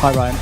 Hi, Ryan.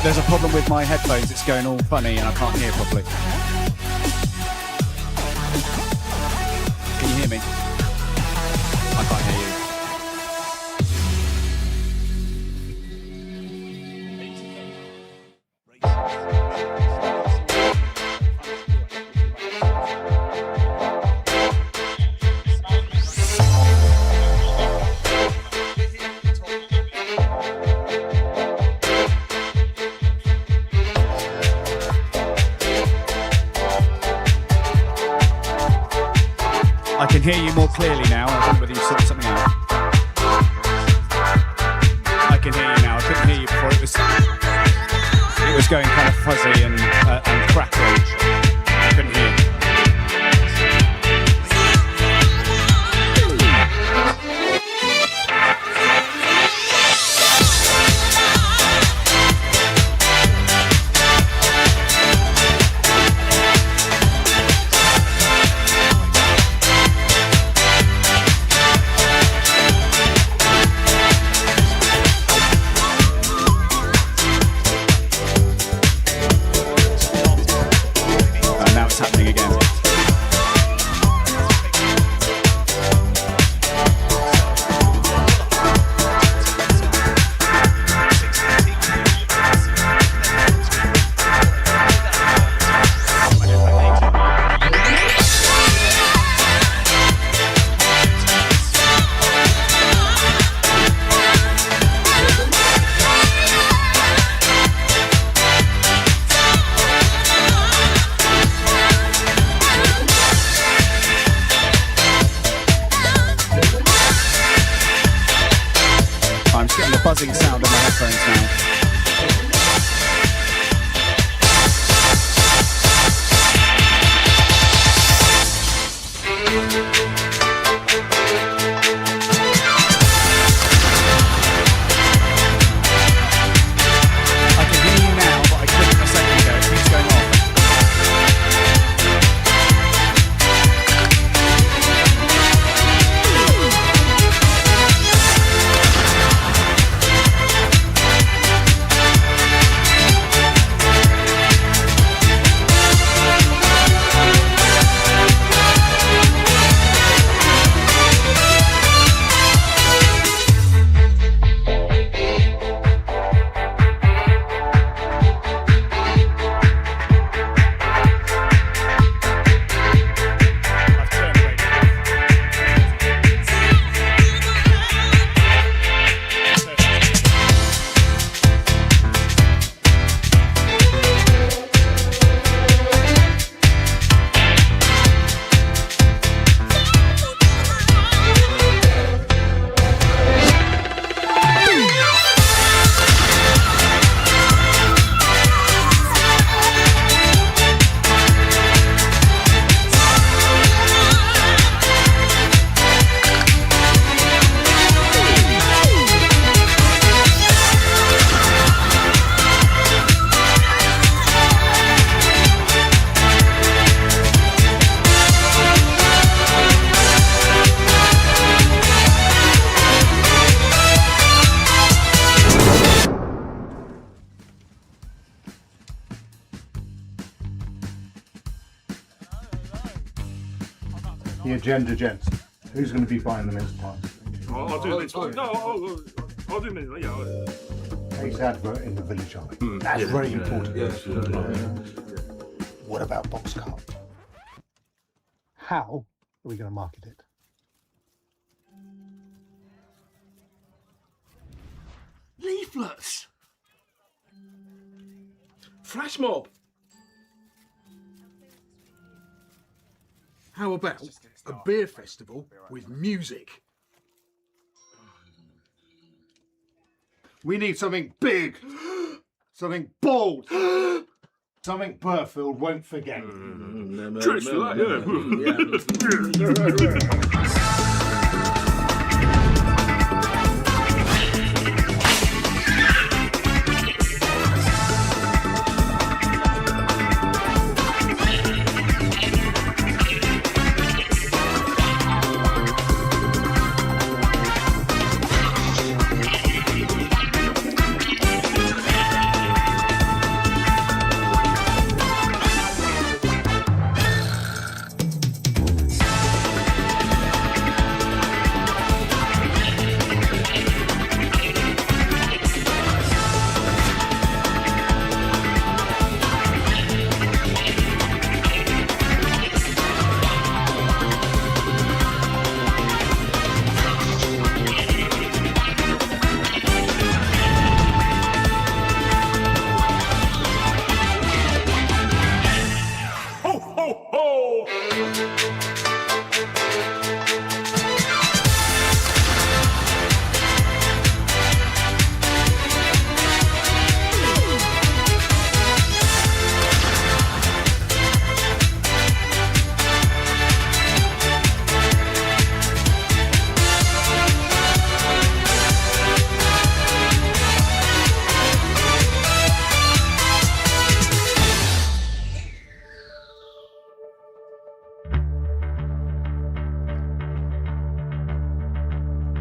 There's a problem with my headphones. It's going all funny and I can't hear properly. Can you hear me? I can't hear you. I can hear you more clearly now. I don't know whether you sorted something out. I can hear you now. I couldn't hear you before. It was going kind of fuzzy and crackly. I couldn't hear you. Buzzing sound on my headphones now. I can hear you now, but I couldn't a second ago. It keeps going off. The agenda, gents. Who's going to be buying the mince pies? I'll do mince pies. No, I'll do mince. Yeah. Ace advert in the village eye. That's very important. Yeah. What about box cart? how are we going to market it? Leaflets. Flash mob. How about a beer festival with music? We need something big, something bold, something Burghfield won't forget. Cheers for that, yeah.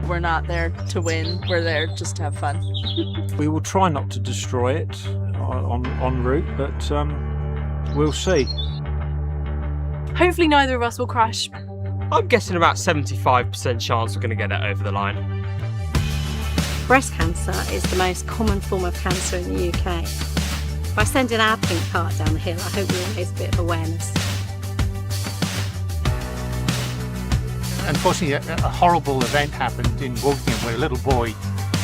We're not there to win, we're there just to have fun. We will try not to destroy it en route, but we'll see. Hopefully neither of us will crash. I'm guessing about 75% chance we're going to get it over the line. Breast cancer is the most common form of cancer in the UK. By sending our pink cart down the hill, I hope we raise a bit of awareness. Unfortunately, a horrible event happened in Burghfield where a little boy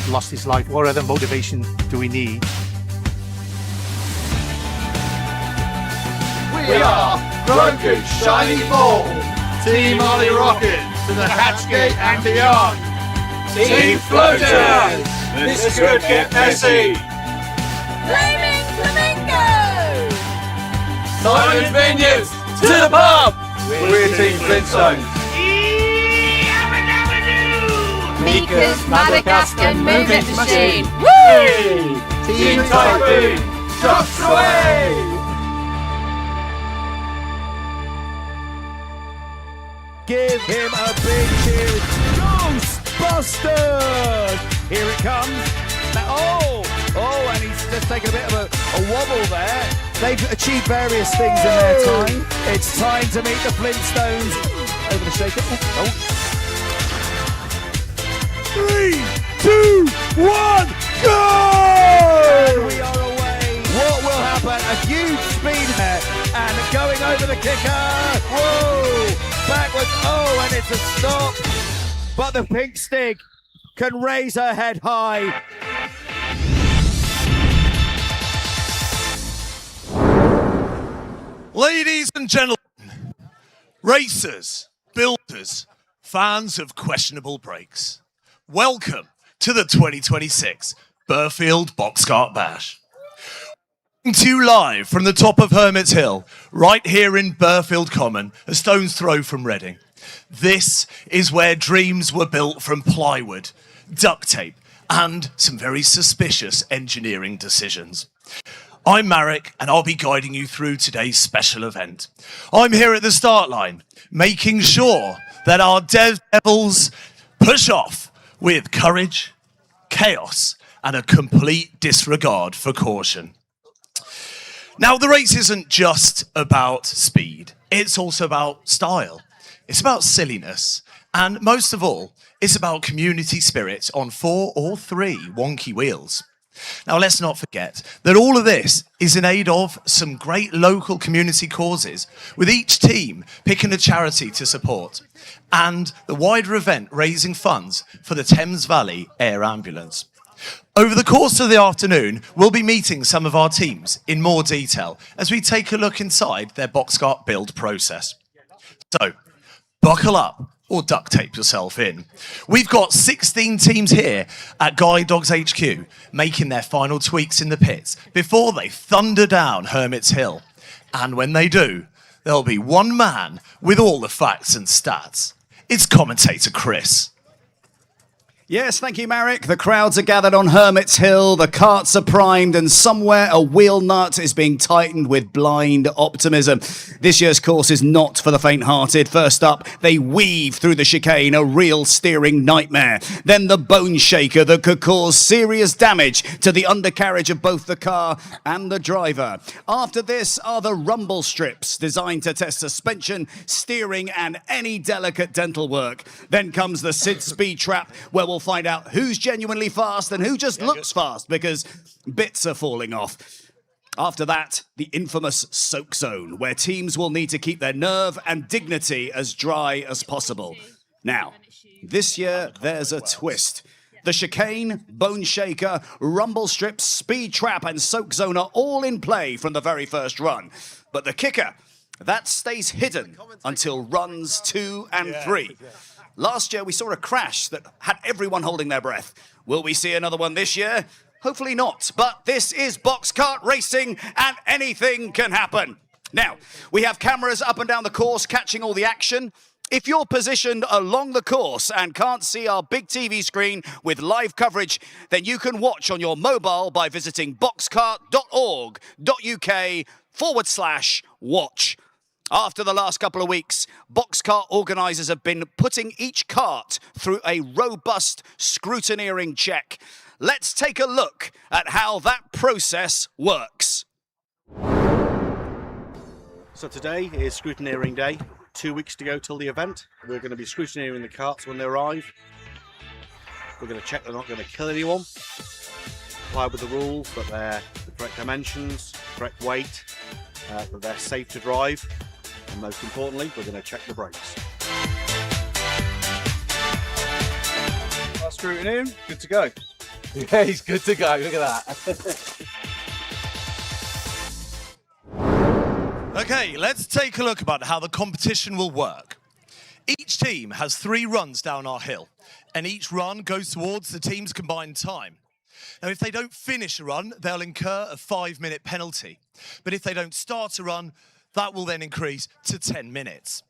lost his life. What other motivation do we need? We are Groku's Shiny Ball, Team Ollie Rocket to the Hatchgate and beyond. Team Floaters, this could get messy. Flaming Flamingo! Simon's Vineyards, to the pub. We're Team Flintstones. Mika's Madagascar movement machine! Woo! Team Typhoon, shots away! Give him a big cheer. Ghostbusters! Here it comes. Oh, and he's just taken a bit of a wobble there. They've achieved various things in their time. It's time to meet the Flintstones. Over the shaker. Oh. 3, 2, 1, go! And we are away. What will happen? A huge speed there. And going over the kicker. Whoa! Backwards. Oh, and it's a stop. But the pink stick can raise her head high. Ladies and gentlemen, racers, builders, fans of questionable brakes, welcome to the 2026 Burghfield Boxcart Bash. Coming to you live from the top of Hermit's Hill, right here in Burghfield Common, a stone's throw from Reading. This is where dreams were built from plywood, duct tape, and some very suspicious engineering decisions. I'm Marek, and I'll be guiding you through today's special event. I'm here at the start line, making sure that our devils push off with courage, chaos, and a complete disregard for caution. Now, the race isn't just about speed. It's also about style. It's about silliness. And most of all, it's about community spirit on 4 or 3 wonky wheels. Now, let's not forget that all of this is in aid of some great local community causes, with each team picking a charity to support, and the wider event raising funds for the Thames Valley Air Ambulance. Over the course of the afternoon, we'll be meeting some of our teams in more detail as we take a look inside their box cart build process. So, buckle up or duct tape yourself in. We've got 16 teams here at Guide Dogs HQ making their final tweaks in the pits before they thunder down Hermit's Hill. And when they do, there'll be one man with all the facts and stats. It's commentator Chris. Yes, thank you, Marek. The crowds are gathered on Hermit's Hill, the carts are primed, and somewhere a wheel nut is being tightened with blind optimism. This year's course is not for the faint-hearted. First up, they weave through the chicane, a real steering nightmare. Then the bone shaker that could cause serious damage to the undercarriage of both the car and the driver. After this are the rumble strips, designed to test suspension, steering, and any delicate dental work. Then comes the Sid Speed Trap, where we'll find out who's genuinely fast and who just looks fast because bits are falling off. After that, the infamous soak zone, where teams will need to keep their nerve and dignity as dry as possible. Now, this year, there's a twist. The chicane, bone shaker, rumble strips, speed trap, and soak zone are all in play from the very first run. But the kicker, that stays hidden until runs 2 and 3. Last year, we saw a crash that had everyone holding their breath. Will we see another one this year? Hopefully not, but this is box cart racing and anything can happen. Now, we have cameras up and down the course catching all the action. If you're positioned along the course and can't see our big TV screen with live coverage, then you can watch on your mobile by visiting boxcart.org.uk/watch. After the last couple of weeks, box cart organisers have been putting each cart through a robust scrutineering check. Let's take a look at how that process works. So today is scrutineering day. 2 weeks to go till the event. We're going to be scrutineering the carts when they arrive. We're going to check they're not going to kill anyone. Comply with the rules, that they're the correct dimensions, correct weight, that they're safe to drive. And most importantly, we're going to check the brakes. Last scrutineering, good to go. Yeah, he's good to go. Look at that. Okay, let's take a look about how the competition will work. Each team has 3 runs down our hill, and each run goes towards the team's combined time. Now, if they don't finish a run, they'll incur a 5-minute penalty. But if they don't start a run, that will then increase to 10 minutes.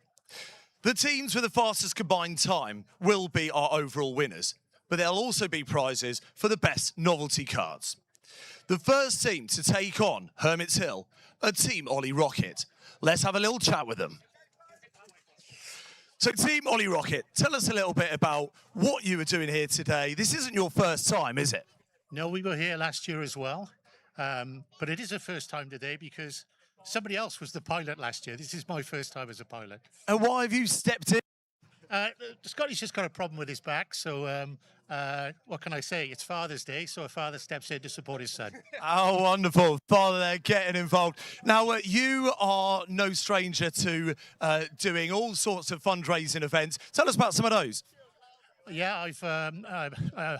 The teams with the fastest combined time will be our overall winners, but there'll also be prizes for the best novelty cards. The first team to take on Hermit's Hill are Team Ollie Rocket. Let's have a little chat with them. So Team Ollie Rocket, tell us a little bit about what you were doing here today. This isn't your first time, is it? No, we were here last year as well, but it is a first time today because somebody else was the pilot last year. This is my first time as a pilot. And why have you stepped in? Scotty's just got a problem with his back, so what can I say? It's Father's Day, so a father steps in to support his son. Oh, wonderful. Father there getting involved. Now, you are no stranger to doing all sorts of fundraising events. Tell us about some of those. Yeah, I've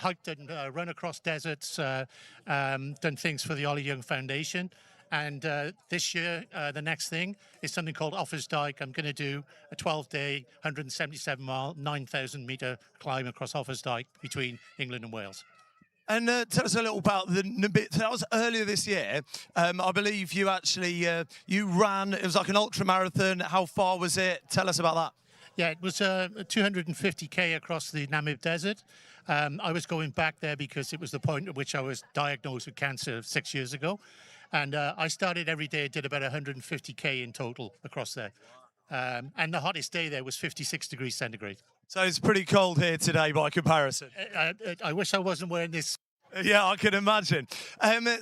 hiked and run across deserts, done things for the Ollie Young Foundation. And this year, the next thing is something called Offa's Dyke. I'm going to do a 12-day, 177-mile, 9,000-metre climb across Offa's Dyke between England and Wales. And tell us a little about that was earlier this year. I believe you actually, you ran, it was like an ultra marathon. How far was it? Tell us about that. Yeah, it was 250k across the Namib Desert. I was going back there because it was the point at which I was diagnosed with cancer 6 years ago. And I started every day, did about 150k in total across there. And the hottest day there was 56 degrees centigrade. So it's pretty cold here today by comparison. I wish I wasn't wearing this. Yeah, I can imagine.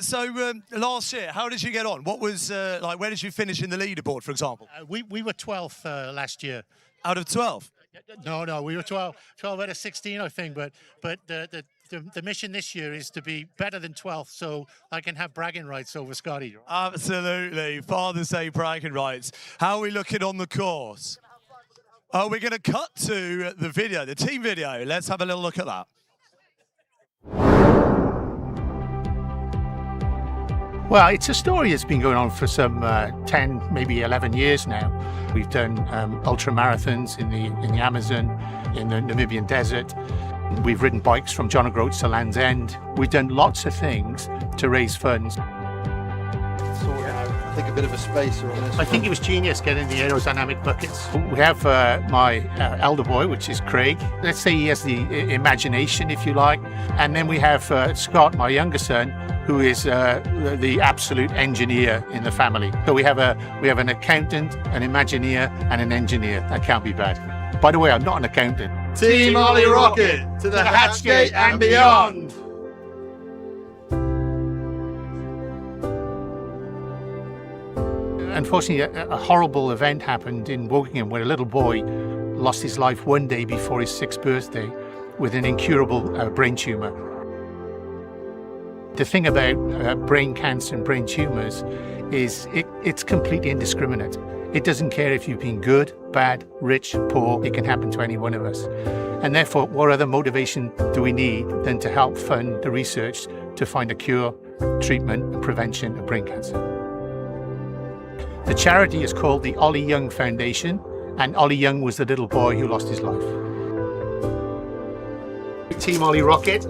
So last year, how did you get on? What was, like, where did you finish in the leaderboard, for example? We were 12th last year. Out of 12? No, we were 12 out of 16, I think. But the the mission this year is to be better than 12th, so I can have bragging rights over Scotty. Absolutely. Father's Day bragging rights. How are we looking on the course? Oh, we're going to cut to the video, the team video. Let's have a little look at that. Well, it's a story that's been going on for some 10, maybe 11 years now. We've done ultra marathons in the Amazon, in the Namibian desert. We've ridden bikes from John O'Groats to Land's End. We've done lots of things to raise funds. I think a bit of a spacer on this. I think it was genius getting the aerodynamic buckets. We have my elder boy, which is Craig. Let's say he has the imagination, if you like. And then we have Scott, my younger son, who is the absolute engineer in the family. So we have an accountant, an Imagineer, and an engineer. That can't be bad. By the way, I'm not an accountant. Team Ollie Rocket to the Hatchgate and beyond. Unfortunately, a horrible event happened in Wokingham where a little boy lost his life one day before his 6th birthday with an incurable brain tumour. The thing about brain cancer and brain tumours is it's completely indiscriminate. It doesn't care if you've been good, bad, rich, poor, it can happen to any one of us. And therefore, what other motivation do we need than to help fund the research to find a cure, treatment and prevention of brain cancer? The charity is called the Ollie Young Foundation, and Ollie Young was the little boy who lost his life. Team Ollie Rocket,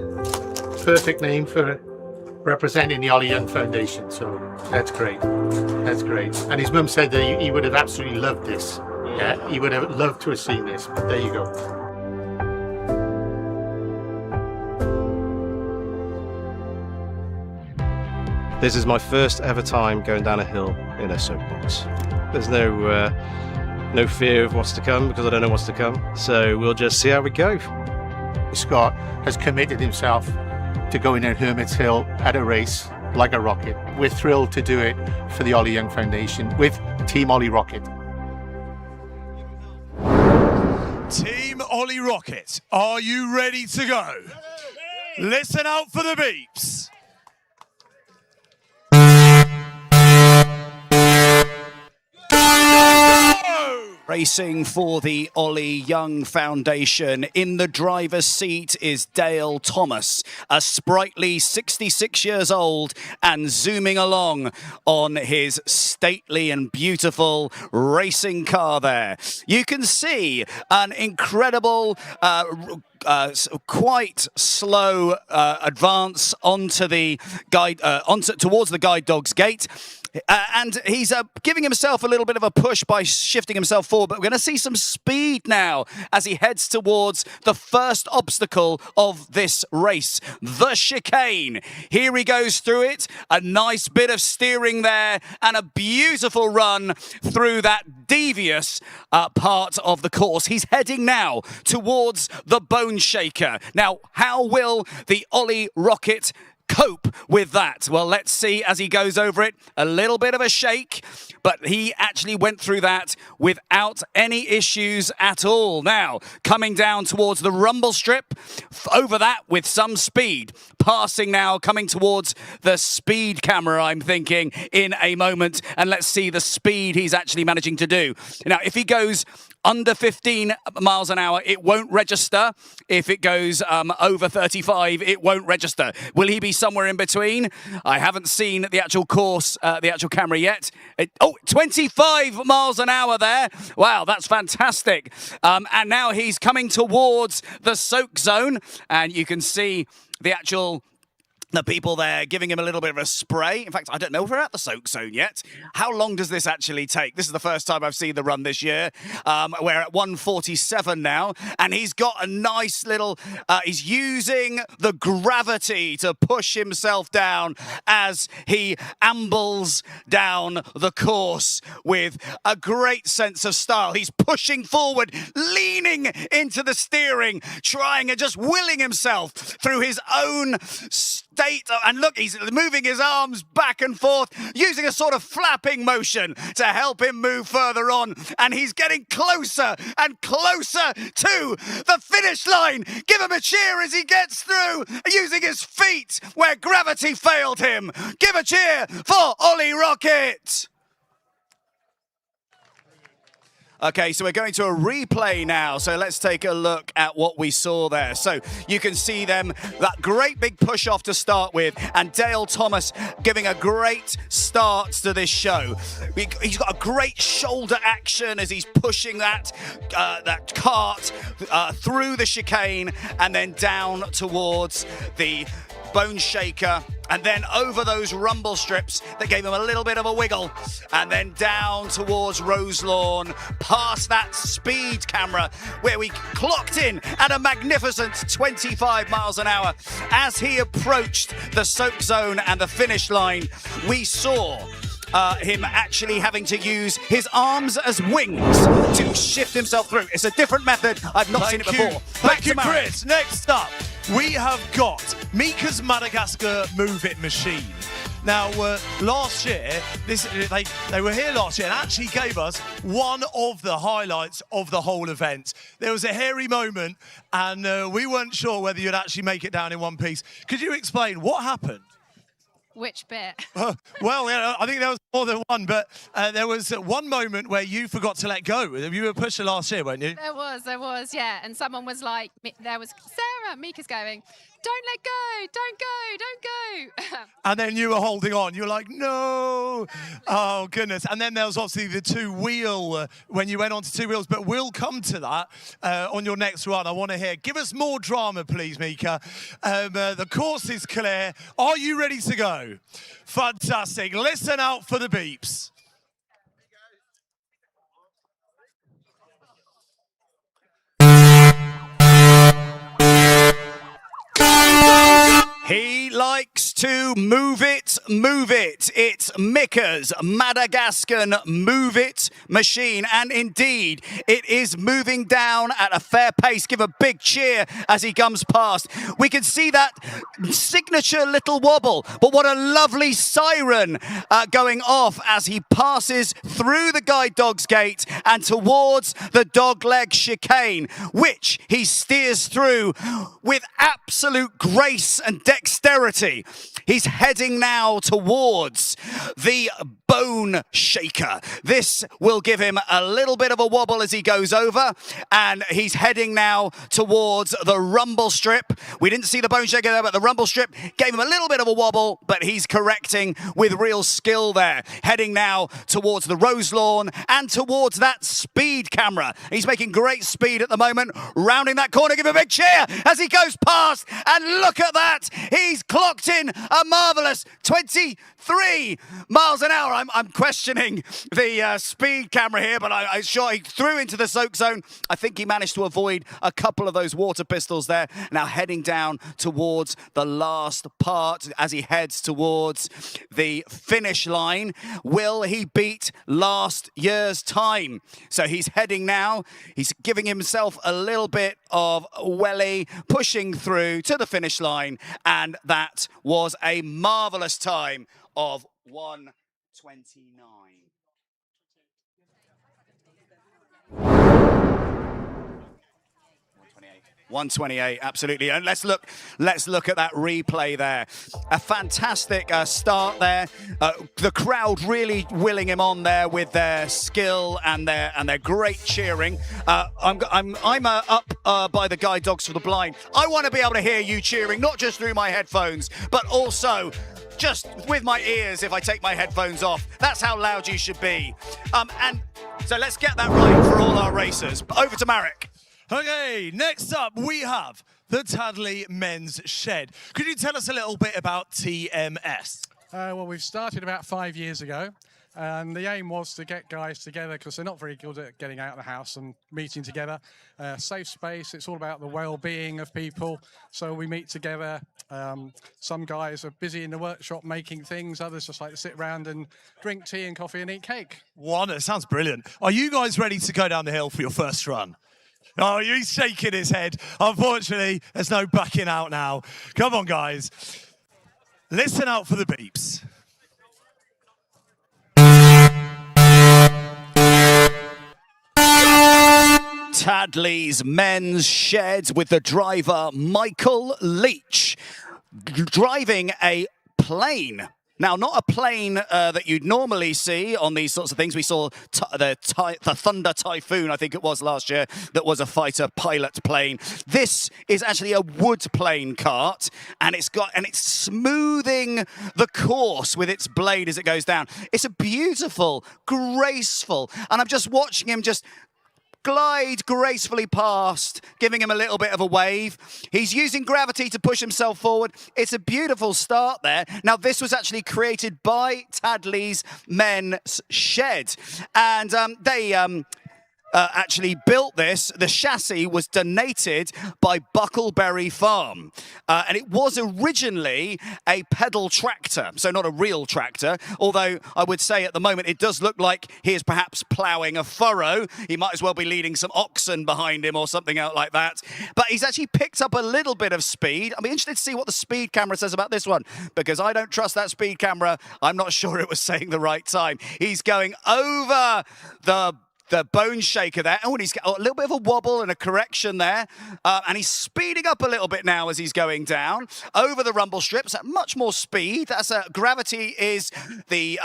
perfect name for representing the Ollie Young Foundation, so that's great. That's great. And his mum said that he would have absolutely loved this. Yeah, he would have loved to have seen this, but there you go. This is my first ever time going down a hill in a soapbox. There's no fear of what's to come because I don't know what's to come. So we'll just see how we go. Scott has committed himself to going down Hermit's Hill at a race like a rocket. We're thrilled to do it for the Ollie Young Foundation with Team Ollie Rocket. Team Ollie Rocket, are you ready to go? Listen out for the beeps. Racing for the Ollie Young Foundation. In the driver's seat is Dale Thomas, a sprightly 66 years old and zooming along on his stately and beautiful racing car there. You can see an incredible quite slow advance onto the guide, towards the guide dog's gate. And he's giving himself a little bit of a push by shifting himself forward. But we're going to see some speed now as he heads towards the first obstacle of this race, the chicane. Here he goes through it. A nice bit of steering there and a beautiful run through that devious part of the course. He's heading now towards the Bone Shaker. Now, how will the Ollie Rocket cope with that? Well, let's see as he goes over it. A little bit of a shake, but he actually went through that without any issues at all. Now, coming down towards the rumble strip, over that with some speed. Passing now, coming towards the speed camera, I'm thinking, in a moment. And let's see the speed he's actually managing to do. Now, if he goes under 15 miles an hour, it won't register. If it goes over 35, it won't register. Will he be somewhere in between? I haven't seen the actual course, the actual camera yet. 25 miles an hour there. Wow, that's fantastic. And now he's coming towards the soak zone, and you can see the people there giving him a little bit of a spray. In fact, I don't know if we're at the soak zone yet. How long does this actually take? This is the first time I've seen the run this year. We're at 1:47 now, and he's got a nice little... he's using the gravity to push himself down as he ambles down the course with a great sense of style. He's pushing forward, leaning into the steering, trying and just willing himself through his own state, and look, he's moving his arms back and forth, using a sort of flapping motion to help him move further on, and he's getting closer and closer to the finish line. Give him a cheer as he gets through, using his feet where gravity failed him. Give a cheer for Ollie Rocket. Okay, so we're going to a replay now. So let's take a look at what we saw there. So you can see them, that great big push off to start with, and Dale Thomas giving a great start to this show. He's got a great shoulder action as he's pushing that cart through the chicane and then down towards the bone shaker, and then over those rumble strips that gave him a little bit of a wiggle, and then down towards Roselawn, past that speed camera where we clocked in at a magnificent 25 miles an hour. As he approached the soak zone and the finish line, we saw him actually having to use his arms as wings to shift himself through. It's a different method. I've not seen it before. Thank you, Chris. Next up, we have got Mika's Madagascar Move It machine. Now, last year, they were here last year and actually gave us one of the highlights of the whole event. There was a hairy moment, and we weren't sure whether you'd actually make it down in one piece. Could you explain what happened? Which bit? Well, yeah, I think there was more than one, but there was one moment where you forgot to let go. You were a pusher last year, weren't you? There was, yeah. And someone was like, Sarah, Mika's going, don't let go, don't go. And then you were holding on. You were like, no. Oh, goodness. And then there was obviously the two-wheel, when you went on to two wheels. But we'll come to that on your next run. I want to hear. Give us more drama, please, Mika. The course is clear. Are you ready to go? Fantastic. Listen out for the beeps. He likes to move it, move it. It's Mika's Madagascar Move It machine. And indeed, it is moving down at a fair pace. Give a big cheer as he comes past. We can see that signature little wobble, but what a lovely siren going off as he passes through the guide dog's gate and towards the dogleg chicane, which he steers through with absolute grace and dexterity. He's heading now towards the bone shaker. This will give him a little bit of a wobble as he goes over, and he's heading now towards the rumble strip. We didn't see the bone shaker there, but the rumble strip gave him a little bit of a wobble, but he's correcting with real skill there. Heading now towards the Roselawn and towards that speed camera. He's making great speed at the moment, rounding that corner. Give him a big cheer as he goes past, and look at that. He's clocked in a marvellous 23 miles an hour. I'm questioning the speed camera here, but I'm sure he threw into the soak zone. I think he managed to avoid a couple of those water pistols there. Now heading down towards the last part as he heads towards the finish line. Will he beat last year's time? So he's heading now. He's giving himself a little bit of welly, pushing through to the finish line, and that was a marvellous time of 1:29. 128, absolutely. And let's look at that replay there. A fantastic start there. The crowd really willing him on there with their skill and their great cheering. I'm up by the guide dogs for the blind. I want to be able to hear you cheering, not just through my headphones, but also just with my ears if I take my headphones off. That's how loud you should be. And so let's get that right for all our racers. Over to Marek. Okay, next up we have the Tadley Men's Shed. Could you tell us a little bit about TMS? Well, we've started about 5 years ago, and the aim was to get guys together because they're not very good at getting out of the house and meeting together. Safe space, it's all about the well-being of people, so we meet together. Some guys are busy in the workshop making things, others just like to sit around and drink tea and coffee and eat cake. It sounds brilliant. Are you guys ready to go down the hill for your first run? Oh, he's shaking his head. Unfortunately, there's no backing out now. Come on, guys. Listen out for the beeps. Tadley's men's shed with the driver Michael Leach driving a plane. Now, not a plane that you'd normally see on these sorts of things. We saw the Thunder Typhoon, I think it was last year, that was a fighter pilot plane. This is actually a wood plane kart, and it's smoothing the course with its blade as it goes down. It's a beautiful, graceful, and I'm just watching him just glide gracefully past, giving him a little bit of a wave. He's using gravity to push himself forward. It's a beautiful start there. Now, this was actually created by Tadley's men's shed, and they actually built this. The chassis was donated by Buckleberry Farm, and it was originally a pedal tractor, so not a real tractor, although I would say at the moment it does look like he is perhaps ploughing a furrow. He might as well be leading some oxen behind him or something out like that, but he's actually picked up a little bit of speed. I'll be interested to see what the speed camera says about this one, because I don't trust that speed camera. I'm not sure it was saying the right time. He's going over the bone shaker there. Oh, and he's got a little bit of a wobble and a correction there. And he's speeding up a little bit now as he's going down over the rumble strips at much more speed. Gravity is the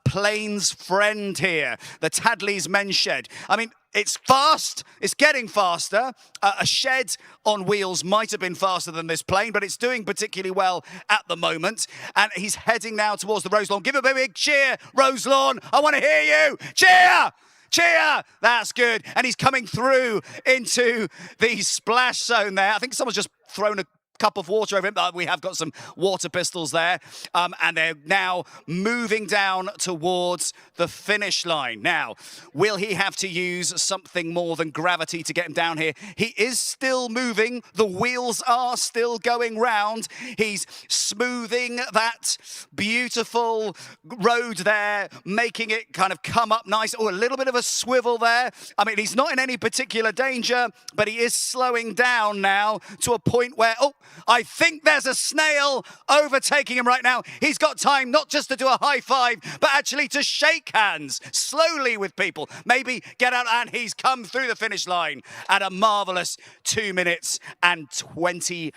plane's friend here, the Tadley's men's shed. I mean, it's fast, it's getting faster. A shed on wheels might have been faster than this plane, but it's doing particularly well at the moment. And he's heading now towards the Rose Lawn. Give him a big cheer, Rose Lawn. I want to hear you. Cheer! Cheer! That's good. And he's coming through into the splash zone there. I think someone's just thrown a cup of water over him. We have got some water pistols there. And they're now moving down towards the finish line. Now, will he have to use something more than gravity to get him down here? He is still moving. The wheels are still going round. He's smoothing that beautiful road there, making it kind of come up nice. Oh, a little bit of a swivel there. I mean, he's not in any particular danger, but he is slowing down now to a point where, oh, I think there's a snail overtaking him right now. He's got time not just to do a high five, but actually to shake hands slowly with people. Maybe get out, and he's come through the finish line at a marvellous 2 minutes and 29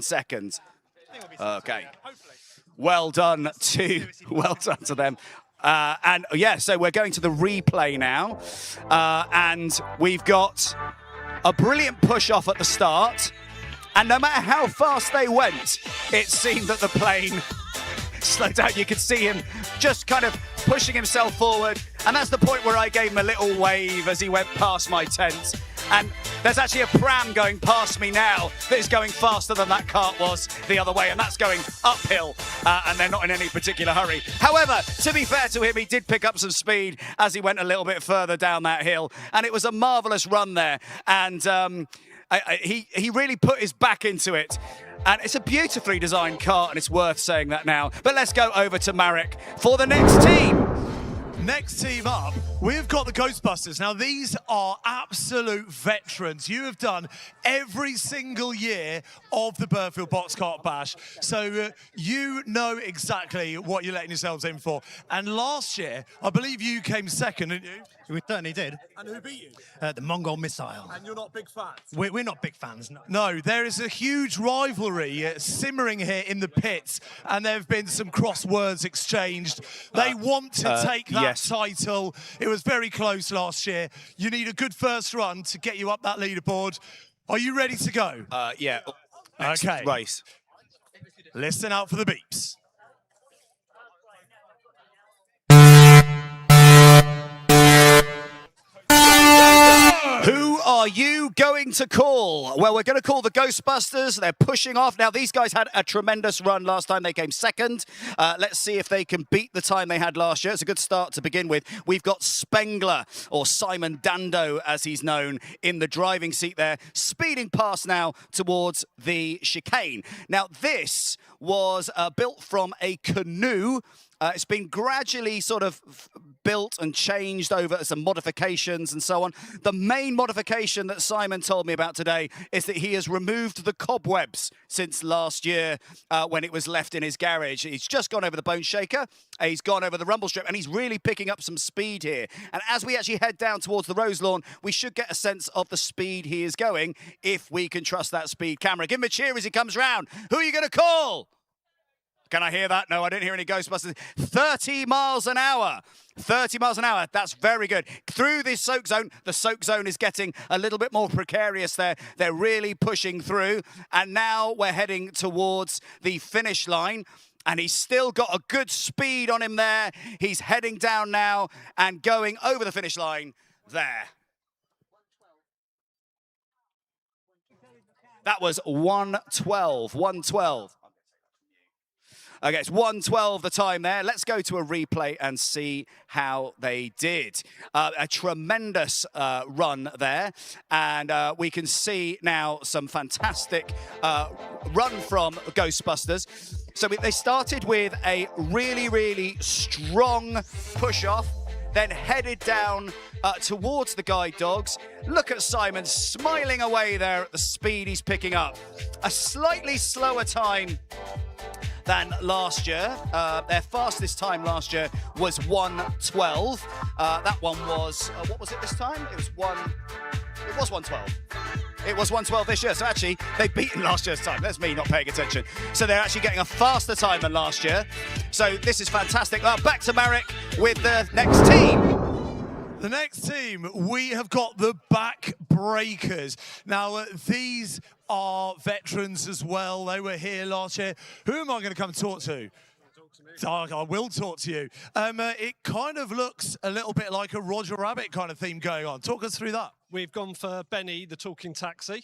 seconds. Okay. Well done to them. And yeah, so we're going to the replay now. And we've got a brilliant push off at the start. And no matter how fast they went, it seemed that the plane slowed down. You could see him just kind of pushing himself forward. And that's the point where I gave him a little wave as he went past my tent. And there's actually a pram going past me now that is going faster than that cart was the other way. And that's going uphill. And they're not in any particular hurry. However, to be fair to him, he did pick up some speed as he went a little bit further down that hill. And it was a marvellous run there. And he really put his back into it. And it's a beautifully designed kart, and it's worth saying that now. But let's go over to Marek for the next team. Next team up, we've got the Ghostbusters. Now, these are absolute veterans. You have done every single year of the Burghfield Box Kart Bash, so you know exactly what you're letting yourselves in for. And last year, I believe you came second, didn't you? We certainly did. And who beat you? The Mongol missile. And you're not big fans? We're not big fans, no. No, there is a huge rivalry simmering here in the pits, and there have been some crosswords exchanged. They want to take that title. It was very close last year. You need a good first run to get you up that leaderboard. Are you ready to go? Yeah. Okay. Race. Listen out for the beeps. Who are you going to call? Well, we're going to call the Ghostbusters. They're pushing off. Now, these guys had a tremendous run last time. They came second. Let's see if they can beat the time they had last year. It's a good start to begin with. We've got Spengler, or Simon Dando, as he's known, in the driving seat there, speeding past now towards the chicane. Now, this was built from a canoe. It's been gradually sort of built and changed over some modifications and so on. The main modification that Simon told me about today is that he has removed the cobwebs since last year when it was left in his garage. He's just gone over the bone shaker, he's gone over the rumble strip, and he's really picking up some speed here. And as we actually head down towards the Rose Lawn, we should get a sense of the speed he is going if we can trust that speed camera. Give him a cheer as he comes round. Who are you going to call? Can I hear that? No, I didn't hear any Ghostbusters. 30 miles an hour. 30 miles an hour. That's very good. Through this soak zone, the soak zone is getting a little bit more precarious there. They're really pushing through. And now we're heading towards the finish line. And he's still got a good speed on him there. He's heading down now and going over the finish line there. That was 1:12. 1:12. Okay, it's 1:12 the time there. Let's go to a replay and see how they did. A tremendous run there. And we can see now some fantastic run from Ghostbusters. So they started with a really, really strong push-off, then headed down towards the guide dogs. Look at Simon smiling away there at the speed he's picking up. A slightly slower time than last year. Their fastest time last year was 1:12. That one was, what was it this time? It was 1:12. It was 1:12 this year, so actually they've beaten last year's time. That's me not paying attention. So they're actually getting a faster time than last year. So this is fantastic. Back to Marek with the next team. The next team, we have got the Backbreakers. Now, these are veterans as well. They were here last year. Who am I going to come talk to? I will talk to you. It kind of looks a little bit like a Roger Rabbit kind of theme going on. Talk us through that. We've gone for Benny, the talking taxi,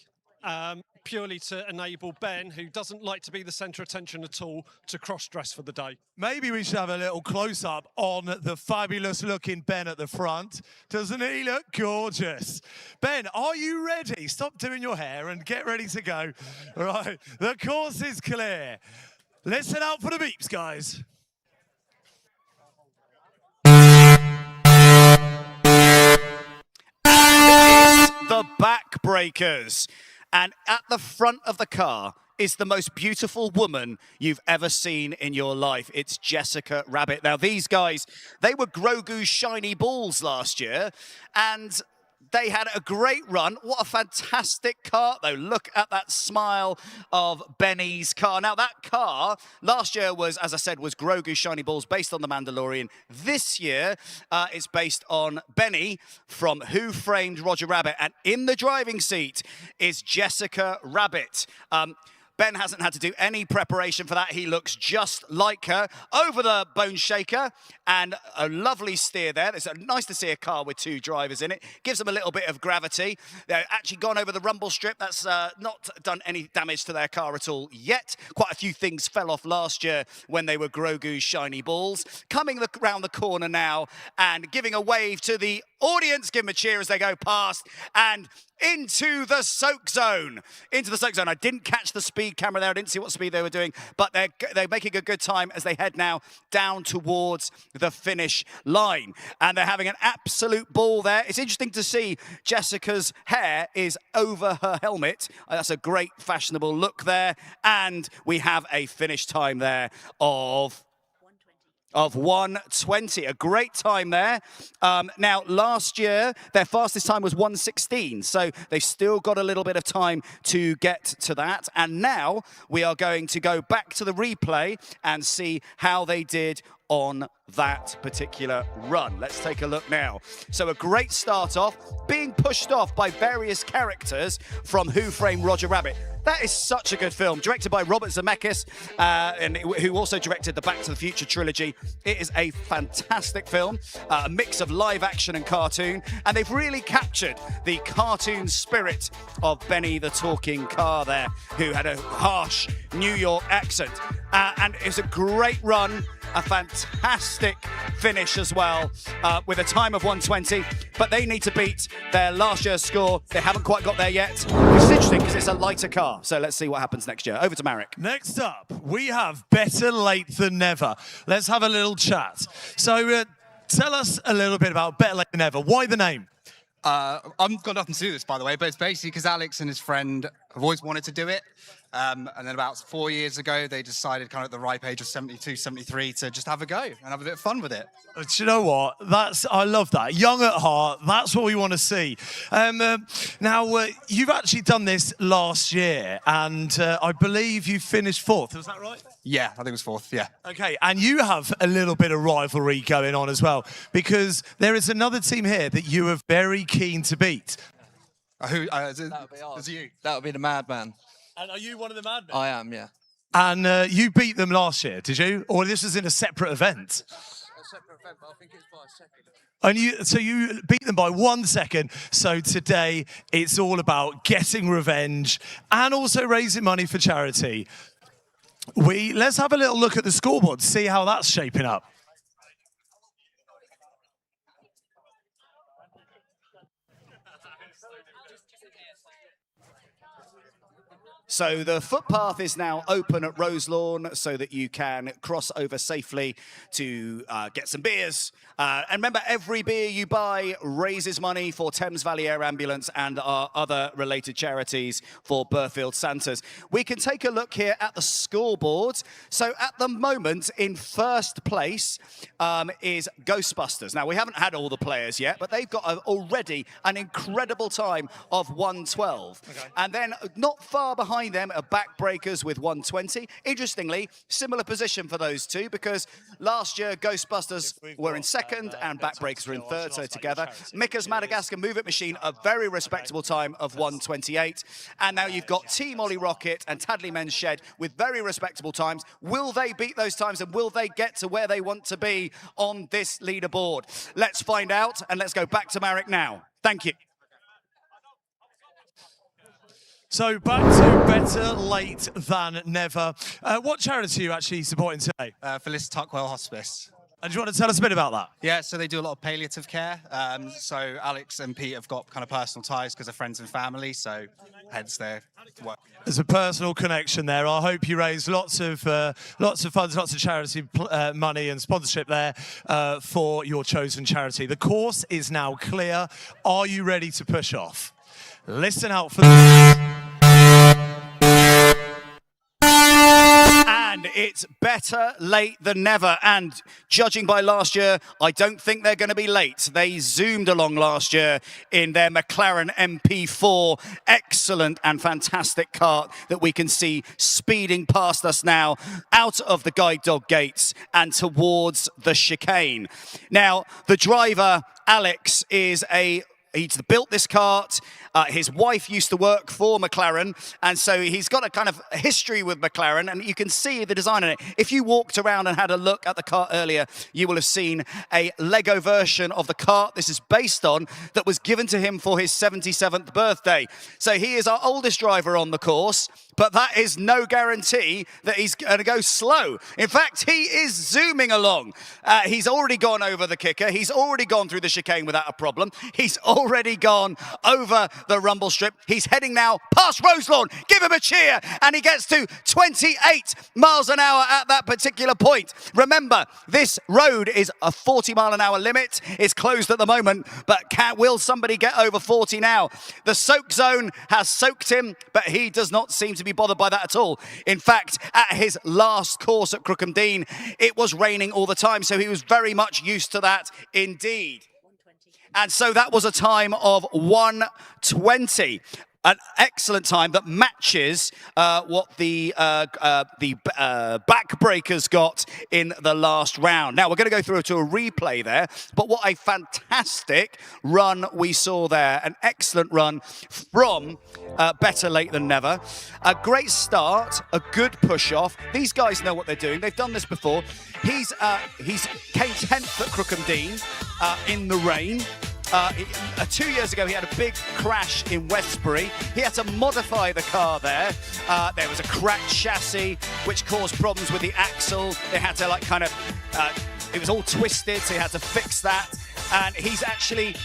purely to enable Ben, who doesn't like to be the centre of attention at all, to cross-dress for the day. Maybe we should have a little close-up on the fabulous-looking Ben at the front. Doesn't he look gorgeous? Ben, are you ready? Stop doing your hair and get ready to go. All right, the course is clear. Let's head out for the beeps, guys. The Backbreakers. And at the front of the car is the most beautiful woman you've ever seen in your life. It's Jessica Rabbit. Now, these guys, they were Grogu's shiny balls last year, and they had a great run. What a fantastic car, though. Look at that smile of Benny's car. Now, that car last year was, as I said, was Grogu's shiny balls based on The Mandalorian. This year, it's based on Benny from Who Framed Roger Rabbit. And in the driving seat is Jessica Rabbit. Ben hasn't had to do any preparation for that. He looks just like her. Over the bone shaker and a lovely steer there. It's nice to see a car with two drivers in it. Gives them a little bit of gravity. They've actually gone over the rumble strip. That's not done any damage to their car at all yet. Quite a few things fell off last year when they were Grogu's shiny balls. Coming around the corner now and giving a wave to the audience. Give them a cheer as they go past and into the soak zone. Into the soak zone. I didn't catch the speed camera there. I didn't see what speed they were doing, but they're making a good time as they head now down towards the finish line. And they're having an absolute ball there. It's interesting to see Jessica's hair is over her helmet. That's a great fashionable look there. And we have a finish time there of 1:20, a great time there. Now, last year, their fastest time was 1:16, so they've still got a little bit of time to get to that. And now we are going to go back to the replay and see how they did on that particular run. Let's take a look now. So a great start off, being pushed off by various characters from Who Framed Roger Rabbit. That is such a good film, directed by Robert Zemeckis, who also directed the Back to the Future trilogy. It is a fantastic film, a mix of live action and cartoon, and they've really captured the cartoon spirit of Benny the Talking Car there, who had a harsh New York accent. And it's a great run, a fantastic finish as well, with a time of 1:20, but they need to beat their last year's score. They haven't quite got there yet. It's interesting because it's a lighter car, so let's see what happens next year. Over to Marek. Next up, we have Better Late Than Never. Let's have a little chat. So, Tell us a little bit about Better Late Than Never. Why the name? I've got nothing to do with this, by the way, but it's basically because Alex and his friend have always wanted to do it. And then about 4 years ago, they decided kind of at the ripe age of 72, 73 to just have a go and have a bit of fun with it. Do you know what? I love that. Young at heart, that's what we want to see. Now, you've actually done this last year, and I believe you finished 4th. Was that right? Yeah, I think it was 4th, yeah. Okay, and you have a little bit of rivalry going on as well, because there is another team here that you are very keen to beat. Who? Is it you? That would be the Madman. And are you one of the madmen? I am, yeah. And you beat them last year, did you? Or this was in a separate event? A separate event, but I think it's by a second. So you beat them by 1 second. So today it's all about getting revenge and also raising money for charity. Let's have a little look at the scoreboard, see how that's shaping up. So the footpath is now open at Roselawn so that you can cross over safely to get some beers. And remember, every beer you buy raises money for Thames Valley Air Ambulance and our other related charities for Burghfield Santas. We can take a look here at the scoreboard. So at the moment, in first place is Ghostbusters. Now, we haven't had all the players yet, but they've got already an incredible time of 1:12. Okay. And then not far behind them are Backbreakers with 1:20. Interestingly, similar position for those two because last year Ghostbusters were in second and Backbreakers were in third, so together. Mika's Madagascar Move It Machine, a very respectable time of 1:28. And now you've got Team Ollie Rocket and Tadley Men's Shed with very respectable times. Will they beat those times and will they get to where they want to be on this leaderboard? Let's find out and let's go back to Marek now. Thank you. So back to Better Late Than Never. What charity are you actually supporting today? Phyllis Tuckwell Hospice. And do you want to tell us a bit about that? Yeah, so they do a lot of palliative care. So Alex and Pete have got kind of personal ties because they're friends and family, so hence their work. There's a personal connection there. I hope you raise lots of funds, lots of charity money and sponsorship there for your chosen charity. The course is now clear. Are you ready to push off? Listen out for this. And it's better late than never. And judging by last year, I don't think they're going to be late. They zoomed along last year in their McLaren MP4. Excellent and fantastic kart that we can see speeding past us now out of the guide dog gates and towards the chicane. Now, the driver, Alex, he's built this kart. His wife used to work for McLaren, and so he's got a kind of history with McLaren, and you can see the design in it. If you walked around and had a look at the kart earlier, you will have seen a Lego version of the kart this is based on that was given to him for his 77th birthday. So he is our oldest driver on the course, but that is no guarantee that he's going to go slow. In fact, he is zooming along. He's already gone over the kicker. He's already gone through the chicane without a problem. He's already gone over the rumble strip. He's heading now past Roselawn. Give him a cheer. And he gets to 28 miles an hour at that particular point. Remember, this road is a 40-mile-an-hour limit. It's closed at the moment, but will somebody get over 40 now? The soak zone has soaked him, but he does not seem to be bothered by that at all. In fact, at his last course at Crookham Dean, it was raining all the time, so he was very much used to that indeed. And so that was a time of 1:20. An excellent time that matches what the backbreakers got in the last round. Now, we're going to go through to a replay there, but what a fantastic run we saw there. An excellent run from Better Late Than Never. A great start, a good push-off. These guys know what they're doing. They've done this before. He's came 10th at Crookham Dean in the rain. 2 years ago, he had a big crash in Westbury. He had to modify the car there. There was a cracked chassis, which caused problems with the axle. They had to it was all twisted, so he had to fix that. And he's actually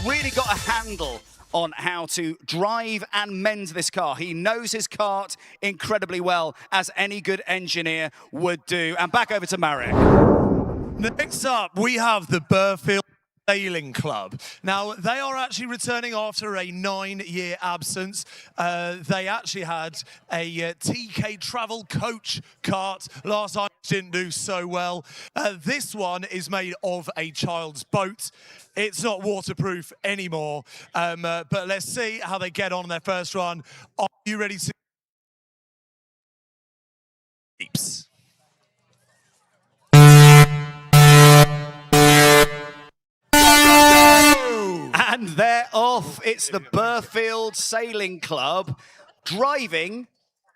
really got a handle on how to drive and mend this car. He knows his kart incredibly well, as any good engineer would do. And back over to Marek. Next up, we have the Burghfield Sailing Club. Now, they are actually returning after a 9-year absence. They actually had a TK Travel Coach kart last time, didn't do so well. This one is made of a child's boat. It's not waterproof anymore, but let's see how they get on their first run. Are you ready to... And they're off. It's the Burghfield Sailing Club driving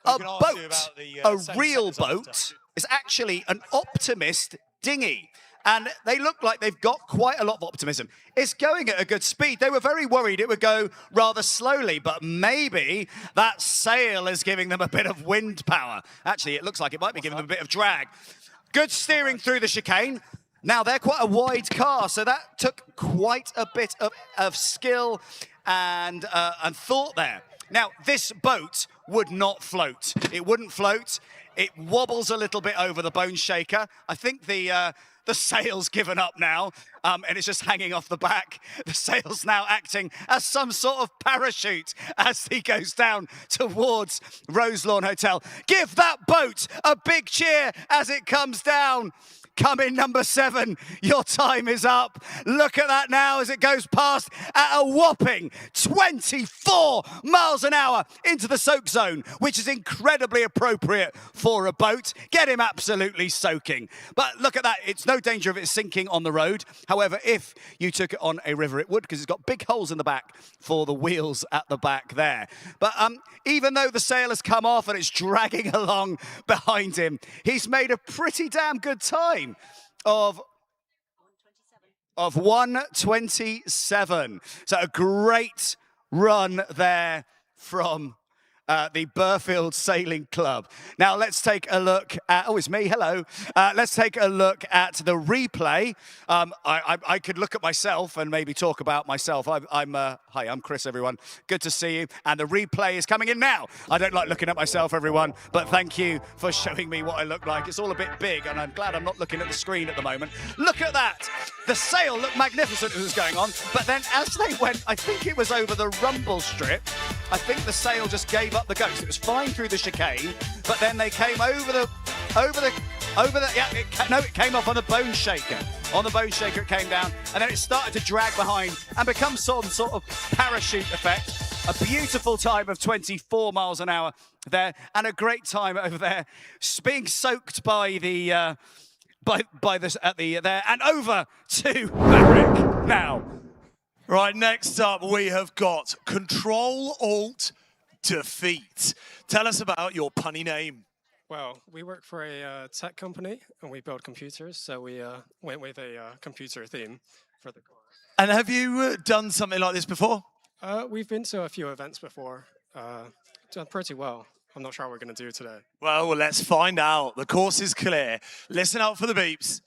a boat, a real boat. It's actually an Optimist dinghy. And they look like they've got quite a lot of optimism. It's going at a good speed. They were very worried it would go rather slowly, but maybe that sail is giving them a bit of wind power. Actually, it looks like it might be giving them a bit of drag. Good steering through the chicane. Now, they're quite a wide car, so that took quite a bit of skill and thought there. Now, this boat would not float. It wouldn't float. It wobbles a little bit over the bone shaker. I think the sail's given up now, and it's just hanging off the back. The sail's now acting as some sort of parachute as he goes down towards Roselawn Hotel. Give that boat a big cheer as it comes down. Come in, number 7. Your time is up. Look at that now as it goes past at a whopping 24 miles an hour into the soak zone, which is incredibly appropriate for a boat. Get him absolutely soaking. But look at that. It's no danger of it sinking on the road. However, if you took it on a river, it would, because it's got big holes in the back for the wheels at the back there. But even though the sail has come off and it's dragging along behind him, he's made a pretty damn good time of 1:27. So a great run there from the Burghfield Sailing Club. Now let's take a look at, oh, it's me, hello. Let's take a look at the replay. I could look at myself and maybe talk about myself. Hi, I'm Chris, everyone. Good to see you. And the replay is coming in now. I don't like looking at myself, everyone, but thank you for showing me what I look like. It's all a bit big, and I'm glad I'm not looking at the screen at the moment. Look at that. The sail looked magnificent as it was going on, but then as they went, I think it was over the rumble strip, I think the sail just gave up the ghost. It was fine through the chicane, but then they came over the it came off on the bone shaker. On the bone shaker it came down, and then it started to drag behind and become some sort of parachute effect. A beautiful time of 24 miles an hour there, and a great time over there, being soaked by the there, and over to Maverick now. Right, next up we have got Control Alt Defeat. Tell us about your punny name. Well, we work for a tech company and we build computers, so we went with a computer theme for the car. And have you done something like this before? We've been to a few events before. Done pretty well. I'm not sure how we're going to do today. Well, let's find out. The course is clear. Listen out for the beeps.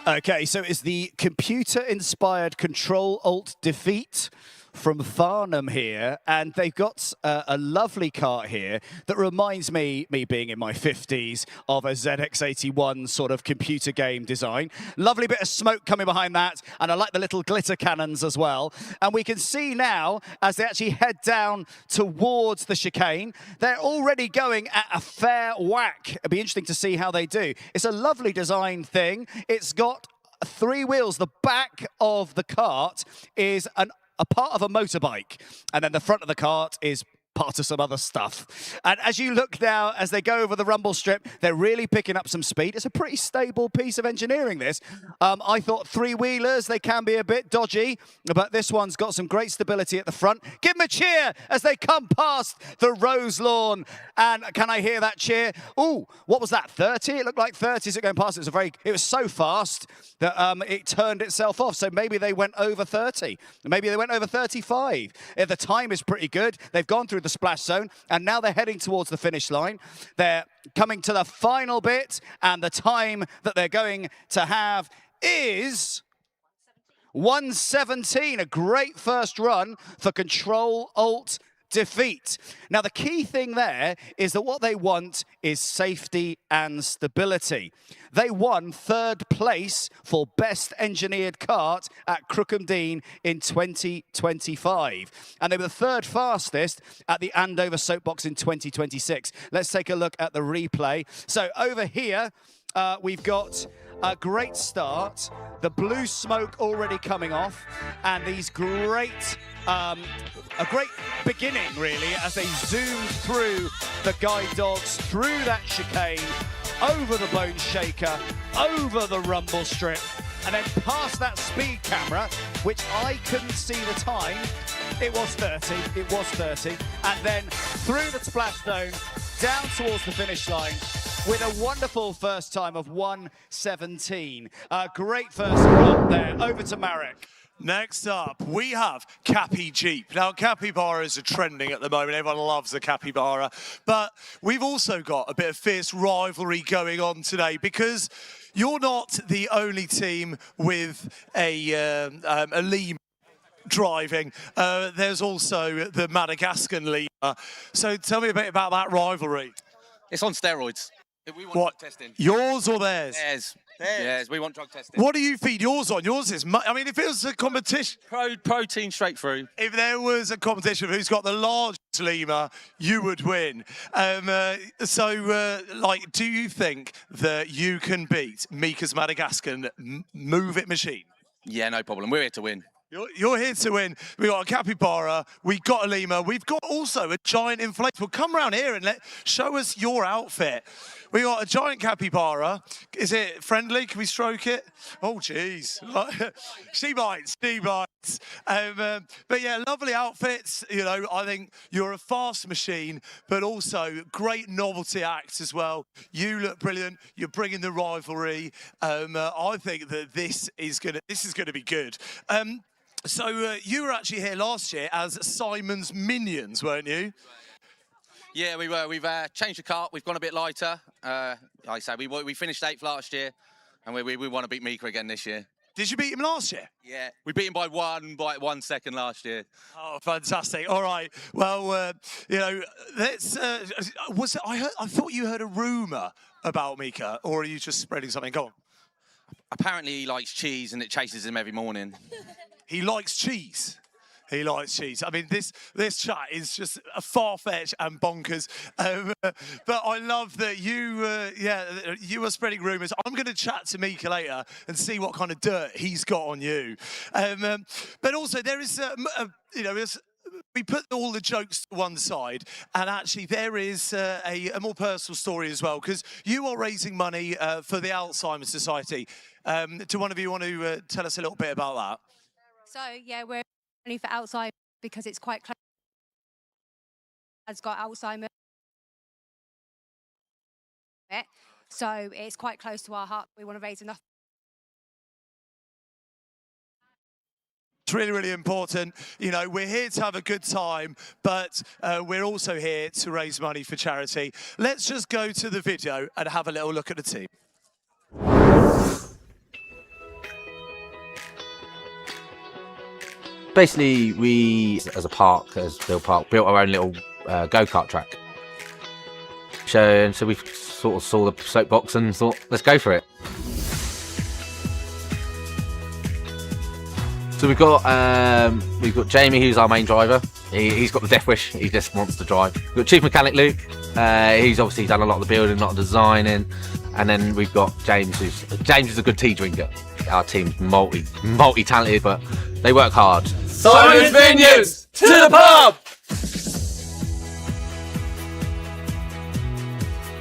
Okay, so it's the computer-inspired Control-Alt-Defeat from Farnham here, and they've got a lovely kart here that reminds me being in my 50s, of a ZX81 sort of computer game design. Lovely bit of smoke coming behind that, and I like the little glitter cannons as well. And we can see now, as they actually head down towards the chicane, they're already going at a fair whack. It'll be interesting to see how they do. It's a lovely design thing. It's got 3 wheels. The back of the kart is a part of a motorbike, and then the front of the kart is part of some other stuff. And as you look now, as they go over the rumble strip, they're really picking up some speed. It's a pretty stable piece of engineering, this. I thought 3-wheelers, they can be a bit dodgy, but this one's got some great stability at the front. Give them a cheer as they come past the Roselawn. And can I hear that cheer? Ooh, what was that, 30? It looked like 30 as it going past. It was so fast that it turned itself off. So maybe they went over 30. Maybe they went over 35. The time is pretty good. They've gone through the splash zone, and now they're heading towards the finish line. They're coming to the final bit, and the time that they're going to have is 1:17. A great first run for Control Alt defeat. Now, the key thing there is that what they want is safety and stability. They won 3rd place for Best Engineered Kart at Crookham-Dean in 2025. And they were the 3rd fastest at the Andover Soapbox in 2026. Let's take a look at the replay. So over here, we've got a great start, the blue smoke already coming off, and these great, a great beginning really as they zoomed through the guide dogs, through that chicane, over the bone shaker, over the rumble strip, and then past that speed camera, which I couldn't see the time. It was 30, and then through the splash zone, down towards the finish line, with a wonderful first time of 1:17. A great first run there. Over to Marek. Next up, we have Cappy Jeep. Now, capybaras are trending at the moment. Everyone loves a capybara. But we've also got a bit of fierce rivalry going on today because you're not the only team with a lemur driving. There's also the Madagascan lemur. So tell me a bit about that rivalry. It's on steroids. We want What? drug testing. Yours or theirs? Theirs. Yes, we want drug testing. What do you feed yours on? Yours is, I mean, if it was a competition. Protein straight through. If there was a competition of who's got the largest lemur, you would win. Like, do you think that you can beat Mika's Madagascan Move It machine? Yeah, no problem. We're here to win. You're here to win. We've got a capybara, we've got a lemur, we've got also a giant inflatable. Come around here and show us your outfit. We got a giant capybara. Is it friendly? Can we stroke it? Oh, jeez. She bites. But yeah, lovely outfits. You know, I think you're a fast machine, but also great novelty acts as well. You look brilliant. You're bringing the rivalry. I think that this is gonna be good. So you were actually here last year as Simon's Minions, weren't you? Yeah, we were. We've changed the kart. We've gone a bit lighter. Like I say, we finished 8th last year, and we want to beat Mika again this year. Did you beat him last year? Yeah, we beat him by 1 second last year. Oh, fantastic! All right. Well, you know, let's. I thought you heard a rumor about Mika, or are you just spreading something? Go on. Apparently, he likes cheese, and it chases him every morning. He likes cheese. He likes cheese. I mean, this chat is just far-fetched and bonkers. But I love that you are spreading rumours. I'm going to chat to Mika later and see what kind of dirt he's got on you. But also, there is, we put all the jokes to one side, and actually there is a more personal story as well, because you are raising money for the Alzheimer's Society. Do one of you want to tell us a little bit about that? So, yeah, we're only for Alzheimer's because it's quite close. Has got Alzheimer's. So it's quite close to our heart. We want to raise enough. It's really, really important. You know, we're here to have a good time, but we're also here to raise money for charity. Let's just go to the video and have a little look at the team. Basically, we, as a park, as Bill Park, built our own little go-kart track. So we sort of saw the soapbox and thought, let's go for it. So we've got Jamie, who's our main driver. He's got the death wish. He just wants to drive. We've got Chief Mechanic Luke. He's obviously done a lot of the building, a lot of designing. And then we've got James, who's a good tea drinker. Our team's multi-talented, but they work hard. Simon's Minions, to the pub!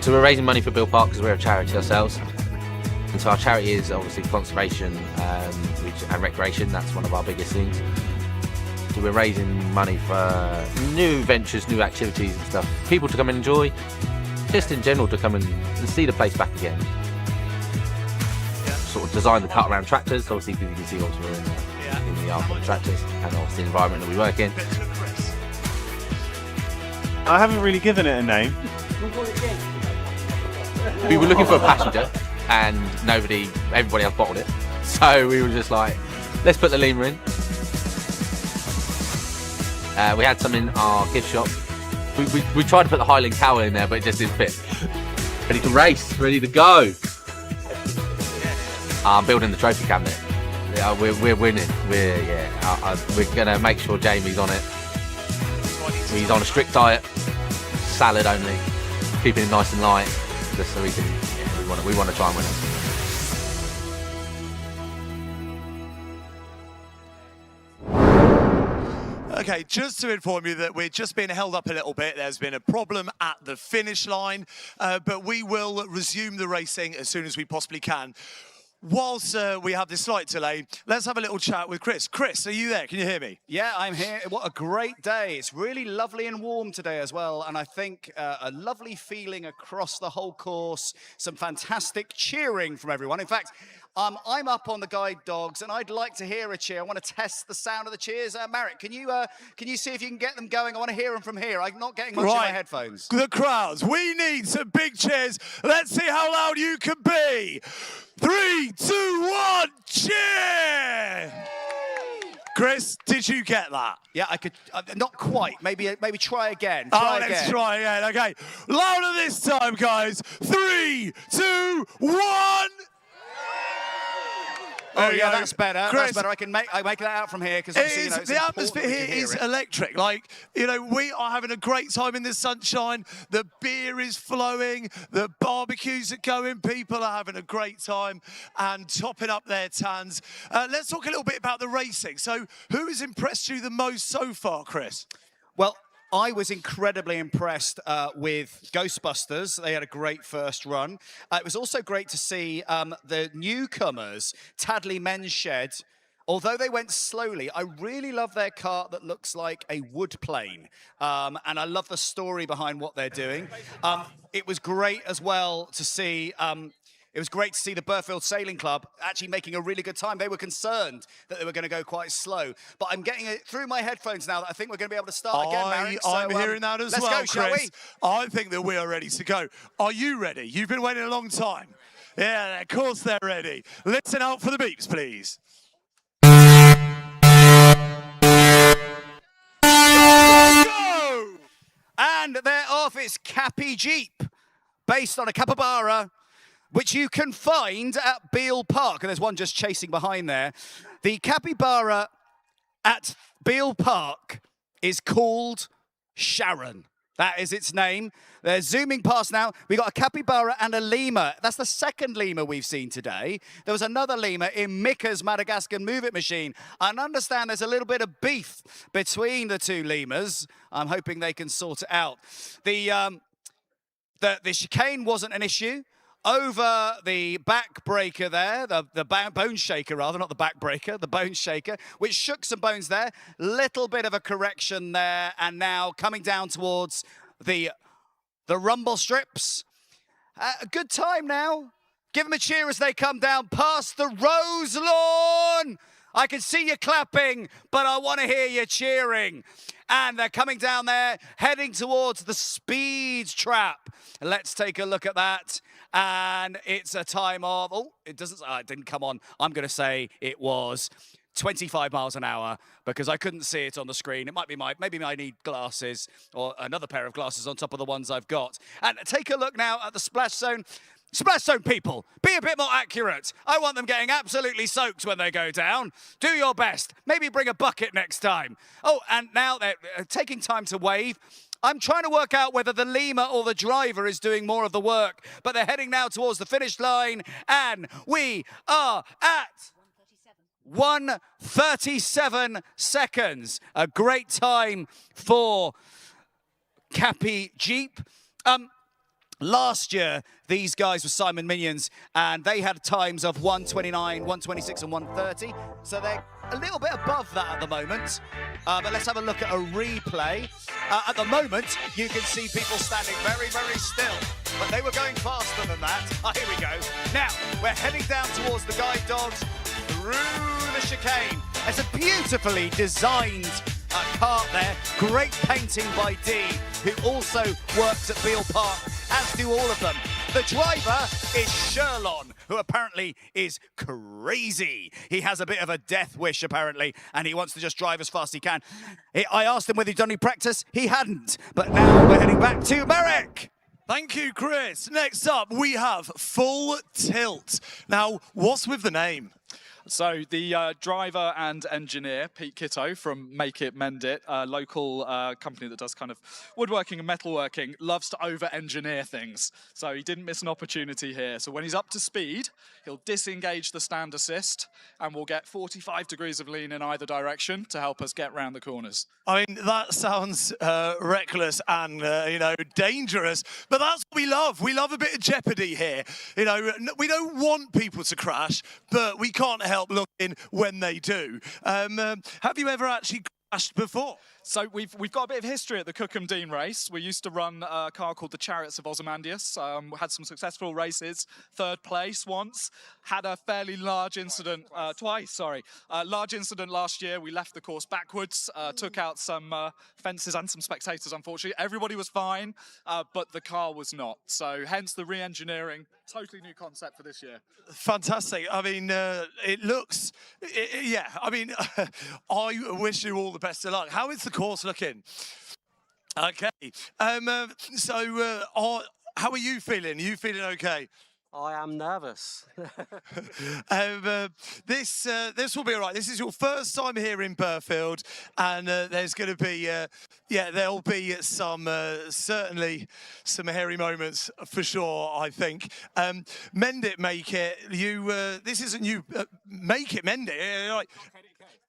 So we're raising money for Bill Park because we're a charity ourselves. And so our charity is obviously conservation and recreation. That's one of our biggest things. So we're raising money for new ventures, new activities and stuff. People to come and enjoy. Just in general to come and see the place back again. Sort of design the cut around tractors, obviously, because you can see also we're in the yard for the tractors and obviously the environment that we work in. I haven't really given it a name. We were looking for a passenger and everybody else bottled it. So we were just like, let's put the lemur in. We had some in our gift shop. We tried to put the Highland Cowl in there, but it just didn't fit. Ready to race, ready to go. I'm building the trophy cabinet. We're winning. We're gonna make sure Jamie's on it. He's on a strict diet, salad only, keeping it nice and light, just so we can. We want to try and win it. Okay, just to inform you that we're just being held up a little bit. There's been a problem at the finish line, but we will resume the racing as soon as we possibly can. Whilst we have this slight delay, let's have a little chat with Chris. Chris, are you there? Can you hear me? Yeah, I'm here. What a great day. It's really lovely and warm today as well. And I think a lovely feeling across the whole course. Some fantastic cheering from everyone. In fact, I'm up on the guide dogs and I'd like to hear a cheer. I want to test the sound of the cheers. Marek, can you see if you can get them going? I want to hear them from here. I'm not getting much in my headphones. The crowds, we need some big cheers. Let's see how loud you can be. 3, 2, 1, cheer! Chris, did you get that? Yeah, I could, not quite. Maybe try again. Let's try again. Okay, louder this time, guys. 3, 2, 1. Oh yeah, that's better. Chris, that's better. I make that out from here because obviously the atmosphere here is electric. Like, we are having a great time in the sunshine. The beer is flowing. The barbecues are going. People are having a great time and topping up their tans. Let's talk a little bit about the racing. So, who has impressed you the most so far, Chris? Well, I was incredibly impressed with Ghostbusters. They had a great first run. It was also great to see the newcomers, Tadley Menshed. Although they went slowly, I really love their kart that looks like a wood plane. And I love the story behind what they're doing. It was great as well to see... It was great to see the Burghfield Sailing Club actually making a really good time. They were concerned that they were going to go quite slow. But I'm getting it through my headphones now that I think we're going to be able to start again, Marek. I'm hearing that as well, let's go, Chris. I think that we are ready to go. Are you ready? You've been waiting a long time. Yeah, of course they're ready. Listen out for the beeps, please. Go! And they're off. It's Cappy Jeep, based on a capybara, which you can find at Beale Park. And there's one just chasing behind there. The capybara at Beale Park is called Sharon. That is its name. They're zooming past now. We got a capybara and a lemur. That's the second lemur we've seen today. There was another lemur in Mika's Madagascar Move It machine. I understand there's a little bit of beef between the two lemurs. I'm hoping they can sort it out. The chicane wasn't an issue. Over the back breaker there, the bone shaker rather, not the back breaker, the bone shaker, which shook some bones there. Little bit of a correction there, and now coming down towards the rumble strips. A good time now. Give them a cheer as they come down past the rose lawn. I can see you clapping, but I want to hear you cheering. And they're coming down there, heading towards the speed trap. Let's take a look at that. And it's a time of, it didn't come on. I'm going to say it was 25 miles an hour because I couldn't see it on the screen. It might be maybe I need glasses or another pair of glasses on top of the ones I've got. And take a look now at the splash zone. Splash zone people, be a bit more accurate. I want them getting absolutely soaked when they go down. Do your best. Maybe bring a bucket next time. Oh, and now they're taking time to wave. I'm trying to work out whether the lemur or the driver is doing more of the work, but they're heading now towards the finish line, and we are at 1:37 seconds. A great time for Cappy Jeep. Last year, these guys were Simon Minions, and they had times of 1:29, 1:26, and 1:30. So they're a little bit above that at the moment. But let's have a look at a replay. At the moment, you can see people standing very, very still. But they were going faster than that. Here we go. Now, we're heading down towards the guide dogs through the chicane. It's a beautifully designed kart there. Great painting by Dee, who also works at Beale Park, as do all of them. The driver is Sherlon who apparently is crazy. He has a bit of a death wish, apparently, and he wants to just drive as fast as he can. I asked him whether he'd done any practice. He hadn't. But now we're heading back to Merrick. Thank you, Chris. Next up, we have Full Tilt. Now, what's with the name? So the driver and engineer, Pete Kitto from Make It Mend It, a local company that does kind of woodworking and metalworking, loves to over-engineer things. So he didn't miss an opportunity here. So when he's up to speed, he'll disengage the stand assist and we'll get 45 degrees of lean in either direction to help us get round the corners. I mean, that sounds reckless and, you know, dangerous, but that's what we love. We love a bit of jeopardy here. You know, we don't want people to crash, but we can't help looking when they do. Have you ever actually crashed before? So we've got a bit of history at the Cookham Dean race. We used to run a car called the Chariots of Ozymandias. Had some successful races, 3rd place once. Had a fairly large incident, large incident last year. We left the course backwards, took out some fences and some spectators, unfortunately. Everybody was fine, but the car was not. So hence the re-engineering, totally new concept for this year. Fantastic. I mean, it looks, yeah, I mean, I wish you all the best of luck. How is the course looking? Okay. So, how are you feeling? Are you feeling okay? I am nervous. This will be all right. This is your first time here in Burghfield, and there's going to be, there'll be some, certainly some hairy moments for sure, I think. Mend It, Make It. This is a new, Make It, Mend It. Like,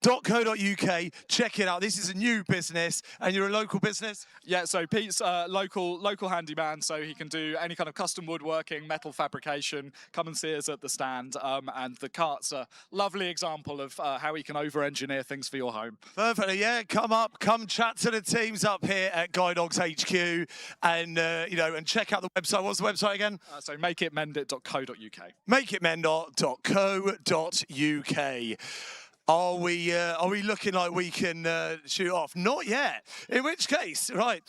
.co.uk, check it out. This is a new business, and you're a local business? Yeah, so Pete's local handyman, so he can do any kind of custom woodworking, metal fabrication. Come and see us at the stand, and the Kart's a lovely example of how he can over-engineer things for your home. Perfect, yeah, come chat to the teams up here at Guide Dogs HQ, and, you know, and check out the website. What's the website again? So makeitmendit.co.uk. Makeitmendit.co.uk. Are we looking like we can shoot off? Not yet. In which case, right,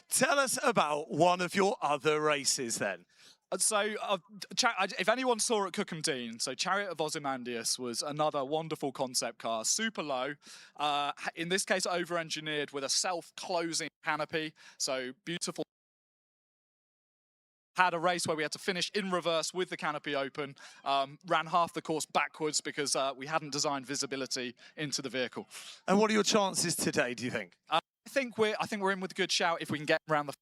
tell us about one of your other races then. So, if anyone saw at Cookham Dean, so Chariot of Ozymandias was another wonderful concept car, super low. In this case, over-engineered with a self-closing canopy, so beautiful. Had a race where we had to finish in reverse with the canopy open, ran half the course backwards because we hadn't designed visibility into the vehicle. And what are your chances today, do you think? I think we're in with a good shout if we can get around the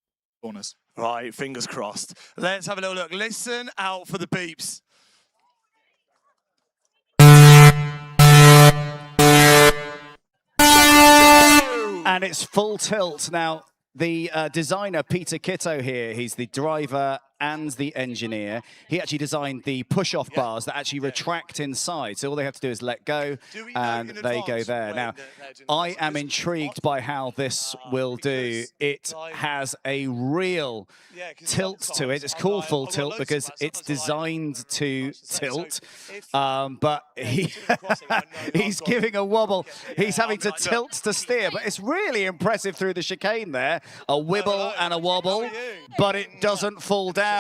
corners. Right, fingers crossed. Let's have a little look. Listen out for the beeps. And it's Full Tilt now. The designer, Peter Kitto here, he's the driver and the engineer. He actually designed the push-off bars that actually retract inside. So all they have to do is let go, and they go there. Now, I am intrigued by how this will do. It has a real tilt to it. It's called Full Tilt because it's designed to tilt. But he's giving a wobble. He's having to tilt to steer, but it's really impressive through the chicane there. A wibble and a wobble, but it doesn't fall down.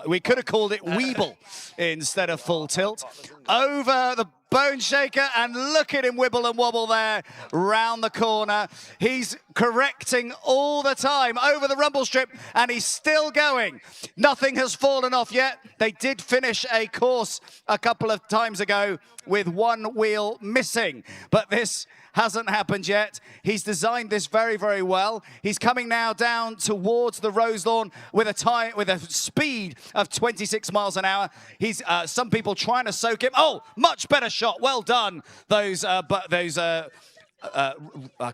We could have called it Weeble instead of Full Tilt. Over the bone shaker, and look at him wibble and wobble there round the corner. He's correcting all the time over the rumble strip, and he's still going. Nothing has fallen off yet. They did finish a course a couple of times ago with one wheel missing, but this hasn't happened yet. He's designed this very, very well. He's coming now down towards the Rose Lawn with a speed of 26 miles an hour. He's some people trying to soak him. Oh, much better shot. Well done. I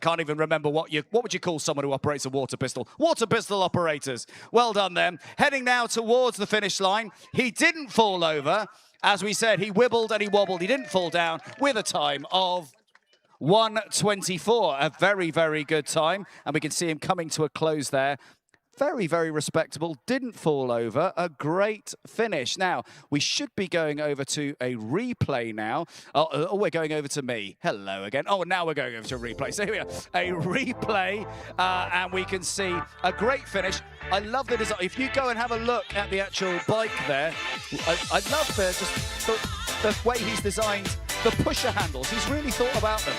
can't even remember what would you call someone who operates a water pistol? Water pistol operators. Well done them. Heading now towards the finish line. He didn't fall over. As we said, he wibbled and he wobbled. He didn't fall down with a time of 1:24, a very, very good time. And we can see him coming to a close there. very, very respectable. Didn't fall over. A great finish. Now, we should be going over to a replay now. Oh, we're going over to me. Hello again. Oh, now we're going over to a replay. So here we are. A replay, and we can see a great finish. I love the design. If you go and have a look at the actual bike there, I love the way he's designed the pusher handles. He's really thought about them.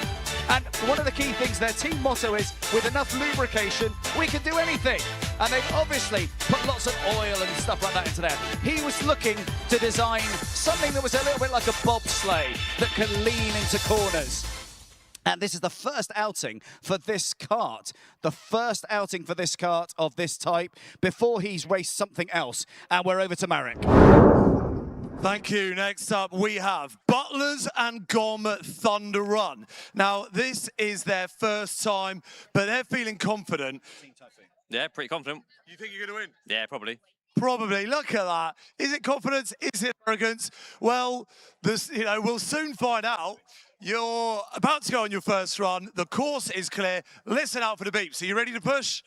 And one of the key things, their team motto is, with enough lubrication, we can do anything. And they've obviously put lots of oil and stuff like that into there. He was looking to design something that was a little bit like a bobsleigh that can lean into corners. And this is the first outing for this kart. The first outing for this kart of this type before he's raced something else. And we're over to Marek. Thank you. Next up, we have Butlers and Gom Thunder Run. Now, this is their first time, but they're feeling confident. Yeah, pretty confident. You think you're going to win? Yeah, probably. Probably. Look at that. Is it confidence? Is it arrogance? Well, we'll soon find out. You're about to go on your first run. The course is clear. Listen out for the beeps. Are you ready to push?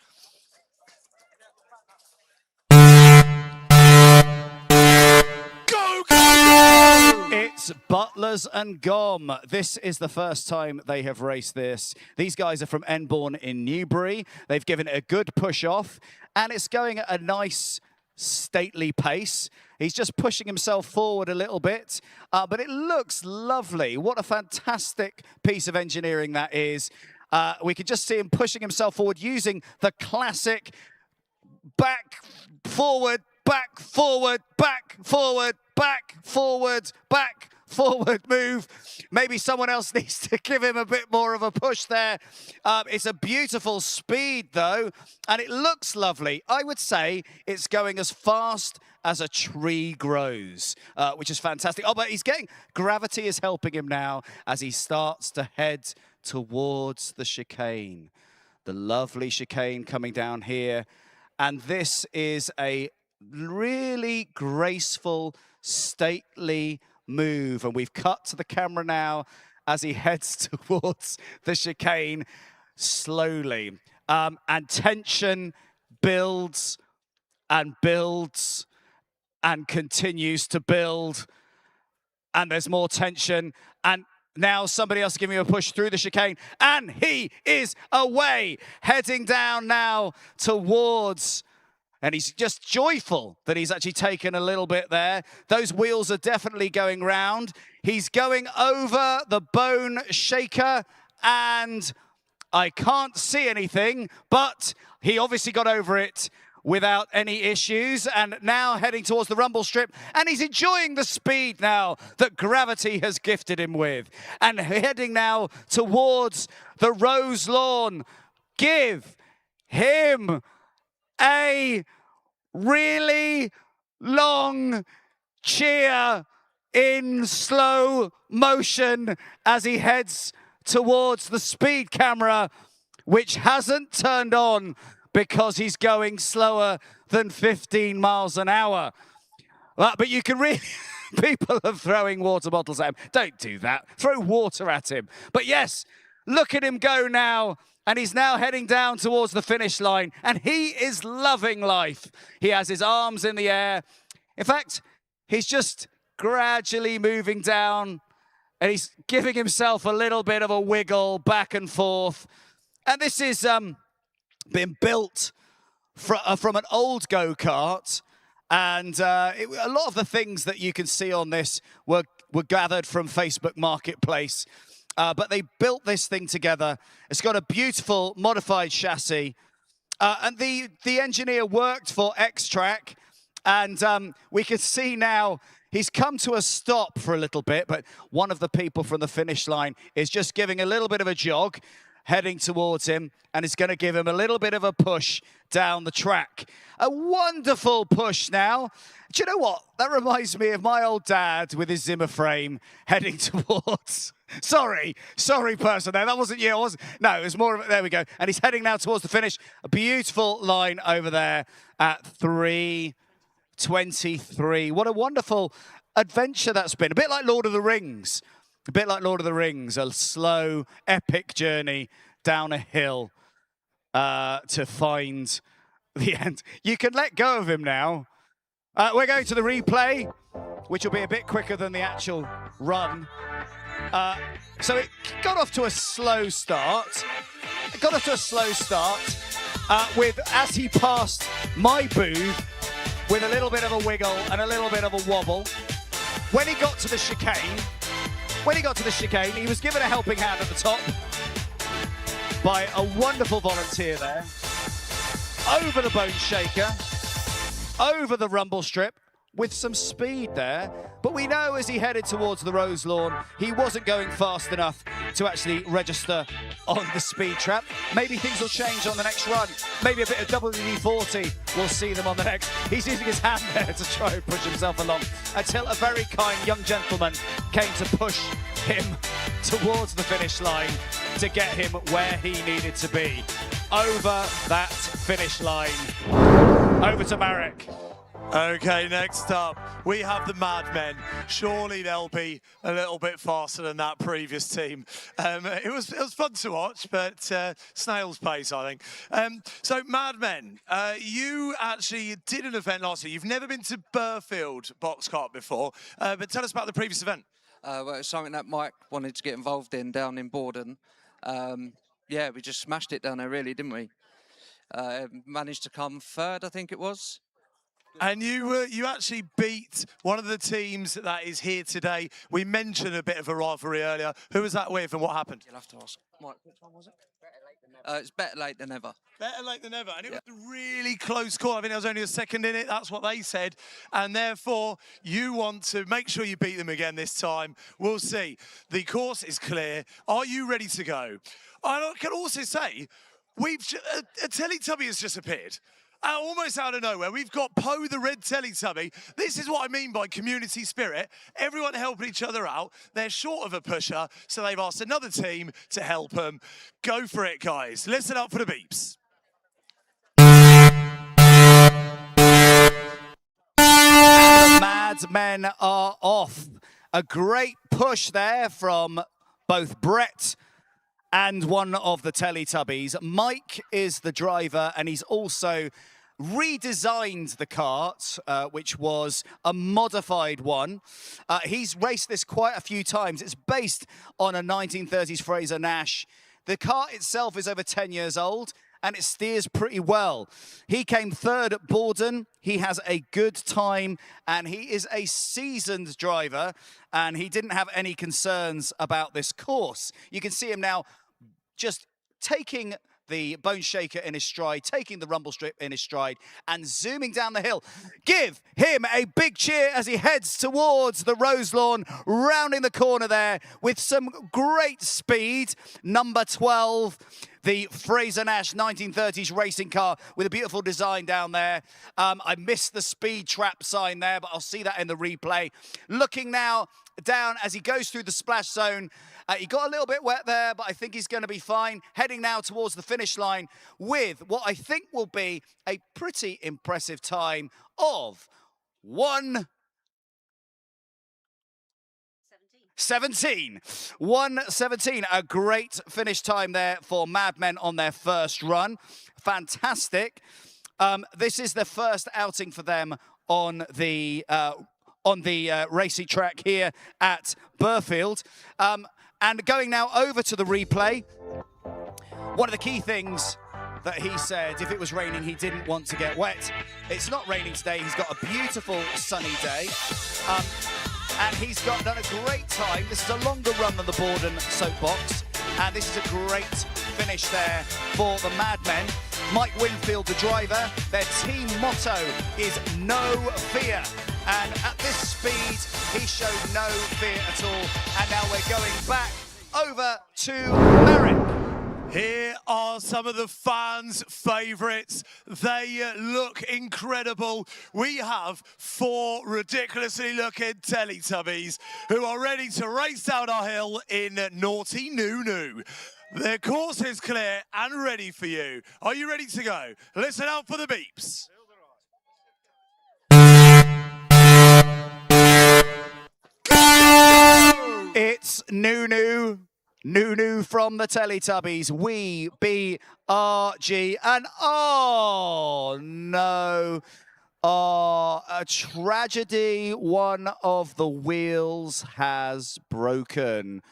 It's Butlers and Gom. This is the first time they have raced this. These guys are from Enbourne in Newbury. They've given it a good push off, and it's going at a nice, stately pace. He's just pushing himself forward a little bit, but it looks lovely. What a fantastic piece of engineering that is. We can just see him pushing himself forward using the classic back, forward, back, forward, back, forward, back, forward, back, forward move. Maybe someone else needs to give him a bit more of a push there. It's a beautiful speed, though, and it looks lovely. I would say it's going as fast as a tree grows, which is fantastic. Oh, but gravity is helping him now as he starts to head towards the chicane. The lovely chicane coming down here. And this is a really graceful, stately move. And we've cut to the camera now as he heads towards the chicane slowly. And tension builds and builds and continues to build. And there's more tension. And now somebody else giving him a push through the chicane. And he is away, heading down now towards... And he's just joyful that he's actually taken a little bit there. Those wheels are definitely going round. He's going over the bone shaker, and I can't see anything, but he obviously got over it without any issues, and now heading towards the rumble strip, and he's enjoying the speed now that gravity has gifted him with, and heading now towards the Rose Lawn. Give him a really long cheer in slow motion as he heads towards the speed camera, which hasn't turned on because he's going slower than 15 miles an hour. But you can really... People are throwing water bottles at him. Don't do that. Throw water at him. But yes, look at him go now. And he's now heading down towards the finish line. And he is loving life. He has his arms in the air. In fact, he's just gradually moving down. And he's giving himself a little bit of a wiggle back and forth. And this is been built from an old go-kart. And a lot of the things that you can see on this were gathered from Facebook Marketplace. But they built this thing together. It's got a beautiful modified chassis. And the engineer worked for X-Track. And we can see now he's come to a stop for a little bit. But one of the people from the finish line is just giving a little bit of a jog, heading towards him. And it's going to give him a little bit of a push down the track. A wonderful push now. Do you know what? That reminds me of my old dad with his Zimmer frame heading towards... Sorry person there. That wasn't you. No, it was more of... There we go. And he's heading now towards the finish. A beautiful line over there at 3:23. What a wonderful adventure that's been. A bit like Lord of the Rings. A bit like Lord of the Rings. A slow, epic journey down a hill to find the end. You can let go of him now. We're going to the replay, which will be a bit quicker than the actual run. So it got off to a slow start. With, as he passed my booth, with a little bit of a wiggle and a little bit of a wobble. When he got to the chicane, he was given a helping hand at the top by a wonderful volunteer there. Over the bone shaker, over the rumble strip, with some speed there. But we know as he headed towards the Rose Lawn, he wasn't going fast enough to actually register on the speed trap. Maybe things will change on the next run. Maybe a bit of WD-40. We'll see them on the next. He's using his hand there to try and push himself along until a very kind young gentleman came to push him towards the finish line to get him where he needed to be. Over that finish line. Over to Marek. Okay, next up, we have the Madmen. Surely they'll be a little bit faster than that previous team. It was fun to watch, but snail's pace, I think. So, Madmen, you actually did an event last year. You've never been to Burghfield Box Kart before, but tell us about the previous event. Well, it's something that Mike wanted to get involved in down in Borden. Yeah, we just smashed it down there, really, didn't we? Managed to come third, I think it was. And you actually beat one of the teams that is here today. We mentioned a bit of a rivalry earlier. Who was that with and what happened? You'll have to ask. Mike, which one was it? It's better late than never. Better late than never. And it was a really close call. I think there was only a second in it. That's what they said. And therefore, you want to make sure you beat them again this time. We'll see. The course is clear. Are you ready to go? I can also say, a Teletubby has just appeared. Almost out of nowhere, we've got Poe the Red Teletubby. This is what I mean by community spirit. Everyone helping each other out. They're short of a pusher, so they've asked another team to help them. Go for it, guys. Listen up for the beeps. The Madmen are off. A great push there from both Brett and one of the Teletubbies. Mike is the driver, and he's also redesigned the kart, which was a modified one. He's raced this quite a few times. It's based on a 1930s Fraser Nash. The kart itself is over 10 years old, and it steers pretty well. He came third at Borden. He has a good time, and he is a seasoned driver, and he didn't have any concerns about this course. You can see him now just taking the bone shaker in his stride, taking the rumble strip in his stride, and zooming down the hill. Give him a big cheer as he heads towards the Rose Lawn, rounding the corner there with some great speed. Number 12, the Fraser Nash 1930s racing car with a beautiful design down there. I missed the speed trap sign there, but I'll see that in the replay. Looking now down as he goes through the splash zone. He got a little bit wet there, but I think he's going to be fine. Heading now towards the finish line with what I think will be a pretty impressive time of 1:17. 1:17, a great finish time there for Madmen on their first run. Fantastic. This is the first outing for them on the racing track here at Burghfield. And going now over to the replay, one of the key things that he said, if it was raining, he didn't want to get wet. It's not raining today. He's got a beautiful sunny day. And he's done a great time. This is a longer run than the Borden soapbox. And this is a great finish there for the Madmen. Mike Winfield, the driver, their team motto is no fear. And at this speed, he showed no fear at all. And now we're going back over to Merrick. Here are some of the fans' favourites. They look incredible. We have 4 ridiculously looking Teletubbies who are ready to race down our hill in Naughty Nunu. The course is clear and ready for you. Are you ready to go? Listen out for the beeps. It's Nunu Nunu from the Teletubbies, We Be RG, and oh no, a tragedy, one of the wheels has broken.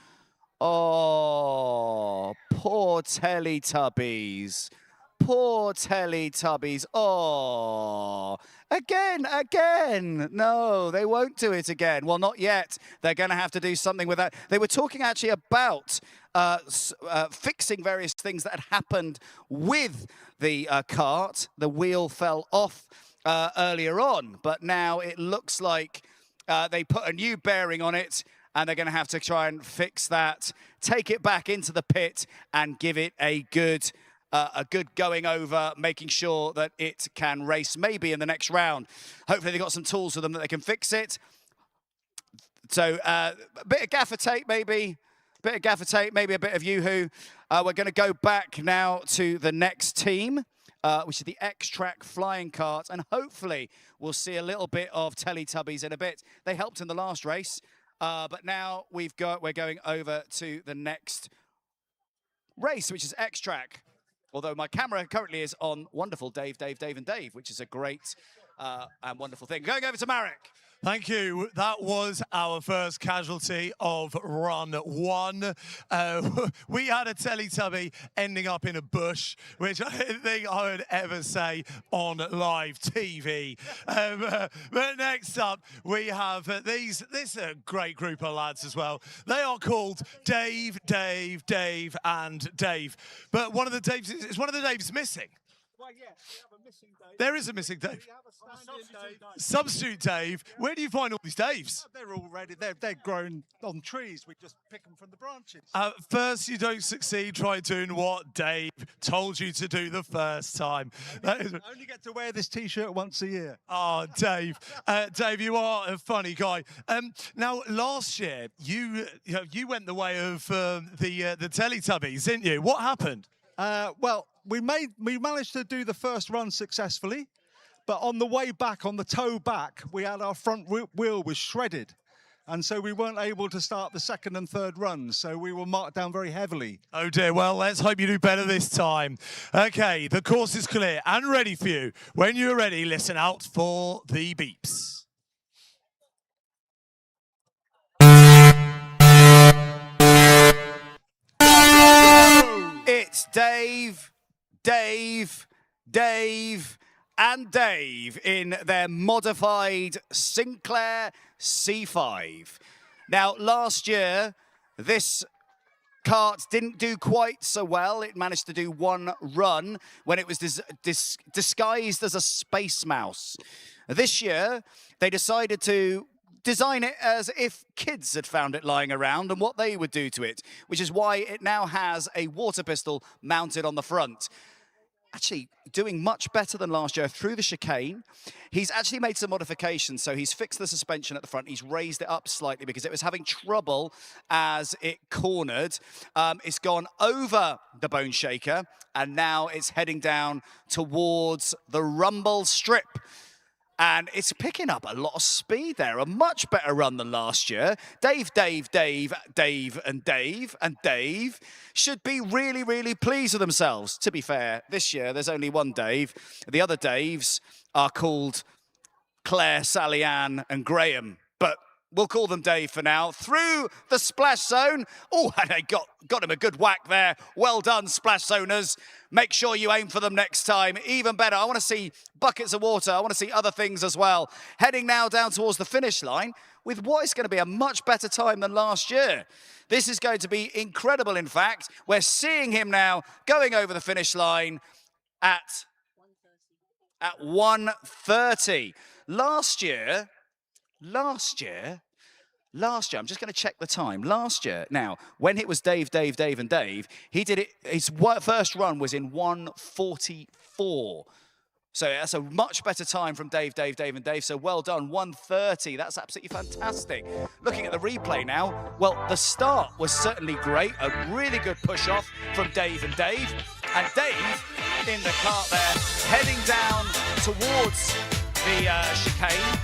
Oh, poor Teletubbies. Poor Teletubbies. Oh, again. No, they won't do it again. Well, not yet. They're going to have to do something with that. They were talking actually about fixing various things that had happened with the kart. The wheel fell off earlier on, but now it looks like they put a new bearing on it, and they're going to have to try and fix that, take it back into the pit, and give it a good going over, making sure that it can race maybe in the next round. Hopefully they've got some tools for them that they can fix it. So a bit of gaffer tape maybe, maybe a bit of Yoo-hoo. We're going to go back now to the next team, which is the X-Track Flying Kart, and hopefully we'll see a little bit of Teletubbies in a bit. They helped in the last race, but now we're going over to the next race, which is X-Track. Although my camera currently is on wonderful Dave, and Dave, which is a great and wonderful thing. Going over to Marek. Thank you. That was our first casualty of run one. We had a Teletubby ending up in a bush, which I didn't think I would ever say on live TV. But next up, we have this is a great group of lads as well. They are called Dave, and Dave. But one of the Daves is one of the Daves missing. Well, yes, we have a missing Dave. There is a missing Dave. We have a standing Dave. Substitute Dave. Where do you find all these Daves? They're already, they're grown on trees. We just pick them from the branches. First, you don't succeed. Try doing what Dave told you to do the first time. I only get to wear this T-shirt once a year. Oh, Dave. Dave, you are a funny guy. Now, last year, you went the way of the Teletubbies, didn't you? What happened? Well, we managed to do the first run successfully, but on the way back, on the tow back, we had our front wheel was shredded. And so we weren't able to start the second and third runs, so we were marked down very heavily. Oh dear, well, let's hope you do better this time. Okay, the course is clear and ready for you. When you're ready, listen out for the beeps. It's Dave, and Dave in their modified Sinclair C5. Now, last year, this kart didn't do quite so well. It managed to do one run when it was disguised as a space mouse. This year, they decided to design it as if kids had found it lying around and what they would do to it, which is why it now has a water pistol mounted on the front. Actually doing much better than last year through the chicane. He's actually made some modifications, so he's fixed the suspension at the front. He's raised it up slightly because it was having trouble as it cornered. It's gone over the bone shaker, and now it's heading down towards the rumble strip. And it's picking up a lot of speed there. A much better run than last year. Dave, and Dave should be really, really pleased with themselves. To be fair, this year there's only one Dave. The other Daves are called Claire, Sally Ann, and Graham. But we'll call them Dave for now. Through the splash zone. Oh, and they got him a good whack there. Well done, splash zoners. Make sure you aim for them next time. Even better, I want to see buckets of water. I want to see other things as well. Heading now down towards the finish line with what is going to be a much better time than last year. This is going to be incredible, in fact. We're seeing him now going over the finish line at 1:30. Last year, I'm just going to check the time. Last year, now, when it was Dave, and Dave, he did it, his first run was in 1:44. So that's a much better time from Dave, and Dave. So well done, 1:30. That's absolutely fantastic. Looking at the replay now, well, the start was certainly great. A really good push off from Dave. And Dave in the cart there, heading down towards the chicane,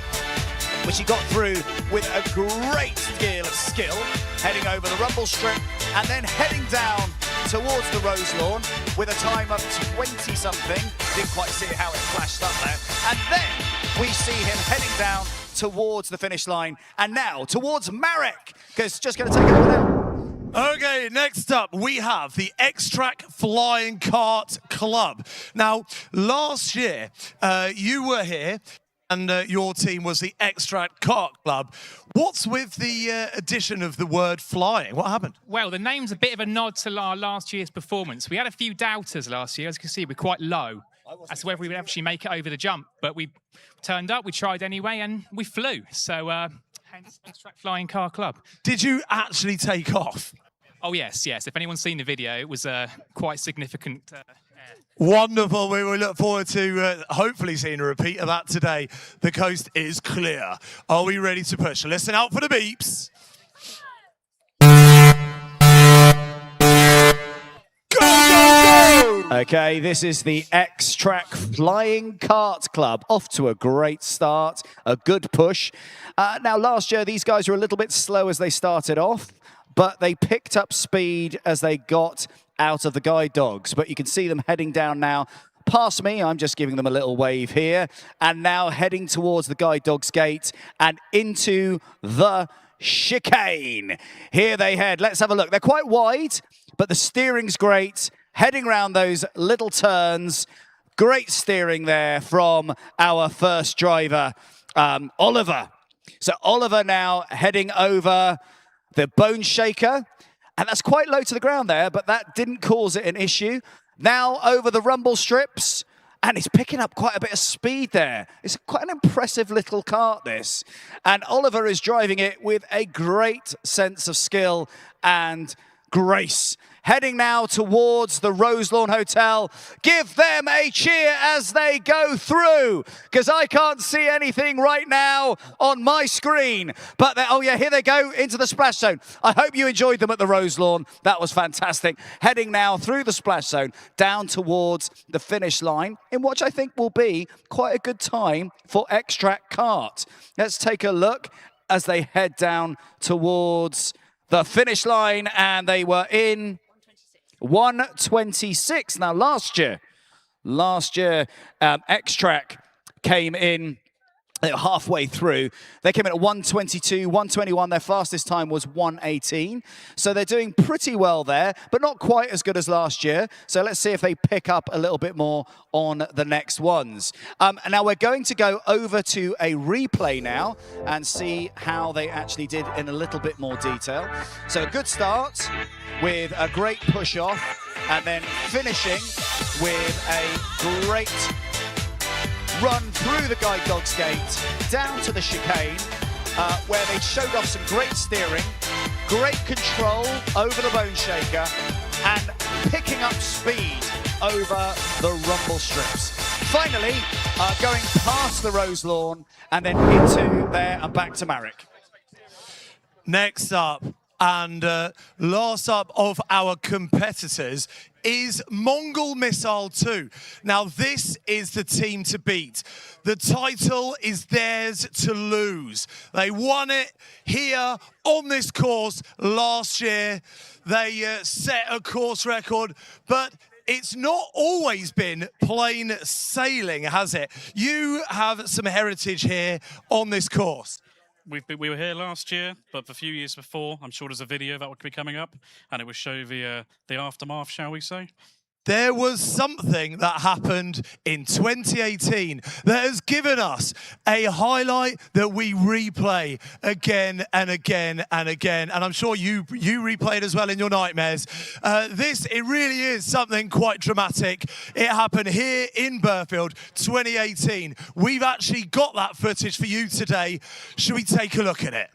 which he got through with a great deal of skill, heading over the rumble strip and then heading down towards the Rose Lawn with a time of 20-something. Didn't quite see how it flashed up there. And then we see him heading down towards the finish line, and now towards Marek, because just going to take it over now. Okay, next up we have the X-Track Flying Kart Club. Now, last year you were here and your team was the X-Track Kart Club. What's with the addition of the word flying? What happened? Well, the name's a bit of a nod to our last year's performance. We had a few doubters last year. As you can see, we're quite low as to whether we would actually make it over the jump. But we turned up, we tried anyway, and we flew. So, hence X-Track Flying Car Club. Did you actually take off? Oh, yes, yes. If anyone's seen the video, it was quite significant. Wonderful. We will look forward to hopefully seeing a repeat of that today. The coast is clear. Are we ready to push? Listen out for the beeps. Go, go, go! Okay, this is the X-Track Flying Kart Club. Off to a great start, a good push. Now, last year, these guys were a little bit slow as they started off, but they picked up speed as they got out of the guide dogs. But you can see them heading down now past me. I'm just giving them a little wave here. And now heading towards the guide dogs gate and into the chicane. Here they head. Let's have a look. They're quite wide, but the steering's great. Heading around those little turns. Great steering there from our first driver, Oliver. So Oliver now heading over the bone shaker, and that's quite low to the ground there, but that didn't cause it an issue. Now over the rumble strips, and he's picking up quite a bit of speed there. It's quite an impressive little kart, this. And Oliver is driving it with a great sense of skill and grace. Heading now towards the Rose Lawn Hotel. Give them a cheer as they go through, because I can't see anything right now on my screen. But, oh yeah, here they go into the splash zone. I hope you enjoyed them at the Rose Lawn. That was fantastic. Heading now through the splash zone, down towards the finish line, in which I think will be quite a good time for X-Track Kart. Let's take a look as they head down towards the finish line, and they were in 1:26. Now, last year, X-Track came in halfway through. They came in at 1:22, 1:21. Their fastest time was 1:18. So they're doing pretty well there, but not quite as good as last year. So let's see if they pick up a little bit more on the next ones. Now we're going to go over to a replay now and see how they actually did in a little bit more detail. So a good start with a great push off, and then finishing with a great run through the guide dogs gate, down to the chicane, where they showed off some great steering, great control over the bone shaker, and picking up speed over the rumble strips. Finally, going past the Rose Lawn, and then into there and back to Marek. Next up, and last up of our competitors is Mongol Missile 2. Now, this is the team to beat. The title is theirs to lose. They won it here on this course last year. They set a course record, but it's not always been plain sailing, has it? You have some heritage here on this course. We were here last year, but a few years before. I'm sure there's a video that would be coming up, and it will show the aftermath, shall we say. There was something that happened in 2018 that has given us a highlight that we replay again and again and again. And I'm sure you replayed as well in your nightmares. It really is something quite dramatic. It happened here in Burghfield, 2018. We've actually got that footage for you today. Should we take a look at it?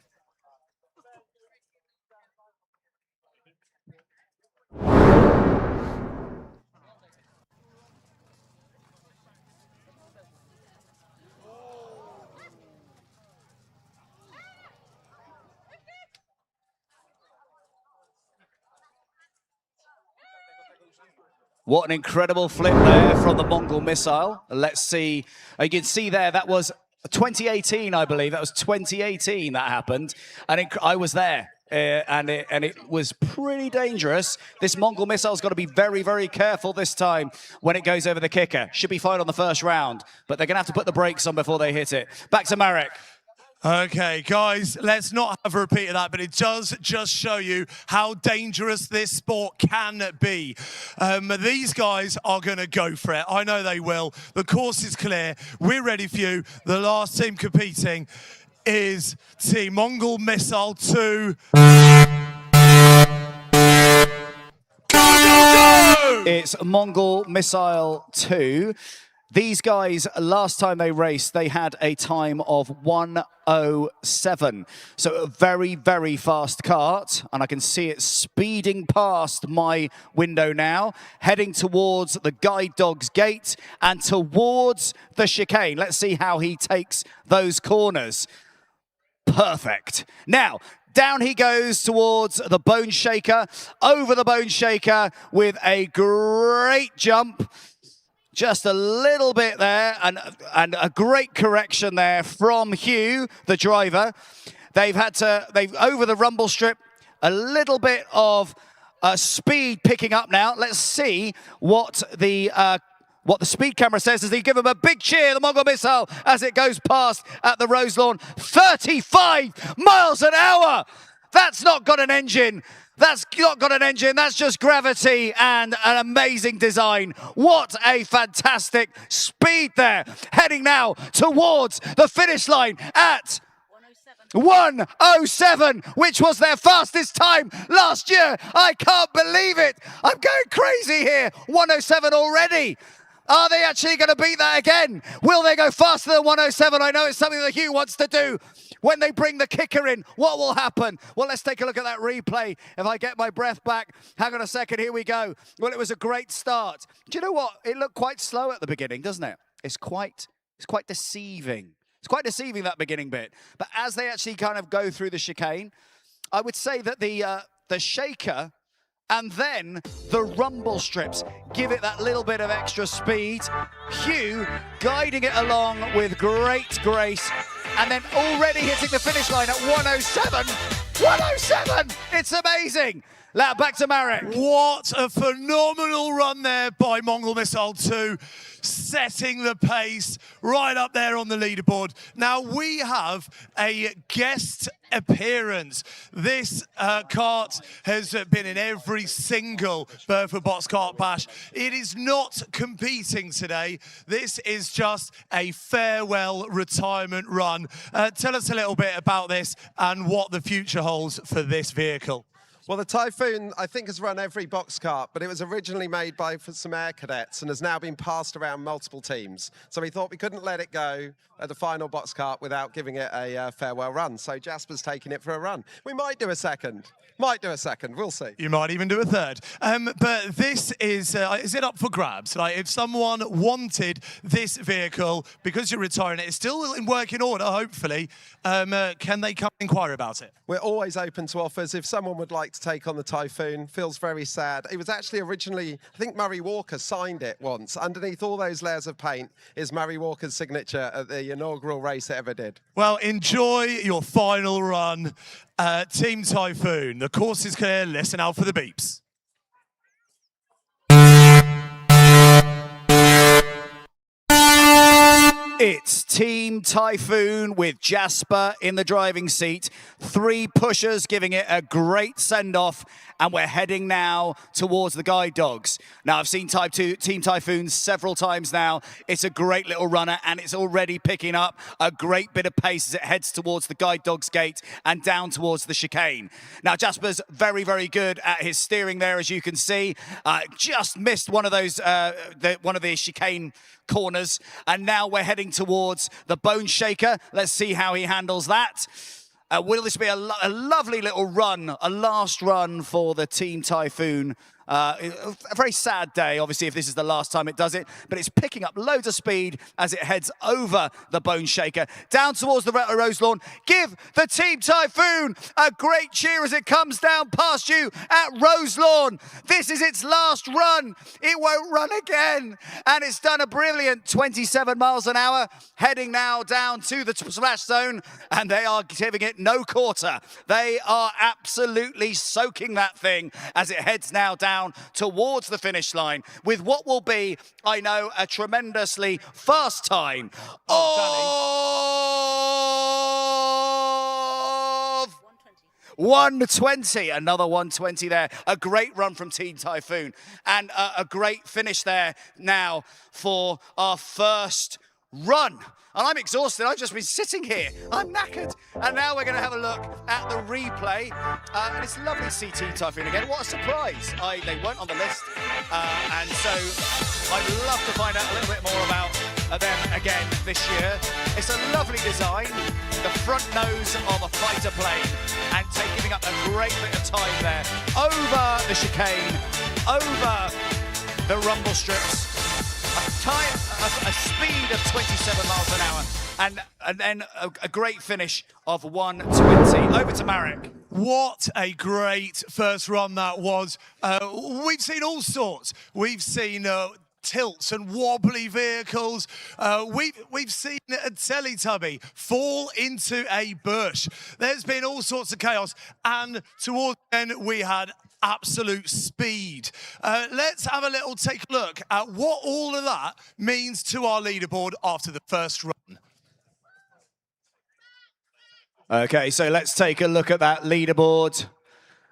What an incredible flip there from the Mongol Missile. Let's see. You can see there, that was 2018, I believe. That was 2018 that happened. And I was there. and it was pretty dangerous. This Mongol missile's got to be very, very careful this time when it goes over the kicker. Should be fine on the first round, but they're going to have to put the brakes on before they hit it. Back to Marek. Okay, guys, let's not have a repeat of that, but it does just show you how dangerous this sport can be. These guys are going to go for it. I know they will. The course is clear. We're ready for you. The last team competing is Team Mongol Missile 2. It's Mongol Missile 2. These guys, last time they raced, they had a time of 1:07. So a very, very fast kart, and I can see it speeding past my window now, heading towards the guide dog's gate and towards the chicane. Let's see how he takes those corners. Perfect. Now, down he goes towards the bone shaker, over the bone shaker with a great jump. Just a little bit there, and a great correction there from Hugh, the driver. They've over the rumble strip, a little bit of speed picking up now. Let's see what the speed camera says as they give him a big cheer, the Mongol Missile, as it goes past at the Rose Lawn. 35 miles an hour! That's not got an engine. That's not got an engine. That's just gravity and an amazing design. What a fantastic speed there. Heading now towards the finish line at 1:07, which was their fastest time last year. I can't believe it. I'm going crazy here. 1:07 already. Are they actually going to beat that again? Will they go faster than 1:07? I know it's something that Hugh wants to do. When they bring the kicker in, what will happen? Well, let's take a look at that replay. If I get my breath back, hang on a second, here we go. Well, it was a great start. Do you know what? It looked quite slow at the beginning, doesn't it? It's quite deceiving. It's quite deceiving, that beginning bit. But as they actually kind of go through the chicane, I would say that the shaker and then the rumble strips give it that little bit of extra speed. Hugh guiding it along with great grace, and then already hitting the finish line at 1:07. 1:07! It's amazing. Now back to Marek. What a phenomenal run there by Mongol Missile 2, setting the pace right up there on the leaderboard. Now we have a guest appearance. This kart has been in every single Burghfield Box Kart Bash. It is not competing today. This is just a farewell retirement run. Tell us a little bit about this and what the future holds for this vehicle. Well, the Typhoon, I think, has run every box kart, but it was originally made by some air cadets and has now been passed around multiple teams. So we thought we couldn't let it go at the final box kart without giving it a farewell run. So Jasper's taking it for a run. We might do a second. Might do a second. We'll see. You might even do a third. But this is it up for grabs? Like, if someone wanted this vehicle, because you're retiring it, it's still in working order, hopefully, can they come inquire about it? We're always open to offers. If someone would like to take on the Typhoon, feels very sad. It was actually originally, I think Murray Walker signed it once. Underneath all those layers of paint is Murray Walker's signature at the inaugural race it ever did. Well, enjoy your final run. Team Typhoon, the course is clear. Listen out for the beeps. It's Team Typhoon with Jasper in the driving seat. 3 pushers giving it a great send-off, and we're heading now towards the guide dogs. Now, I've seen Team Typhoon several times now. It's a great little runner, and it's already picking up a great bit of pace as it heads towards the guide dogs gate and down towards the chicane. Now, Jasper's very, very good at his steering there, as you can see. Just missed one of those, one of the chicane corners, and now we're heading towards the bone shaker. Let's see how he handles that. Will this be a lovely little run, a last run for the Team Typhoon A very sad day, obviously, if this is the last time it does it, but it's picking up loads of speed as it heads over the Bone Shaker, down towards the Rose Lawn. Give the Team Typhoon a great cheer as it comes down past you at Rose Lawn. This is its last run. It won't run again. And it's done a brilliant 27 miles an hour, heading now down to the splash zone, and they are giving it no quarter. They are absolutely soaking that thing as it heads now down towards the finish line with what will be, I know, a tremendously fast time of 120. Another 120 there. A great run from Team Typhoon and a great finish there now for our first run. And I'm exhausted. I've just been sitting here. I'm knackered. And now we're going to have a look at the replay. And it's lovely to see Team Typhoon again. What a surprise. They weren't on the list. And so I'd love to find out a little bit more about them again this year. It's a lovely design. The front nose of a fighter plane and giving up a great bit of time there. Over the chicane, over the rumble strips. A speed of 27 miles an hour, and then a great finish of 120. Over to Marek. What a great first run that was. We've seen all sorts. We've seen tilts and wobbly vehicles. We've seen a Teletubby fall into a bush. There's been all sorts of chaos, and towards the end we had absolute speed. Let's have a little take a look at what all of that means to our leaderboard after the first run. Okay, so let's take a look at that leaderboard.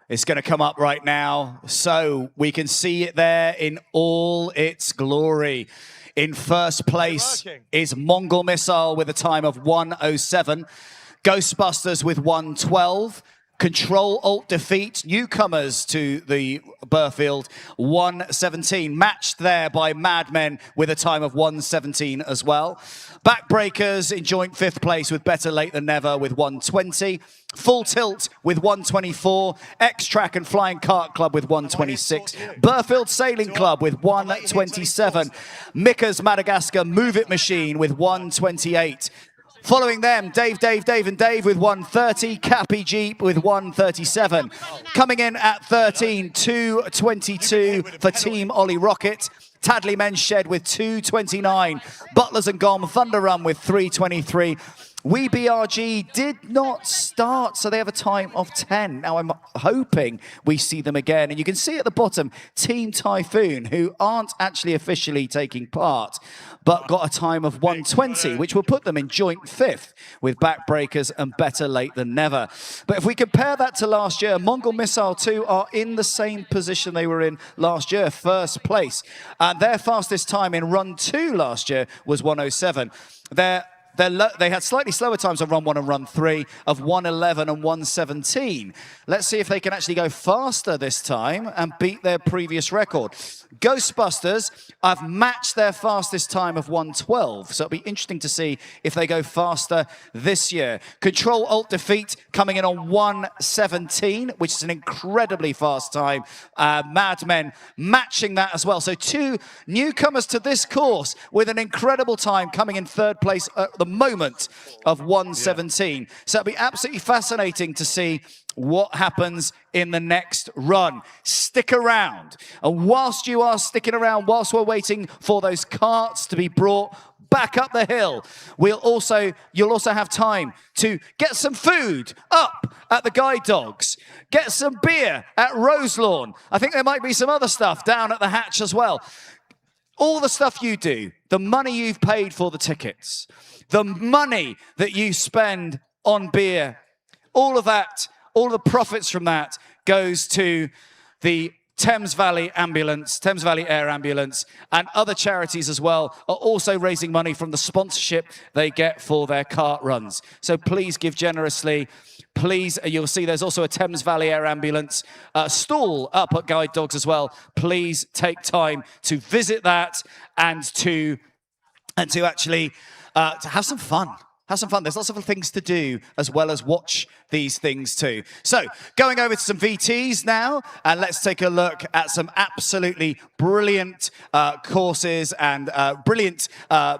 It's going to come up right now, so we can see it there in all its glory. In first place is Mongol Missile with a time of 1:07. Ghostbusters with 1:12. Control Alt Defeat, newcomers to the Burghfield, 1:17. Matched there by Madmen with a time of 1:17 as well. Backbreakers in joint fifth place with Better Late Than Never with 1:20. Full Tilt with 1:24. X-Track and Flying Kart Club with 1:26. Burghfield Sailing Club with 1:27. Mika's Madagascar Move It Machine with 1:28. Following them, Dave and Dave with 1:30. Cappy Jeep with 1:37. Coming in at 13, 2:22 for Team Ollie Rocket. Tadley Men's Shed with 2:29. Butlers and Gom Thunder Run with 3:23. We BRG did not start, so they have a time of 10. Now, I'm hoping we see them again. And you can see at the bottom, Team Typhoon, who aren't actually officially taking part, but got a time of 1:20, which will put them in joint fifth with Backbreakers and Better Late Than Never. But if we compare that to last year, Mongol Missile 2 are in the same position they were in last year, first place. And their fastest time in run 2 last year was 1:07. They had slightly slower times on run 1 and run 3 of 1:11 and 1:17. Let's see if they can actually go faster this time and beat their previous record. Ghostbusters have matched their fastest time of 1:12, so it'll be interesting to see if they go faster this year. Control Alt Defeat coming in on 1:17, which is an incredibly fast time. Madmen matching that as well. So 2 newcomers to this course with an incredible time coming in third place at the moment of 1:17. So it'll be absolutely fascinating to see what happens in the next run. Stick around. And whilst you are sticking around, whilst we're waiting for those carts to be brought back up the hill, you'll also have time to get some food up at the Guide Dogs, get some beer at Rose Lawn. I think there might be some other stuff down at the Hatch as well. All the stuff you do, the money you've paid for the tickets, the money that you spend on beer, all of that, all the profits from that goes to the Thames Valley Ambulance, Thames Valley Air Ambulance, and other charities as well are also raising money from the sponsorship they get for their kart runs. So please give generously. Please, you'll see there's also a Thames Valley Air Ambulance stall up at Guide Dogs as well. Please take time to visit that and to actually to have some fun. Have some fun. There's lots of things to do as well as watch these things too. So, going over to some VTs now, and let's take a look at some absolutely brilliant courses and brilliant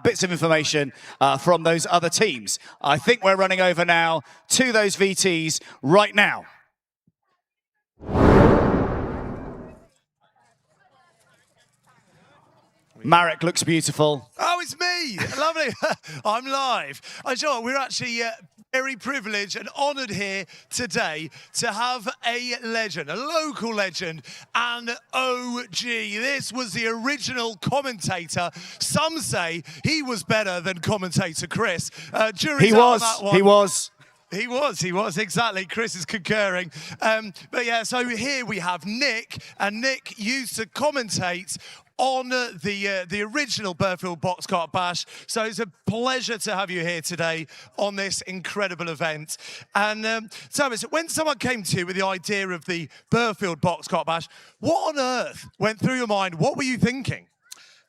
bits of information from those other teams. I think we're running over now to those VTs right now. Marek looks beautiful. Oh, it's me! Lovely. I'm live. We're actually very privileged and honoured here today to have a legend, a local legend, an OG. This was the original commentator. Some say he was better than commentator Chris. Jury's out on that one. He was, exactly. Chris is concurring. But yeah, so here we have Nick, and Nick used to commentate on the original Burghfield Box Kart Bash. So it's a pleasure to have you here today on this incredible event. And Thomas, when someone came to you with the idea of the Burghfield Box Kart Bash, what on earth went through your mind? What were you thinking?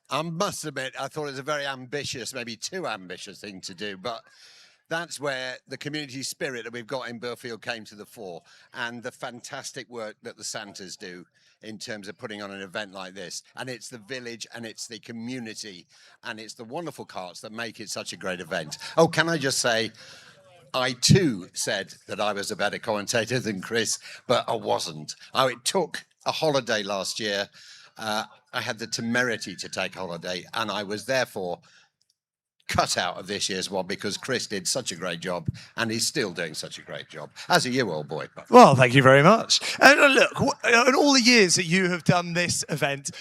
I must admit, I thought it was a very ambitious, maybe too ambitious thing to do, but that's where the community spirit that we've got in Burghfield came to the fore, and the fantastic work that the Santas do in terms of putting on an event like this. And it's the village, and it's the community, and it's the wonderful carts that make it such a great event. Oh, can I just say, I too said that I was a better commentator than Chris, but I wasn't. It took a holiday last year. I had the temerity to take a holiday, and I was therefore cut out of this year's one because Chris did such a great job, and he's still doing such a great job. As are you, old boy. Well, thank you very much. And look, in all the years that you have done this event,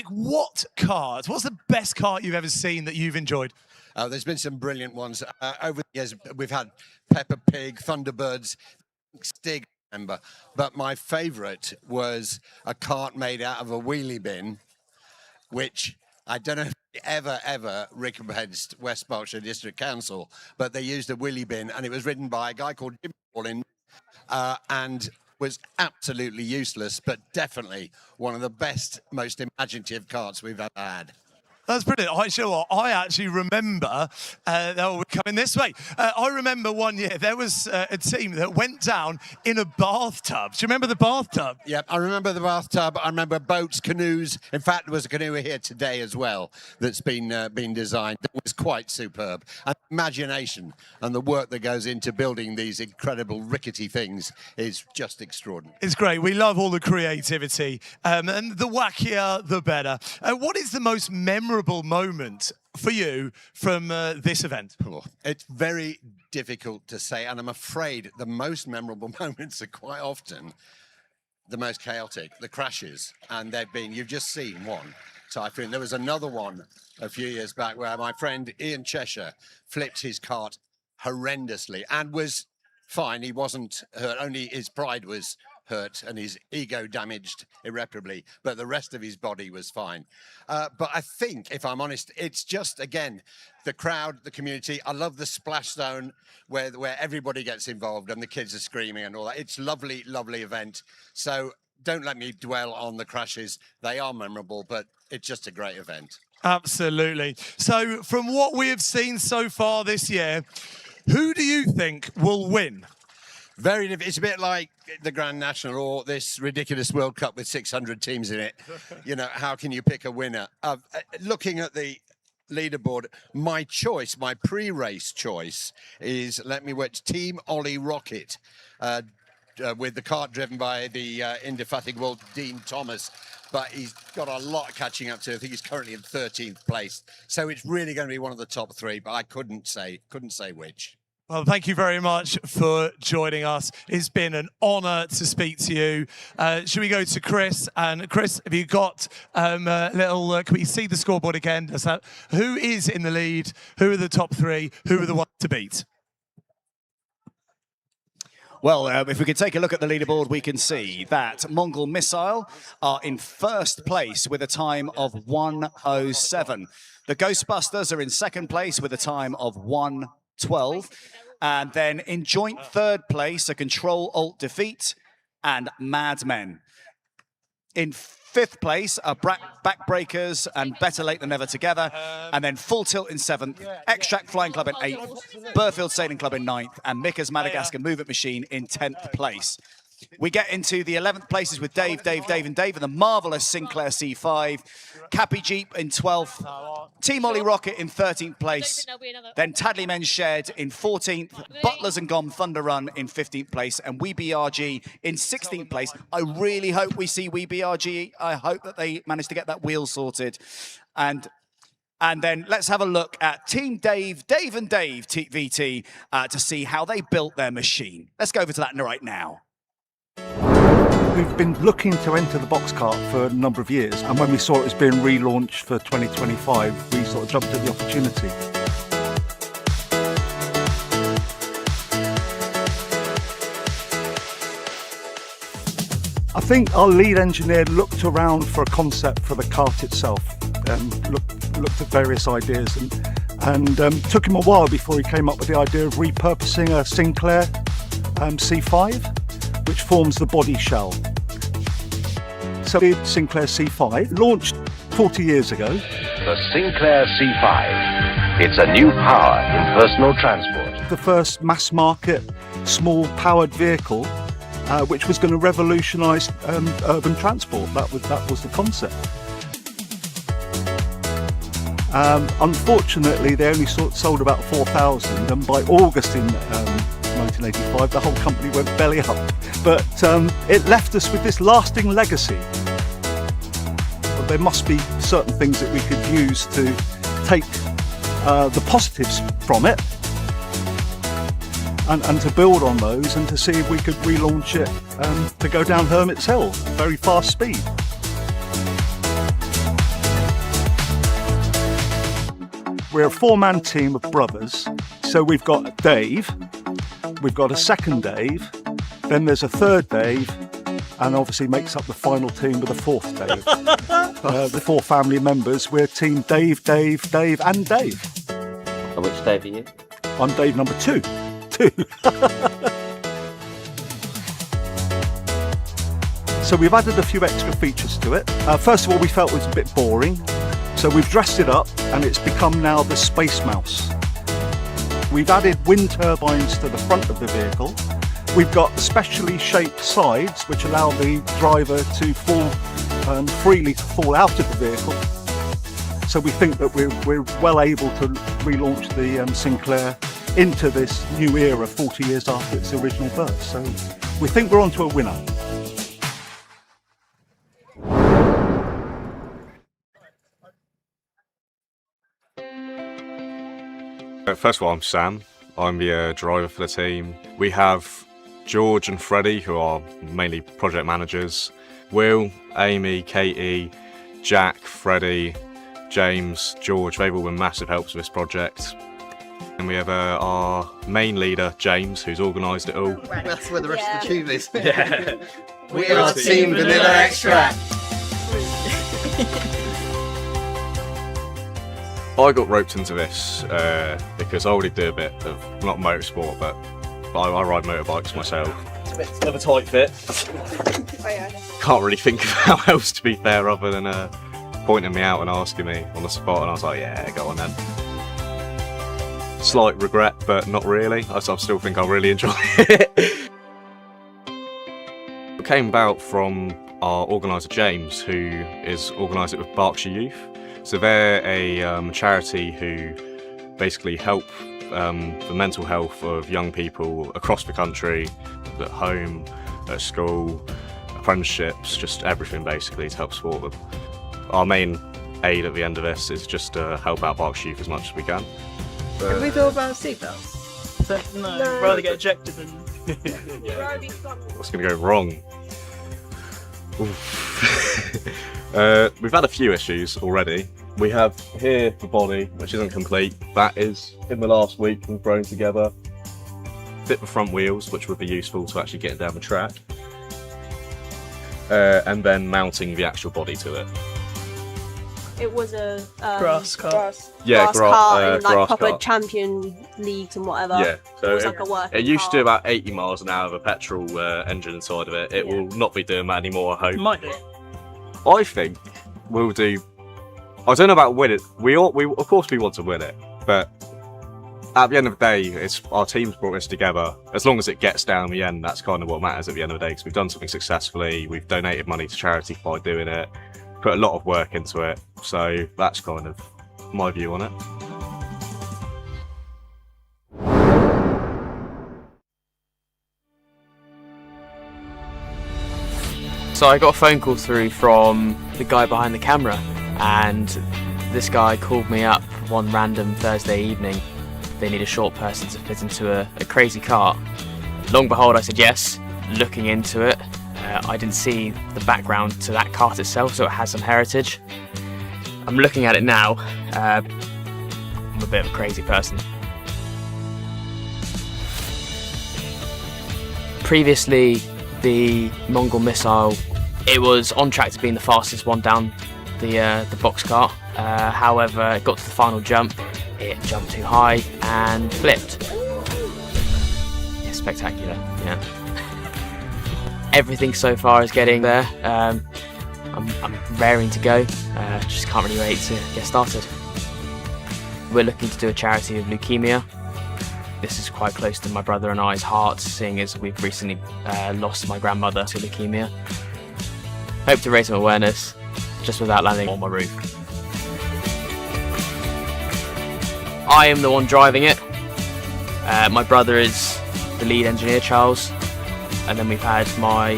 what's the best kart you've ever seen that you've enjoyed? There's been some brilliant ones. Over the years, we've had Peppa Pig, Thunderbirds, Stig, I remember. But my favourite was a kart made out of a wheelie bin, which I don't know if they ever recompensed West Berkshire District Council, but they used a wheelie bin, and it was ridden by a guy called Jim Paulin, and was absolutely useless, but definitely one of the best, most imaginative karts we've ever had. That's brilliant. I actually remember, we're coming this way. I remember one year there was a team that went down in a bathtub. Do you remember the bathtub? Yep, I remember the bathtub. I remember boats, canoes. In fact, there was a canoe here today as well that's been designed. It was quite superb. And imagination and the work that goes into building these incredible rickety things is just extraordinary. It's great. We love all the creativity, and the wackier, the better. What is the most memorable moment for you from this event? It's very difficult to say, and I'm afraid the most memorable moments are quite often the most chaotic, the crashes, and you've just seen one. So I think there was another one a few years back where my friend Ian Cheshire flipped his kart horrendously and was fine. He wasn't hurt, only his pride was hurt and his ego damaged irreparably, but the rest of his body was fine. But I think, if I'm honest, it's just, again, the crowd, the community. I love the splash zone where everybody gets involved and the kids are screaming and all that. It's lovely, lovely event. So don't let me dwell on the crashes. They are memorable, but it's just a great event. Absolutely. So from what we have seen so far this year, who do you think will win? It's a bit like the Grand National or this ridiculous World Cup with 600 teams in it. You know, how can you pick a winner? Looking at the leaderboard, my pre-race choice is, Team Ollie Rocket, with the kart driven by the indefatigable Dean Thomas. But he's got a lot catching up to. I think he's currently in 13th place. So it's really going to be one of the top three, but I couldn't say which. Well, thank you very much for joining us. It's been an honour to speak to you. Should we go to Chris? And Chris, have you got a little, can we see the scoreboard again? Who is in the lead? Who are the top three? Who are the ones to beat? Well, if we could take a look at the leaderboard, we can see that Mongol Missile are in first place with a time of 1:07. The Ghostbusters are in second place with a time of 1:12. And then in joint third place are Control Alt Defeat and Mad Men. In 5th place are Backbreakers and Better Late Than Never Together. And then Full Tilt in 7th, Extract Flying Club in 8th, Burghfield Sailing Club in 9th, and Mika's Madagascar Movement Machine in 10th place. We get into the 11th places with Dave, and the marvellous Sinclair C5, Cappy Jeep in 12th, Team Ollie Rocket in 13th place, then Tadley Men's Shed in 14th, Butlers and Gom Thunder Run in 15th place, and WeBRG in 16th place. I really hope we see WeBRG. I hope that they manage to get that wheel sorted. And then let's have a look at Team Dave and Dave VT to see how they built their machine. Let's go over to that right now. We've been looking to enter the box cart for a number of years, and when we saw it was being relaunched for 2025, we sort of jumped at the opportunity. I think our lead engineer looked around for a concept for the cart itself, looked at various ideas, and took him a while before he came up with the idea of repurposing a Sinclair C5, which forms the body shell. So the Sinclair C5 launched 40 years ago. The Sinclair C5. It's a new power in personal transport. The first mass market small powered vehicle which was going to revolutionise urban transport. That was the concept. Unfortunately, they only sold about 4,000, and by August in 1985, the whole company went belly up. But it left us with this lasting legacy. But there must be certain things that we could use to take the positives from it and to build on those, and to see if we could relaunch it to go down Hermit's Hill, very fast speed. We're a 4-man team of brothers. So we've got Dave, we've got a second Dave, then there's a third Dave, and obviously makes up the final team with a fourth Dave. The 4 family members, we're team Dave, and Dave. And which Dave are you? I'm Dave number 2. So we've added a few extra features to it. First of all, we felt it was a bit boring, so we've dressed it up, and it's become now the Space Mouse. We've added wind turbines to the front of the vehicle. We've got specially shaped sides which allow the driver to fall freely to fall out of the vehicle. So we think that we're well able to relaunch the Sinclair into this new era 40 years after its original birth. So we think we're onto a winner. First of all, I'm Sam. I'm the driver for the team. We have George and Freddie, who are mainly project managers. Will, Amy, Katie, Jack, Freddie, James, George, they've all been massive helps with this project. And we have our main leader, James, who's organised it all. That's where the rest of the tube is. Yeah. We are Team Vanilla Extract. I got roped into this because I already do a bit of, not motorsport, but I ride motorbikes myself. It's a bit of a tight fit. Can't really think of how else, to be fair, other than pointing me out and asking me on the spot, and I was like, yeah, go on then. Slight regret, but not really. I still think I'll really enjoy it. It came about from our organiser James, who is organised it with Berkshire Youth. So they're a charity who basically help the mental health of young people across the country, at home, at school, apprenticeships, just everything basically to help support them. Our main aid at the end of this is just to help out Berkshire Youth as much as we can. Have we thought about seatbelts? But no, rather get ejected than... What's going to go wrong? We've had a few issues already. We have here the body, which isn't complete. That is in the last week and thrown together. Fit the front wheels, which would be useful to actually get down the track. And then mounting the actual body to it. It was a grass cart. Grass cart in like proper champion leagues and whatever. Yeah, so it was like a working it used to do car. about 80 miles an hour with a petrol engine inside of it. It will not be doing that anymore, I hope. Might do. I think we'll do. I don't know about win it. We of course we want to win it, but at the end of the day, it's our team's brought us together. As long as it gets down the end, that's kind of what matters at the end of the day. Because we've done something successfully, we've donated money to charity by doing it, put a lot of work into it. So that's kind of my view on it. So I got a phone call through from the guy behind the camera, and this guy called me up one random Thursday evening. They need a short person to fit into a crazy cart. Long behold, I said yes, looking into it. I didn't see the background to that cart itself, so it has some heritage. I'm looking at it now. I'm a bit of a crazy person. Previously, the Mongol missile, it was on track to being the fastest one down the box cart. However, it got to the final jump, it jumped too high and flipped. Yeah, spectacular, yeah. Everything so far is getting there. I'm raring to go, just can't really wait to get started. We're looking to do a charity of leukemia. This is quite close to my brother and I's hearts, seeing as we've recently lost my grandmother to leukemia. Hope to raise some awareness, just without landing on my roof. I am the one driving it. My brother is the lead engineer, Charles, and then we've had my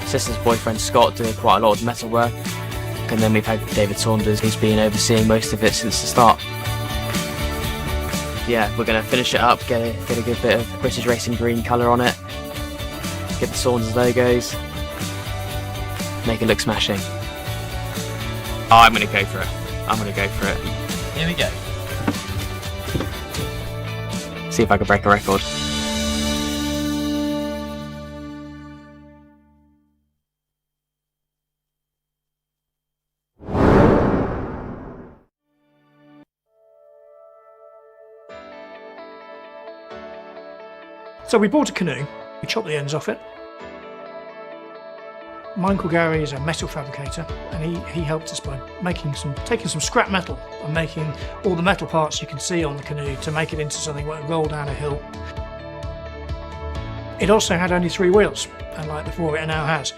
sister's boyfriend, Scott, doing quite a lot of metal work, and then we've had David Saunders, who's been overseeing most of it since the start. Yeah, we're going to finish it up, get a good bit of British Racing green colour on it, get the Saunders logos, make it look smashing. Oh, I'm going to go for it. I'm going to go for it. Here we go. See if I can break a record. So we bought a canoe, we chopped the ends off it. My Uncle Gary is a metal fabricator, and he helped us by taking some scrap metal and making all the metal parts you can see on the canoe to make it into something that would roll down a hill. It also had only 3 wheels, unlike the 4 it now has.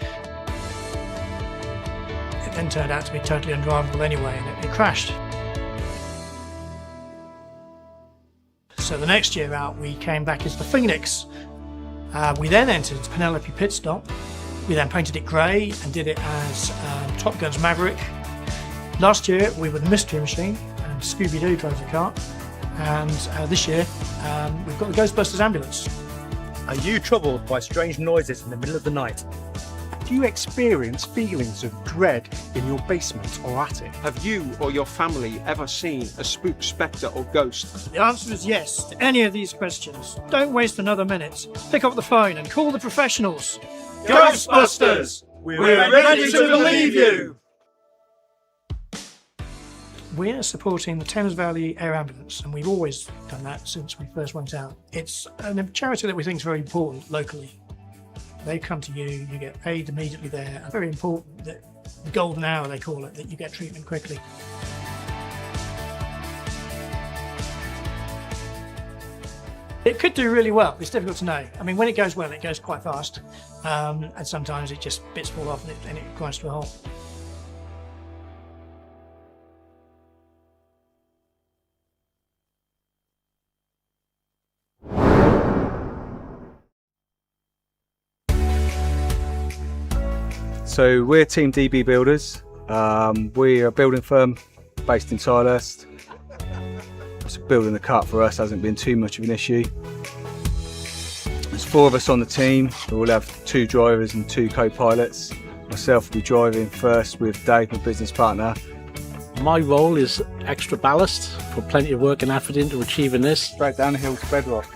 It then turned out to be totally undrivable anyway, and it crashed. So the next year out, we came back as the Phoenix. We then entered Penelope Pit Stop. We then painted it grey and did it as Top Gun's Maverick. Last year, we were the Mystery Machine, and Scooby-Doo drove the car. And this year, we've got the Ghostbusters ambulance. Are you troubled by strange noises in the middle of the night? Do you experience feelings of dread in your basement or attic? Have you or your family ever seen a spook, spectre or ghost? The answer is yes to any of these questions. Don't waste another minute. Pick up the phone and call the professionals. Ghostbusters! We're ready to believe you! We're supporting the Thames Valley Air Ambulance, and we've always done that since we first went out. It's a charity that we think is very important locally. They come to you, you get paid immediately there. And very important that the golden hour, they call it, that you get treatment quickly. It could do really well. It's difficult to know. I mean, when it goes well, it goes quite fast. And sometimes it just bits fall off and it grinds to a halt. So we're Team DB Builders. We are a building firm based in Tilehurst. So building the kart for us hasn't been too much of an issue. There's 4 of us on the team. We'll have 2 drivers and 2 co-pilots. Myself will be driving first with Dave, my business partner. My role is extra ballast. Put plenty of work and effort into achieving this. Straight down the hill to bedrock.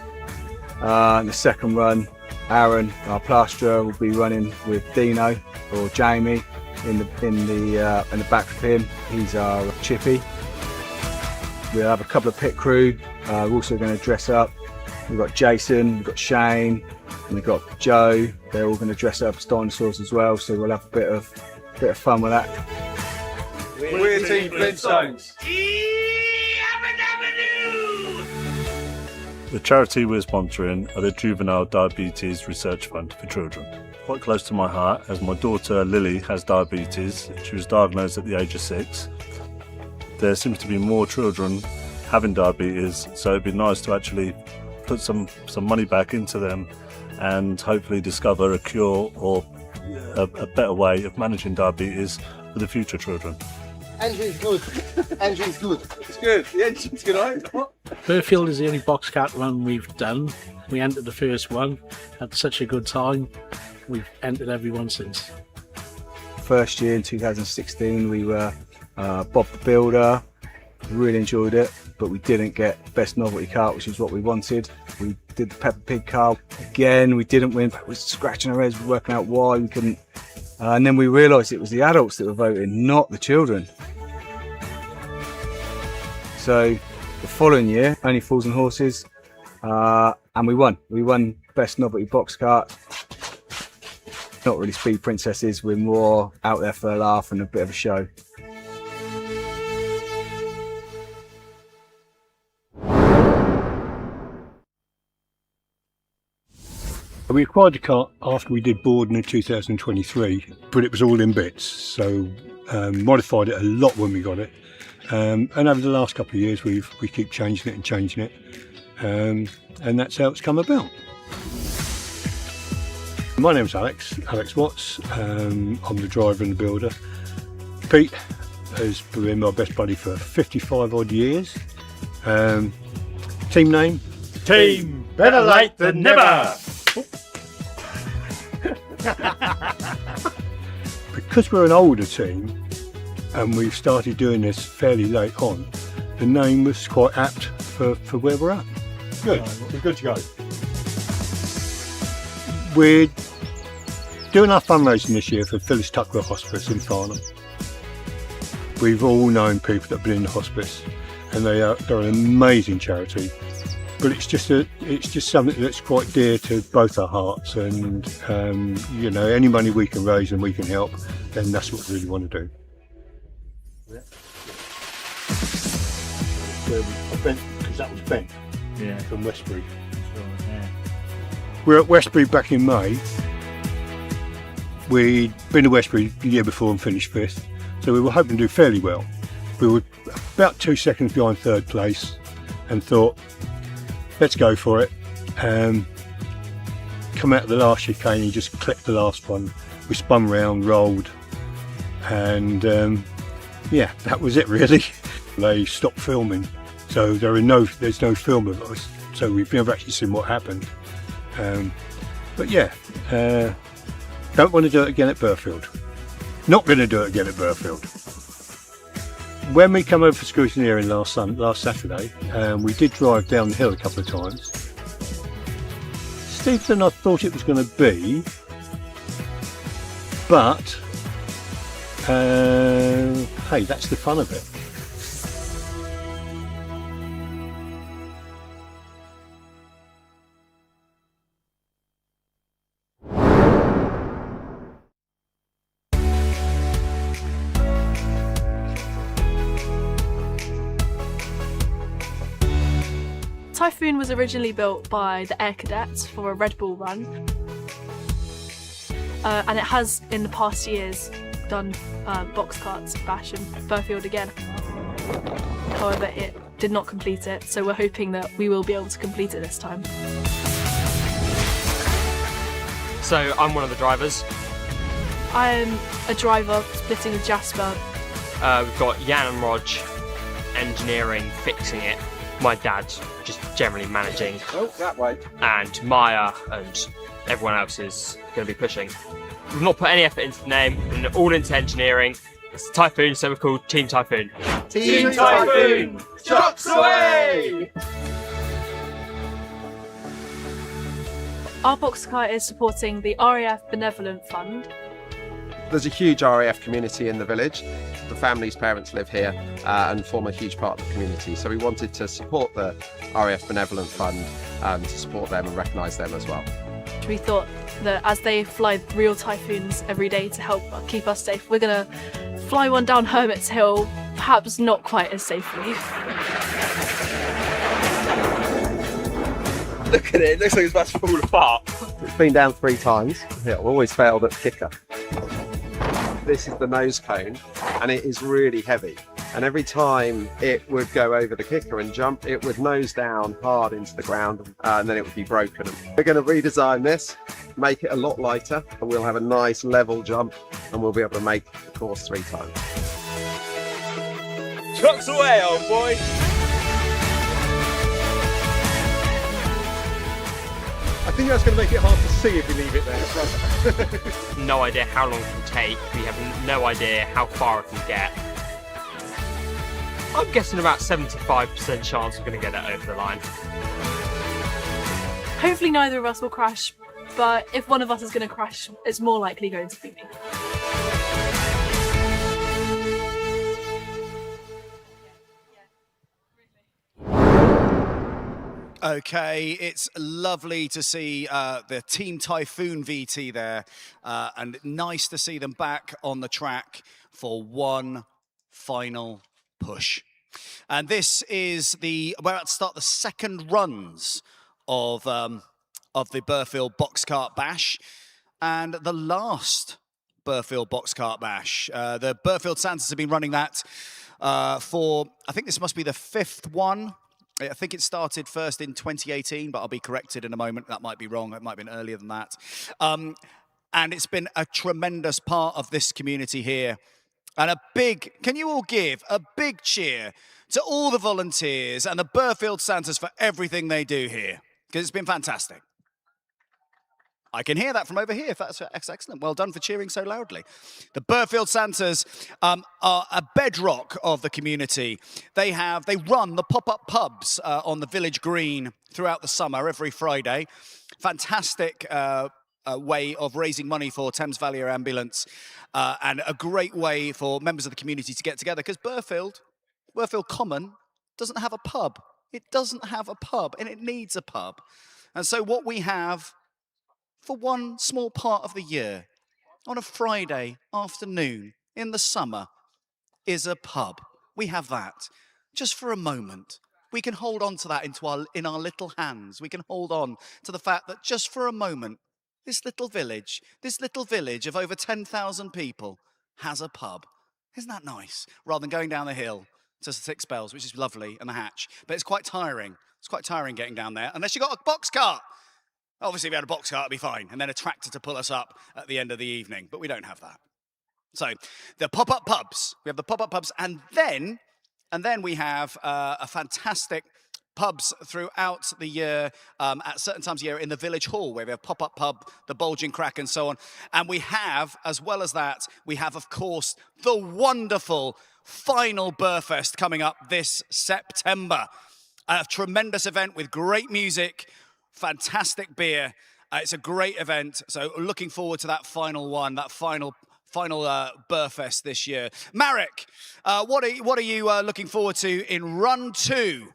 The second run, Aaron, our plasterer, will be running with Dino or Jamie in the back of him. He's our chippy. We'll have a couple of pit crew. We're also going to dress up. We've got Jason, we've got Shane, and we've got Joe. They're all going to dress up as dinosaurs as well. So we'll have a bit of bit of fun with that. We're Team Flintstones. The charity we're sponsoring are the Juvenile Diabetes Research Fund for Children. Quite close to my heart, as my daughter Lily has diabetes. She was diagnosed at the age of 6. There seems to be more children having diabetes, so it'd be nice to actually put some money back into them and hopefully discover a cure or a better way of managing diabetes for the future children. Engine's good. Engine's good. It's good. The engine's good, right? Burghfield is the only box cart run we've done. We entered the first one, had such a good time. We've entered every one since. First year in 2016, we were Bob the Builder. Really enjoyed it, but we didn't get Best Novelty Kart, which is what we wanted. We did the Peppa Pig car again. We didn't win. We were scratching our heads, working out why we couldn't. And then we realised it was the adults that were voting, not the children. So the following year, only Fools and Horses, and we won. We won Best Novelty Box Kart. Not really Speed Princesses, we're more out there for a laugh and a bit of a show. We acquired the car after we did boarding in 2023, but it was all in bits, so modified it a lot when we got it. And over the last couple of years, we keep changing it and changing it, and that's how it's come about. My name's Alex Watts. I'm the driver and the builder. Pete has been my best buddy for 55 odd years. Team name? Team Better Late Than Never. Because we're an older team and we've started doing this fairly late on, the name was quite apt for where we're at. Good. We're good to go. We're doing our fundraising this year for Phyllis Tucker Hospice in Farnham. We've all known people that have been in the hospice, and they're an amazing charity. But it's just something that's quite dear to both our hearts, and you know, any money we can raise and we can help, then that's what we really want to do. Because that was Ben from Westbury. We were at Westbury back in May. We'd been to Westbury the year before and finished 5th, so we were hoping to do fairly well. We were about 2 seconds behind 3rd place and thought, let's go for it. Come out of the last chicane, you just clipped the last one. We spun round, rolled, and yeah, that was it really. They stopped filming, so there's no film of us, so we've never actually seen what happened. But yeah, don't want to do it again at Burghfield. Not going to do it again at Burghfield. When we come over for scrutineering last Saturday, we did drive down the hill a couple of times. Steeper than I thought it was going to be, but hey, that's the fun of it. Typhoon was originally built by the Air Cadets for a Red Bull run, and it has in the past years done box carts bash in Burghfield again. However, it did not complete it, so we're hoping that we will be able to complete it this time. So I'm one of the drivers. I'm a driver splitting with Jasper. We've got Jan and Rog engineering, fixing it. My dad's just generally managing. Oh, that way. And Maya and everyone else is going to be pushing. We've not put any effort into the name, and all into engineering. It's Typhoon, so we're called Team Typhoon. Team Typhoon, trucks away! Our box kart is supporting the RAF Benevolent Fund. There's a huge RAF community in the village. The family's parents live here and form a huge part of the community. So we wanted to support the RAF Benevolent Fund to support them and recognise them as well. We thought that as they fly real typhoons every day to help keep us safe, we're gonna fly one down Hermit's Hill, perhaps not quite as safely. Look at it, it looks like it's about to fall apart. It's been down 3 times. Yeah, I've always failed at the kicker. This is the nose cone, and it is really heavy. And every time it would go over the kicker and jump, it would nose down hard into the ground, and then it would be broken. We're going to redesign this, make it a lot lighter, and we'll have a nice level jump, and we'll be able to make the course 3 times. Trucks away, old boy! I think that's going to make it hard to see if you leave it there. No idea how long it can take. We have no idea how far it can get. I'm guessing about 75% chance we're going to get it over the line. Hopefully neither of us will crash, but if one of us is going to crash, it's more likely going to be me. Okay, it's lovely to see the Team Typhoon VT there, and nice to see them back on the track for one final push. And this is we're about to start the second runs of the Burghfield Box Kart Bash, and the last Burghfield Box Kart Bash. The Burghfield Santas have been running that for, I think this must be the 5th one. I think it started first in 2018, but I'll be corrected in a moment. That might be wrong. It might have been earlier than that. And it's been a tremendous part of this community here. And can you all give a big cheer to all the volunteers and the Burghfield Santas for everything they do here? Because it's been fantastic. I can hear that from over here. That's excellent. Well done for cheering so loudly. The Burghfield Santas are a bedrock of the community. They run the pop-up pubs on the village green throughout the summer every Friday. Fantastic way of raising money for Thames Valley Ambulance, and a great way for members of the community to get together, because Burghfield Common doesn't have a pub. It doesn't have a pub, and it needs a pub. And so what we have for one small part of the year, on a Friday afternoon in the summer, is a pub. We have that just for a moment. We can hold on to that in our little hands. We can hold on to the fact that just for a moment, this little village of over 10,000 people has a pub. Isn't that nice? Rather than going down the hill to Six Bells, which is lovely, and the Hatch. But it's quite tiring. It's quite tiring getting down there, unless you've got a box cart. Obviously, if we had a box cart, it'd be fine. And then a tractor to pull us up at the end of the evening. But we don't have that. So the pop-up pubs. We have the pop-up pubs. And then we have a fantastic pubs throughout the year, at certain times of year in the village hall, where we have pop-up pub, the Bulging Crack, and so on. And we have, as well as that, we have, of course, the wonderful final Burfest coming up this September. A tremendous event with great music, fantastic beer. It's a great event. So looking forward to that final one, that final Burfest this year. Marek, what are you looking forward to in Run 2?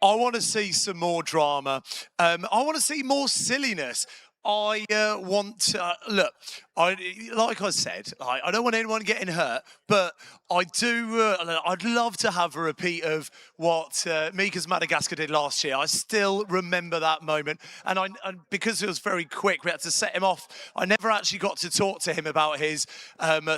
I want to see some more drama. I want to see more silliness. I want to, look, like I said, I don't want anyone getting hurt, but I do, I'd love to have a repeat of what Mika's Madagascar did last year. I still remember that moment. And because it was very quick, we had to set him off. I never actually got to talk to him about his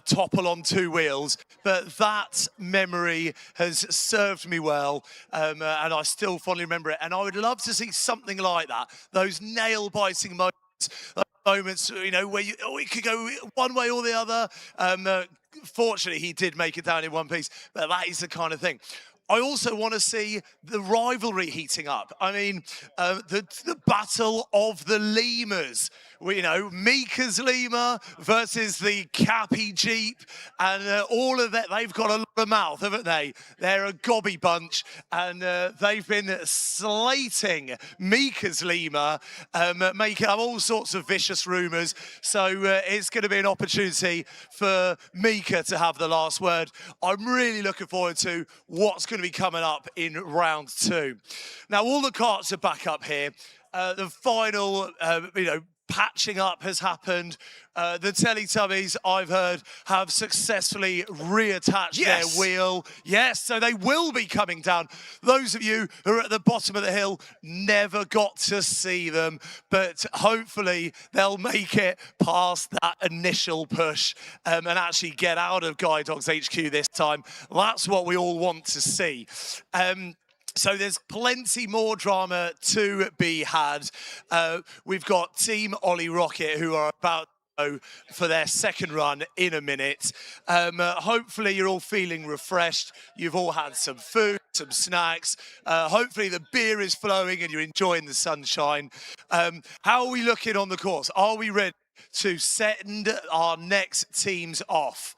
topple on 2 wheels, but that memory has served me well, and I still fondly remember it. And I would love to see something like that, those nail-biting moments, you know, where it could go one way or the other. Fortunately, he did make it down in one piece, but that is the kind of thing. I also want to see the rivalry heating up. I mean, the battle of the lemurs. You know, Mika's lemur versus the Cappy Jeep, and all of that. They've got a lot of mouth, haven't they? They're a gobby bunch, and they've been slating Mika's lemur, making up all sorts of vicious rumours. So it's going to be an opportunity for Mika to have the last word. I'm really looking forward to what's going to be coming up in round 2. Now, all the karts are back up here. The final, patching up has happened. The Teletubbies, I've heard, have successfully reattached their wheel. Yes, so they will be coming down. Those of you who are at the bottom of the hill never got to see them, but hopefully they'll make it past that initial push and actually get out of Guide Dogs HQ this time. That's what we all want to see. So there's plenty more drama to be had. We've got Team Ollie Rocket, who are about to go for their second run in a minute. Hopefully you're all feeling refreshed. You've all had some food, some snacks. Hopefully the beer is flowing and you're enjoying the sunshine. How are we looking on the course? Are we ready to send our next teams off?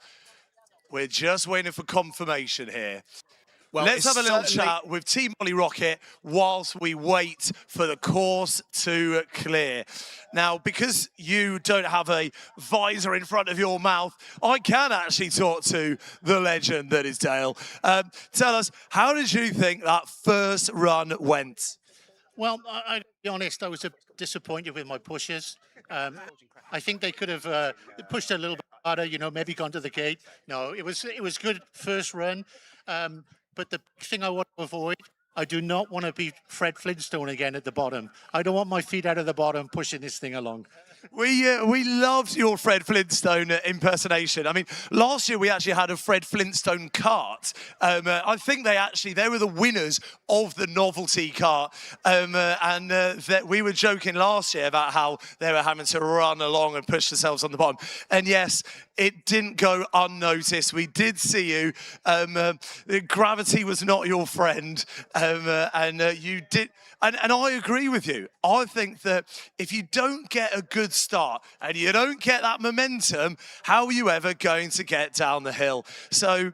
We're just waiting for confirmation here. Well, let's have a little chat with Team Ollie Rocket whilst we wait for the course to clear. Now, because you don't have a visor in front of your mouth, I can actually talk to the legend that is Dale. Tell us, how did you think that first run went? Well, I'll be honest, I was a bit disappointed with my pushes. I think they could have pushed a little bit harder, maybe gone to the gate. No, it was good first run. But the thing I want to avoid, I do not want to be Fred Flintstone again at the bottom. I don't want my feet out of the bottom pushing this thing along. We loved your Fred Flintstone impersonation. I mean, last year we actually had a Fred Flintstone kart. I think they were the winners of the novelty kart. That we were joking last year about how they were having to run along and push themselves on the bottom. And yes, it didn't go unnoticed. We did see you. Gravity was not your friend. You did. And I agree with you. I think that if you don't get a good start and you don't get that momentum, how are you ever going to get down the hill? So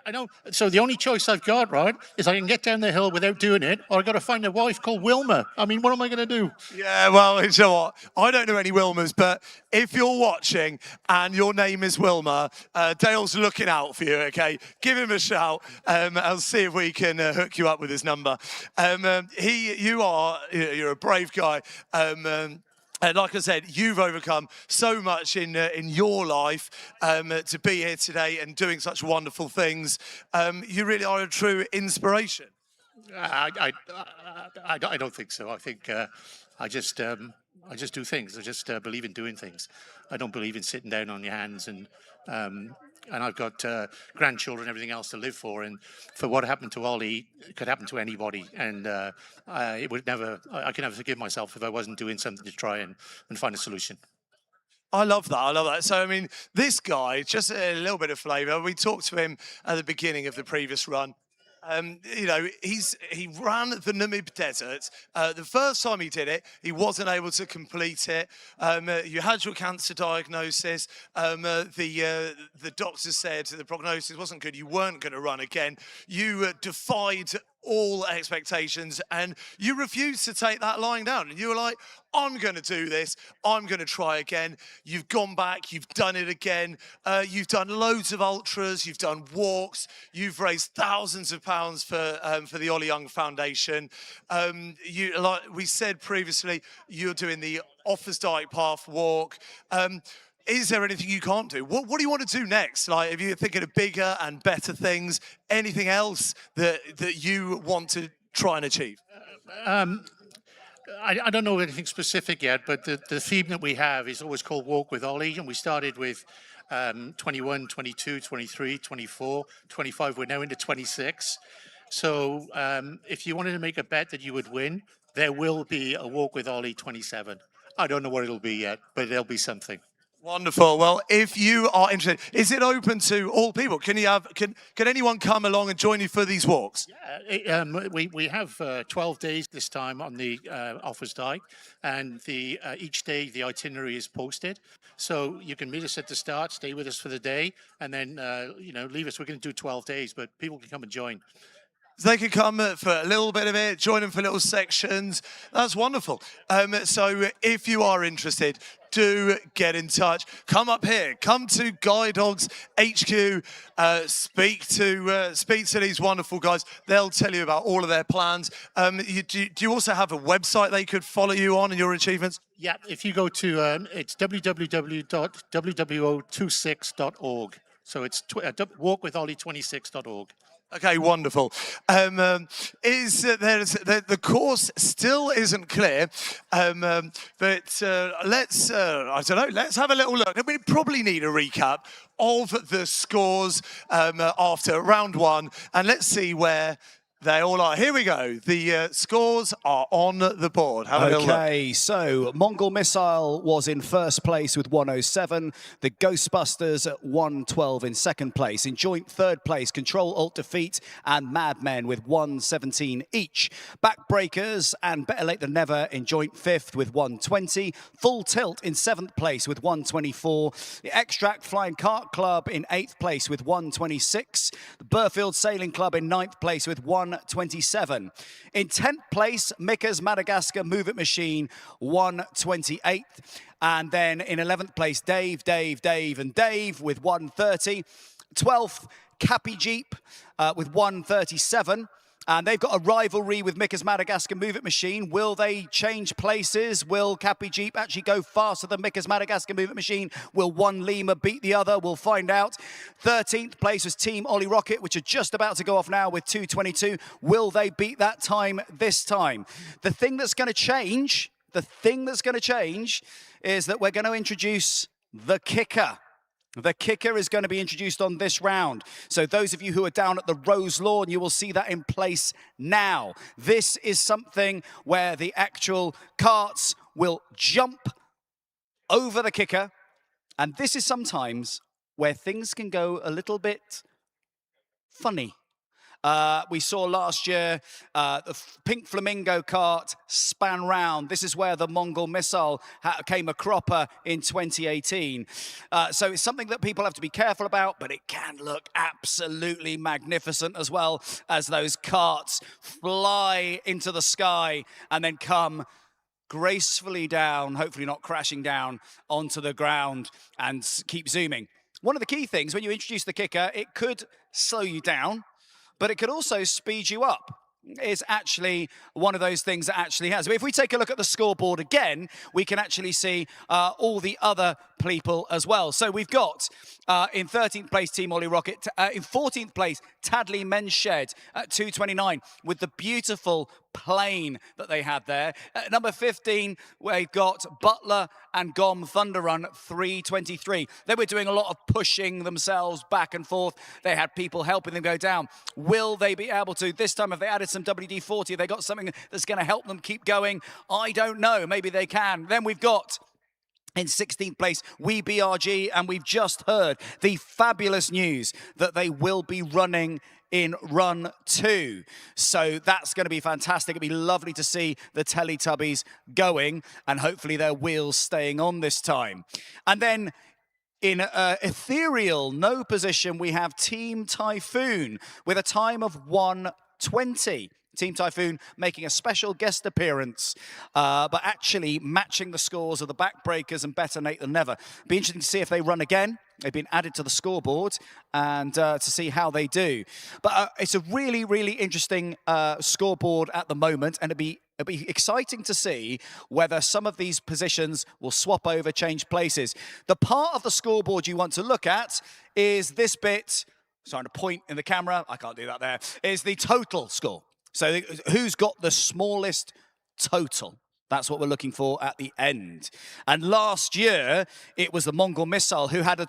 I know. So the only choice I've got, right, is I can get down the hill without doing it, or I've got to find a wife called Wilma. I mean, what am I going to do? Yeah, well, you know what? I don't know any Wilmas, but if you're watching and your name is Wilma, Dale's looking out for you, okay? Give him a shout. I'll see if we can hook you up with his number. You're a brave guy. And like I said, you've overcome so much in your life to be here today and doing such wonderful things. You really are a true inspiration. I don't think so. I think I just do things. I just believe in doing things. I don't believe in sitting down on your hands and I've got grandchildren and everything else to live for. And for what happened to Ollie, it could happen to anybody. And I could never forgive myself if I wasn't doing something to try and find a solution. I love that. So, I mean, this guy, just a little bit of flavour. We talked to him at the beginning of the previous run. He ran the Namib Desert. The first time he did it, he wasn't able to complete it. You had your cancer diagnosis. The doctor said the prognosis wasn't good. You weren't going to run again. You defied all expectations and you refused to take that lying down. And you were like, I'm going to do this. I'm going to try again. You've gone back. You've done it again. You've done loads of ultras. You've done walks. You've raised thousands of pounds for the Ollie Young Foundation. Like we said previously, you're doing the Offers Dyke Path walk. Is there anything you can't do? What do you want to do next? Like, if you're thinking of bigger and better things, anything else that you want to try and achieve? I don't know anything specific yet, but the theme that we have is always called Walk with Ollie, and we started with 21, 22, 23, 24, 25. We're now into 26. So if you wanted to make a bet that you would win, there will be a Walk with Ollie 27. I don't know what it'll be yet, but there'll be something. Wonderful. Well, if you are interested, is it open to all people? Can anyone come along and join you for these walks? Yeah, we have 12 days this time on the Offers Dyke, and each day the itinerary is posted. So you can meet us at the start, stay with us for the day, and then leave us. We're going to do 12 days, but people can come and join. So they can come for a little bit of it, join them for little sections. That's wonderful. So if you are interested, do get in touch. Come up here. Come to Guide Dogs HQ. Speak to these wonderful guys. They'll tell you about all of their plans. Do you also have a website they could follow you on and your achievements? Yeah, if you go to, it's www.wwo26.org. So it's walkwithollie26.org. Okay, wonderful. The course still isn't clear, but let's I don't know. Let's have a little look. We probably need a recap of the scores after round one, and let's see where they all are. Here we go. The scores are on the board. Have a little look. Okay, so Mongol Missile was in first place with 107. The Ghostbusters at 112 in second place. In joint third place, Control Alt Defeat and Mad Men with 117 each. Backbreakers and Better Late Than Never in joint fifth with 120. Full Tilt in seventh place with 124. The Extract Flying Kart Club in eighth place with 126. The Burghfield Sailing Club in ninth place with 127. In 10th place, Mika's Madagascar Move It Machine, 128th. And then in 11th place, Dave, and Dave with 130. 12th, Cappy Jeep with 137. And they've got a rivalry with Mika's Madagascar Move It Machine. Will they change places? Will Cappy Jeep actually go faster than Mika's Madagascar Move It Machine? Will one lemur beat the other? We'll find out. 13th place was Team Ollie Rocket, which are just about to go off now with 2:22. Will they beat that time this time? The thing that's going to change is that we're going to introduce the kicker. The kicker is going to be introduced on this round. So those of you who are down at the Rose Lawn, you will see that in place now. This is something where the actual karts will jump over the kicker. And this is sometimes where things can go a little bit funny. We saw last year the Pink Flamingo kart span round. This is where the Mongol Missile came a cropper in 2018. So it's something that people have to be careful about, but it can look absolutely magnificent as well as those karts fly into the sky and then come gracefully down, hopefully not crashing down onto the ground, and keep zooming. One of the key things when you introduce the kicker, it could slow you down, but it could also speed you up. It's actually one of those things that actually has. But if we take a look at the scoreboard again, we can actually see all the other people as well. So we've got in 13th place, Team Ollie Rocket. In 14th place, Tadley Men's Shed at 2:29 with the beautiful plane that they had there. At number 15, we've got Butler and Gom Thunder Run 3:23. They were doing a lot of pushing themselves back and forth. They had people helping them go down. Will they be able to? This time, have they added some WD-40? Have they got something that's going to help them keep going? I don't know. Maybe they can. Then we've got in 16th place, We BRG, and we've just heard the fabulous news that they will be running in Run 2. So that's going to be fantastic. It'll be lovely to see the Teletubbies going, and hopefully their wheels staying on this time. And then in ethereal no position, we have Team Typhoon with a time of 1:20. Team Typhoon making a special guest appearance, but actually matching the scores of the Backbreakers and Better Late Than Never. Be interesting to see if they run again. They've been added to the scoreboard and to see how they do. But it's a really, really interesting scoreboard at the moment, and it'll be exciting to see whether some of these positions will swap over, change places. The part of the scoreboard you want to look at is this bit. Sorry to point in the camera. I can't do that there. Is the total score. So who's got the smallest total? That's what we're looking for at the end. And last year, it was the Mongol Missile who had a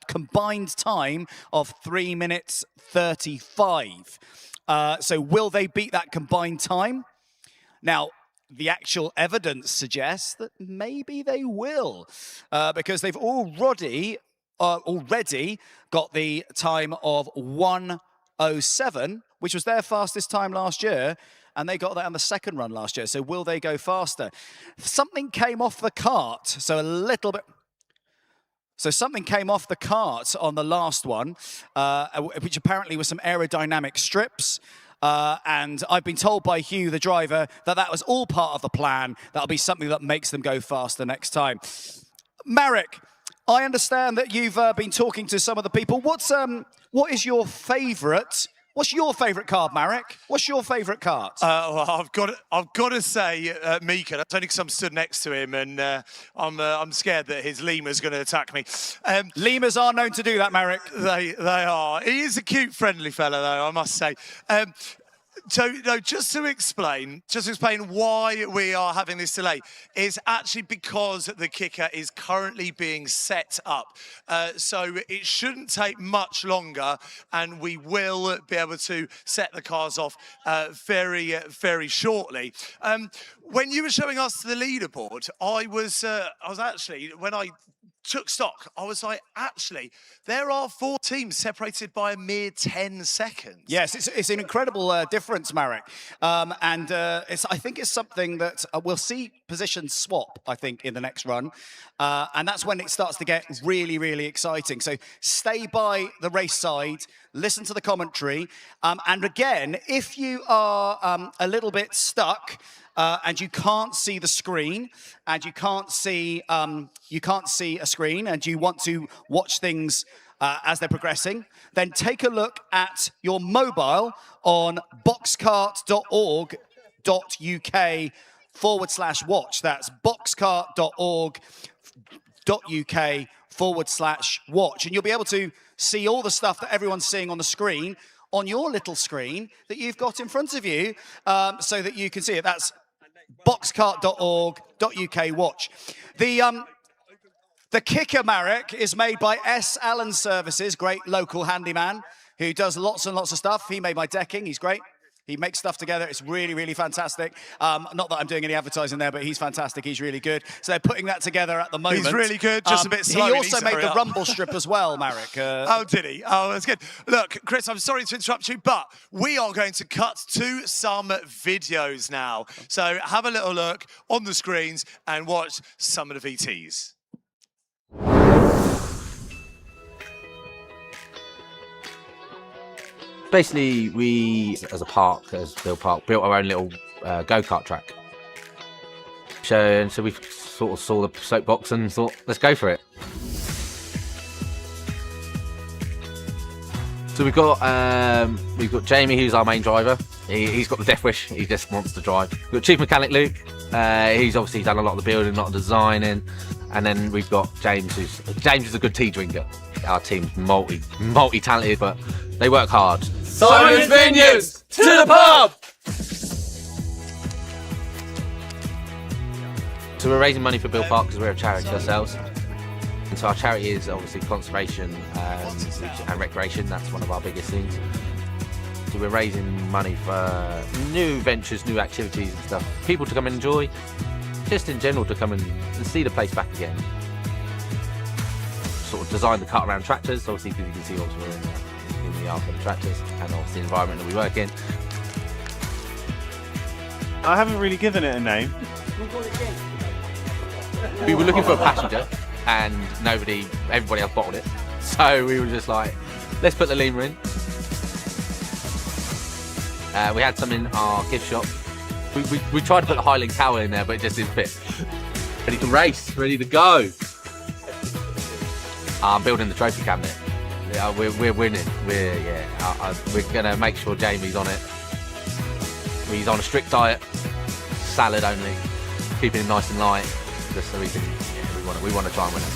combined time of 3 minutes 35. So will they beat that combined time? Now, the actual evidence suggests that maybe they will, because they've already got the time of 1:07, which was their fastest time last year, and they got that on the second run last year. So will they go faster? Something came off the cart, so a little bit. So something came off the cart on the last one, which apparently was some aerodynamic strips. and I've been told by Hugh, the driver, that was all part of the plan. That'll be something that makes them go faster next time. Marek, I understand that you've been talking to some of the people. What is your favourite? What's your favourite card, Marek? What's your favourite card? Well, I've got to say Mika. That's only because I'm stood next to him, and I'm scared that his lemur's going to attack me. Lemurs are known to do that, Marek. They are. He is a cute, friendly fella, though, I must say. So, no, just to explain why we are having this delay is actually because the kicker is currently being set up. So it shouldn't take much longer, and we will be able to set the cars off very, very shortly. When you were showing us the leaderboard, I was actually, when I took stock, I was like, actually, there are 4 teams separated by a mere 10 seconds. Yes, it's an incredible difference, Marek. And I think it's something that we'll see positions swap, I think, in the next run. And that's when it starts to get really, really exciting. So stay by the race side, listen to the commentary. And again, if you are a little bit stuck, and you can't see the screen, and you can't see a screen, and you want to watch things as they're progressing, then take a look at your mobile on boxcart.org.uk/watch. That's boxcart.org.uk/watch, and you'll be able to see all the stuff that everyone's seeing on the screen on your little screen that you've got in front of you, so that you can see it. That's boxcart.org.uk/watch. The kicker, Marek, is made by S. Allen Services, great local handyman who does lots and lots of stuff. He made my decking. He's great. He makes stuff together. It's really, really fantastic. Not that I'm doing any advertising there, but he's fantastic. He's really good. So they're putting that together at the moment. He's really good, just a bit slow. He also made the rumble strip as well, Marek. Oh, did he? Oh, that's good. Look, Chris, I'm sorry to interrupt you, but we are going to cut to some videos now. So have a little look on the screens and watch some of the VTs. Basically, we, as a park, as Bill Park, built our own little go-kart track. So we sort of saw the soapbox and thought, let's go for it. So we've got Jamie, who's our main driver. He's got the death wish. He just wants to drive. We've got Chief Mechanic Luke. He's obviously done a lot of the building, a lot of the designing. And then we've got James, who's a good tea drinker. Our team's multi-talented, but they work hard. Simon's Vineyards, to the pub! So we're raising money for Bill Park because we're a charity ourselves. And so our charity is obviously conservation and recreation. That's one of our biggest things. So we're raising money for new ventures, new activities and stuff. People to come and enjoy. Just in general to come and see the place back again. Sort of design the cut around tractors, obviously, because you can see also we're in the yard for the tractors, and obviously the environment that we work in. I haven't really given it a name. We were looking for a passenger, and everybody else bottled it. So we were just like, let's put the lemur in. We had some in our gift shop. We tried to put the Highland Tower in there, but it just didn't fit. Ready to race, ready to go. I'm building the trophy cabinet. We're winning. We're gonna make sure Jamie's on it. He's on a strict diet, salad only, keeping him nice and light, just so we can. Yeah, we want to try and win it.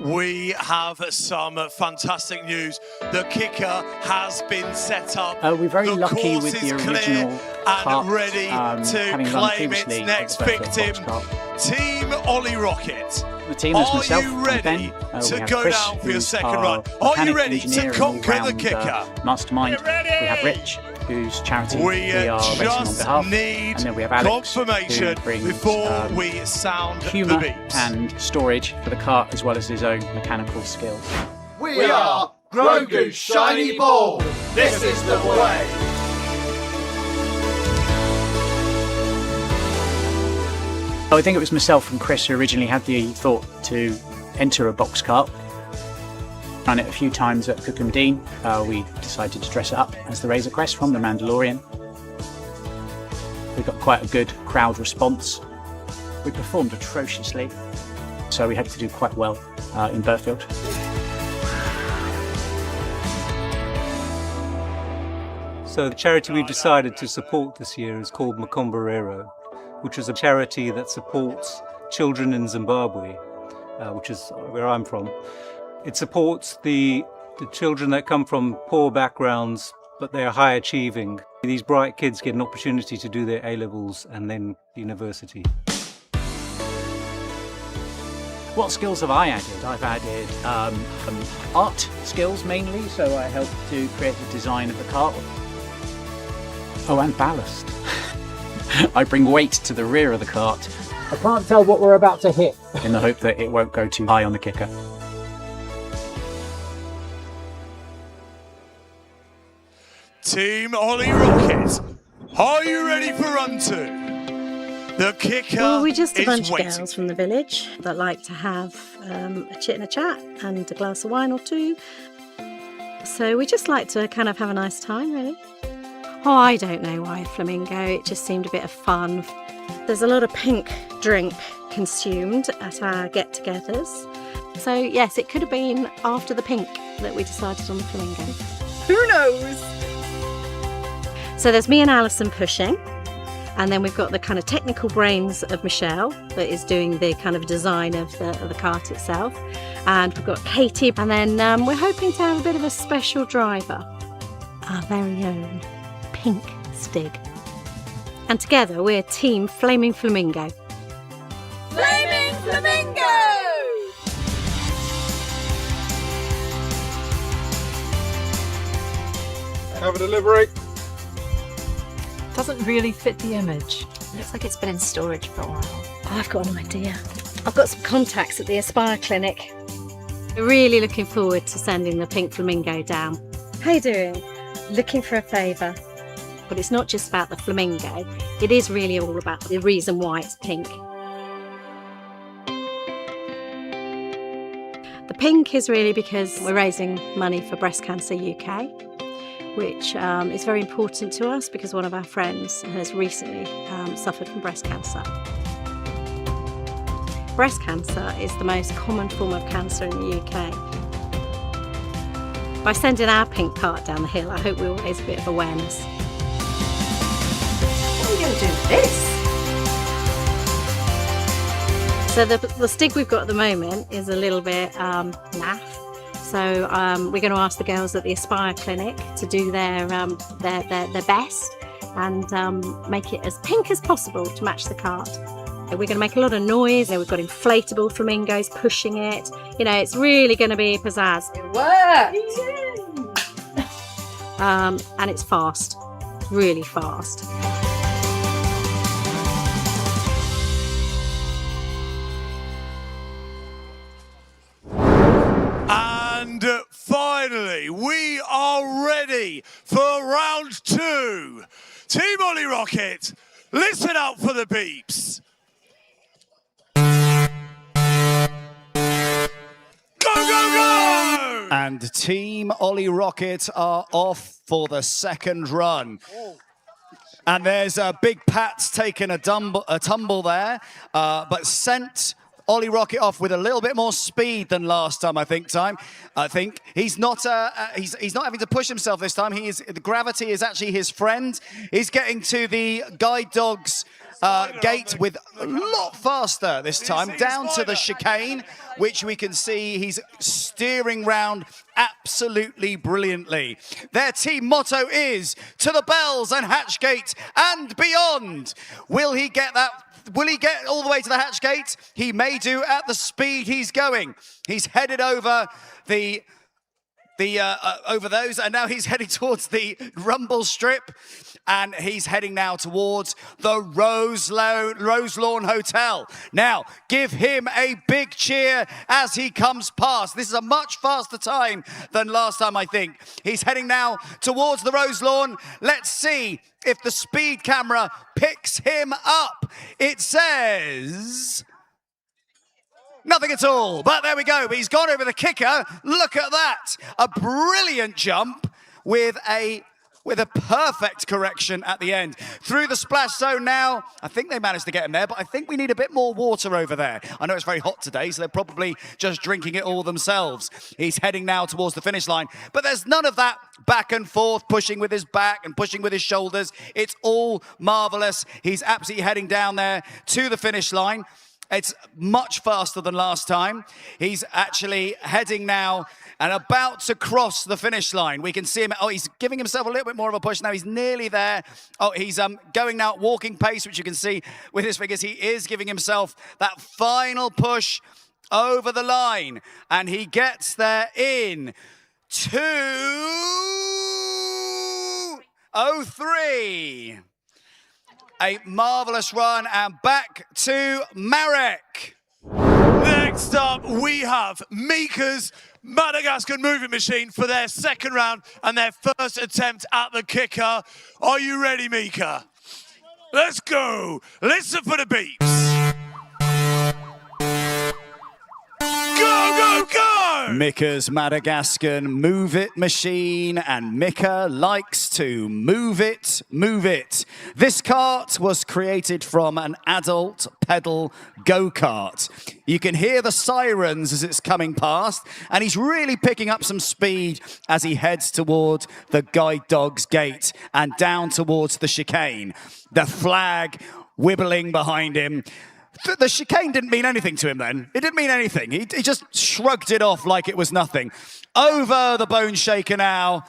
We have some fantastic news. The kicker has been set up. We're very lucky course with the is original clear Kart, and ready to claim its next victim. Team Ollie Rocket. The team is myself you and ready Ben. to we have go Chris, down for your who's second our run? Are you mechanic, ready to engineer, and conquer the all-round, kicker? Mastermind. We have Rich, whose charity we are racing on just behalf. need And then we have Alex, confirmation who brings before we sound humour the beeps. and storage for the kart, as well as his own mechanical skills. We are Grogu's Shiny Ball. This is the way. I think it was myself and Chris who originally had the thought to enter a box cart. Ran it a few times at Cookham Dean. We decided to dress it up as the Razor Crest from The Mandalorian. We got quite a good crowd response. We performed atrociously, so we had to do quite well in Burghfield. So the charity we've decided to support this year is called Macomberero, which is a charity that supports children in Zimbabwe, which is where I'm from. It supports the children that come from poor backgrounds, but they are high achieving. These bright kids get an opportunity to do their A-levels and then university. What skills have I added? I've added art skills mainly, so I helped to create the design of the cart. Oh, and ballast. I bring weight to the rear of the cart. I can't tell what we're about to hit. In the hope that it won't go too high on the kicker. Team Ollie Rocket, are you ready for run two? The kicker Well, we're just a is bunch waiting. of girls from the village that like to have a chit and a chat and a glass of wine or two. So we just like to kind of have a nice time, really. Oh, I don't know why flamingo. It just seemed a bit of fun. There's a lot of pink drink consumed at our get-togethers. So yes, it could have been after the pink that we decided on the flamingo. Who knows? So there's me and Alison pushing, and then we've got the kind of technical brains of Michelle that is doing the kind of design of the cart itself, and we've got Katie, and then we're hoping to have a bit of a special driver, our very own Pink Stig. And together we're Team Flaming Flamingo. Flaming Flamingo! Have a delivery. Doesn't really fit the image. Looks like it's been in storage for a while. I've got an idea. I've got some contacts at the Aspire Clinic. We're really looking forward to sending the Pink Flamingo down. How you doing? Looking for a favour. But it's not just about the flamingo. It is really all about the reason why it's pink. The pink is really because we're raising money for Breast Cancer UK, which is very important to us because one of our friends has recently suffered from breast cancer. Breast cancer is the most common form of cancer in the UK. By sending our pink cart down the hill, I hope we'll raise a bit of awareness. What are we going to do with this? So the Stig we've got at the moment is a little bit naff. So we're going to ask the girls at the Aspire Clinic to do their best and make it as pink as possible to match the cart. We're going to make a lot of noise. We've got inflatable flamingos pushing it. You know, it's really going to be pizzazz. It worked! And it's fast, really fast. And finally, we are ready for round two. Team Ollie Rocket, listen up for the beeps. Go, go, go! And Team Ollie Rocket are off for the second run. And there's Big Pat's taken a tumble there, but sent Ollie Rocket off with a little bit more speed than last time, I think. He's not having to push himself this time. The gravity is actually his friend. He's getting to the guide dogs gate with a lot faster this time, down to the chicane, which we can see he's steering round absolutely brilliantly. Their team motto is, to the bells and hatch gate and beyond. Will he get that? Will he get all the way to the hatch gate? He may do at the speed he's going. He's headed over the over those, and now he's heading towards the rumble strip, and he's heading now towards the Rose Lawn Hotel. Now, give him a big cheer as he comes past. This is a much faster time than last time, I think. He's heading now towards the Rose Lawn. Let's see if the speed camera picks him up. It says nothing at all, but there we go. He's gone over the kicker. Look at that. A brilliant jump with a perfect correction at the end. Through the splash zone now. I think they managed to get him there, but I think we need a bit more water over there. I know it's very hot today, so they're probably just drinking it all themselves. He's heading now towards the finish line, but there's none of that back and forth, pushing with his back and pushing with his shoulders. It's all marvelous. He's absolutely heading down there to the finish line. It's much faster than last time. He's actually heading now and about to cross the finish line. We can see him. Oh, he's giving himself a little bit more of a push now. He's nearly there. Oh, he's going now at walking pace, which you can see with his figures. He is giving himself that final push over the line. And he gets there in 2:03. A marvellous run, and back to Marek. Next up, we have Mika's Madagascar moving machine for their second round and their first attempt at the kicker. Are you ready, Mika? Let's go. Listen for the beeps. Go, go, go! Mika's Madagascar Move It machine, and Mika likes to move it, move it. This kart was created from an adult pedal go-kart. You can hear the sirens as it's coming past, and he's really picking up some speed as he heads toward the guide dog's gate and down towards the chicane. The flag wibbling behind him. The chicane didn't mean anything to him then. It didn't mean anything. He just shrugged it off like it was nothing. Over the bone shaker now,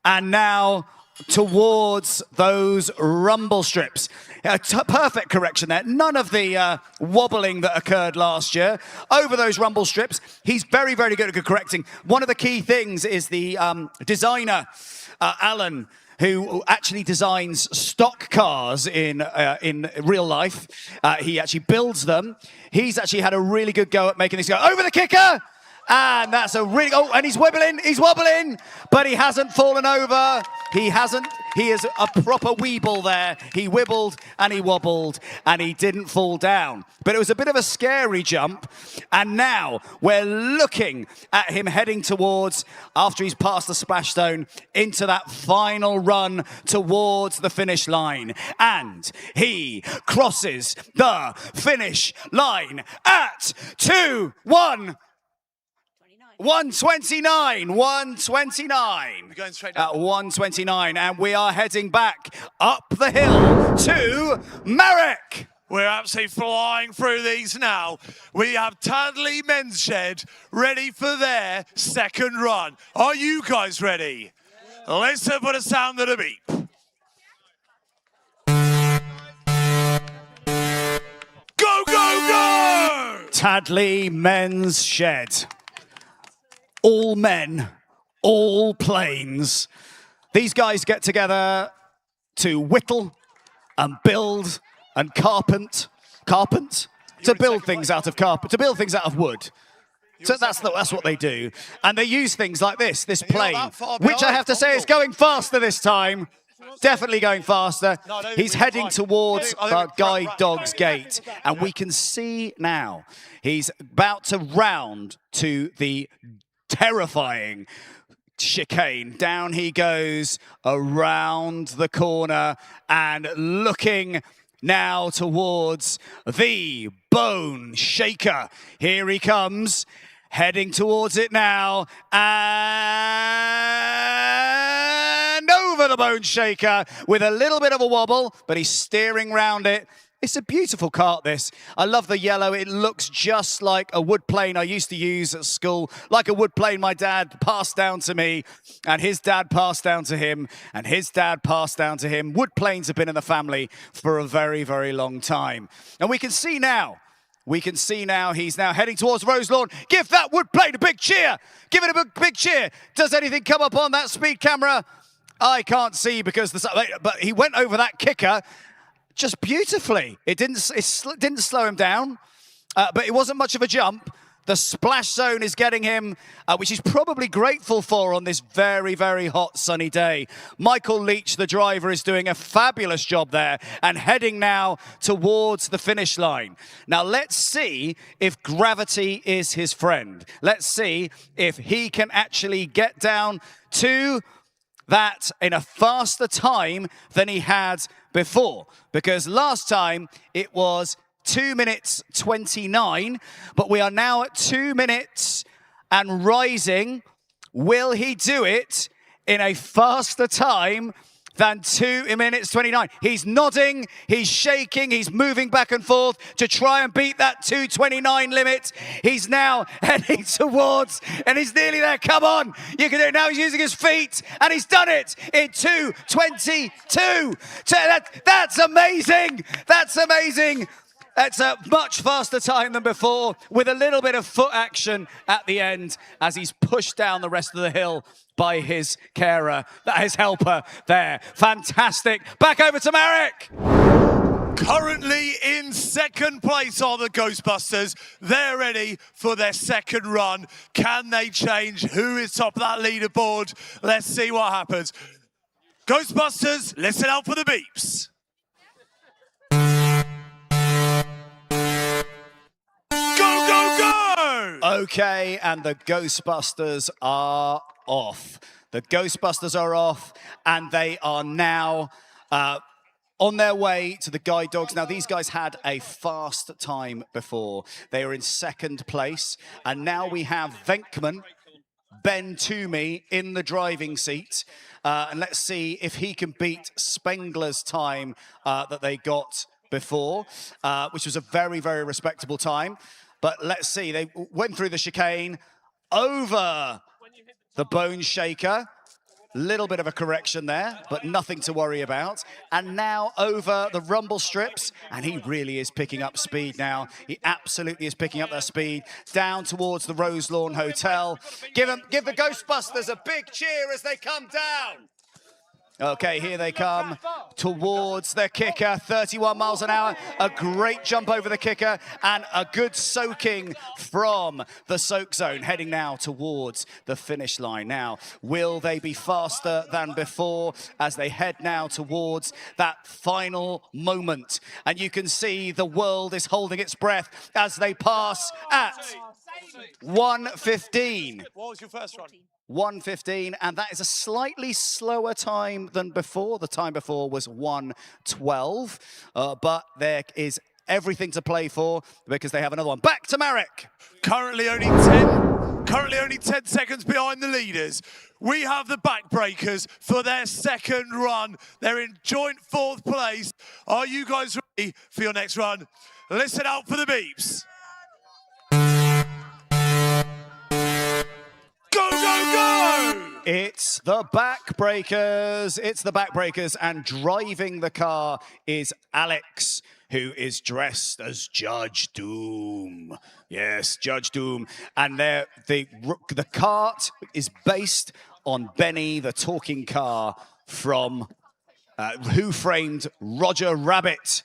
and now towards those rumble strips. Perfect correction there. None of the wobbling that occurred last year. Over those rumble strips, he's very, very good at correcting. One of the key things is the designer, Alan, who actually designs stock cars in real life. He actually builds them. He's actually had a really good go at making this go over the kicker. And that's a really, oh, and he's wobbling, but he hasn't fallen over. He is a proper weeble there. He wibbled and he wobbled and he didn't fall down. But it was a bit of a scary jump. And now we're looking at him heading towards, after he's passed the splash zone, into that final run towards the finish line. And he crosses the finish line at 1:29. We're going straight down. At 1:29, and we are heading back up the hill to Marek. We're absolutely flying through these now. We have Tadley Men's Shed ready for their second run. Are you guys ready? Listen for the sound of the beep. Go, go, go! Tadley Men's Shed. All men, all planes. These guys get together to whittle and build and carpent, to build things out of carpet, to build things out of wood. So that's what they do. And they use things like this plane, which I have to say is going faster this time. Definitely going faster. He's heading towards the guide dog's gate. And we can see now he's about to round to the terrifying chicane. Down he goes around the corner and looking now towards the bone shaker. Here he comes, heading towards it now, and over the bone shaker with a little bit of a wobble, but he's steering round it. It's a beautiful kart, this. I love the yellow. It looks just like a wood plane I used to use at school, like a wood plane my dad passed down to me, and his dad passed down to him, and his dad passed down to him. Wood planes have been in the family for a very, very long time. And we can see now We can see now he's now heading towards Roselawn. Give that wood plate a big cheer. Give it a big cheer. Does anything come up on that speed camera? I can't see because but he went over that kicker just beautifully. It didn't slow him down, but it wasn't much of a jump. The splash zone is getting him, which he's probably grateful for on this very, very hot sunny day. Michael Leach, the driver, is doing a fabulous job there and heading now towards the finish line. Now, let's see if gravity is his friend. Let's see if he can actually get down to that in a faster time than he had before. Because last time it was 2 minutes 29, but we are now at 2 minutes and rising. Will he do it in a faster time than 2 minutes 29? He's nodding, he's shaking, he's moving back and forth to try and beat that 2:29 limit. He's now heading towards, and he's nearly there. Come on, you can do it now. He's using his feet, and he's done it in 2:22. That's amazing. That's amazing. It's a much faster time than before, with a little bit of foot action at the end as he's pushed down the rest of the hill by his carer, his helper there. Fantastic. Back over to Marek. Currently in second place are the Ghostbusters. They're ready for their second run. Can they change who is top of that leaderboard? Let's see what happens. Ghostbusters, listen out for the beeps. Okay, and the Ghostbusters are off. The Ghostbusters are off, and they are now on their way to the guide dogs. Now, these guys had a fast time before. They were in second place, and now we have Venkman, Ben Toomey, in the driving seat. And let's see if he can beat Spengler's time that they got before, which was a very, very respectable time. But let's see, they went through the chicane, over the bone shaker. Little bit of a correction there, but nothing to worry about. And now over the rumble strips, and he really is picking up speed now. He absolutely is picking up that speed down towards the Roselawn Hotel. Give the Ghostbusters a big cheer as they come down. Okay, here they come towards their kicker, 31 miles an hour. A great jump over the kicker and a good soaking from the soak zone, heading now towards the finish line. Now, will they be faster than before as they head now towards that final moment? And you can see the world is holding its breath as they pass at 1:15. What was your first run? 1:15, and that is a slightly slower time than before. The time before was 1:12, but there is everything to play for because they have another one. Back to Marek. Currently only 10 seconds behind the leaders. We have the Backbreakers for their second run. They're in joint fourth place. Are you guys ready for your next run? Listen out for the beeps. Go, go, go! It's the Backbreakers. It's the Backbreakers, and driving the car is Alex, who is dressed as Judge Doom. Yes, Judge Doom. And the kart is based on Benny, the talking car from Who Framed Roger Rabbit.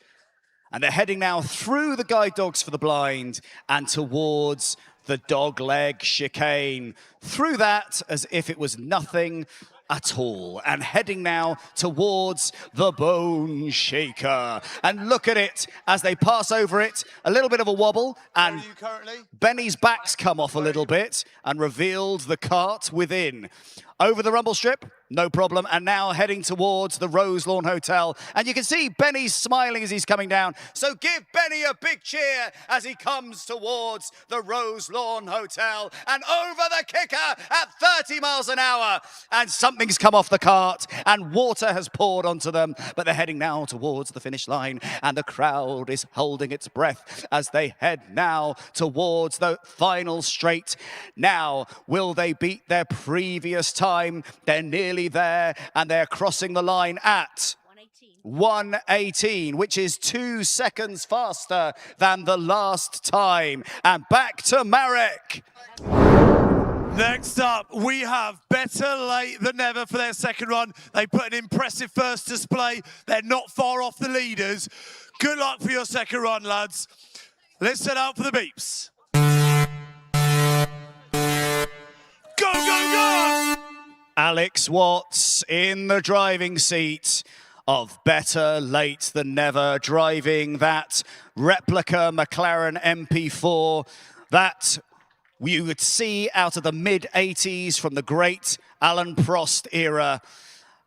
And they're heading now through the guide dogs for the blind and towards the dog leg chicane. Through that as if it was nothing at all, and heading now towards the bone shaker. And look at it as they pass over it. A little bit of a wobble, and Benny's back's come off a little bit and revealed the cart within. Over the rumble strip, no problem, and now heading towards the Roselawn Hotel. And you can see Benny's smiling as he's coming down. So give Benny a big cheer as he comes towards the Roselawn Hotel. And over the kicker at 30 miles an hour. And something's come off the cart, and water has poured onto them. But they're heading now towards the finish line, and the crowd is holding its breath as they head now towards the final straight. Now, will they beat their previous time? They're nearly there, and they're crossing the line at 1:18, which is 2 seconds faster than the last time. And back to Marek. Next up, we have Better Late Than Never for their second run. They put an impressive first display. They're not far off the leaders. Good luck for your second run, lads. Let's set out for the beeps. Go, go, go! Alex Watts in the driving seat of Better Late Than Never, driving that replica McLaren MP4 that you would see out of the mid-80s from the great Alan Prost era.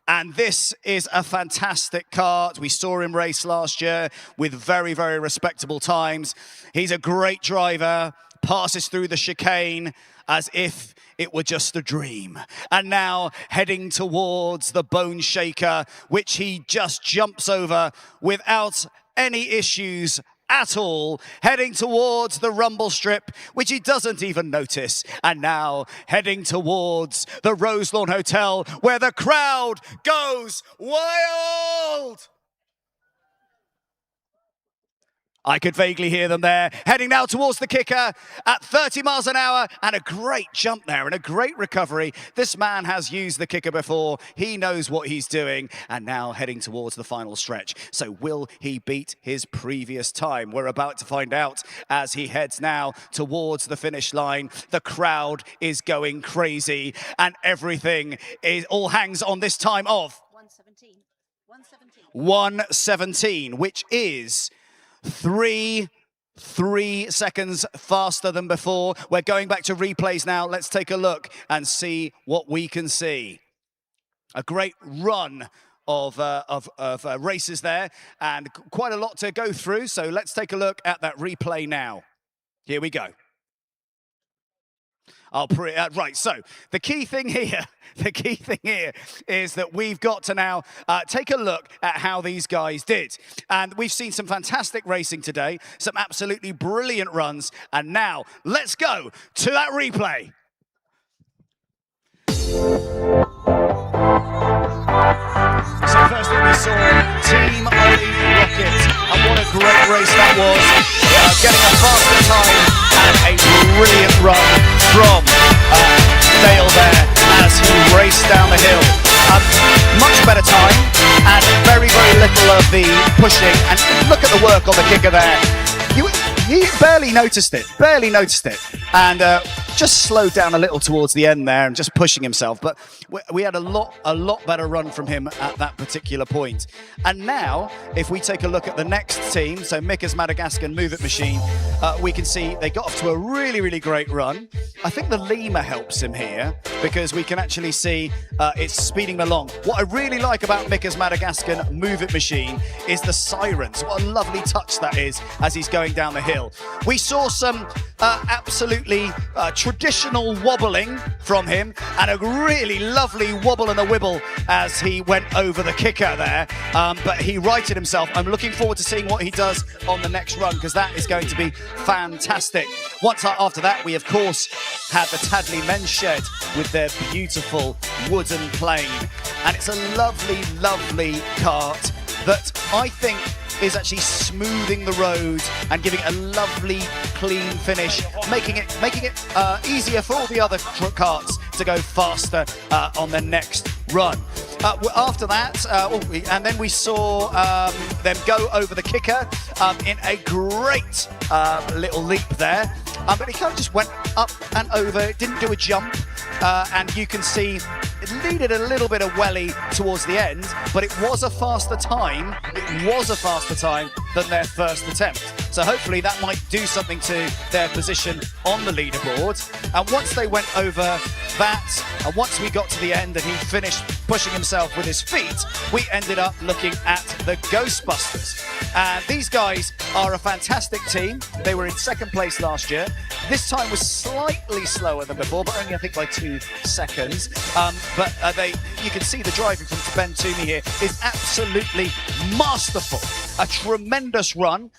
And this is a fantastic kart. We saw him race last year with very, very respectable times. He's a great driver, passes through the chicane as if it were just a dream. And now heading towards the Bone Shaker, which he just jumps over without any issues at all, heading towards the rumble strip, which he doesn't even notice. And now heading towards the Roselawn Hotel, where the crowd goes wild. I could vaguely hear them there, heading now towards the kicker at 30 miles an hour, and a great jump there and a great recovery. This man has used the kicker before. He knows what he's doing, and now heading towards the final stretch. So will he beat his previous time? We're about to find out as he heads now towards the finish line. The crowd is going crazy, and everything all hangs on this time of 1:17, which is 3 seconds faster than before. We're going back to replays now. Let's take a look and see what we can see. A great run of races there, and quite a lot to go through. So let's take a look at that replay now. Here we go. Right, so the key thing here is that we've got to now take a look at how these guys did. And we've seen some fantastic racing today, some absolutely brilliant runs, and now let's go to that replay. So first thing we saw, Team Ollie Rocket, and what a great race that was. Getting a faster time and a brilliant run from Dale there as he raced down the hill. Much better time and very, very little of the pushing. And look at the work on the kicker there. He barely noticed it, and just slowed down a little towards the end there and just pushing himself. But we had a lot better run from him at that particular point. And now, if we take a look at the next team, so Mika's Madagascar Move It Machine, we can see they got off to a really, really great run. I think the Lima helps him here because we can actually see it's speeding them along. What I really like about Mika's Madagascar Move It Machine is the sirens. What a lovely touch that is as he's going down the hill. We saw some absolutely traditional wobbling from him and a really lovely wobble and a wibble as he went over the kicker there, but he righted himself. I'm looking forward to seeing what he does on the next run because that is going to be fantastic. Once after that, we of course had the Tadley Men's Shed with their beautiful wooden plane, and it's a lovely, lovely kart that I think is actually smoothing the road and giving a lovely, clean finish, making it easier for all the other karts to go faster on the next run. After that, and then we saw them go over the kicker in a great little leap there. But he kind of just went up and over, didn't do a jump, and you can see it needed a little bit of welly towards the end, but it was a faster time. It was a faster time than their first attempt. So hopefully that might do something to their position on the leaderboard. And once they went over that, and once we got to the end and he finished pushing himself with his feet, we ended up looking at the Ghostbusters. And these guys are a fantastic team. They were in second place last year. This time was slightly slower than before, but only I think by 2 seconds. But you can see the driving from Ben Toomey here is absolutely masterful. A tremendous run.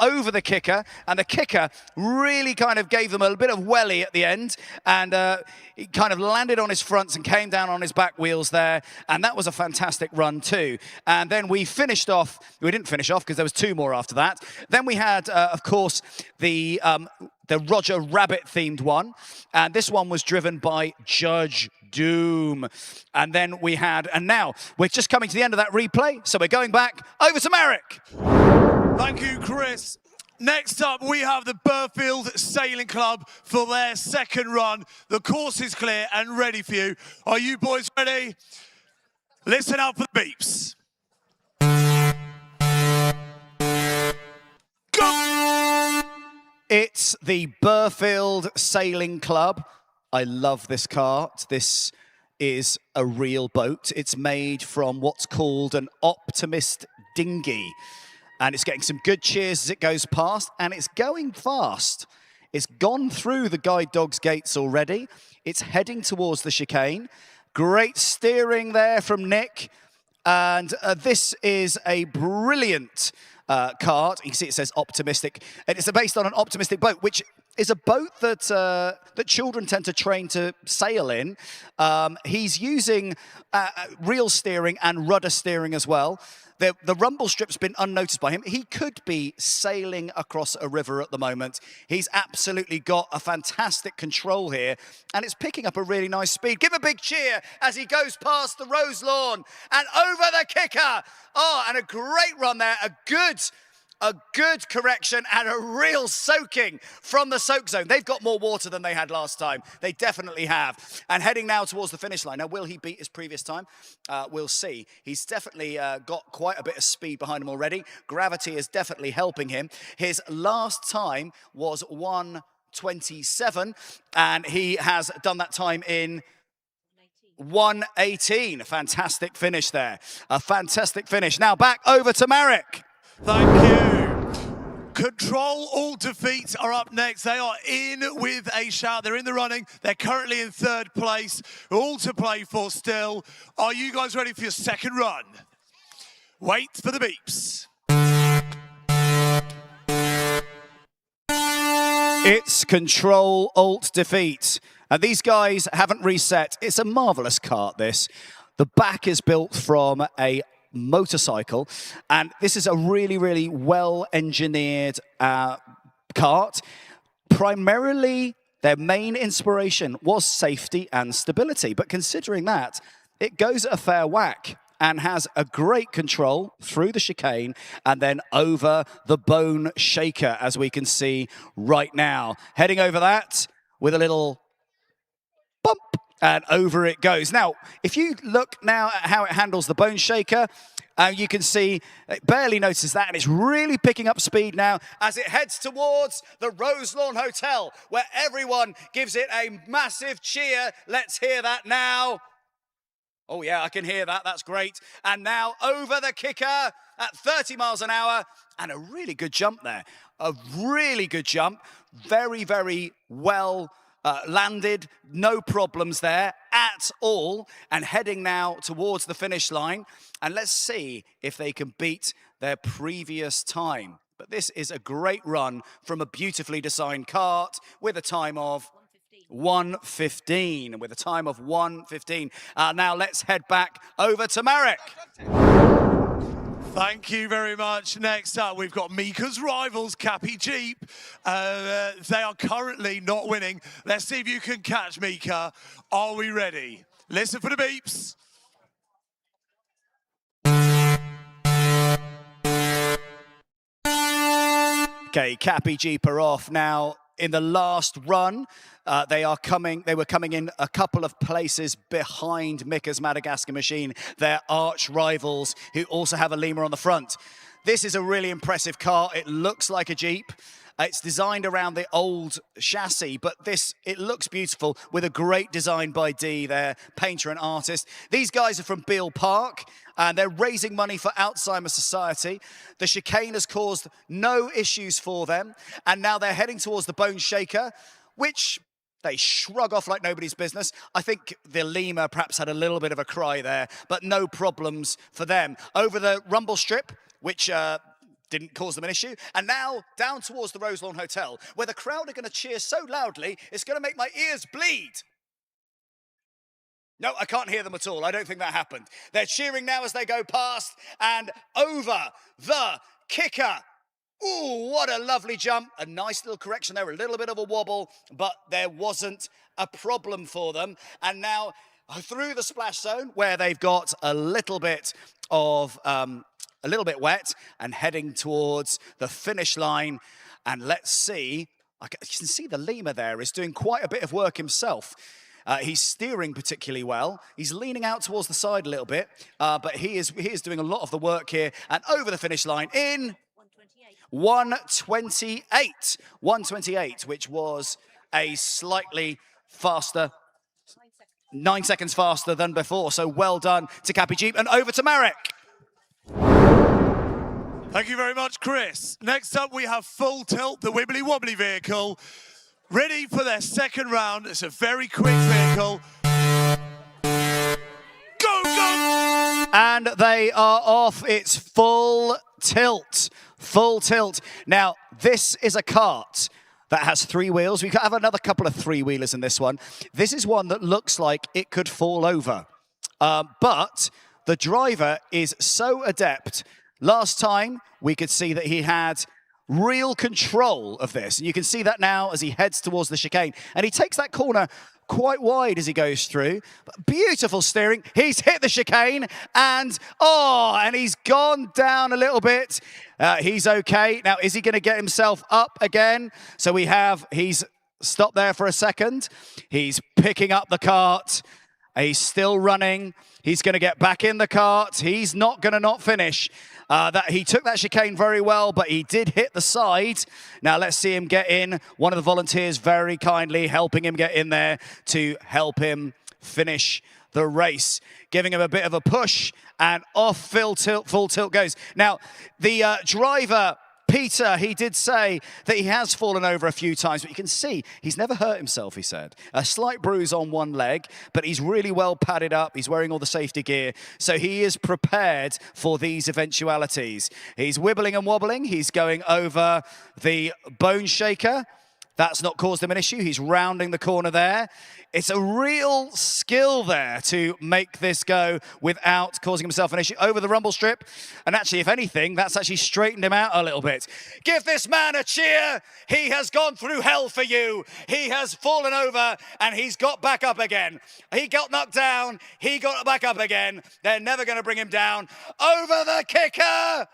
over the kicker, and the kicker really kind of gave them a bit of welly at the end, and he kind of landed on his fronts and came down on his back wheels there, and that was a fantastic run too. And then we finished off, we didn't finish off because there was 2 more after that. Then we had, of course, the Roger Rabbit themed one, and this one was driven by Judge Doom. And then we had, and now we're just coming to the end of that replay, so we're going back over to Merrick. Thank you, Chris. Next up, we have the Burghfield Sailing Club for their second run. The course is clear and ready for you. Are you boys ready? Listen up for the beeps. Go! It's the Burghfield Sailing Club. I love this cart. This is a real boat. It's made from what's called an Optimist dinghy. And it's getting some good cheers as it goes past, and it's going fast. It's gone through the guide dog's gates already. It's heading towards the chicane. Great steering there from Nick. And this is a brilliant cart. You can see it says optimistic. And it's based on an optimistic boat, which is a boat that that children tend to train to sail in. He's using reel steering and rudder steering as well. The rumble strip's been unnoticed by him. He could be sailing across a river at the moment. He's absolutely got a fantastic control here, and it's picking up a really nice speed. Give a big cheer as he goes past the rose lawn and over the kicker. Oh, and a great run there, a good correction and a real soaking from the soak zone. They've got more water than they had last time. They definitely have. And heading now towards the finish line. Now, will he beat his previous time? We'll see. He's definitely got quite a bit of speed behind him already. Gravity is definitely helping him. His last time was 1:27, and he has done that time in 1:18. A fantastic finish there. A fantastic finish. Now back over to Marek. Thank you. Control Alt Defeat are up next. They are in with a shout. They're in the running. They're currently in 3rd place. All to play for still. Are you guys ready for your second run? Wait for the beeps. It's Control Alt Defeat. And these guys haven't reset. It's a marvelous cart, this. The back is built from a motorcycle, and this is a really well engineered cart. Primarily their main inspiration was safety and stability, but considering that, it goes at a fair whack and has a great control through the chicane and then over the bone shaker, as we can see right now. Heading over that with a little bump, and over it goes. Now, if you look now at how it handles the bone shaker, you can see it barely notices that, and it's really picking up speed now as it heads towards the Roselawn Hotel, where everyone gives it a massive cheer. Let's hear that now. Oh yeah, I can hear that. That's great. And now over the kicker at 30 miles an hour, and a really good jump there. A really good jump. Very well landed, no problems there at all, and heading now towards the finish line. And let's see if they can beat their previous time. But this is a great run from a beautifully designed cart with a time of 1:15. With a time of 1:15. Now let's head back over to Marek. Thank you very much. Next up, we've got Mika's rivals, Cappy Jeep. They are currently not winning. Let's see if you can catch Mika. Are we ready? Listen for the beeps. Okay, Cappy Jeep are off now. In the last run, they were coming in a couple of places behind Mika's Madagascar machine, their arch rivals, who also have a lemur on the front. This is a really impressive car. It looks like a Jeep. It's designed around the old chassis, but it looks beautiful with a great design by Dee, their painter and artist. These guys are from Beale Park, and they're raising money for Alzheimer's Society. The chicane has caused no issues for them, and now they're heading towards the Bone Shaker, which they shrug off like nobody's business. I think the lemur perhaps had a little bit of a cry there, but no problems for them. Over the rumble strip, which Didn't cause them an issue. And now down towards the Roselawn Hotel, where the crowd are going to cheer so loudly, it's going to make my ears bleed. No, I can't hear them at all. I don't think that happened. They're cheering now as they go past and over the kicker. Ooh, what a lovely jump. A nice little correction there, a little bit of a wobble, but there wasn't a problem for them. And now through the splash zone, where they've got a little bit of, a little bit wet, and heading towards the finish line. And let's see, you can see the lemur there is doing quite a bit of work himself. He's steering particularly well. He's leaning out towards the side a little bit, but he is doing a lot of the work here. And over the finish line in 1:28. 1:28, which was a slightly faster, 9 seconds faster than before. So well done to Cappy Jeep, and over to Marek. Thank you very much, Chris. Next up, we have Full Tilt, the wibbly wobbly vehicle, ready for their second round. It's a very quick vehicle. Go, go! And they are off. It's Full Tilt. Full Tilt. Now, this is a kart that has 3 wheels. We have another couple of 3-wheelers in this one. This is one that looks like it could fall over. But the driver is so adept. Last time, we could see that he had real control of this. And you can see that now as he heads towards the chicane. And he takes that corner quite wide as he goes through. But beautiful steering. He's hit the chicane and he's gone down a little bit. He's okay. Now, is he going to get himself up again? So he's stopped there for a second. He's picking up the kart. He's still running. He's going to get back in the kart. He's not going to not finish. He took that chicane very well, but he did hit the side. Now let's see him get in. One of the volunteers very kindly helping him get in there to help him finish the race, giving him a bit of a push, and off Full Tilt goes. Now, the driver, Peter, he did say that he has fallen over a few times, but you can see he's never hurt himself, he said. A slight bruise on one leg, but he's really well padded up. He's wearing all the safety gear, so he is prepared for these eventualities. He's wibbling and wobbling. He's going over the bone shaker. That's not caused him an issue. He's rounding the corner there. It's a real skill there to make this go without causing himself an issue. Over the rumble strip. And actually, if anything, that's actually straightened him out a little bit. Give this man a cheer. He has gone through hell for you. He has fallen over and he's got back up again. He got knocked down. He got back up again. They're never going to bring him down. Over the kicker.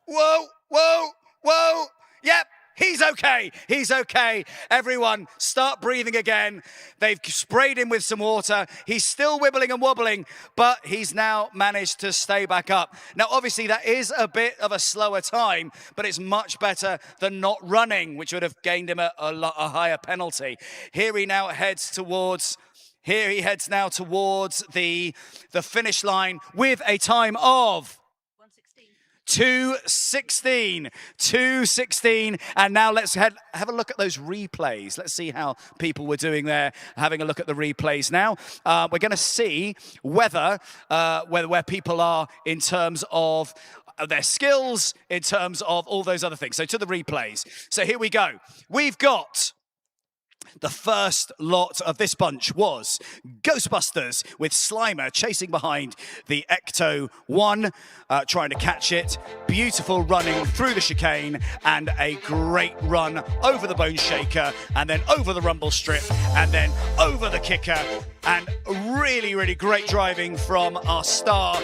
Whoa, whoa, whoa. Yep. He's okay. He's okay. Everyone, start breathing again. They've sprayed him with some water. He's still wibbling and wobbling, but he's now managed to stay back up. Now, obviously, that is a bit of a slower time, but it's much better than not running, which would have gained him a higher penalty. Here he heads now towards the finish line with a time of 2:16, and now let's have a look at those replays. Let's see how people were doing there. Having a look at the replays now. We're going to see where people are in terms of their skills, in terms of all those other things. So to the replays. So here we go. We've got the first lot of this bunch was Ghostbusters with Slimer chasing behind the Ecto 1, trying to catch it. Beautiful running through the chicane and a great run over the bone shaker and then over the rumble strip and then over the kicker. And really, really great driving from our star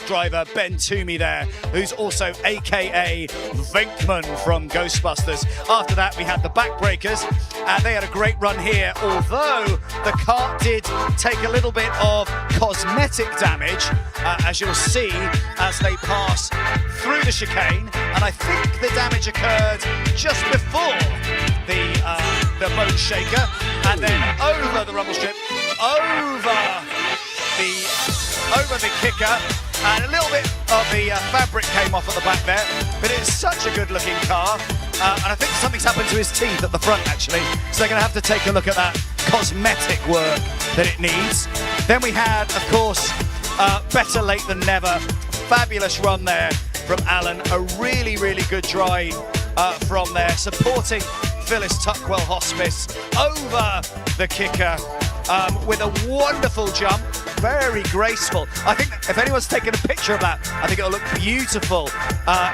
driver, Ben Toomey there, who's also AKA Venkman from Ghostbusters. After that, we had the Backbreakers, and they had a great run here, although the kart did take a little bit of cosmetic damage, as you'll see, as they pass through the chicane. And I think the damage occurred just before the bone shaker, and then over the rumble strip, over the kicker, and a little bit of the fabric came off at the back there, but it's such a good looking car, and I think something's happened to his teeth at the front actually, so they're going to have to take a look at that cosmetic work that it needs. Then we had, of course, better late than never, fabulous run there from Alan, a really, really good drive from there, supporting Phyllis Tuckwell Hospice over the kicker with a wonderful jump, very graceful. I think if anyone's taken a picture of that, I think it'll look beautiful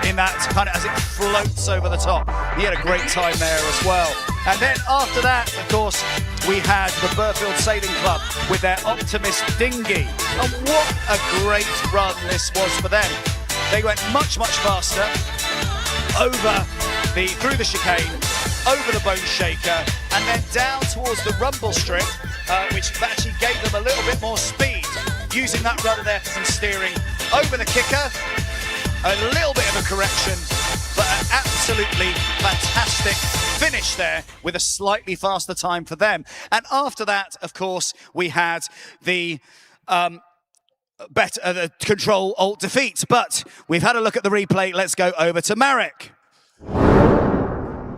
in that kind of as it floats over the top. He had a great time there as well. And then after that, of course, we had the Burghfield Sailing Club with their Optimist dinghy. And what a great run this was for them. They went much, much faster through the chicane, over the bone shaker, and then down towards the rumble strip, which actually gave them a little bit more speed, using that rudder there for some steering over the kicker. A little bit of a correction, but an absolutely fantastic finish there with a slightly faster time for them. And after that, of course, we had the the control alt defeat. But we've had a look at the replay. Let's go over to Marek.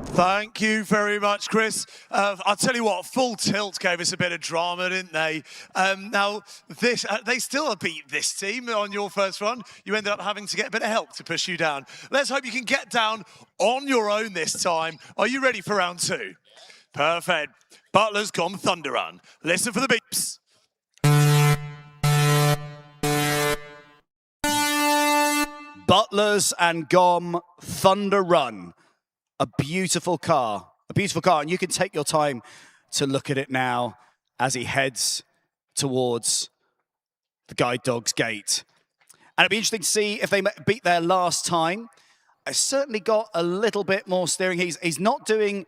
Thank you very much, Chris. I'll tell you what, Full Tilt gave us a bit of drama, didn't they? Now, they still beat this team on your first run. You ended up having to get a bit of help to push you down. Let's hope you can get down on your own this time. Are you ready for round 2? Perfect. Butler's gone Thunder Run. Listen for the beeps. Butlers and Gom Thunder Run. A beautiful car, and you can take your time to look at it now as he heads towards the Guide Dogs Gate. And it'd be interesting to see if they beat their last time. I certainly got a little bit more steering. He was not going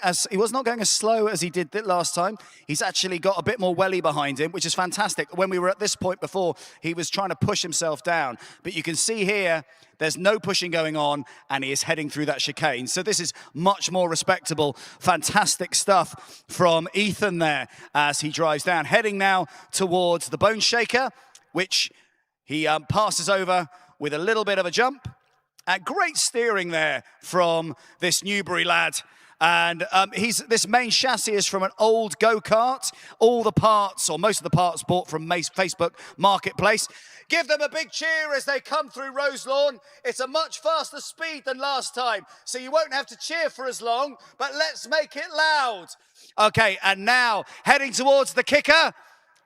as slow as he did last time. He's actually got a bit more welly behind him, which is fantastic. When we were at this point before, he was trying to push himself down. But you can see here, there's no pushing going on, and he is heading through that chicane. So this is much more respectable. Fantastic stuff from Ethan there as he drives down. Heading now towards the Bone Shaker, which he passes over with a little bit of a jump. And great steering there from this Newbury lad. And this main chassis is from an old go-kart. All the parts, or most of the parts, bought from Facebook Marketplace. Give them a big cheer as they come through Roselawn. It's a much faster speed than last time, so you won't have to cheer for as long, but let's make it loud. Okay, and now heading towards the kicker.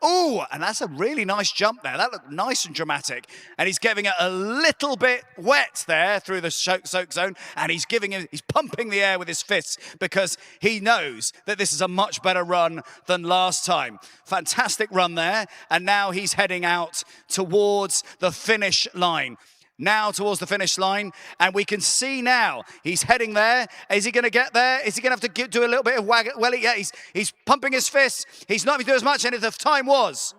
Ooh, and that's a really nice jump there. That looked nice and dramatic. And he's giving it a little bit wet there through the soak zone. And he's pumping the air with his fists because he knows that this is a much better run than last time. Fantastic run there. And now he's heading out towards the finish line. Now towards the finish line, and we can see now he's heading there. Is he going to get there? Is he going to have to do a little bit of welly? Yeah, he's pumping his fists. He's not going to do as much, and the time was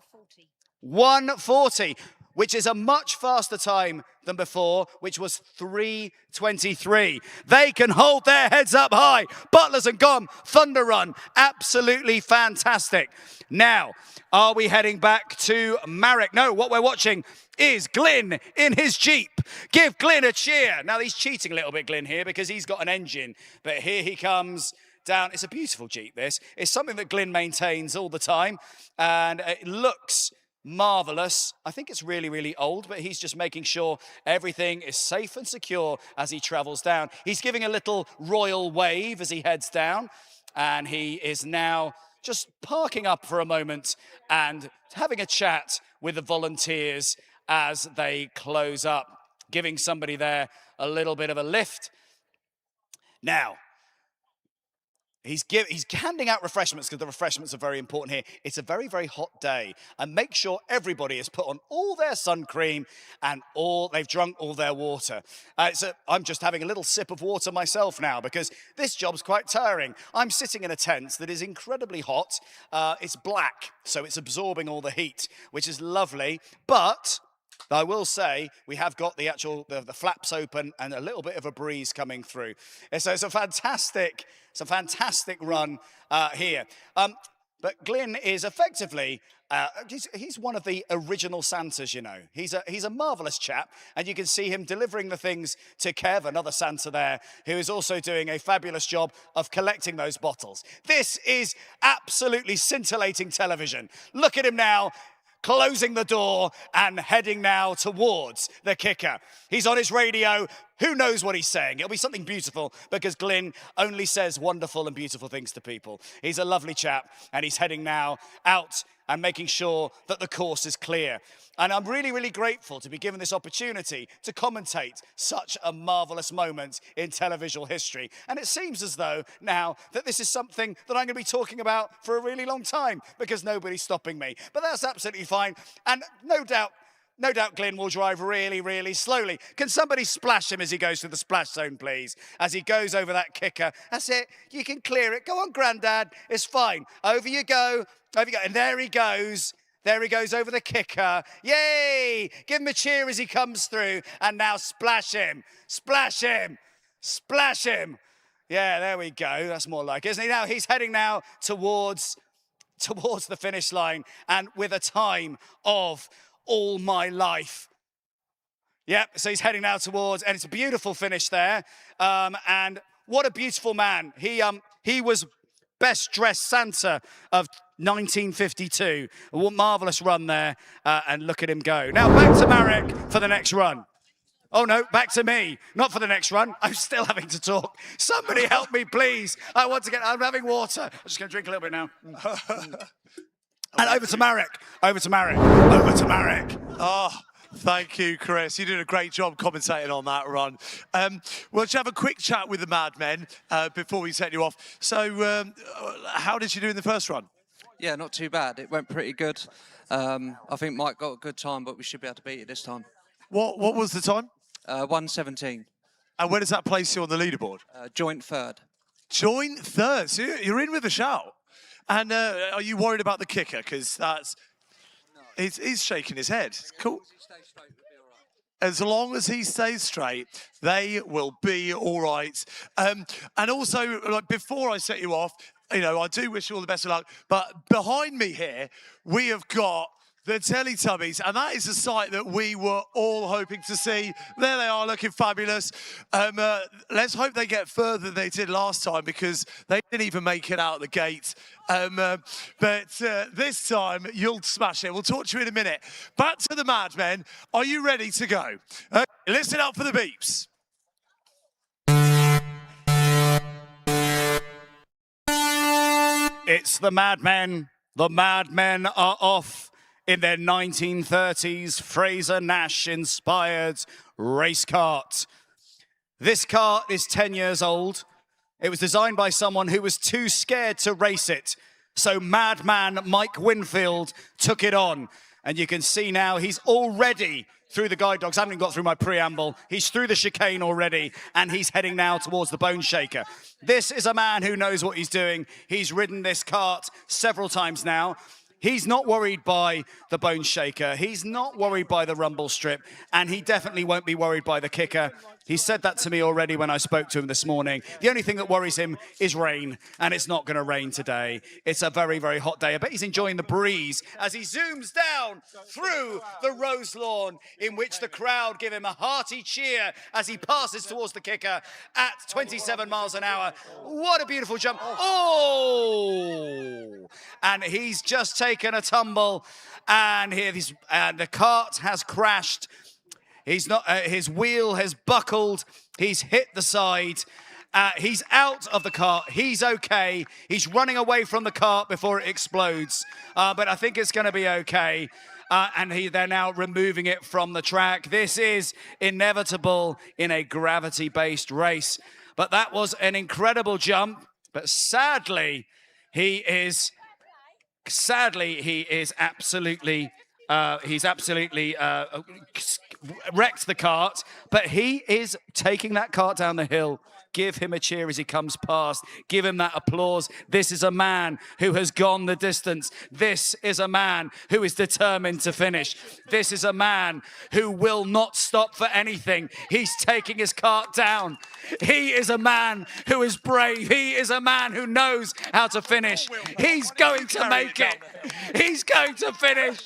1:40, which is a much faster time than before, which was 3:23. They can hold their heads up high. Butlers and Gom, Thunder Run, absolutely fantastic. Now, are we heading back to Marek? No, what we're watching is Glyn in his Jeep. Give Glyn a cheer. Now, he's cheating a little bit, Glyn, here, because he's got an engine. But here he comes down. It's a beautiful Jeep, this. It's something that Glyn maintains all the time. And it looks marvellous. I think it's really, really old, but he's just making sure everything is safe and secure as he travels down. He's giving a little royal wave as he heads down. And he is now just parking up for a moment and having a chat with the volunteers as they close up, giving somebody there a little bit of a lift. Now, he's handing out refreshments because the refreshments are very important here. It's a very, very hot day, and make sure everybody has put on all their sun cream and they've drunk all their water. So I'm just having a little sip of water myself now because this job's quite tiring. I'm sitting in a tent that is incredibly hot. It's black, so it's absorbing all the heat, which is lovely, but I will say we have got the flaps open and a little bit of a breeze coming through. So it's a fantastic run here. But Glyn is effectively, he's one of the original Santas, you know. He's a marvellous chap, and you can see him delivering the things to Kev, another Santa there, who is also doing a fabulous job of collecting those bottles. This is absolutely scintillating television. Look at him now, closing the door and heading now towards the kicker. He's on his radio. Who knows what he's saying? It'll be something beautiful because Glyn only says wonderful and beautiful things to people. He's a lovely chap, and he's heading now out and making sure that the course is clear. And I'm really, really grateful to be given this opportunity to commentate such a marvellous moment in televisual history. And it seems as though now that this is something that I'm going to be talking about for a really long time because nobody's stopping me. But that's absolutely fine. And no doubt Glyn will drive really, really slowly. Can somebody splash him as he goes through the splash zone, please? As he goes over that kicker. That's it. You can clear it. Go on, Grandad. It's fine. Over you go. Over you go. And there he goes. There he goes over the kicker. Yay! Give him a cheer as he comes through. And now splash him. Splash him. Splash him. Yeah, there we go. That's more like it, isn't he? Now he's heading now towards the finish line, and with a time of all my life. Yep, so he's heading now towards, and it's a beautiful finish there. And what a beautiful man. He was best dressed Santa of 1952. A marvellous run there, and look at him go. Now back to Marek for the next run. Oh no, back to me, not for the next run. I'm still having to talk. Somebody help me, please. I'm having water. I'm just gonna drink a little bit now. And over to Marek, over to Marek, over to Marek. Oh, thank you, Chris. You did a great job commentating on that run. We'll just have a quick chat with the Madmen before we set you off. So, how did you do in the first run? Yeah, not too bad. It went pretty good. I think Mike got a good time, but we should be able to beat it this time. What was the time? 1:17. And where does that place you on the leaderboard? Joint third. Joint third. So you're in with a shout. And are you worried about the kicker? Because he's shaking his head. Cool. As long as he stays straight, they will be all right. And also, like, before I set you off, I do wish you all the best of luck. But behind me here, we have got the Teletubbies, and that is a sight that we were all hoping to see. There they are, looking fabulous. Let's hope they get further than they did last time, because they didn't even make it out the gate. But this time, you'll smash it. We'll talk to you in a minute. Back to the Madmen. Are you ready to go? Listen up for the beeps. It's the Madmen. The Madmen are off in their 1930s Fraser Nash-inspired race kart. This kart is 10 years old. It was designed by someone who was too scared to race it. So Madman Mike Winfield took it on. And you can see now he's already through the guide dogs. I haven't even got through my preamble. He's through the chicane already, and he's heading now towards the Bone Shaker. This is a man who knows what he's doing. He's ridden this kart several times now. He's not worried by the Bone Shaker. He's not worried by the rumble strip, and he definitely won't be worried by the kicker. He said that to me already when I spoke to him this morning. The only thing that worries him is rain, and it's not going to rain today. It's a very, very hot day. I bet he's enjoying the breeze as he zooms down through the rose lawn, in which the crowd give him a hearty cheer as he passes towards the kicker at 27 miles an hour. What a beautiful jump. Oh! And he's just taken a tumble, and the cart has crashed. He's not. His wheel has buckled. He's hit the side. He's out of the cart. He's okay. He's running away from the cart before it explodes. But I think it's going to be okay. And they're now removing it from the track. This is inevitable in a gravity-based race. But that was an incredible jump. But sadly, he is absolutely. He's absolutely wrecked the cart, but he is taking that cart down the hill. Give him a cheer as he comes past. Give him that applause. This is a man who has gone the distance. This is a man who is determined to finish. This is a man who will not stop for anything. He's taking his cart down. He is a man who is brave. He is a man who knows how to finish. He's going to make it. He's going to finish.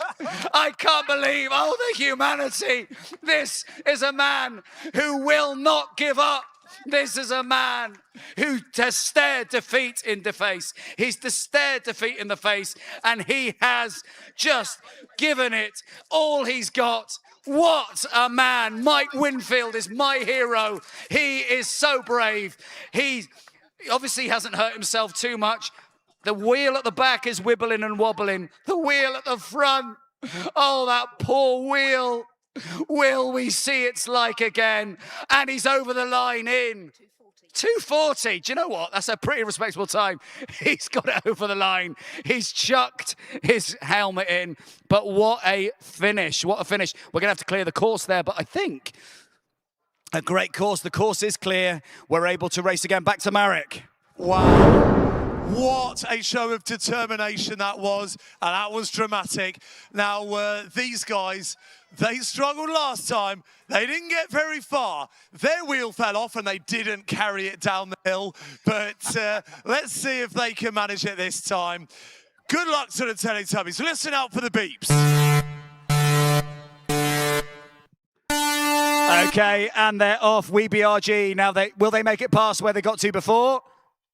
I can't believe all the humanity. This is a man who will not give up. This is a man who has stared defeat in the face. He's stared defeat in the face, and he has just given it all he's got What a man. Mike Winfield is my hero. He is so brave. He obviously hasn't hurt himself too much. The wheel at the back is wibbling and wobbling. The wheel at the front, oh, that poor wheel. Will we see its like again? And he's over the line in 2:40. Do you know what? That's a pretty respectable time. He's got it over the line. He's chucked his helmet in. But what a finish. What a finish. We're going to have to clear the course there, but I think a great course. The course is clear. We're able to race again. Back to Marek. Wow. What a show of determination that was, and that was dramatic. Now, these guys, they struggled last time. They didn't get very far. Their wheel fell off and they didn't carry it down the hill. But let's see if they can manage it this time. Good luck to the Teletubbies. Listen out for the beeps. Okay, and they're off. We BRG. Now, will they make it past where they got to before?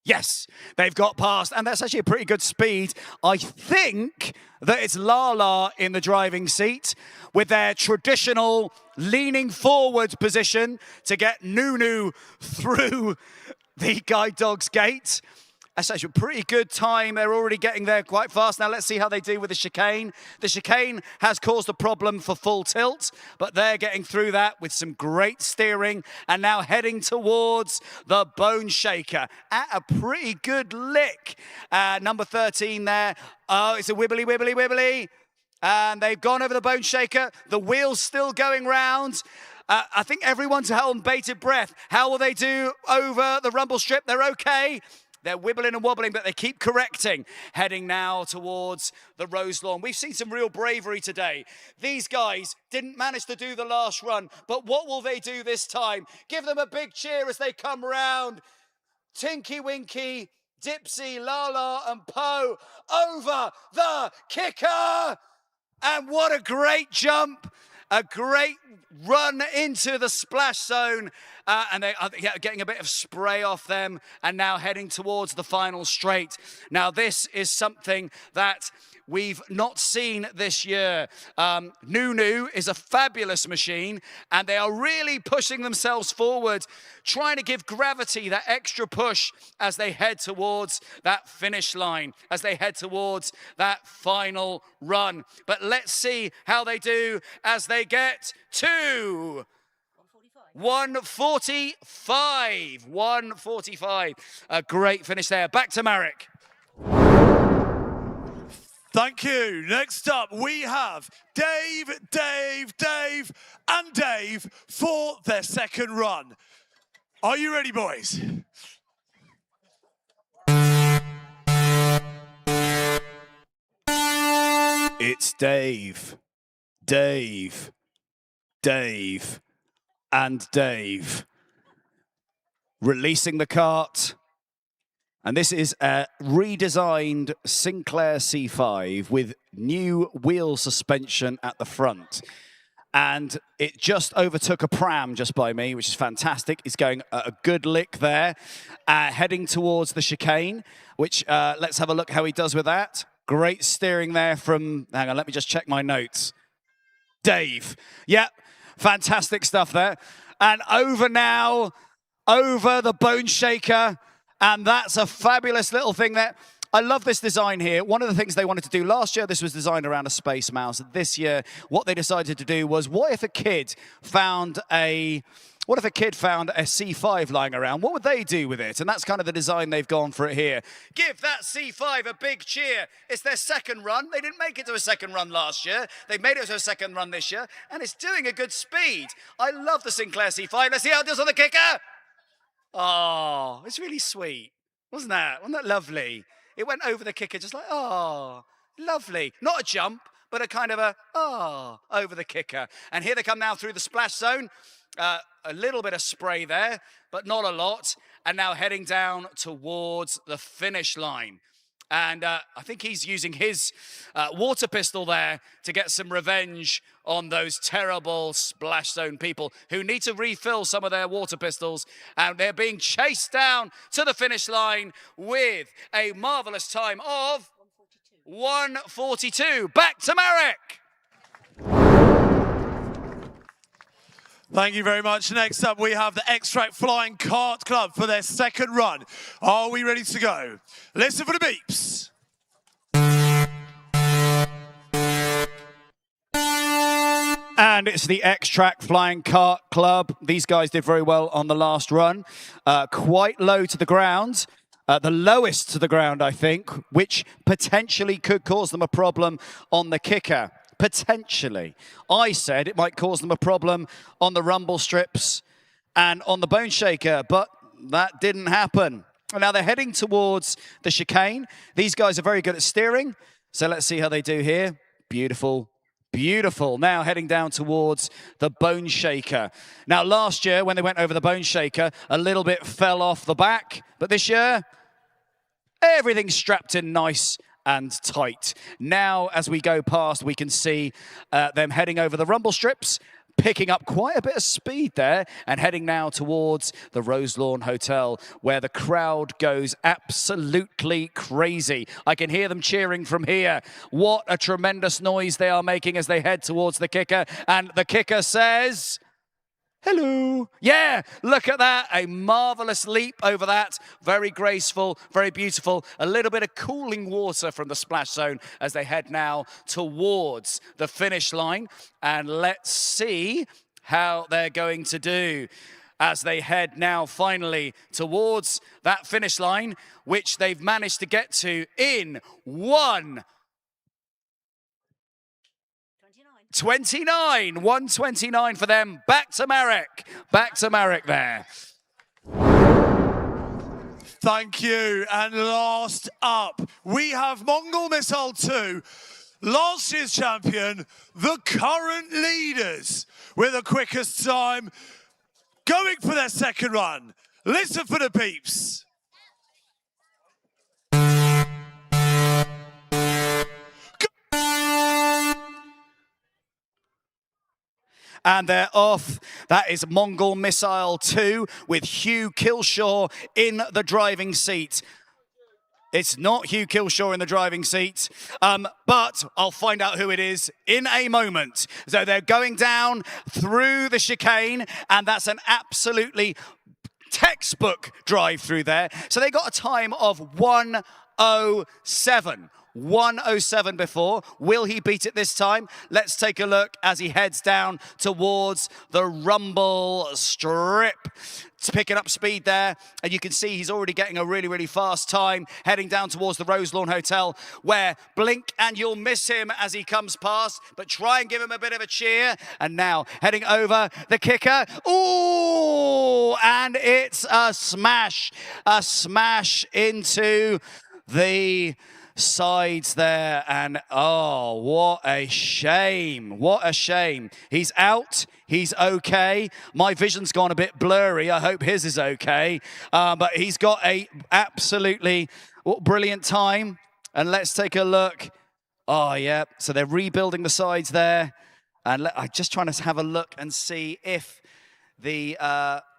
Yes, they've got past, and that's actually a pretty good speed. I think that it's Lala in the driving seat with their traditional leaning forward position to get Nunu through the guide dog's gate. That's actually a pretty good time. They're already getting there quite fast. Now let's see how they do with the chicane. The chicane has caused a problem for full tilt, but they're getting through that with some great steering and now heading towards the Bone Shaker at a pretty good lick. Number 13 there. Oh, it's a wibbly, wibbly, wibbly. And they've gone over the Bone Shaker. The wheel's still going round. I think everyone's held on bated breath. How will they do over the rumble strip? They're okay. They're wibbling and wobbling, but they keep correcting. Heading now towards the Rose Lawn. We've seen some real bravery today. These guys didn't manage to do the last run, but what will they do this time? Give them a big cheer as they come round. Tinky Winky, Dipsy, Lala, and Poe over the kicker. And what a great jump. A great run into the splash zone, and they are getting a bit of spray off them, and now heading towards the final straight. Now, this is something that we've not seen this year. Nunu is a fabulous machine, and they are really pushing themselves forward, trying to give gravity that extra push as they head towards that finish line, as they head towards that final run. But let's see how they do as they get to 1:45. 1:45. A great finish there. Back to Marek. Thank you. Next up, we have Dave, and Dave for their second run. Are you ready, boys? It's Dave, and Dave. Releasing the cart. And this is a redesigned Sinclair C5 with new wheel suspension at the front. And it just overtook a pram just by me, which is fantastic. It's going a good lick there. Heading towards the chicane, which let's have a look how he does with that. Great steering there from, hang on, let me just check my notes. Dave. Yep, fantastic stuff there. And over now, over the Bone Shaker. And that's a fabulous little thing there. I love this design here. One of the things they wanted to do last year, this was designed around a Space Mouse. This year, what they decided to do was, what if a kid found a C5 lying around? What would they do with it? And that's kind of the design they've gone for it here. Give that C5 a big cheer. It's their second run. They didn't make it to a second run last year. They've made it to a second run this year, and it's doing a good speed. I love the Sinclair C5. Let's see how it does on the kicker. Oh, it's really sweet. Wasn't that lovely? It went over the kicker just like, oh, lovely. Not a jump, but a kind of a, oh, over the kicker. And here they come now through the splash zone. A little bit of spray there, but not a lot. And now heading down towards the finish line. And I think he's using his water pistol there to get some revenge on those terrible splash zone people who need to refill some of their water pistols. And they're being chased down to the finish line with a marvelous time of 1:42. Back to Marek. Thank you very much. Next up, we have the Extract Flying Kart Club for their second run. Are we ready to go? Listen for the beeps. And it's the Extract Flying Kart Club. These guys did very well on the last run. Quite low to the ground. The lowest to the ground, I think, which potentially could cause them a problem on the kicker. Potentially. I said it might cause them a problem on the rumble strips and on the bone shaker, but that didn't happen. Now they're heading towards the chicane. These guys are very good at steering, so let's see how they do here. Beautiful. Beautiful. Now heading down towards the bone shaker. Now last year when they went over the bone shaker, a little bit fell off the back, but this year, everything's strapped in nice and tight. Now as we go past, we can see them heading over the rumble strips, picking up quite a bit of speed there and heading now towards the Rose Lawn Hotel where the crowd goes absolutely crazy. I can hear them cheering from here. What a tremendous noise they are making as they head towards the kicker. And the kicker says, hello. Yeah, look at that. A marvelous leap over that. Very graceful, very beautiful. A little bit of cooling water from the splash zone as they head now towards the finish line. And let's see how they're going to do as they head now finally towards that finish line, which they've managed to get to in 1:29 for them. Back to Marek there. Thank you. And last up, we have Mongol Missile 2, last year's champion, the current leaders, with the quickest time, going for their second run. Listen for the beeps. And they're off. That is Mongol Missile 2 with Hugh Kilshaw in the driving seat. It's not Hugh Kilshaw in the driving seat, but I'll find out who it is in a moment. So they're going down through the chicane, and that's an absolutely textbook drive through there. So they got a time of 1:07. 1:07 before. Will he beat it this time? Let's take a look as he heads down towards the rumble strip. It's picking up speed there, and you can see he's already getting a really, really fast time heading down towards the Rose Lawn Hotel, where blink and you'll miss him as he comes past, but try and give him a bit of a cheer. And now heading over the kicker. Ooh, and it's a smash into the sides there, and oh, what a shame. He's out, he's okay. My vision's gone a bit blurry. I hope his is okay, but he's got a absolutely brilliant time. And let's take a look. Oh yeah, so they're rebuilding the sides there, and I'm just trying to have a look and see if the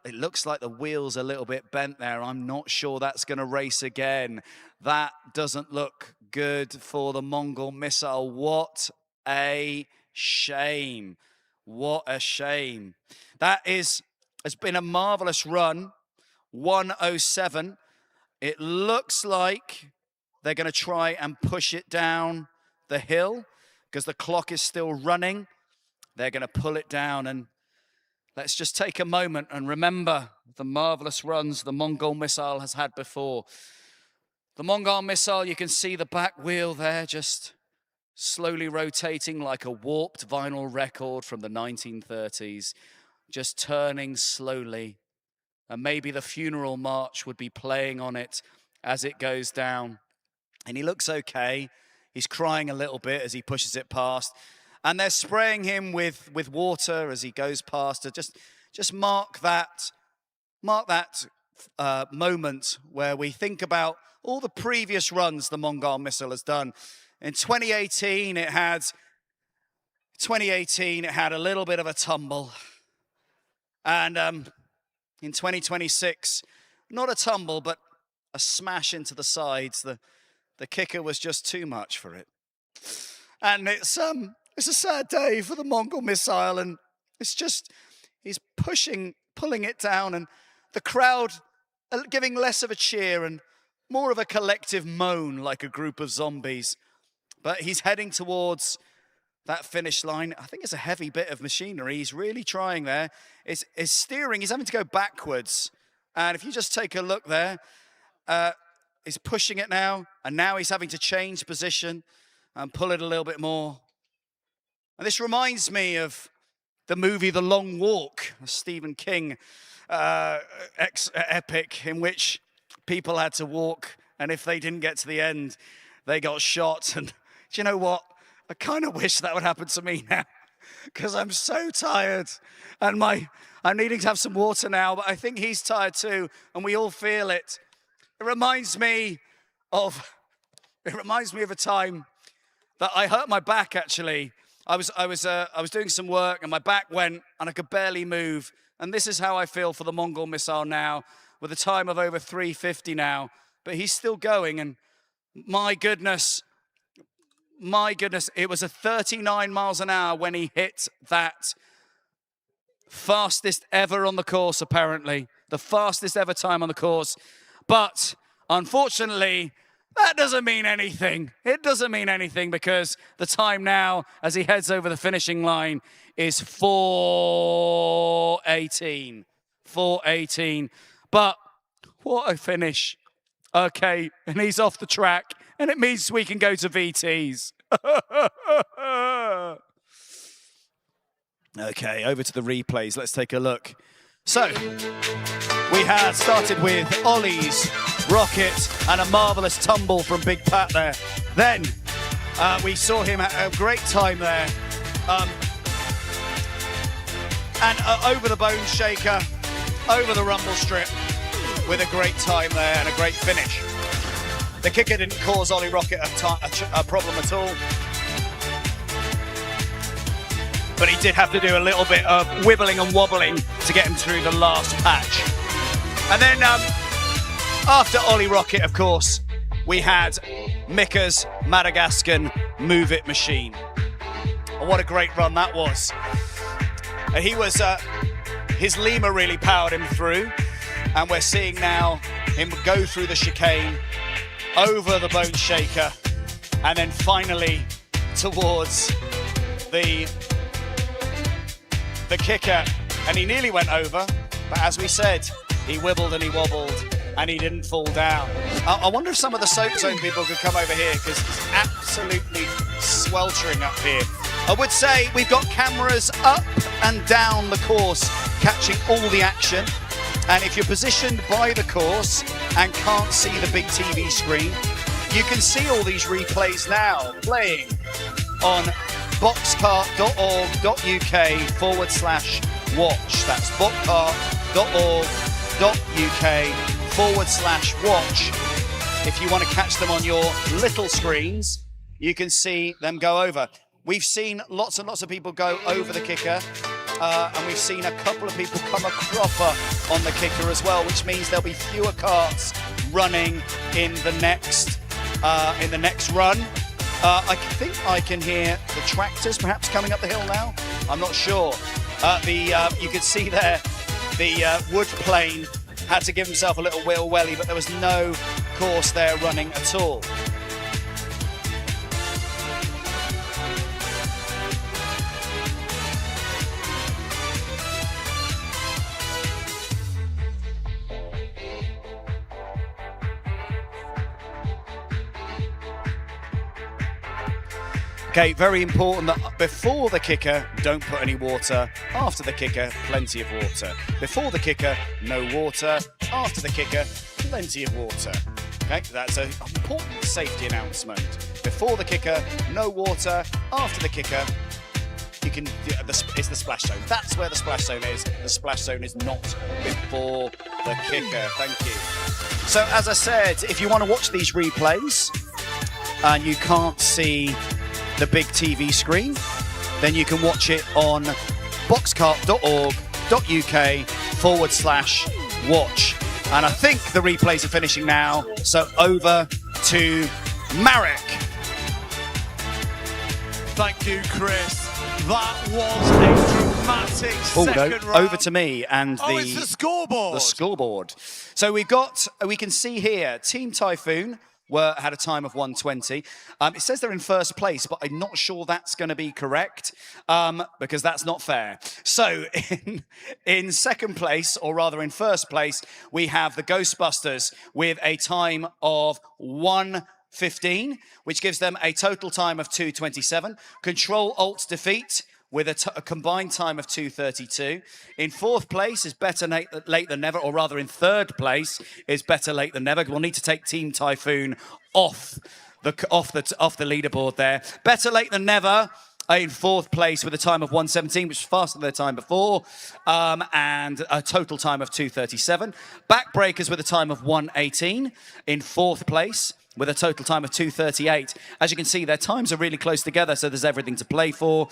it looks like the wheel's a little bit bent there. I'm not sure that's going to race again. That doesn't look good for the Mongol Missile. What a shame. What a shame. That has been a marvelous run. 1:07. It looks like they're going to try and push it down the hill because the clock is still running. They're going to pull it down, and let's just take a moment and remember the marvelous runs the Mongol Missile has had before. The Mongol Missile, you can see the back wheel there just slowly rotating like a warped vinyl record from the 1930s, just turning slowly. And maybe the funeral march would be playing on it as it goes down. And he looks okay. He's crying a little bit as he pushes it past. And they're spraying him with water as he goes past to just mark that moment where we think about all the previous runs the Mongol Missile has done. In 2018, it had a little bit of a tumble. And in 2026, not a tumble, but a smash into the sides. The kicker was just too much for it. And it's a sad day for the Mongol Missile, and it's He's pulling it down, and the crowd are giving less of a cheer and more of a collective moan like a group of zombies. But he's heading towards that finish line. I think it's a heavy bit of machinery. He's really trying there. It's steering. He's having to go backwards. And if you just take a look there, he's pushing it now. And now he's having to change position and pull it a little bit more. And this reminds me of the movie The Long Walk, a Stephen King epic in which people had to walk. And if they didn't get to the end, they got shot. And do you know what? I kind of wish that would happen to me now because I'm so tired and I'm needing to have some water now, but I think he's tired too and we all feel it. It reminds me of a time that I hurt my back actually. I was doing some work and my back went and I could barely move. And this is how I feel for the Mongol missile now with a time of over 3:50 now, but he's still going and my goodness, it was a 39 miles an hour when he hit that fastest ever on the course, apparently. The fastest ever time on the course. But unfortunately, that doesn't mean anything. It doesn't mean anything because the time now, as he heads over the finishing line, is 4:18. 4:18. But what a finish. Okay, and he's off the track. And it means we can go to VTs. Okay, over to the replays. Let's take a look. So, we had started with Ollie's rocket and a marvellous tumble from Big Pat there. Then, we saw him at a great time there. And over the bone shaker, over the rumble strip, with a great time there and a great finish. The kicker didn't cause Ollie Rocket a problem at all. But he did have to do a little bit of wibbling and wobbling to get him through the last patch. And then after Ollie Rocket, of course, we had Mika's Madagascan Move It machine. And what a great run that was. And he was, his Lima really powered him through. And we're seeing now him go through the chicane, over the bone shaker, and then finally towards the kicker. And he nearly went over, but as we said, he wibbled and he wobbled, and he didn't fall down. I wonder if some of the soap zone people could come over here, because it's absolutely sweltering up here. I would say we've got cameras up and down the course, catching all the action. And if you're positioned by the course and can't see the big TV screen, you can see all these replays now playing on boxcart.org.uk/watch. That's boxcart.org.uk/watch. If you want to catch them on your little screens, you can see them go over. We've seen lots and lots of people go over the kicker. And we've seen a couple of people come a cropper on the kicker as well, which means there'll be fewer karts running in the next run. I think I can hear the tractors perhaps coming up the hill now. I'm not sure. You could see there the wood plane had to give himself a little wheel welly, but there was no course there running at all. Okay, very important that before the kicker, don't put any water. After the kicker, plenty of water. Before the kicker, no water. After the kicker, plenty of water. Okay, that's an important safety announcement. Before the kicker, no water. After the kicker, you can. It's the splash zone. That's where the splash zone is. The splash zone is not before the kicker. Thank you. So, as I said, if you want to watch these replays and you can't see the big TV screen, then you can watch it on boxcart.org.uk/watch. And I think the replays are finishing now. So over to Marek. Thank you, Chris. That was a dramatic Oh, second no, round. over to me and Oh, it's the scoreboard. The scoreboard. So we can see here, Team Typhoon had a time of 1:20. It says they're in first place, but I'm not sure that's going to be correct because that's not fair. So in second place, or rather in first place, we have the Ghostbusters with a time of 1:15, which gives them a total time of 2:27. Control Alt Defeat with a combined time of 2:32. In fourth place is Better Late Than Never, or rather in third place is Better Late Than Never. We'll need to take Team Typhoon off the leaderboard there. Better Late Than Never in fourth place with a time of 1:17, which is faster than their time before, and a total time of 2:37. Backbreakers with a time of 1:18 in fourth place, with a total time of 2:38. As you can see, their times are really close together, so there's everything to play for.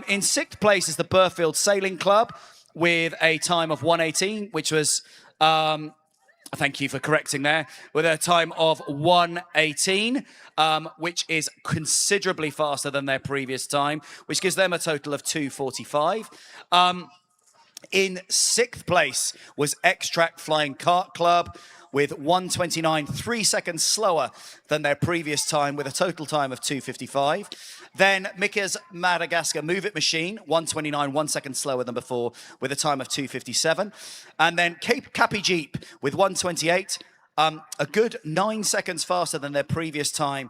In sixth place is the Burghfield Sailing Club with a time of 1:18, which was, thank you for correcting there, with a time of 1:18, which is considerably faster than their previous time, which gives them a total of 2:45. In sixth place was Extract Flying Kart Club with 1:29, 3 seconds slower than their previous time, with a total time of 2:55. Then Mika's Madagascar Move It Machine, 1:29, 1 second slower than before, with a time of 2:57. And then Cappy Jeep with 1:28, a good 9 seconds faster than their previous time,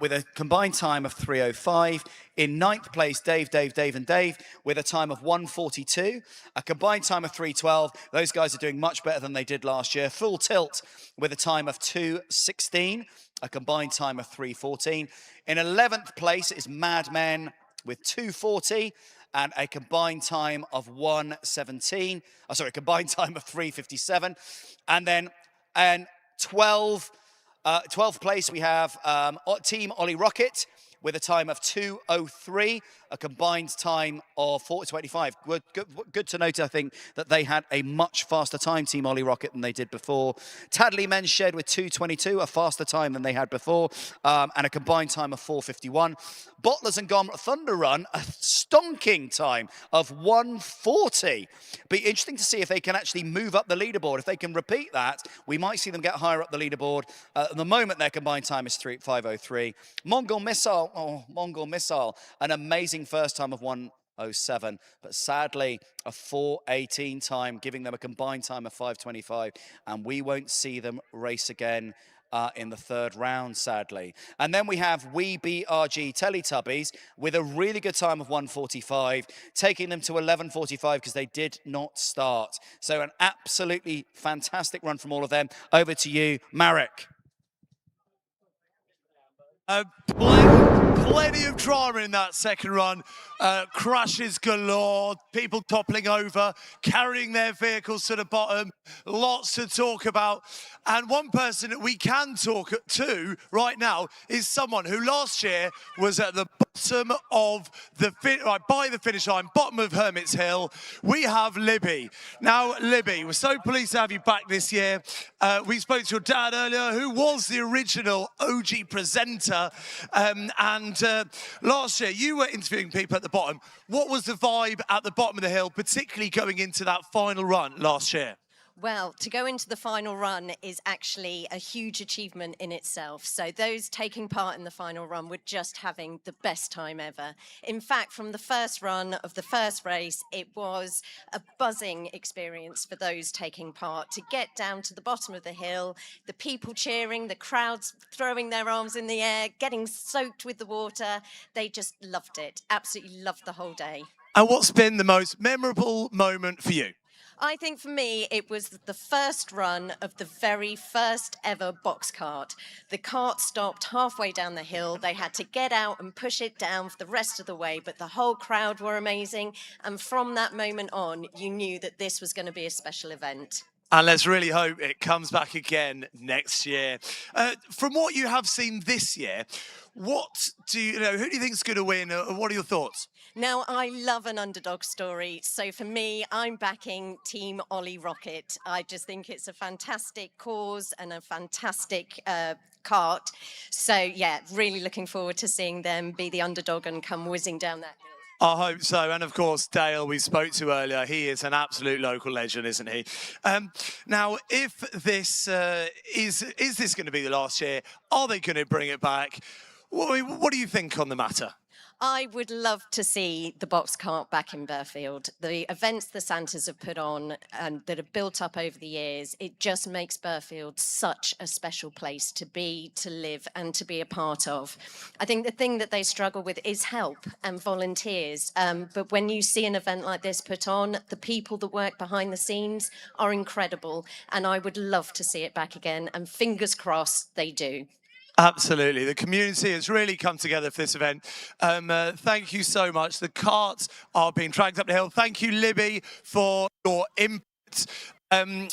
with a combined time of 3:05. In ninth place, Dave and Dave with a time of 1:42, a combined time of 3:12. Those guys are doing much better than they did last year. Full Tilt with a time of 2:16, a combined time of 3:14. In 11th place is Mad Men with 2:40 and a combined time of 1:17. Combined time of 3:57. And then 12th place, we have Team Ollie Rocket with a time of 2:03, a combined time of 4:25. Good to note, I think, that they had a much faster time, Team Ollie Rocket, than they did before. Tadley Men's Shed with 2:22, a faster time than they had before, and a combined time of 4:51. Bottlers and Gom Thunder Run, a stonking time of 1:40. Be interesting to see if they can actually move up the leaderboard. If they can repeat that, we might see them get higher up the leaderboard. At the moment, their combined time is 5:03. Mongol Missile, an amazing first time of 1:07, but sadly a 4:18 time, giving them a combined time of 5:25, and we won't see them race again in the third round, sadly. And then we have We BRG Teletubbies with a really good time of 1:45, taking them to 11:45 because they did not start. So an absolutely fantastic run from all of them. Over to you, Marek. Plenty of drama in that second run. Crashes galore, people toppling over, carrying their vehicles to the bottom. Lots to talk about. And one person that we can talk to right now is someone who last year was at the bottom of by the finish line, bottom of Hermit's Hill. We have Libby. Now, Libby, we're so pleased to have you back this year. We spoke to your dad earlier, who was the original OG presenter. Last year, you were interviewing people at the bottom. What was the vibe at the bottom of the hill, particularly going into that final run last year? Well, to go into the final run is actually a huge achievement in itself. So those taking part in the final run were just having the best time ever. In fact, from the first run of the first race, it was a buzzing experience for those taking part. To get down to the bottom of the hill, the people cheering, the crowds throwing their arms in the air, getting soaked with the water, they just loved it. Absolutely loved the whole day. And what's been the most memorable moment for you? I think for me, it was the first run of the very first ever box cart. The cart stopped halfway down the hill. They had to get out and push it down for the rest of the way, but the whole crowd were amazing. And from that moment on, you knew that this was going to be a special event. And let's really hope it comes back again next year. From what you have seen this year, who do you think is going to win? What are your thoughts? Now, I love an underdog story. So for me, I'm backing Team Ollie Rocket. I just think it's a fantastic cause and a fantastic cart. So yeah, really looking forward to seeing them be the underdog and come whizzing down that hill. I hope so. And of course, Dale, we spoke to earlier, he is an absolute local legend, isn't he? Now, if this is this going to be the last year? Are they going to bring it back? What do you think on the matter? I would love to see the box cart back in Burghfield. The events the Santas have put on and that have built up over the years, it just makes Burghfield such a special place to be, to live, and to be a part of. I think the thing that they struggle with is help and volunteers. But when you see an event like this put on, the people that work behind the scenes are incredible. And I would love to see it back again. And fingers crossed they do. Absolutely. The community has really come together for this event. Thank you so much. The carts are being dragged up the hill. Thank you, Libby, for your input. I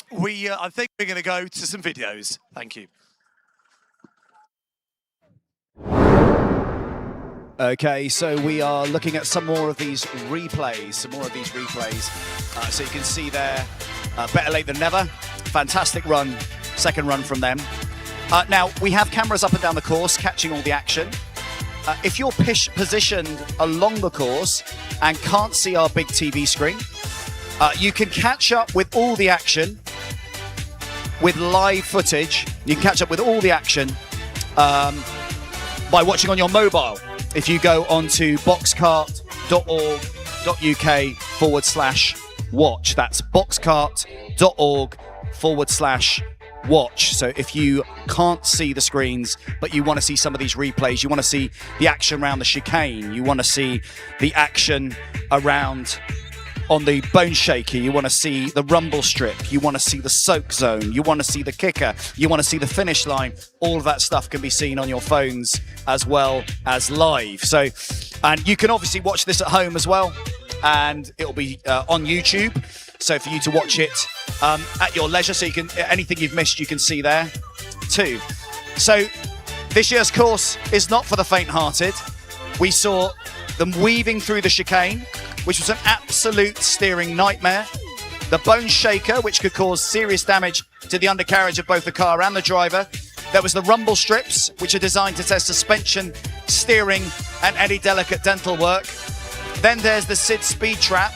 think we're going to go to some videos. Thank you. Okay, so we are looking at some more of these replays, so you can see there, better late than never. Fantastic run, second run from them. Now, we have cameras up and down the course, catching all the action. If you're positioned along the course and can't see our big TV screen, you can catch up with all the action with live footage. You can catch up with all the action by watching on your mobile. If you go onto boxcart.org.uk/watch, that's boxcart.org/watch. So if you can't see the screens, but you want to see some of these replays, you want to see the action around the chicane, you want to see the action around on the bone shaker, you want to see the rumble strip, you want to see the soak zone, you want to see the kicker, you want to see the finish line, all of that stuff can be seen on your phones as well as live. So, and you can obviously watch this at home as well, and it'll be on YouTube. So for you to watch it at your leisure, so you can, anything you've missed, you can see there too. So this year's course is not for the faint-hearted. We saw them weaving through the chicane, which was an absolute steering nightmare. The bone shaker, which could cause serious damage to the undercarriage of both the car and the driver. There was the rumble strips, which are designed to test suspension, steering, and any delicate dental work. Then there's the SID speed trap,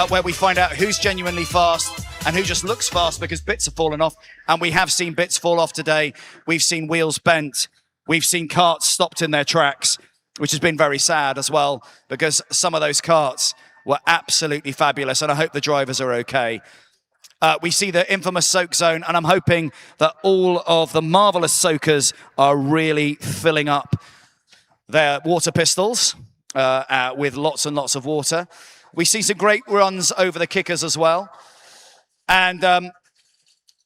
where we find out who's genuinely fast and who just looks fast because bits have fallen off. And we have seen bits fall off today. We've seen wheels bent. We've seen carts stopped in their tracks, which has been very sad as well, because some of those carts were absolutely fabulous, and I hope the drivers are okay. We see the infamous soak zone, and I'm hoping that all of the marvellous soakers are really filling up their water pistols with lots and lots of water. We see some great runs over the kickers as well. And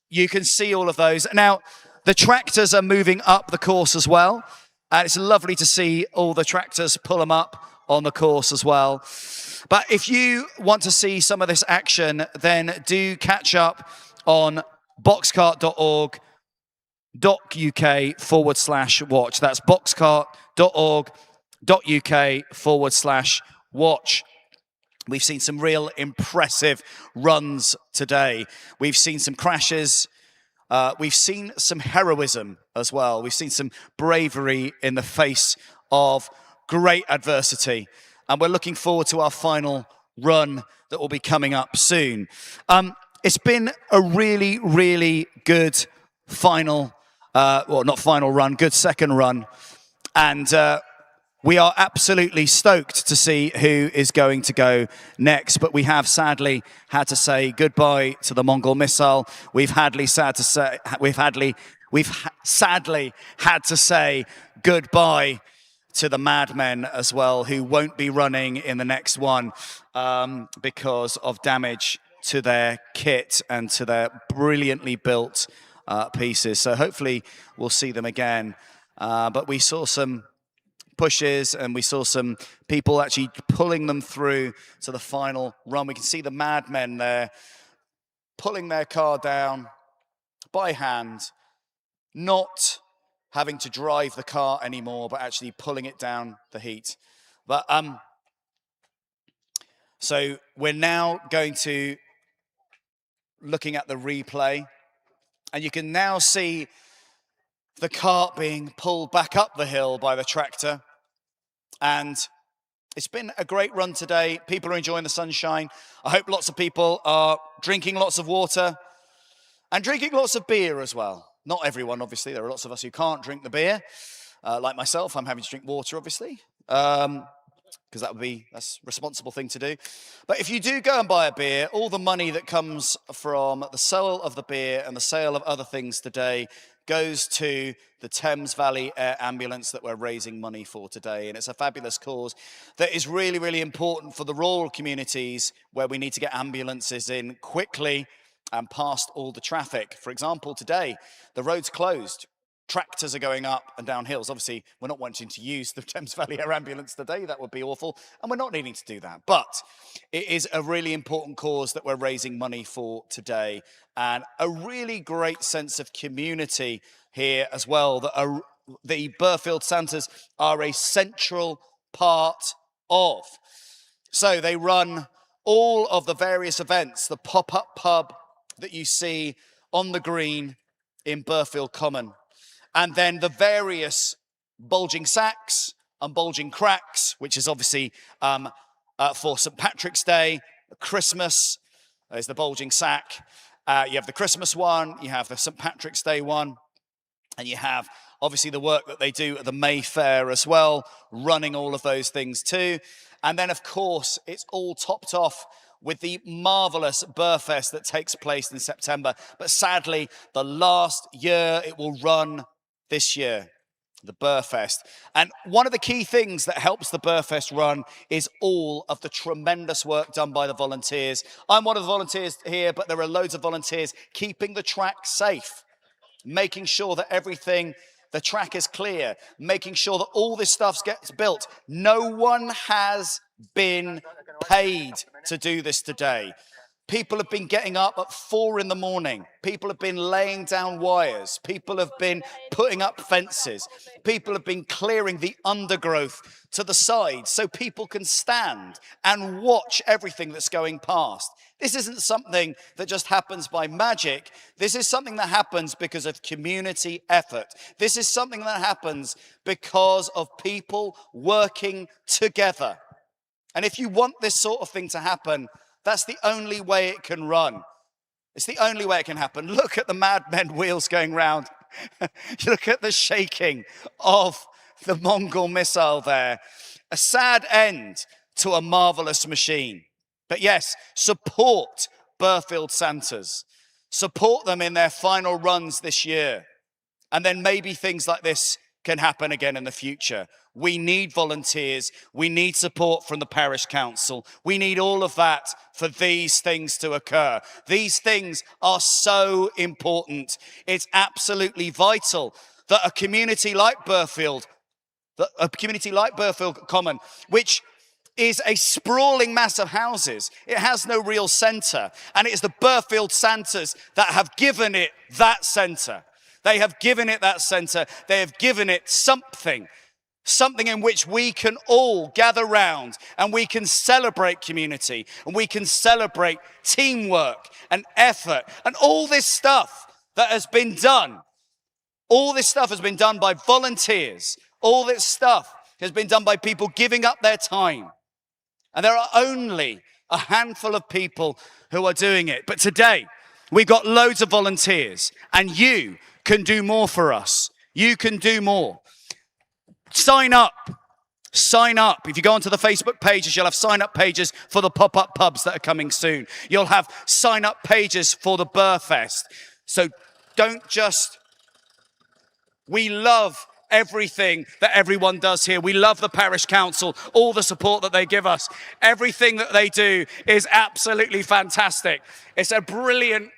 you can see all of those. Now, the tractors are moving up the course as well. And it's lovely to see all the tractors pull them up on the course as well. But if you want to see some of this action, then do catch up on boxcart.org.uk/watch. That's boxcart.org.uk/watch. We've seen some real impressive runs today. We've seen some crashes. We've seen some heroism as well. We've seen some bravery in the face of great adversity. And we're looking forward to our final run that will be coming up soon. It's been a really, really good final, well, not final run, good second run. And we are absolutely stoked to see who is going to go next, but we have sadly had to say goodbye to the Mongol missile. We've sadly had to say goodbye to the Madmen as well, who won't be running in the next one because of damage to their kit and to their brilliantly built pieces. So hopefully we'll see them again. But we saw some pushes and we saw some people actually pulling them through to the final run. We can see the Madmen there pulling their car down by hand, not having to drive the car anymore, but actually pulling it down the heat. But so we're now going to looking at the replay, and you can now see the cart being pulled back up the hill by the tractor, and It's been a great run today. People are enjoying the sunshine. I hope lots of people are drinking lots of water and drinking lots of beer as well. Not everyone, obviously. There are lots of us who can't drink the beer. Like myself, I'm having to drink water, obviously, because that's a responsible thing to do. But if you do go and buy a beer, all the money that comes from the sale of the beer and the sale of other things today goes to the Thames Valley Air Ambulance that we're raising money for today. And it's a fabulous cause that is really, really important for the rural communities where we need to get ambulances in quickly and past all the traffic. For example, today, the road's closed. Tractors are going up and down hills. Obviously, we're not wanting to use the Thames Valley Air Ambulance today. That would be awful. And we're not needing to do that. But it is a really important cause that we're raising money for today. And a really great sense of community here as well, that the Burghfield Santas are a central part of. So they run all of the various events, the pop-up pub that you see on the green in Burghfield Common. And then the various bulging sacks and bulging cracks, which is obviously for St. Patrick's Day, Christmas. There's the bulging sack. You have the Christmas one, you have the St. Patrick's Day one, and you have obviously the work that they do at the Mayfair as well, running all of those things too. And then, of course, it's all topped off with the marvellous Burfest that takes place in September. But sadly, the last year it will run this year, the Burfest. And one of the key things that helps the Burfest run is all of the tremendous work done by the volunteers. I'm one of the volunteers here, but there are loads of volunteers keeping the track safe, making sure that the track is clear, making sure that all this stuff gets built. No one has been paid to do this today. People have been getting up at 4 a.m. People have been laying down wires. People have been putting up fences. People have been clearing the undergrowth to the side so people can stand and watch everything that's going past. This isn't something that just happens by magic. This is something that happens because of community effort. This is something that happens because of people working together. And if you want this sort of thing to happen, that's the only way it can run. It's the only way it can happen. Look at the Mad Men wheels going round. Look at the shaking of the Mongol missile there. A sad end to a marvellous machine. But yes, support Burghfield Santas. Support them in their final runs this year. And then maybe things like this can happen again in the future. We need volunteers. We need support from the parish council. We need all of that for these things to occur. These things are so important. It's absolutely vital that a community like Burghfield Common, which is a sprawling mass of houses. It has no real centre. And it is the Burghfield Santas that have given it that centre. They have given it that centre. They have given it something in which we can all gather round and we can celebrate community and we can celebrate teamwork and effort and all this stuff that has been done. All this stuff has been done by volunteers. All this stuff has been done by people giving up their time. And there are only a handful of people who are doing it. But today, we've got loads of volunteers, and you can do more for us. You can do more. Sign up. Sign up. If you go onto the Facebook pages, you'll have sign-up pages for the pop-up pubs that are coming soon. You'll have sign-up pages for the Burfest. So don't just... We love everything that everyone does here. We love the parish council, all the support that they give us. Everything that they do is absolutely fantastic. It's a brilliant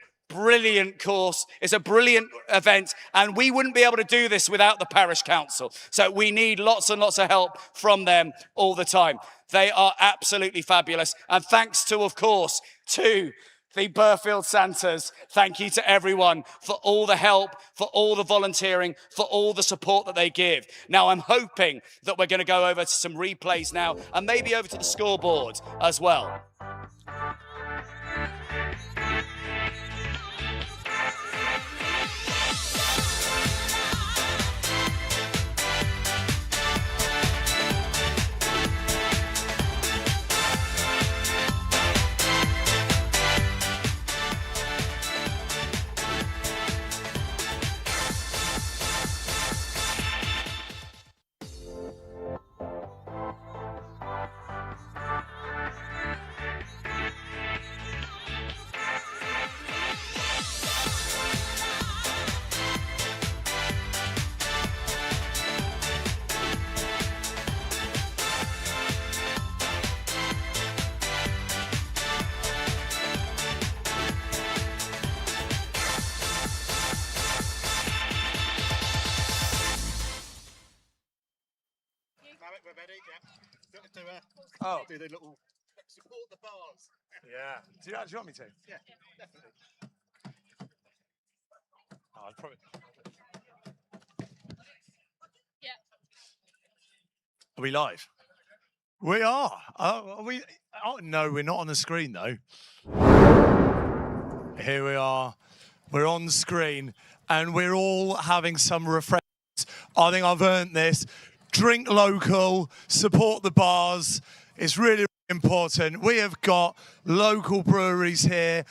course. It's a brilliant event, and we wouldn't be able to do this without the parish council. So we need lots and lots of help from them all the time. They are absolutely fabulous. And thanks to, of course, to the Burghfield Santas. Thank you to everyone for all the help, for all the volunteering, for all the support that they give. Now, I'm hoping that we're going to go over to some replays now and maybe over to the scoreboard as well. Oh. Do the little support the bars. Yeah. Do you actually want me to? Yeah, definitely. Oh, I'd probably... Are we live? We are. Oh, are we? Oh, no, we're not on the screen, though. Here we are. We're on the screen, and we're all having some refreshments. I think I've earned this. Drink local, support the bars. It's really important. We have got local breweries here.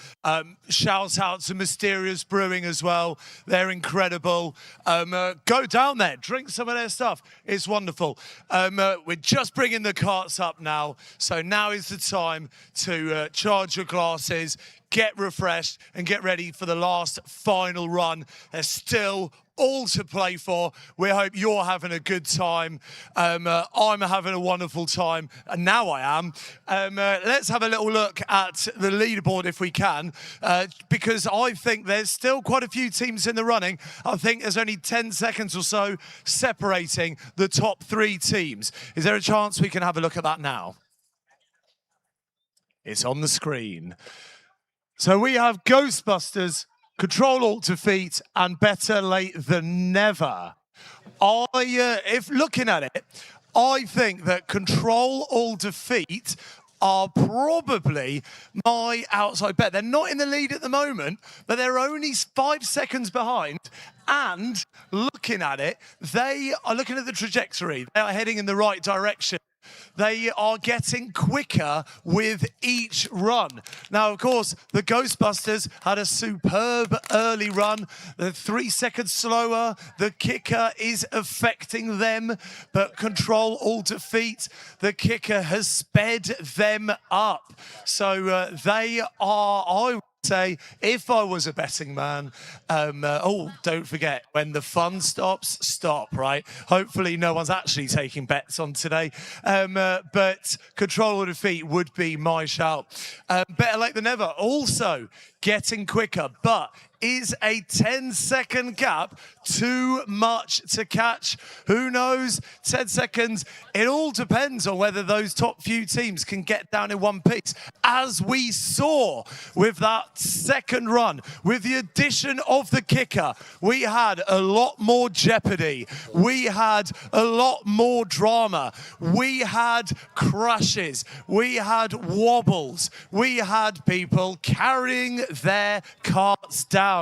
Shout out to Mysterious Brewing as well. They're incredible. Go down there, drink some of their stuff. It's wonderful. We're just bringing the carts up now. So now is the time to charge your glasses, get refreshed, and get ready for the last final run. There's still all to play for. We hope you're having a good time. I'm having a wonderful time, and now I am. Let's have a little look at the leaderboard if we can, because I think there's still quite a few teams in the running. I think there's only 10 seconds or so separating the top 3 teams. Is there a chance we can have a look at that now? It's on the screen. So we have Ghostbusters, Control Alt Defeat, and Better Late Than Never. If looking at it, I think that Control Alt Defeat are probably my outside bet. They're not in the lead at the moment, but they're only 5 seconds behind. And looking at it, they are looking at the trajectory. They are heading in the right direction. They are getting quicker with each run. Now, of course, the Ghostbusters had a superb early run. They're 3 seconds slower. The kicker is affecting them, but Control Alt Defeat, the kicker has sped them up. So they are, I would say, if I was a betting man, don't forget, when the fun stops, stop, right? Hopefully no one's actually taking bets on today. But Control or Defeat would be my shout. Better Late Than Never, also getting quicker, but is a 10-second gap too much to catch? Who knows? 10 seconds. It all depends on whether those top few teams can get down in one piece. As we saw with that second run, with the addition of the kicker, we had a lot more jeopardy. We had a lot more drama. We had crashes. We had wobbles. We had people carrying their carts down.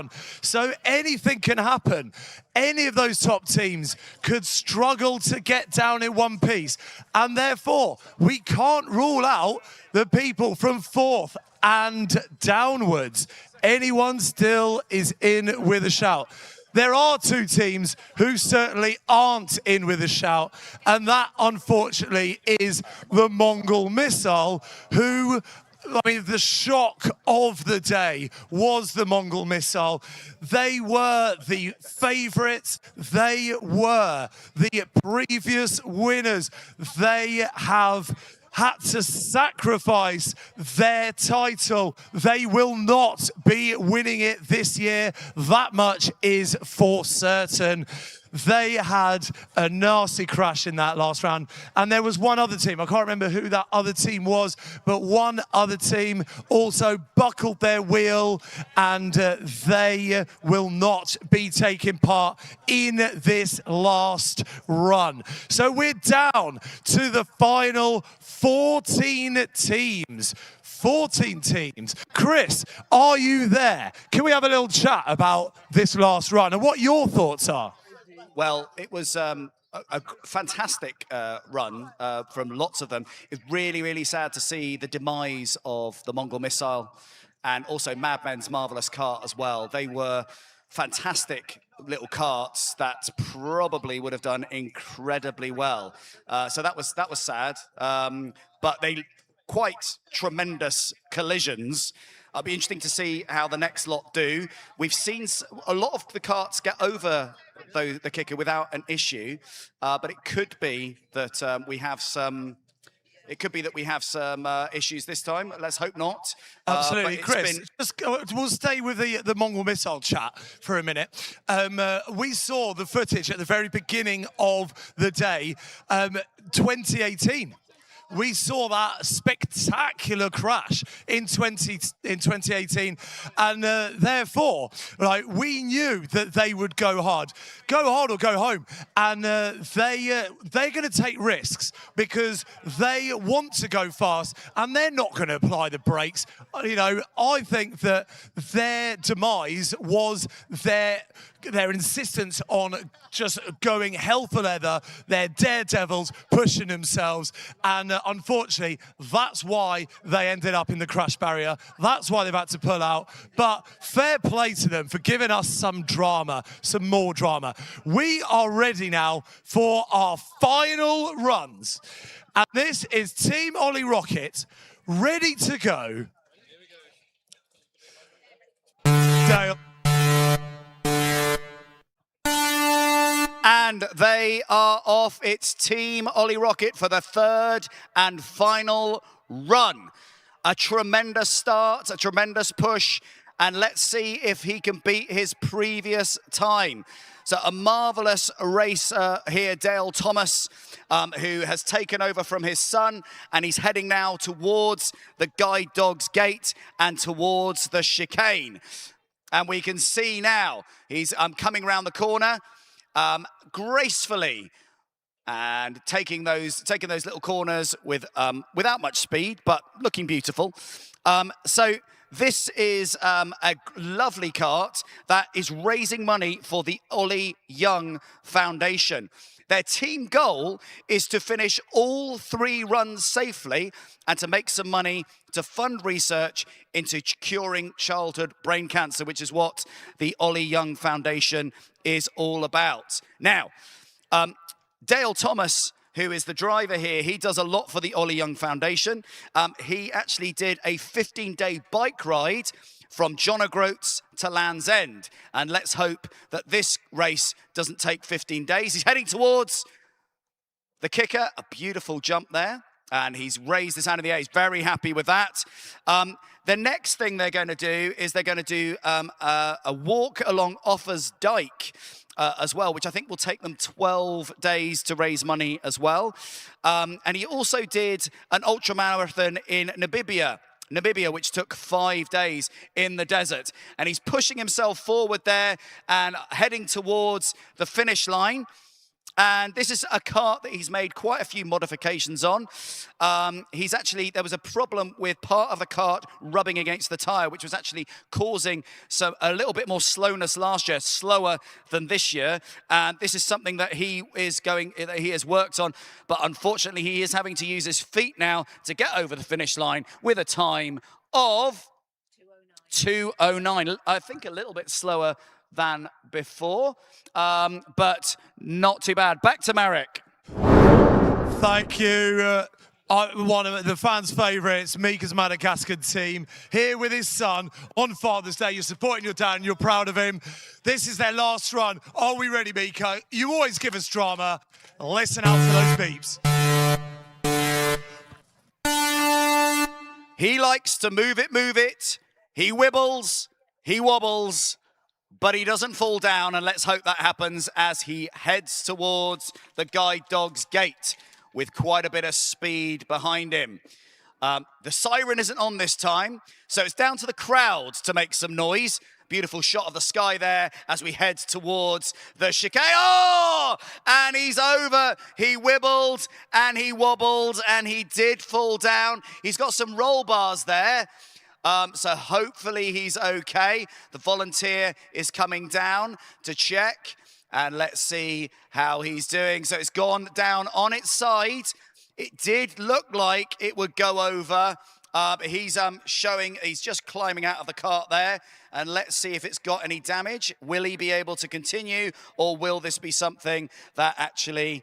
So anything can happen. Any of those top teams could struggle to get down in one piece. And therefore, we can't rule out the people from 4th and downwards. Anyone still is in with a shout. There are 2 teams who certainly aren't in with a shout, and that, unfortunately, is the Mongol Missile, who... I mean, the shock of the day was the Mongol Missile. They were the favourites. They were the previous winners. They have had to sacrifice their title. They will not be winning it this year. That much is for certain. They had a nasty crash in that last round. And there was one other team, I can't remember who that other team was, but one other team also buckled their wheel, and they will not be taking part in this last run. So we're down to the final 14 teams. 14 teams. Chris, are you there? Can we have a little chat about this last run and what your thoughts are? Well, it was a fantastic run from lots of them. It's really, really sad to see the demise of the Mongol Missile and also Madmen's Marvellous Kart as well. They were fantastic little karts that probably would have done incredibly well. So that was sad, but they quite tremendous collisions. It'll be interesting to see how the next lot do. We've seen a lot of the karts get over the kicker without an issue, but it could be that we have some It could be that we have some issues this time. Let's hope not. Absolutely, but Chris. We'll stay with the Mongol missile chat for a minute. We saw the footage at the very beginning of the day, 2018. We saw that spectacular crash in 2018, and therefore, like, we knew that they would go hard or go home, and they're going to take risks because they want to go fast, and they're not going to apply the brakes. You know, I think that their demise was their insistence on just going hell for leather. They're daredevils pushing themselves, and unfortunately that's why they ended up in the crash barrier. That's why they've had to pull out. But fair play to them for giving us some drama, some more drama. We are ready now for our final runs, and this is Team Ollie Rocket ready to go. Dale. And they are off. It's Team Ollie Rocket for the third and final run. A tremendous start, a tremendous push, and let's see if he can beat his previous time. So a marvellous racer here, Dale Thomas, who has taken over from his son, and he's heading now towards the Guide Dogs Gate and towards the chicane. And we can see now he's coming round the corner gracefully and taking those little corners with without much speed, but looking beautiful. So this is a lovely kart that is raising money for the Ollie Young Foundation. Their team goal is to finish all 3 runs safely and to make some money to fund research into curing childhood brain cancer, which is what the Ollie Young Foundation is all about. Now, Dale Thomas, who is the driver here, he does a lot for the Ollie Young Foundation. He actually did a 15-day bike ride from John O'Groats to Land's End. And let's hope that this race doesn't take 15 days. He's heading towards the kicker, a beautiful jump there. And he's raised his hand in the air. He's very happy with that. The next thing they're going to do is they're going to do a walk along Offers Dyke as well, which I think will take them 12 days to raise money as well. And he also did an ultramarathon in Namibia, which took 5 days in the desert. And he's pushing himself forward there and heading towards the finish line. And this is a kart that he's made quite a few modifications on. There was a problem with part of the kart rubbing against the tyre, which was actually causing a little bit more slowness last year, slower than this year. And this is something that he has worked on. But unfortunately, he is having to use his feet now to get over the finish line with a time of 2:09. I think a little bit slower than before, but not too bad. Back to Marek. Thank you. One of the fans' favourites, Mika's Madagascar team, here with his son on Father's Day. You're supporting your dad and you're proud of him. This is their last run. Are we ready, Mika? You always give us drama. Listen out for those beeps. He likes to move it. He wibbles, he wobbles, but he doesn't fall down, and let's hope that happens as he heads towards the Guide Dogs Gate with quite a bit of speed behind him. The siren isn't on this time, so it's down to the crowd to make some noise. Beautiful shot of the sky there as we head towards the chicane. Oh! And he's over. He wibbled and he wobbled and he did fall down. He's got some roll bars there. So hopefully he's okay. The volunteer is coming down to check, and let's see how he's doing. So it's gone down on its side. It did look like it would go over. He's just climbing out of the cart there, and let's see if it's got any damage. Will he be able to continue, or will this be something that actually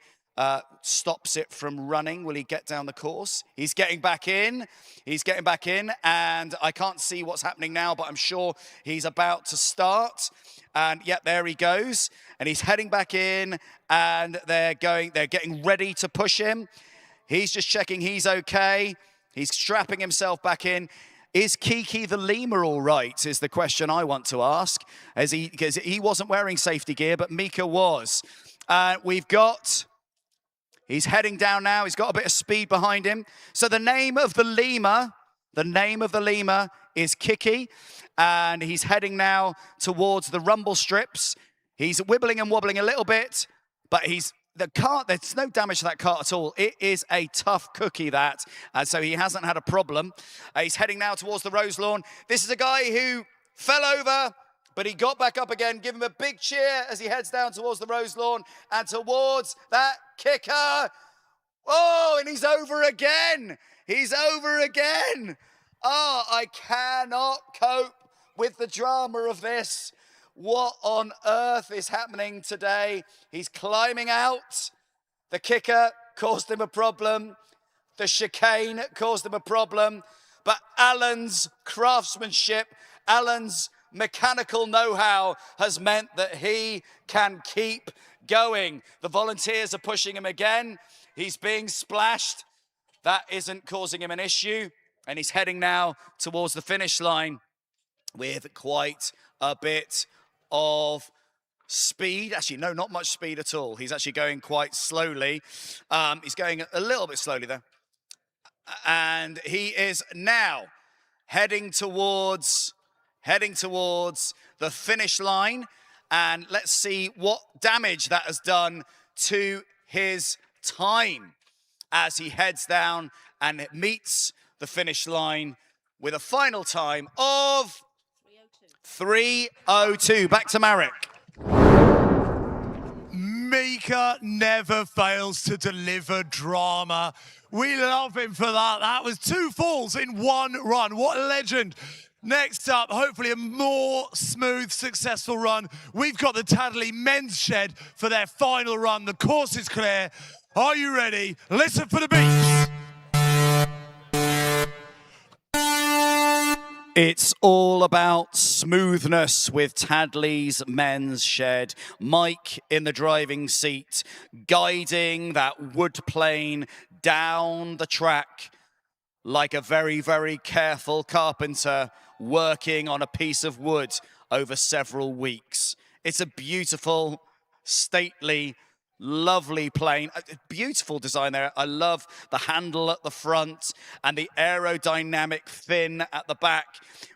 stops it from running? Will he get down the course? He's getting back in. He's getting back in, and I can't see what's happening now, but I'm sure he's about to start. And yep, there he goes. And he's heading back in, and they're getting ready to push him. He's just checking he's okay. He's strapping himself back in. Is Kiki the lemur all right, is the question I want to ask. Because he wasn't wearing safety gear, but Mika was. He's heading down now. He's got a bit of speed behind him. So the name of the lemur is Kiki. And he's heading now towards the rumble strips. He's wibbling and wobbling a little bit, but the cart, there's no damage to that cart at all. It is a tough cookie, that. So he hasn't had a problem. He's heading now towards the Rose Lawn. This is a guy who fell over, but he got back up again. Give him a big cheer as he heads down towards the Rose Lawn and towards that kicker. Oh, and he's over again. He's over again. Oh, I cannot cope with the drama of this. What on earth is happening today? He's climbing out. The kicker caused him a problem. The chicane caused him a problem. But Alan's craftsmanship, Alan's mechanical know-how has meant that he can keep going. The volunteers are pushing him again. He's being splashed. That isn't causing him an issue. And he's heading now towards the finish line with quite a bit of speed. Actually, no, not much speed at all. He's actually going quite slowly. He's going a little bit slowly there. And he is now heading towards the finish line. And let's see what damage that has done to his time as he heads down and meets the finish line with a final time of 3:02. Back to Marek. Mika never fails to deliver drama. We love him for that. That was 2 falls in 1 run. What a legend. Next up, hopefully a more smooth, successful run. We've got the Tadley men's shed for their final run. The course is clear. Are you ready? Listen for the beeps. It's all about smoothness with Tadley's men's shed. Mike in the driving seat, guiding that wood plane down the track like a very, very careful carpenter working on a piece of wood over several weeks. It's a beautiful, stately, lovely plane. Beautiful design there. I love the handle at the front and the aerodynamic fin at the back.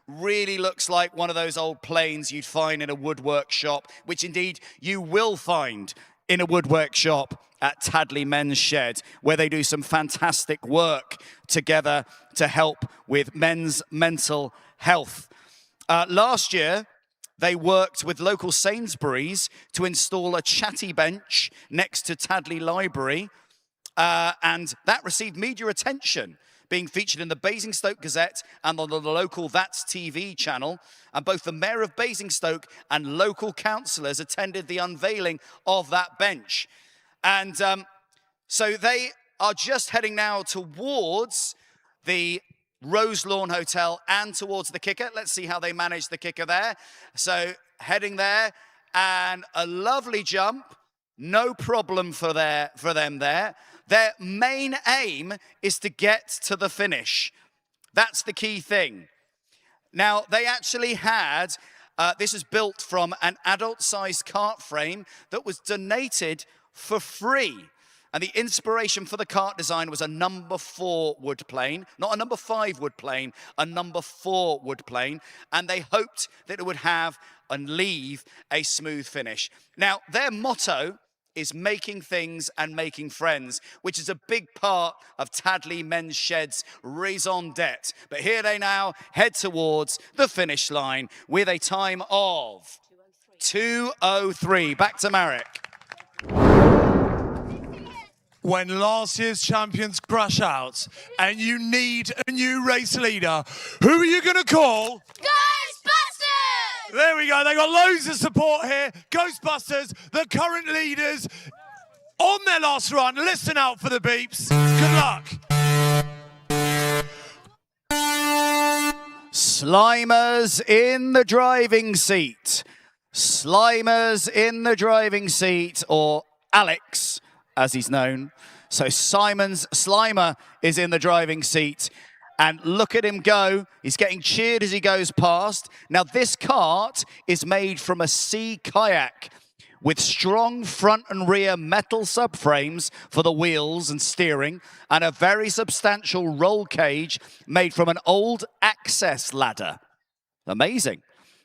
Really looks like one of those old planes you'd find in a woodwork shop, which indeed you will find in a woodwork shop at Tadley Men's Shed, where they do some fantastic work together to help with men's mental health. Last year, they worked with local Sainsbury's to install a chatty bench next to Tadley Library, and that received media attention, being featured in the Basingstoke Gazette and on the local That's TV channel. And both the Mayor of Basingstoke and local councillors attended the unveiling of that bench. And so they are just heading now towards the Rose Lawn Hotel and towards the kicker. Let's see how they manage the kicker there. So heading there, and a lovely jump. No problem for them there. Their main aim is to get to the finish. That's the key thing. Now, they actually had, this is built from an adult-sized kart frame that was donated for free. And the inspiration for the kart design was a number 4 wood plane, not a number 5 wood plane, a number 4 wood plane. And they hoped that it would have and leave a smooth finish. Now, their motto is making things and making friends, which is a big part of Tadley Men's Shed's raison d'etre. But here they now head towards the finish line with a time of 2:03. Back to Marek. When last year's champions crash out and you need a new race leader, who are you going to call? Ghostbusters! There we go. They got loads of support here. Ghostbusters, the current leaders on their last run. Listen out for the beeps. Good luck. Slimers in the driving seat. Slimers in the driving seat, or Alex, as he's known. So Simon's Slimer is in the driving seat. And look at him go. He's getting cheered as he goes past. Now, this kart is made from a sea kayak with strong front and rear metal subframes for the wheels and steering, and a very substantial roll cage made from an old access ladder. Amazing.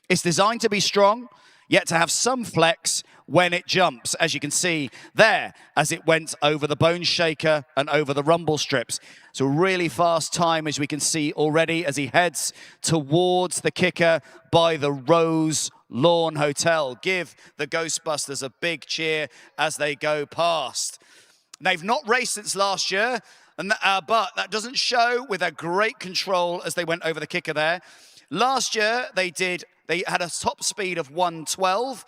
It's designed to be strong, yet to have some flex when it jumps, as you can see there, as it went over the bone shaker and over the rumble strips. So really fast time, as we can see already, as he heads towards the kicker by the Rose Lawn Hotel. Give the Ghostbusters a big cheer as they go past. They've not raced since last year, but that doesn't show with a great control as they went over the kicker there. Last year, they had a top speed of 112,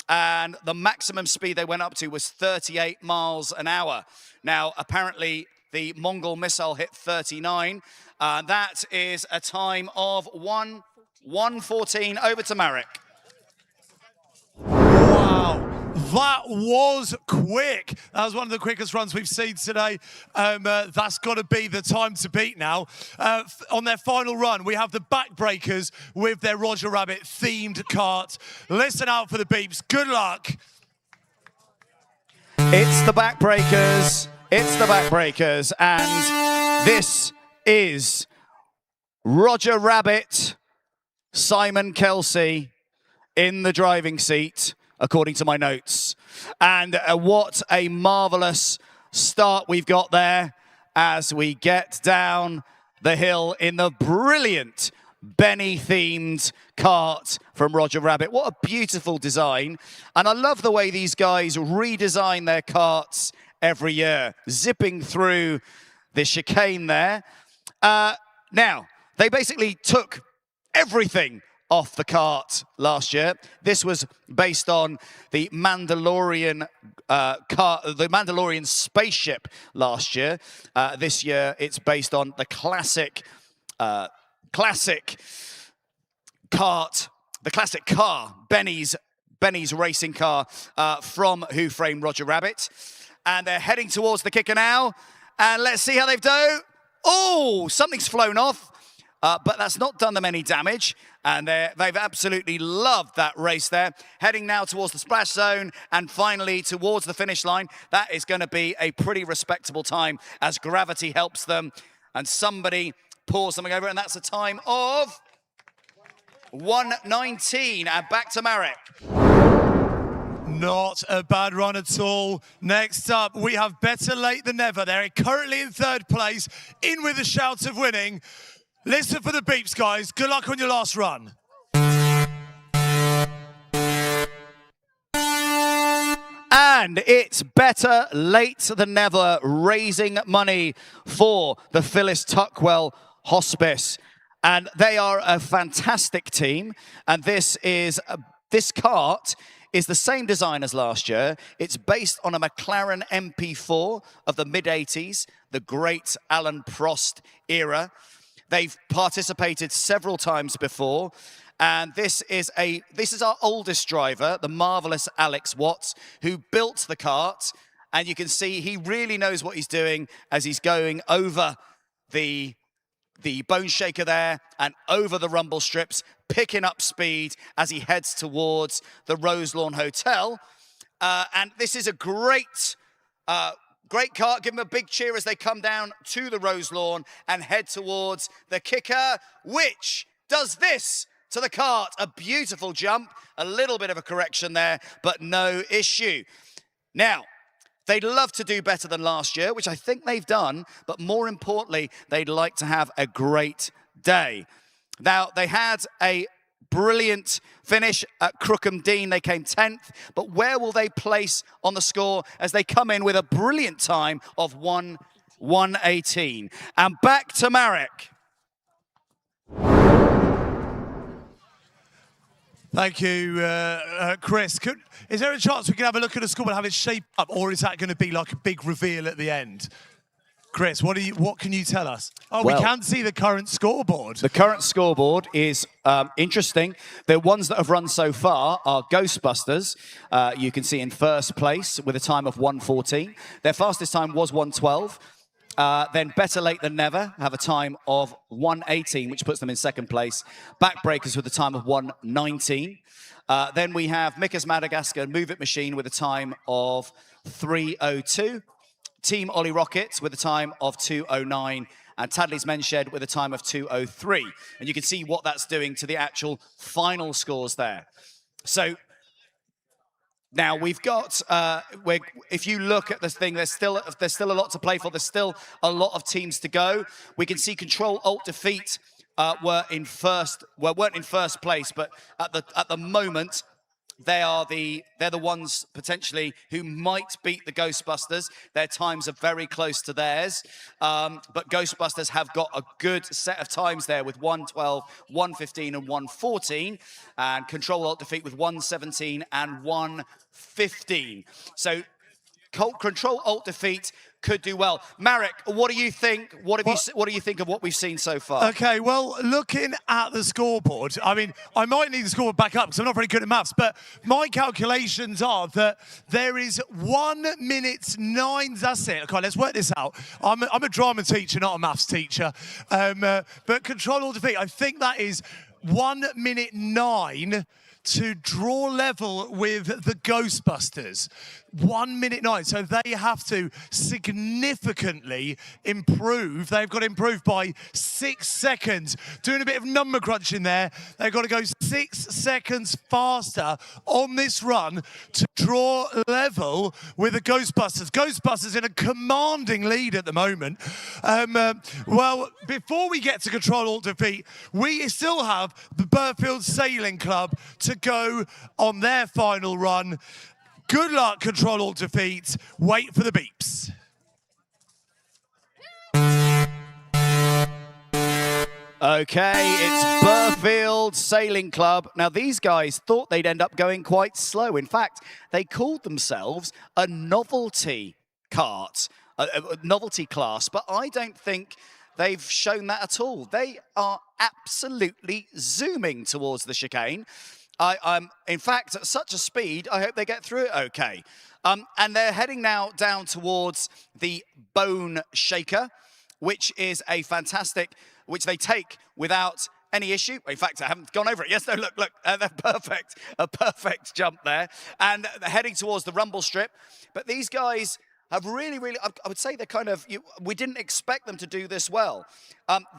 and the maximum speed they went up to was 38 miles an hour. Now, apparently, the Mongol missile hit 39. That is a time of 1:14. Over to Marek. Wow. That was quick. That was one of the quickest runs we've seen today. That's got to be the time to beat now. On their final run, we have the Backbreakers with their Roger Rabbit themed kart. Listen out for the beeps. Good luck. It's the Backbreakers. It's the Backbreakers. And this is Roger Rabbit, Simon Kelsey in the driving seat, according to my notes. And what a marvellous start we've got there as we get down the hill in the brilliant Benny-themed kart from Roger Rabbit. What a beautiful design. And I love the way these guys redesign their karts every year, zipping through the chicane there. Now, they basically took everything off the kart last year. This was based on the Mandalorian the Mandalorian spaceship last year. This year, it's based on the classic kart, the classic car, Benny's racing car from Who Framed Roger Rabbit. And they're heading towards the kicker now. And let's see how they've done. Oh, something's flown off. But that's not done them any damage. And they've absolutely loved that race there. Heading now towards the splash zone and finally towards the finish line. That is going to be a pretty respectable time as gravity helps them. And somebody pours something over, and that's a time of 1:19. And back to Marek. Not a bad run at all. Next up, we have Better Late Than Never. They're currently in third place, in with a shout of winning. Listen for the beeps, guys. Good luck on your last run. And it's Better Late Than Never, raising money for the Phyllis Tuckwell Hospice. And they are a fantastic team. And this kart is the same design as last year. It's based on a McLaren MP4 of the mid-80s, the great Alan Prost era. They've participated several times before, and this is our oldest driver, the marvelous Alex Watts, who built the kart. And you can see he really knows what he's doing as he's going over the bone shaker there and over the rumble strips, picking up speed as he heads towards the Rose Lawn Hotel. And this is a great kart. Give them a big cheer as they come down to the Rose Lawn and head towards the kicker, which does this to the kart. A beautiful jump, a little bit of a correction there, but no issue. Now, they'd love to do better than last year, which I think they've done, but more importantly, they'd like to have a great day. Now, they had a brilliant finish at Crookham Dean. They came 10th, but where will they place on the score as they come in with a brilliant time of 1:18? And back to Marek. Thank you, Chris. Is there a chance we can have a look at the score and have it shape up, or is that going to be like a big reveal at the end? Chris, what can you tell us? Oh, Well, we can see the current scoreboard. The current scoreboard is interesting. The ones that have run so far are Ghostbusters. You can see in first place with a time of 1:14. Their fastest time was 1:12. Then Better Late Than Never have a time of 1:18, which puts them in second place. Backbreakers with a time of 1:19. Then we have Mika's Madagascar and Move It Machine with a time of 3:02. Team Ollie Rockets with a time of 2:09. And Tadley's Men's Shed with a time of 2:03. And you can see what that's doing to the actual final scores there. So now we've got, if you look at this thing, there's still a lot to play for. There's still a lot of teams to go. We can see Control Alt Defeat weren't in first place, but at the moment they're the ones potentially who might beat the Ghostbusters. Their times are very close to theirs, but Ghostbusters have got a good set of times there with 1:12, 1:15 and 1:14, and Control Alt Defeat with 1:17 and 1:15. So Control Alt Defeat could do well. Marek, what do you think? What do you think of what we've seen so far? Okay, well, looking at the scoreboard, I mean, I might need the scoreboard back up because I'm not very good at maths, but my calculations are that there is 1 minute 9. That's it. Okay, let's work this out. I'm a drama teacher, not a maths teacher. But Control Alt Defeat, I think that is 1 minute 9 to draw level with the Ghostbusters. 1 minute 9. So they have to significantly improve. They've got to improve by 6 seconds. Doing a bit of number crunching there. They've got to go 6 seconds faster on this run to draw level with the Ghostbusters. Ghostbusters in a commanding lead at the moment. Well, before we get to Control Alt Defeat, we still have the Burghfield Sailing Club to go on their final run. Good luck, Control Alt Defeat. Wait for the beeps. Okay, it's Burghfield Sailing Club. Now, these guys thought they'd end up going quite slow. In fact, they called themselves a novelty kart, a novelty class, but I don't think they've shown that at all. They are absolutely zooming towards the chicane. I'm, in fact, at such a speed, I hope they get through it okay. And they're heading now down towards the Bone Shaker, which is a fantastic, which they take without any issue. In fact, I haven't gone over it. Yes, no, look, they're perfect. A perfect jump there. And they're heading towards the rumble strip. But these guys have really, I would say they're kind of, we didn't expect them to do this well.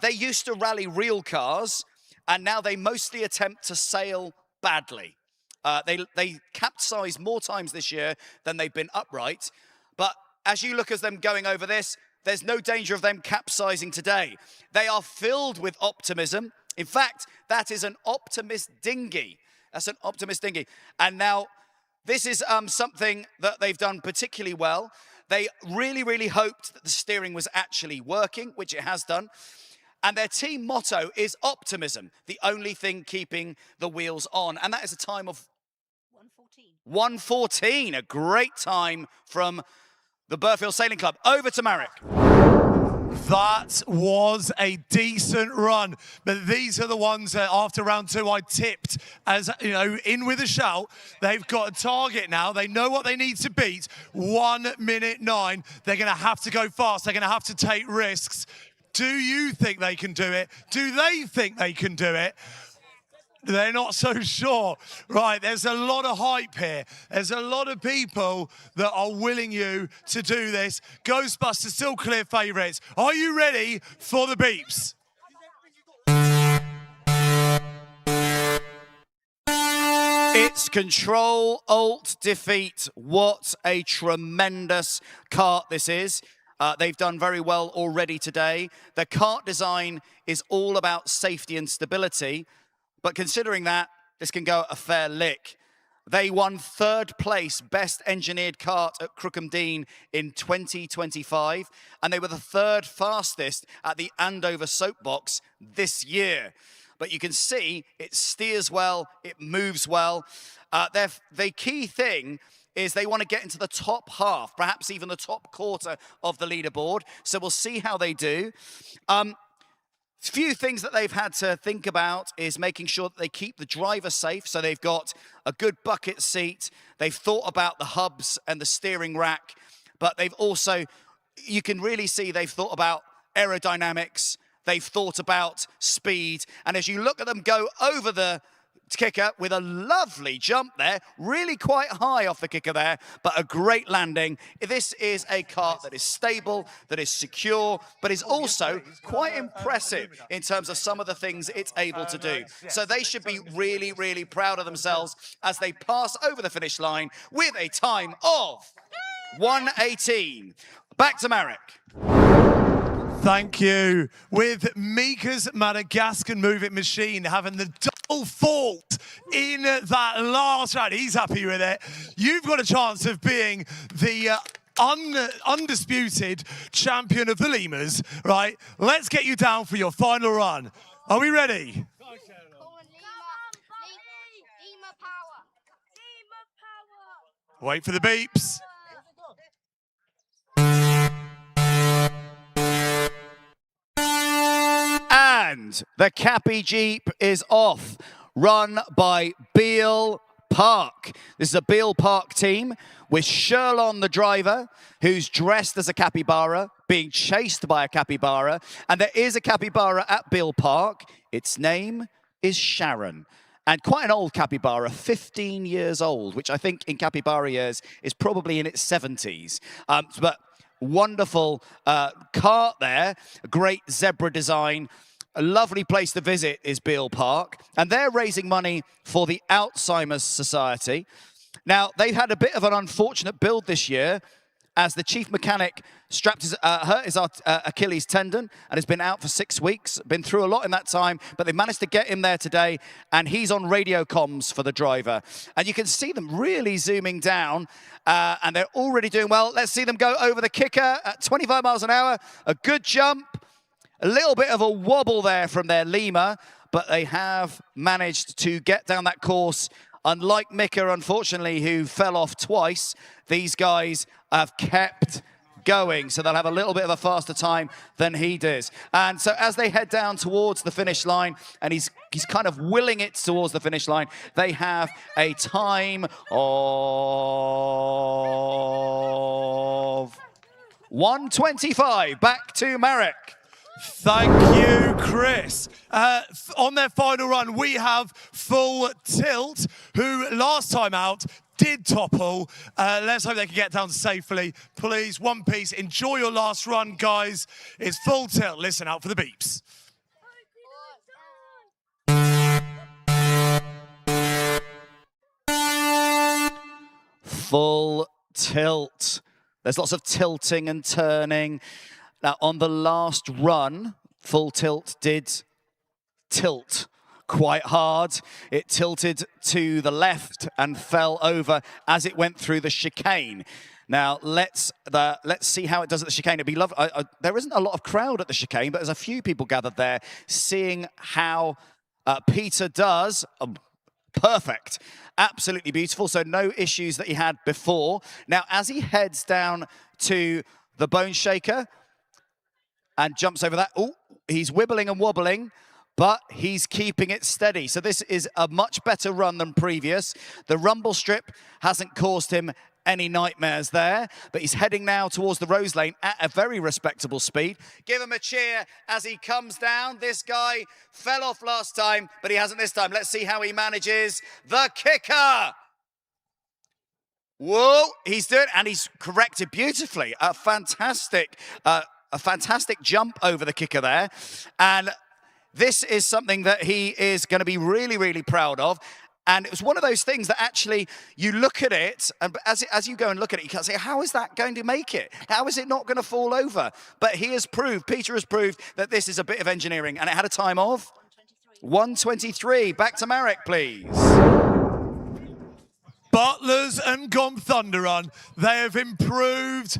They used to rally real cars, and now they mostly attempt to sail badly. They capsized more times this year than they've been upright. But as you look at them going over this, there's no danger of them capsizing today. They are filled with optimism. In fact, that is an optimist dinghy. That's an optimist dinghy. And now, this is something that they've done particularly well. They really hoped that the steering was actually working, which it has done. And their team motto is optimism, the only thing keeping the wheels on. And that is a time of 1:14, a great time from the Burghfield Sailing Club. Over to Marek. That was a decent run, but these are the ones that after round 2 I tipped as, you know, in with a shout. They've got a target now. They know what they need to beat. 1 minute 9. They're going to have to go fast. They're going to have to take risks. Do you think they can do it? Do they think they can do it? They're not so sure. Right, there's a lot of hype here. There's a lot of people that are willing you to do this. Ghostbusters still clear favourites. Are you ready for the beeps? It's Control Alt Defeat. What a tremendous kart this is. They've done very well already today. The kart design is all about safety and stability. But considering that, this can go a fair lick. They won 3rd place Best Engineered Kart at Crookham Dean in 2025, and they were the 3rd fastest at the Andover Soapbox this year. But you can see it steers well, it moves well. The key thing is they want to get into the top half, perhaps even the top quarter of the leaderboard. So we'll see how they do. Few things that they've had to think about is making sure that they keep the driver safe. So they've got a good bucket seat. They've thought about the hubs and the steering rack, but they've also, you can really see they've thought about aerodynamics. They've thought about speed. And as you look at them go over the kicker with a lovely jump there, really quite high off the kicker there, but a great landing. This is a kart that is stable, that is secure, but is also quite impressive in terms of some of the things it's able to do. So they should be really, really proud of themselves as they pass over the finish line with a time of 1:18. Back to Marek. Thank you. With Mika's Madagascar moving machine having the double fault in that last round, he's happy with it. You've got a chance of being the undisputed champion of the Lemurs, right? Let's get you down for your final run. Are we ready? Wait for the beeps. And the Cappy Jeep is off, run by Beale Park. This is a Beale Park team with Sherlon, the driver, who's dressed as a capybara, being chased by a capybara. And there is a capybara at Beale Park. Its name is Sharon. And quite an old capybara, 15 years old, which I think in capybara years is probably in its 70s. But wonderful kart there, a great zebra design. A lovely place to visit is Beale Park, and they're raising money for the Alzheimer's Society. Now, they've had a bit of an unfortunate build this year as the chief mechanic hurt his Achilles tendon and has been out for 6 weeks, been through a lot in that time, but they managed to get him there today, and he's on radio comms for the driver. And you can see them really zooming down, and they're already doing well. Let's see them go over the kicker at 25 miles an hour, a good jump. A little bit of a wobble there from their lemur, but they have managed to get down that course. Unlike Mika, unfortunately, who fell off twice, these guys have kept going, so they'll have a little bit of a faster time than he does. And so as they head down towards the finish line, and he's kind of willing it towards the finish line, they have a time of 1:25. Back to Marek. Thank you, Chris. On their final run, we have Full Tilt, who last time out did topple. Let's hope they can get down safely. Please, one piece, enjoy your last run, guys. It's Full Tilt. Listen out for the beeps. Full Tilt. There's lots of tilting and turning. Now, on the last run, Full Tilt did tilt quite hard. It tilted to the left and fell over as it went through the chicane. Now, let's see how it does at the chicane. It'd be lovely. There isn't a lot of crowd at the chicane, but there's a few people gathered there seeing how Peter does. Perfect. Absolutely beautiful. So no issues that he had before. Now, as he heads down to the Bone Shaker, and jumps over that. Oh, he's wibbling and wobbling, but he's keeping it steady. So this is a much better run than previous. The rumble strip hasn't caused him any nightmares there, but he's heading now towards the Rose Lane at a very respectable speed. Give him a cheer as he comes down. This guy fell off last time, but he hasn't this time. Let's see how he manages the kicker. Whoa, he's doing, and he's corrected beautifully. A fantastic jump over the kicker there. And this is something that he is going to be really, really proud of. And it was one of those things that actually you look at it, and as you go and look at it, you can't say, how is that going to make it? How is it not going to fall over? But he has proved, Peter has proved that this is a bit of engineering. And it had a time of 1:23. Back to Marek, please. Butlers and Gom Thunder Run, they have improved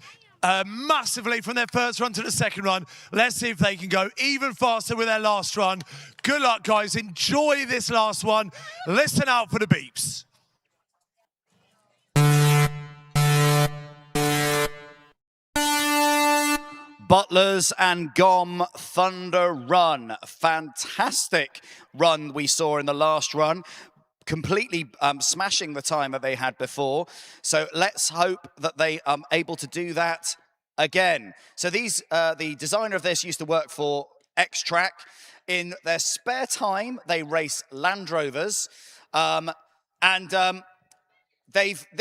massively from their first run to the second run. Let's see if they can go even faster with their last run. Good luck, guys. Enjoy this last one. Listen out for the beeps. Butlers and Gom Thunder Run. Fantastic run we saw in the last run. Completely smashing the time that they had before. So let's hope that they are able to do that again. So these, the designer of this used to work for X-Track. In their spare time, they race Land Rovers. This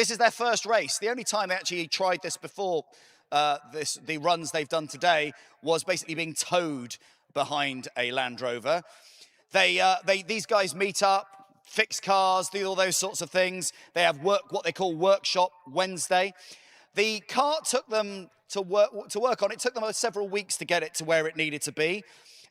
is their first race. The only time they actually tried this before the runs they've done today was basically being towed behind a Land Rover. These guys meet up, fix cars, do all those sorts of things. They have what they call Workshop Wednesday. The kart took them to work on. It took them several weeks to get it to where it needed to be.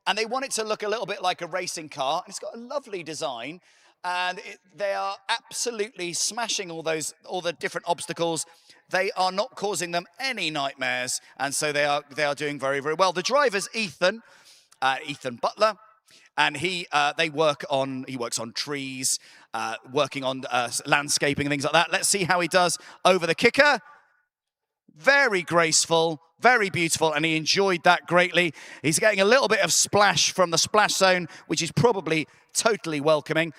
And they want it to look a little bit like a racing car. And it's got a lovely design. And they are absolutely smashing all the different obstacles. They are not causing them any nightmares. And so they are doing very, very well. The driver's Ethan Butler. And he works on trees, working on landscaping and things like that. Let's see how he does over the kicker. Very graceful, very beautiful, and he enjoyed that greatly. He's getting a little bit of splash from the splash zone, which is probably totally welcoming.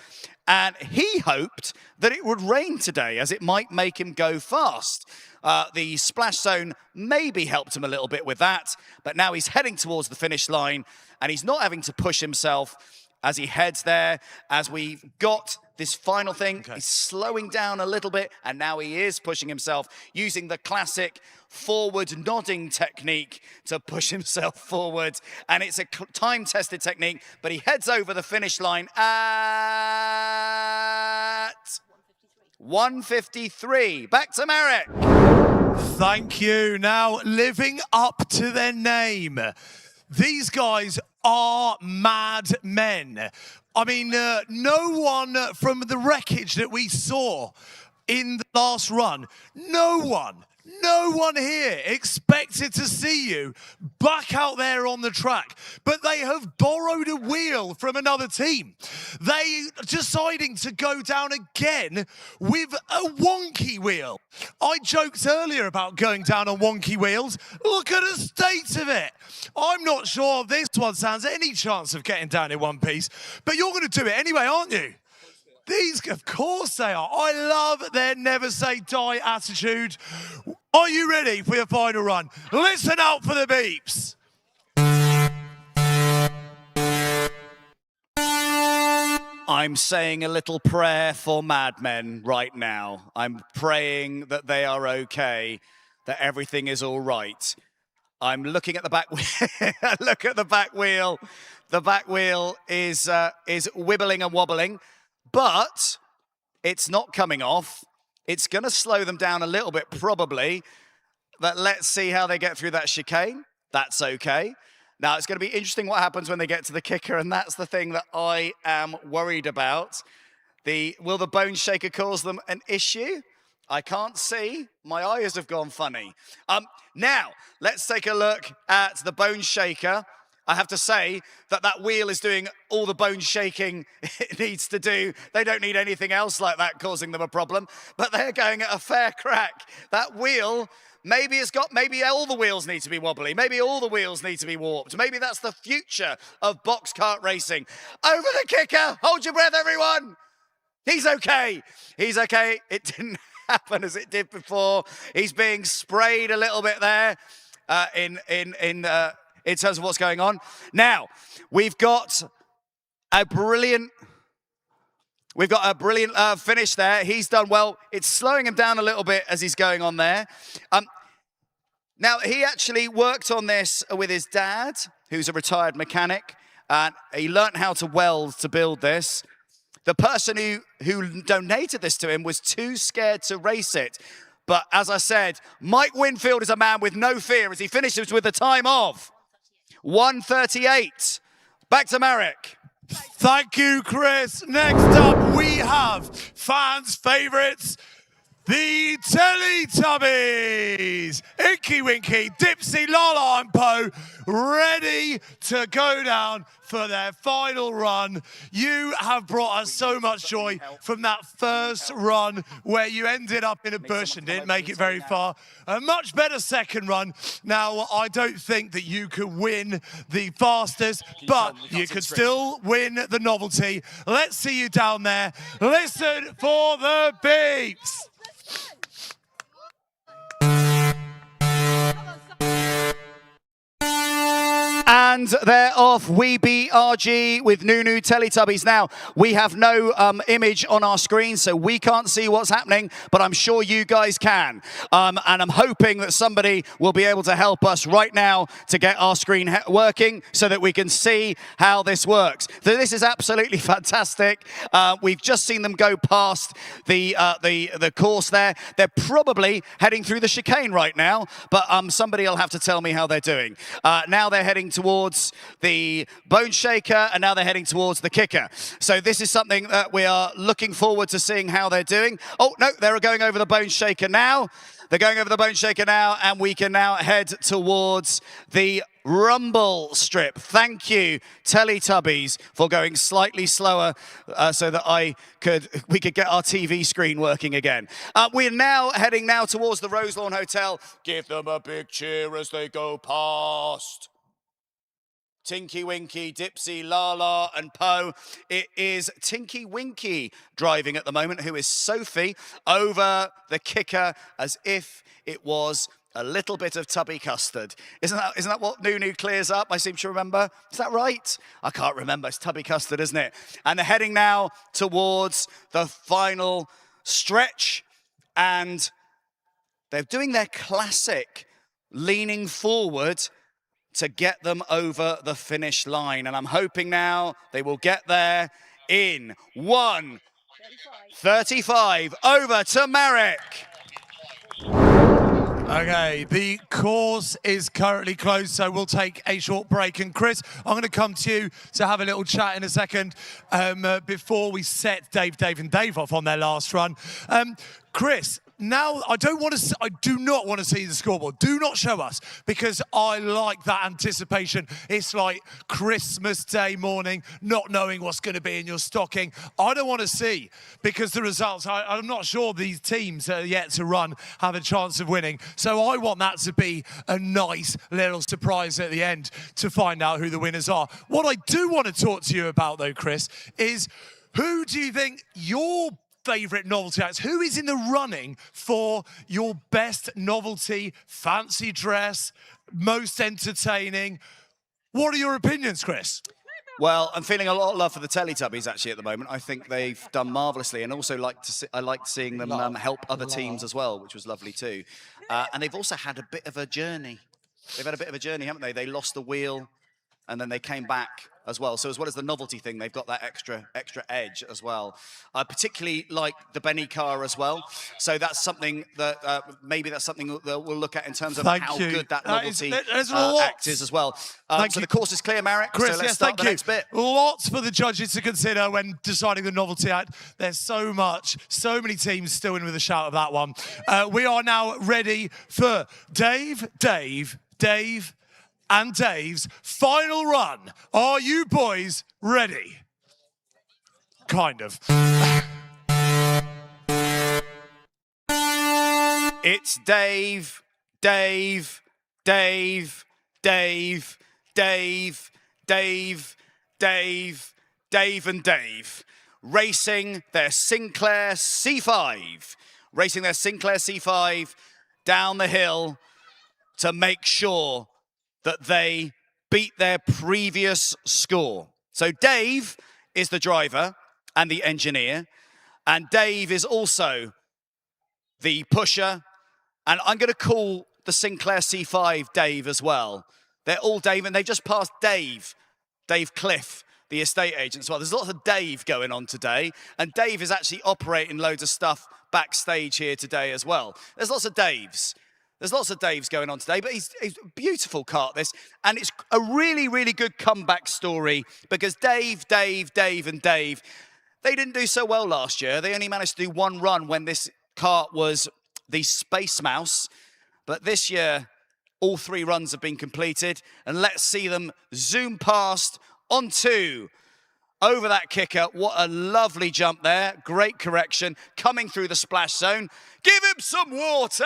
And he hoped that it would rain today, as it might make him go fast. The splash zone maybe helped him a little bit with that, but now he's heading towards the finish line, and he's not having to push himself as he heads there. As we've got this final thing, he's slowing down a little bit, and now he is pushing himself using the classic forward nodding technique to push himself forward. And it's a time-tested technique, but he heads over the finish line at 1:53. Back to Merrick. Thank you. Now, living up to their name, these guys are mad men. I mean, no one from the wreckage that we saw in the last run, no one here expected to see you back out there on the track, but they have borrowed a wheel from another team. They deciding to go down again with a wonky wheel. I joked earlier about going down on wonky wheels. Look at the state of it. I'm not sure if this one stands any chance of getting down in one piece, but you're going to do it anyway, aren't you? These, of course they are. I love their never say die attitude. Are you ready for your final run? Listen out for the beeps. I'm saying a little prayer for madmen right now. I'm praying that they are okay, that everything is all right. I'm looking at the back wheel. Look at the back wheel. The back wheel is wibbling and wobbling, but it's not coming off. It's going to slow them down a little bit, probably. But let's see how they get through that chicane. That's okay. Now, it's going to be interesting what happens when they get to the kicker, and that's the thing that I am worried about. Will the bone shaker cause them an issue? I can't see. My eyes have gone funny. Now, let's take a look at the bone shaker. I have to say that wheel is doing all the bone shaking it needs to do. They don't need anything else like that causing them a problem, but they're going at a fair crack. That wheel, maybe all the wheels need to be wobbly. Maybe all the wheels need to be warped. Maybe that's the future of box kart racing. Over the kicker. Hold your breath, everyone. He's okay. He's okay. It didn't happen as it did before. He's being sprayed a little bit there in terms of what's going on. Now, we've got a brilliant finish there. He's done well. It's slowing him down a little bit as he's going on there. Now, he actually worked on this with his dad, who's a retired mechanic, and he learned how to weld to build this. The person who donated this to him was too scared to race it. But as I said, Mike Winfield is a man with no fear as he finishes with a time of 1:38. Back to Marek. Thank you, Chris. Next up, we have fans' favourites, the Teletubbies, Inky Winky, Dipsy, Lala and Poe, ready to go down for their final run. You have brought us so much joy from that first run where you ended up in a bush and didn't make it very far. A much better second run. Now, I don't think that you could win the fastest, but you could still win the novelty. Let's see you down there. Listen for the beeps. And they're off. We beat RG with Nunu Teletubbies. Now, we have no image on our screen, so we can't see what's happening, but I'm sure you guys can. And I'm hoping that somebody will be able to help us right now to get our screen working so that we can see how this works. So this is absolutely fantastic. We've just seen them go past the course there. They're probably heading through the chicane right now, but somebody will have to tell me how they're doing. Now they're heading towards the bone shaker, and now they're heading towards the kicker. So this is something that we are looking forward to seeing how they're doing. Oh, no, they're going over the bone shaker now. They're going over the bone shaker now, and we can now head towards the rumble strip. Thank you, Teletubbies, for going slightly slower so that we could get our TV screen working again. We're now heading towards the Roselawn Hotel. Give them a big cheer as they go past. Tinky Winky, Dipsy, Lala and Poe. It is Tinky Winky driving at the moment, who is Sophie, over the kicker as if it was a little bit of tubby custard. Isn't that what Nunu clears up? I seem to remember. Is that right? I can't remember. It's tubby custard, isn't it? And they're heading now towards the final stretch, and they're doing their classic leaning forward to get them over the finish line. And I'm hoping now they will get there in 1:35. Over to Merrick. Okay, the course is currently closed, so we'll take a short break. And Chris, I'm going to come to you to have a little chat in a second before we set Dave and Dave off on their last run. Chris, now I do not want to see the scoreboard. Do not show us, because I like that anticipation. It's like Christmas Day morning, not knowing what's going to be in your stocking. I don't want to see, because the results, I'm not sure these teams that are yet to run have a chance of winning. So I want that to be a nice little surprise at the end to find out who the winners are. What I do want to talk to you about, though, Chris, is who do you think your favourite novelty acts? Who is in the running for your best novelty, fancy dress, most entertaining? What are your opinions, Chris? Well, I'm feeling a lot of love for the Teletubbies actually at the moment. I think they've done marvellously, and also I liked seeing them help other teams as well, which was lovely too. And they've also had a bit of a journey. They've had a bit of a journey, haven't they? They lost the wheel, and then they came back as well. So as well as the novelty thing, they've got that extra edge as well. I particularly like the Benny car as well. So that's something that maybe that's something that we'll look at in terms of how good that novelty act is as well. So the course is clear, Marek. Chris, so let's start the next bit. Lots for the judges to consider when deciding the novelty act. There's so many teams still in with a shout of that one. We are now ready for Dave, and Dave's final run. Are you boys ready? Kind of. It's Dave, and Dave racing their Sinclair C5. Racing their Sinclair C5 down the hill to make sure that they beat their previous score. So Dave is the driver and the engineer, and Dave is also the pusher, and I'm going to call the Sinclair C5 Dave as well. They're all Dave, and they've just passed Dave Cliff, the estate agent as well. There's lots of Dave going on today, and Dave is actually operating loads of stuff backstage here today as well. There's lots of Daves. There's lots of Daves going on today, but he's a beautiful kart, this. And it's a really, really good comeback story, because Dave, and Dave, they didn't do so well last year. They only managed to do one run when this kart was the Space Mouse, but this year all 3 runs have been completed, and let's see them zoom past onto over that kicker. What a lovely jump there. Great correction. Coming through the splash zone. Give him some water.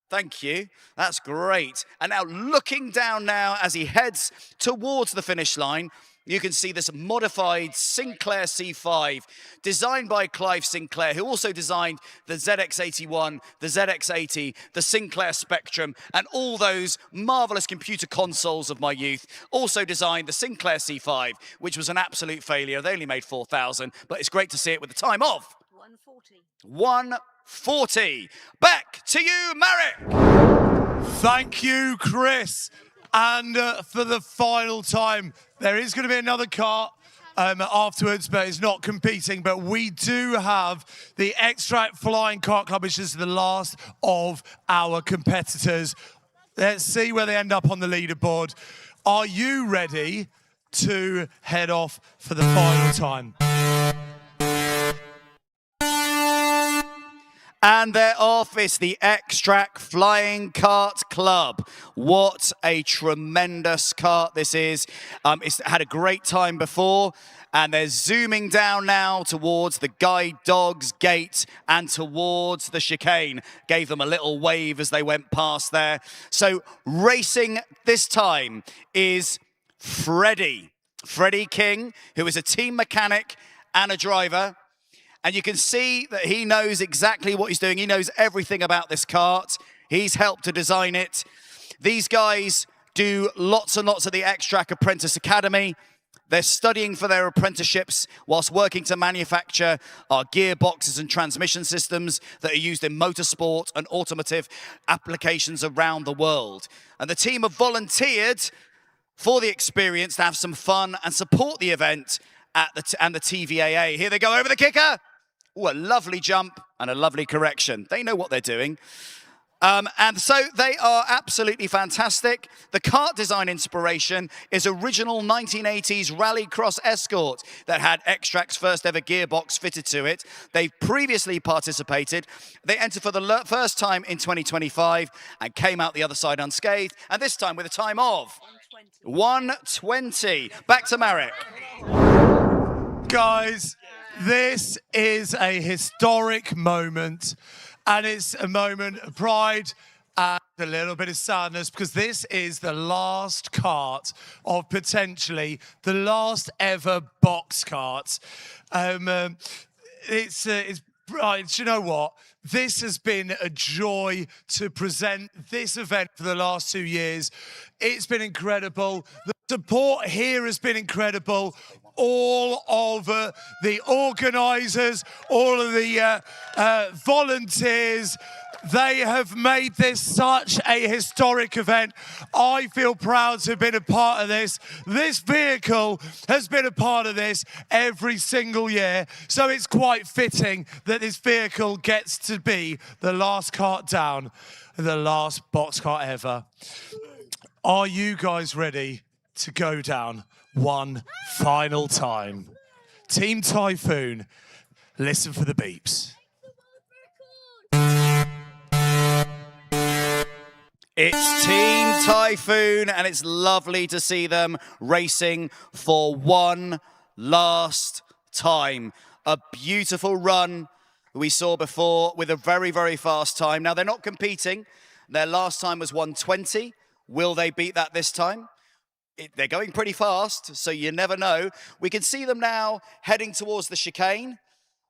Thank you. That's great. And now looking down now as he heads towards the finish line, you can see this modified Sinclair C5 designed by Clive Sinclair, who also designed the ZX81, the ZX80, the Sinclair Spectrum, and all those marvelous computer consoles of my youth. Also designed the Sinclair C5, which was an absolute failure. They only made 4,000, but it's great to see it with the time of 140. 140. Back to you, Marek. Thank you, Chris. And for the final time, there is going to be another kart afterwards, but it's not competing. But we do have the Extract Flying Kart Club, which is the last of our competitors. Let's see where they end up on the leaderboard. Are you ready to head off for the final time? And their off is the Extract Flying Kart Club. What a tremendous kart this is. It's had a great time before, and they're zooming down now towards the guide dogs gate and towards the chicane. Gave them a little wave as they went past there. So racing this time is Freddie King, who is a team mechanic and a driver. And you can see that he knows exactly what he's doing. He knows everything about this kart. He's helped to design it. These guys do lots and lots of the Extract Apprentice Academy. They're studying for their apprenticeships whilst working to manufacture our gearboxes and transmission systems that are used in motorsport and automotive applications around the world. And the team have volunteered for the experience to have some fun and support the event and the TVAA. Here they go over the kicker. Oh, a lovely jump and a lovely correction. They know what they're doing. And so they are absolutely fantastic. The kart design inspiration is original 1980s Rallycross Escort that had Extract's first ever gearbox fitted to it. They've previously participated. They entered for the first time in 2025 and came out the other side unscathed, and this time with a time of 120. Back to Marek. Guys, this is a historic moment, and it's a moment of pride and a little bit of sadness, because this is the last kart of potentially the last ever box kart. It's right, you know what? This has been a joy to present this event for the last 2 years. It's been incredible. The support here has been incredible. All of the organisers, all of the volunteers, they have made this such a historic event. I feel proud to have been a part of this. This vehicle has been a part of this every single year, so it's quite fitting that this vehicle gets to be the last kart down, the last box kart ever. Are you guys ready to go down one final time? Team Typhoon, listen for the beeps. It's Team Typhoon, and it's lovely to see them racing for one last time. A beautiful run we saw before with a very, very fast time. Now, they're not competing. Their last time was 120. Will they beat that this time? They're going pretty fast, so you never know. We can see them now heading towards the chicane,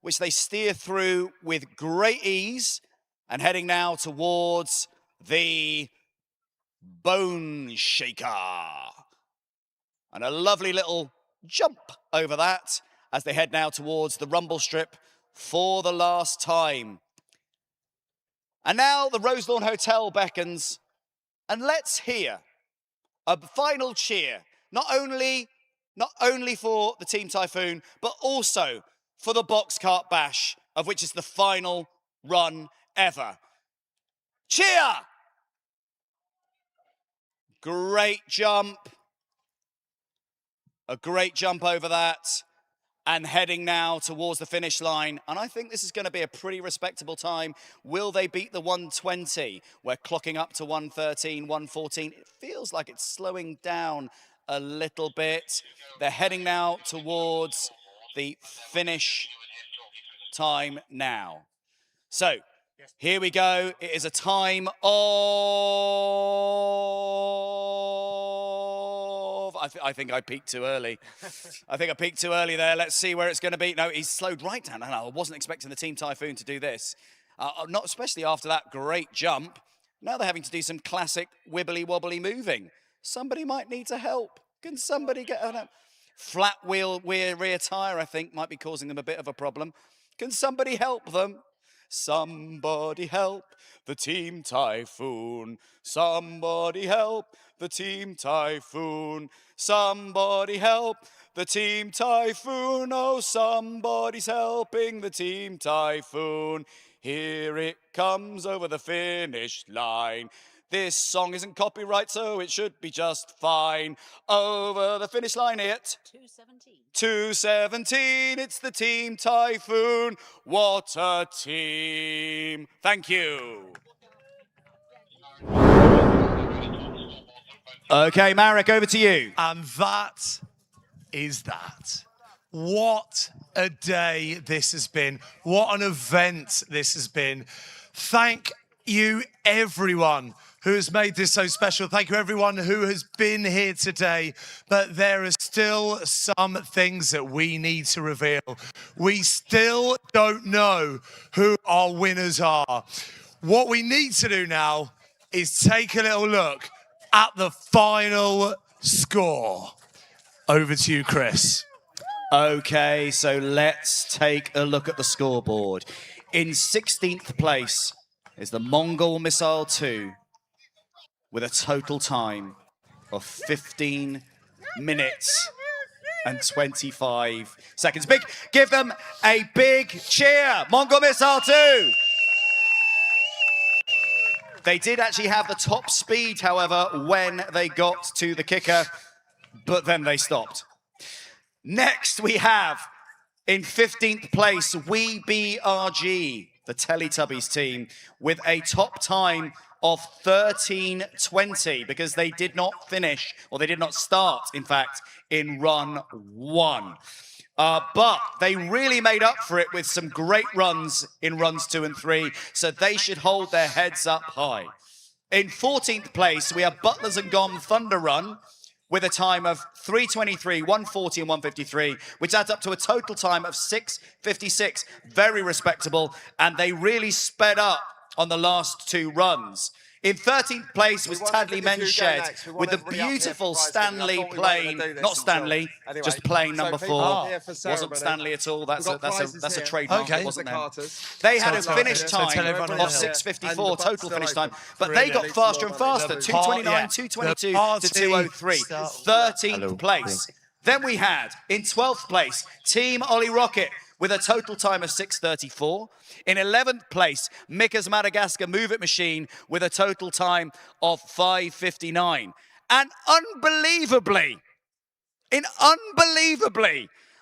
which they steer through with great ease, and heading now towards the Bone Shaker. And a lovely little jump over that as they head now towards the rumble strip for the last time. And now the Roselawn Hotel beckons, and let's hear a final cheer, not only for the Team Typhoon, but also for the Box Kart Bash, of which is the final run ever. Cheer! Great jump. A great jump over that. and heading now towards the finish line. And I think this is going to be a pretty respectable time. Will they beat the 120? We're clocking up to 113, 114. It feels like it's slowing down a little bit. They're heading now towards the finish time now. So here we go. It is a time of... I think I peaked too early. I think I peaked too early there. Let's see where it's going to be. No, he's slowed right down. No, I wasn't expecting the Team Typhoon to do this. Not especially after that great jump. Now they're having to do some classic wibbly-wobbly moving. Somebody might need to help. Can somebody get a flat wheel rear tyre, I think, might be causing them a bit of a problem. Can somebody help them? Somebody help the Team Typhoon. Somebody help the Team Typhoon. Somebody help the Team Typhoon. Oh, somebody's helping the Team Typhoon. Here it comes over the finish line. This song isn't copyright, so it should be just fine. Over the finish line it. 2:17, it's the Team Typhoon. What a team. Thank you. Okay, Marek, over to you. And that is that. What a day this has been. What an event this has been. Thank you, everyone who has made this so special. Thank you, everyone who has been here today. But there are still some things that we need to reveal. We still don't know who our winners are. What we need to do now is take a little look at the final score. Over to you, Chris. Okay, so let's take a look at the scoreboard. In 16th place is the Mongol Missile 2 with a total time of 15 minutes and 25 seconds. Give them a big cheer, Mongol Missile 2. They did actually have the top speed, however, when they got to the kicker, but then they stopped. Next, we have, in 15th place, WeBRG, the Teletubbies team, with a top time of 13:20 because they did not finish, or they did not start, in fact, in run 1. But they really made up for it with some great runs in runs 2 and 3, so they should hold their heads up high. In 14th place, we have Butlers and Gom Thunder Run with a time of 3:23, 1:40 and 1:53, which adds up to a total time of 6:56. Very respectable, and they really sped up on the last 2 runs. In 13th place was Tadley Menshed with the beautiful Stanley plane, not Stanley, just plane number 4. Wasn't Stanley at all. That's a trademark. It wasn't them. They had a finish time of 6:54 total finish time, but they got faster and faster. 2:29, 2:22 to 2:03. 13th place. Then we had in 12th place Team Ollie Rocket with a total time of 6:34. In 11th place, Mika's Madagascar Move It Machine with a total time of 5:59. And unbelievably,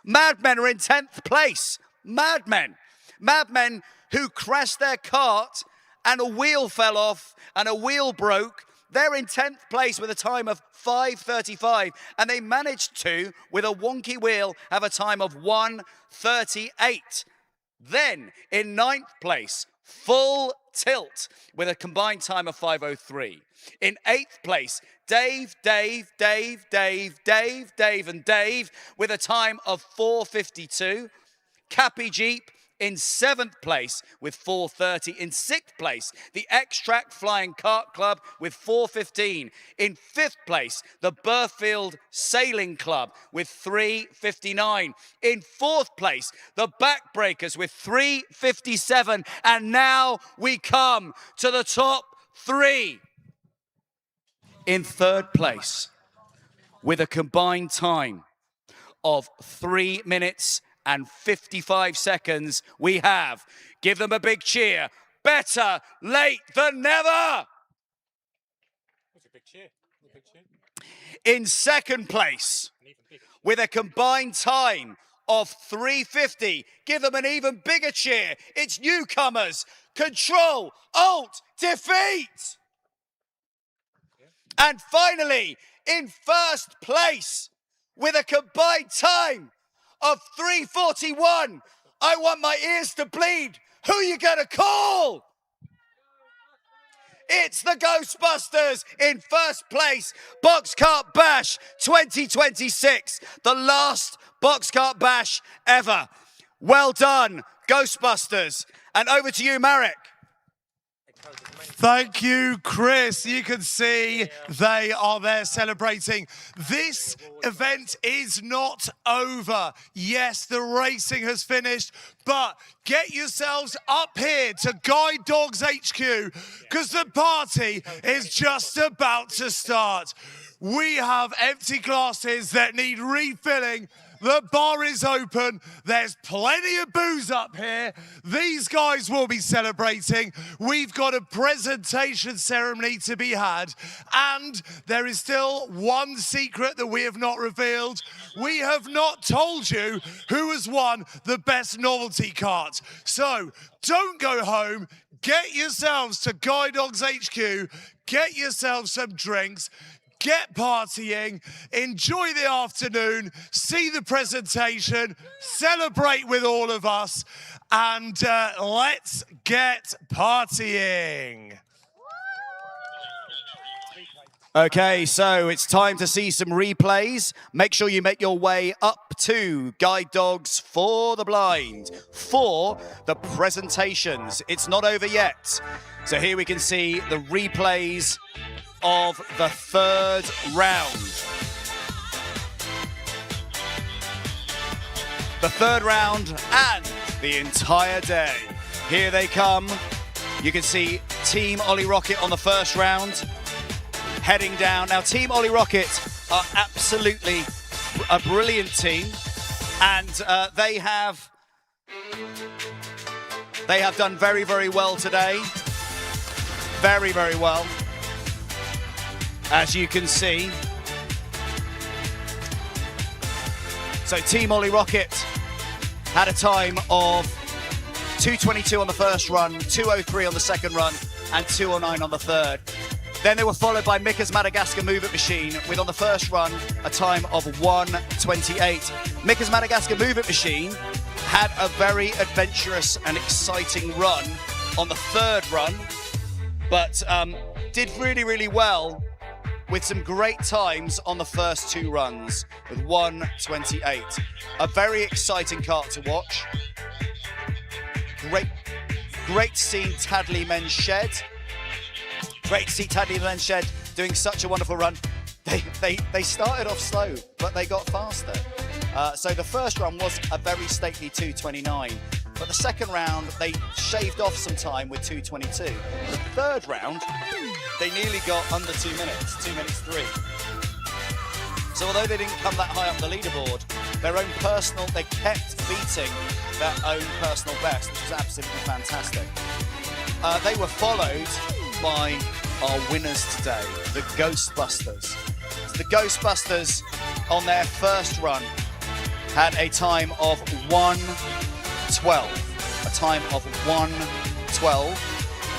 Madmen are in 10th place. Madmen who crashed their kart and a wheel fell off and a wheel broke. They're in 10th place with a time of 5:35, and they managed to, with a wonky wheel, have a time of 1:38. Then, in 9th place, Full Tilt, with a combined time of 5:03. In 8th place, Dave, and Dave, with a time of 4:52. Cappy Jeep, in 7th place with 4:30. In 6th place, the X-Track Flying Kart Club with 4:15. In 5th place, the Burghfield Sailing Club with 3:59. In 4th place, the Backbreakers with 3:57. And now we come to the top 3. In 3rd place, with a combined time of 3 minutes and 55 seconds, we have, give them a big cheer, Better Late Than Never. That's a big cheer. In 2nd place, with a combined time of 350. Give them an even bigger cheer. It's newcomers. Control, Alt, Defeat. And finally, in first place, with a combined time of 3:41, I want my ears to bleed. Who you gonna call? It's the Ghostbusters in first place. Boxcart Bash 2026, the last Boxcart Bash ever. Well done, Ghostbusters. And over to you, Marek. Thank you, Chris. You can see they are there celebrating. This event is not over. Yes, the racing has finished, but get yourselves up here to Guide Dogs HQ because the party is just about to start. We have empty glasses that need refilling. The bar is open. There's plenty of booze up here. These guys will be celebrating. We've got a presentation ceremony to be had. And there is still one secret that we have not revealed. We have not told you who has won the best novelty cart. So don't go home. Get yourselves to Guide Dogs HQ. Get yourselves some drinks. Get partying, enjoy the afternoon, see the presentation, celebrate with all of us, and let's get partying. Okay, so it's time to see some replays. Make sure you make your way up to Guide Dogs for the Blind for the presentations. It's not over yet. So here we can see the replays of the third round. The third round and the entire day. Here they come. You can see Team Ollie Rocket on the first round, heading down. Now, Team Ollie Rocket are absolutely a brilliant team, and they have done very, very well today. Very, very well. As you can see. So Team Ollie Rocket had a time of 2:22 on the first run, 2:03 on the second run, and 2:09 on the third. Then they were followed by Mika's Madagascar Movement Machine with on the first run a time of 1:28. Mika's Madagascar Movement Machine had a very adventurous and exciting run on the third run, but did really, really well with some great times on the first two runs with 1:28. A very exciting kart to watch. Great to see Tadley Men's Shed. Great to see Tadley Men's Shed doing such a wonderful run. They started off slow, but they got faster. So the first run was a very stately 2:29. But the second round, they shaved off some time with 2:22. The third round, they nearly got under 2 minutes, 2 minutes 3. So although they didn't come that high up the leaderboard, they kept beating their own personal best, which was absolutely fantastic. They were followed by our winners today, the Ghostbusters. So the Ghostbusters, on their first run, had a time of 1:12. A time of 1:12,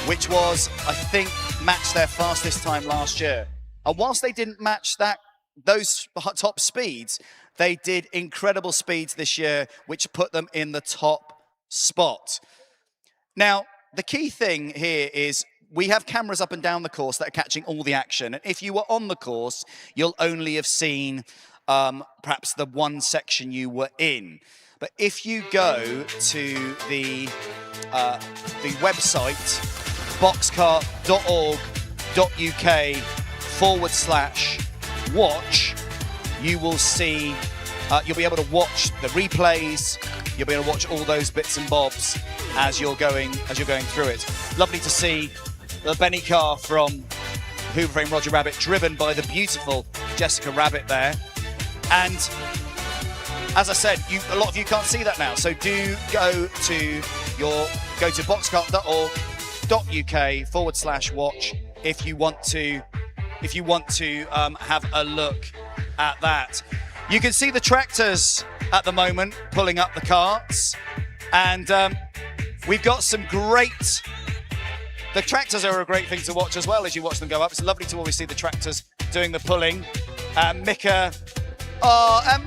which was, I think, matched their fastest time last year. And whilst they didn't match those top speeds, they did incredible speeds this year, which put them in the top spot. Now, the key thing here is we have cameras up and down the course that are catching all the action. And if you were on the course, you'll only have seen perhaps the one section you were in. But if you go to the website, boxcart.org.uk/watch, you will see, you'll be able to watch the replays, you'll be able to watch all those bits and bobs as you're going through it. Lovely to see the Benny car from Hoover Frame Roger Rabbit, driven by the beautiful Jessica Rabbit there. And as I said, a lot of you can't see that now, so do go to boxcart.org.uk/watch if you want to have a look at that. You can see the tractors at the moment, pulling up the carts. And we've got some great... The tractors are a great thing to watch as well as you watch them go up. It's lovely to always see the tractors doing the pulling.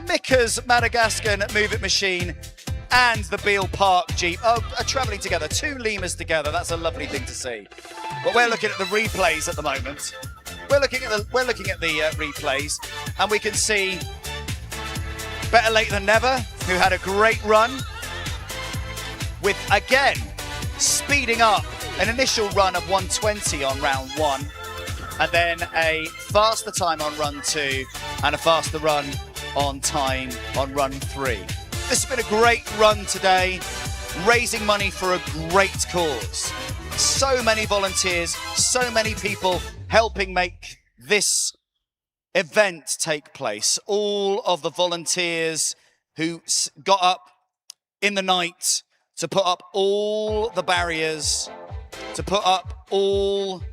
Mika's Madagascar Move It machine and the Beale Park Jeep are travelling together. 2 lemurs together. That's a lovely thing to see. But we're looking at the replays at the moment. We're looking at the replays, and we can see Better Late Than Never, who had a great run with, again, speeding up an initial run of 120 on round 1, and then a faster time on run 2 and a faster run on time on run 3. This has been a great run today, raising money for a great cause. So many volunteers, so many people helping make this event take place. All of the volunteers who got up in the night to put up all the barriers, to put up all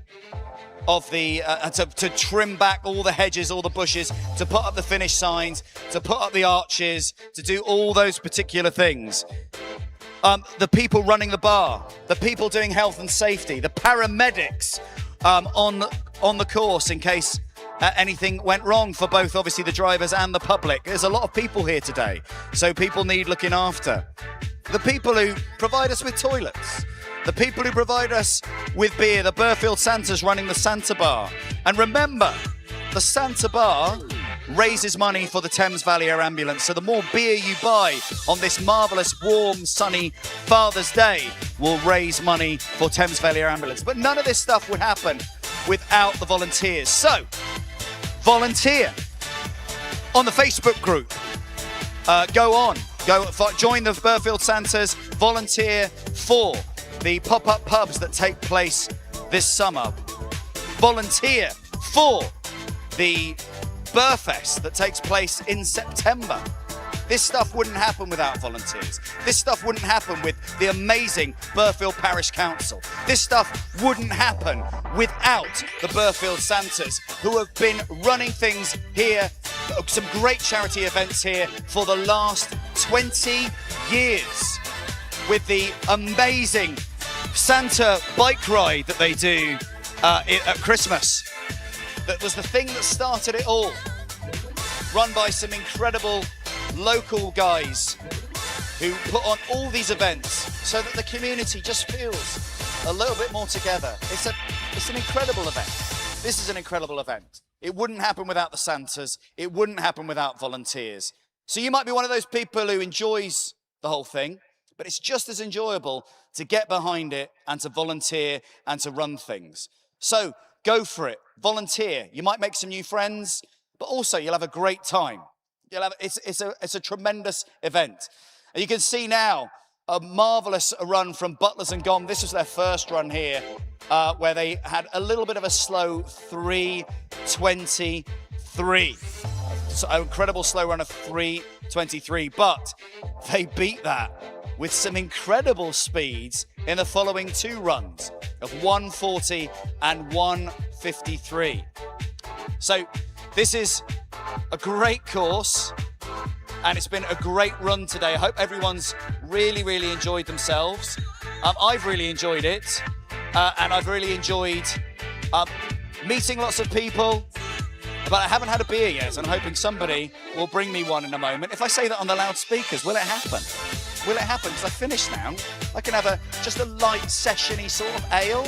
of the, to trim back all the hedges, all the bushes, to put up the finish signs, to put up the arches, to do all those particular things. The people running the bar, the people doing health and safety, the paramedics on the course in case anything went wrong for both, obviously, the drivers and the public. There's a lot of people here today, so people need looking after. The people who provide us with toilets, the people who provide us with beer, the Burghfield Santas running the Santa Bar. And remember, the Santa Bar raises money for the Thames Valley Air Ambulance. So the more beer you buy on this marvellous, warm, sunny Father's Day will raise money for Thames Valley Air Ambulance. But none of this stuff would happen without the volunteers. So, volunteer on the Facebook group. Join the Burghfield Santas, volunteer for the pop-up pubs that take place this summer. Volunteer for the Burfest that takes place in September. This stuff wouldn't happen without volunteers. This stuff wouldn't happen with the amazing Burghfield Parish Council. This stuff wouldn't happen without the Burghfield Santas, who have been running things here, some great charity events here for the last 20 years, with the amazing Santa bike ride that they do at Christmas. That was the thing that started it all, run by some incredible local guys who put on all these events so that the community just feels a little bit more together. It's an incredible event. This is an incredible event. It wouldn't happen without the Santas. It wouldn't happen without volunteers. So you might be one of those people who enjoys the whole thing, but it's just as enjoyable to get behind it and to volunteer and to run things. So go for it, volunteer. You might make some new friends, but also you'll have a great time. It's a tremendous event. And you can see now a marvellous run from Butlers and Gom. This was their first run here, where they had a little bit of a slow 3:23. So an incredible slow run of 3:23, but they beat that with some incredible speeds in the following 2 runs of 1:40 and 1:53. So this is a great course, and it's been a great run today. I hope everyone's really, really enjoyed themselves. I've really enjoyed it, and I've really enjoyed meeting lots of people, but I haven't had a beer yet, and I'm hoping somebody will bring me one in a moment. If I say that on the loudspeakers, will it happen? Will it happen? Because I finished now. I can have just a light session-y sort of ale.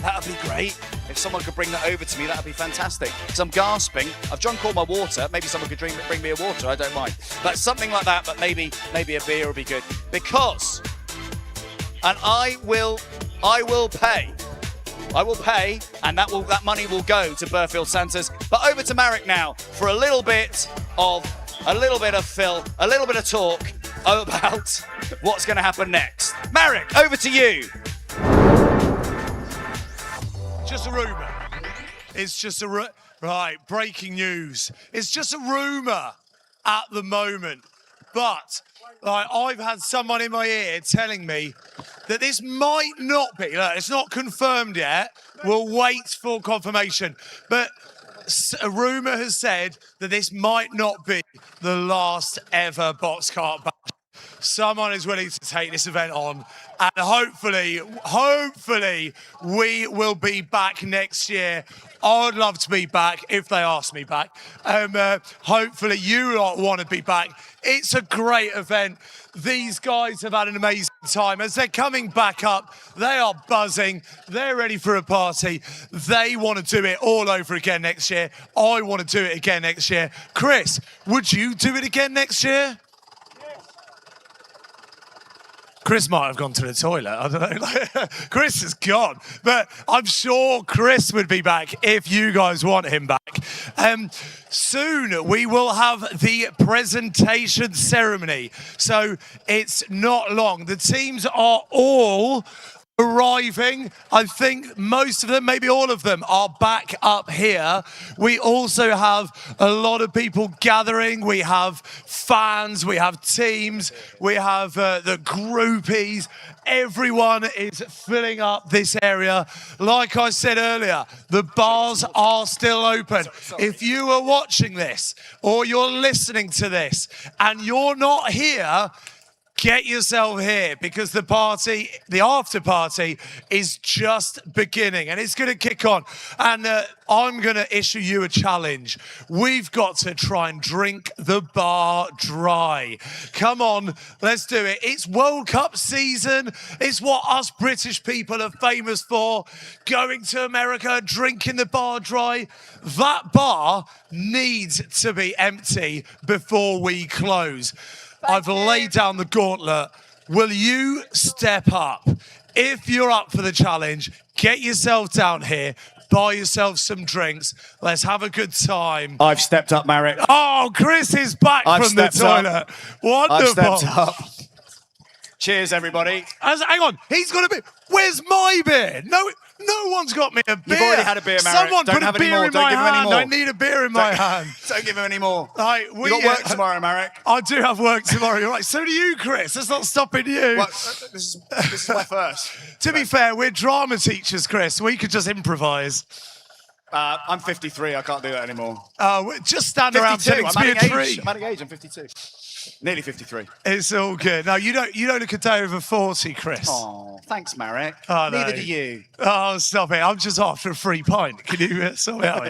That would be great. If someone could bring that over to me, that would be fantastic. Because I'm gasping. I've drunk all my water. Maybe someone could bring me a water. I don't mind. But something like that, but maybe a beer would be good. Because, and I will pay. I will pay, and that money will go to Burghfield Santas. But over to Marek now for a little bit of Phil, a little bit of talk about what's going to happen next. Marek, over to you. Just a rumour. It's just right, breaking news. It's just a rumour at the moment. But I've had someone in my ear telling me that this might not be. Look, it's not confirmed yet. We'll wait for confirmation. But a rumour has said that this might not be the last ever box cart bash. Someone is willing to take this event on, and hopefully we will be back next year. I would love to be back if they ask me back. Hopefully you lot want to be back. It's a great event. These guys have had an amazing time. As they're coming back up, they are buzzing. They're ready for a party. They want to do it all over again next year. I want to do it again next year. Chris, would you do it again next year? Chris might have gone to the toilet. I don't know. Chris is gone. But I'm sure Chris would be back if you guys want him back. Soon we will have the presentation ceremony. So it's not long. The teams are all arriving. I think most of them, maybe all of them, are back up here. We also have a lot of people gathering. We have fans, we have teams, we have the groupies. Everyone is filling up this area. Like I said earlier, the bars are still open. If you are watching this or you're listening to this and you're not here, get yourself here, because the party, the after party, is just beginning and it's going to kick on. And I'm going to issue you a challenge. We've got to try and drink the bar dry. Come on, let's do it. It's World Cup season. It's what us British people are famous for. Going to America, drinking the bar dry. That bar needs to be empty before we close. I've laid down the gauntlet. Will you step up? If you're up for the challenge, get yourself down here, buy yourself some drinks. Let's have a good time. I've stepped up, Marek. Oh, Chris is back from the toilet. Wonderful. I've stepped up. Cheers, everybody. Hang on, he's got a beer. Where's my beer? No one's got me a beer. You've already had a beer, Marek. Someone Don't put a have any beer more. in Don't my give him any hand. more. I need a beer in my hand. Don't give him any more. Right, you got work tomorrow, Marek. I do have work tomorrow. You're right. So do you, Chris. That's not stopping you. Well, this is my first. To be fair, we're drama teachers, Chris. We could just improvise. I'm 53. I can't do that anymore. Just stand around pretending to be a tree. I'm adding age. I'm 52. Nearly 53. It's all good. No, you don't look a day over 40, Chris. Oh, thanks, Marek. Oh, no. Neither do you. Oh, stop it. I'm just after a free pint. Can you sort it out?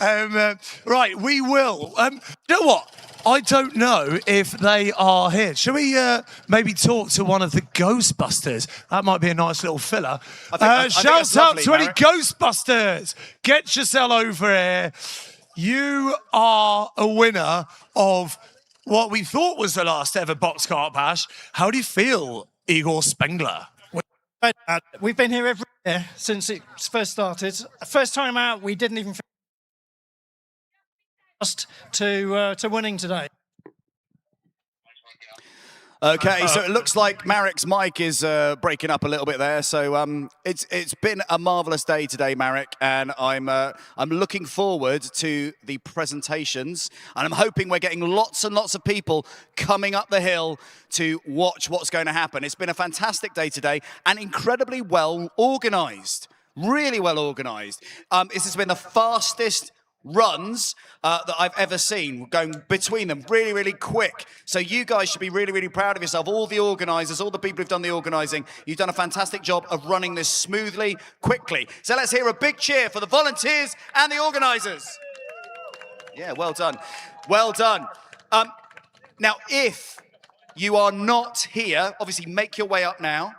Yeah? Right, we will. You know what? I don't know if they are here. Shall we maybe talk to one of the Ghostbusters? That might be a nice little filler. Shout out to any Ghostbusters. Get yourself over here. You are a winner of what we thought was the last ever box cart bash. How do you feel, Igor Spengler? We've been here every year since it first started. First time out, we didn't even to winning today. Okay, so it looks like Marek's mic is breaking up a little bit there. So it's been a marvelous day today, Marek, and I'm looking forward to the presentations, and I'm hoping we're getting lots and lots of people coming up the hill to watch what's going to happen. It's been a fantastic day today and incredibly well organised, really well organised. This has been the fastest runs that I've ever seen, going between them really, really quick. So you guys should be really, really proud of yourself. All the organisers, all the people who've done the organising, you've done a fantastic job of running this smoothly, quickly. So let's hear a big cheer for the volunteers and the organisers. Yeah, well done. Well done. Now, if you are not here, obviously make your way up now.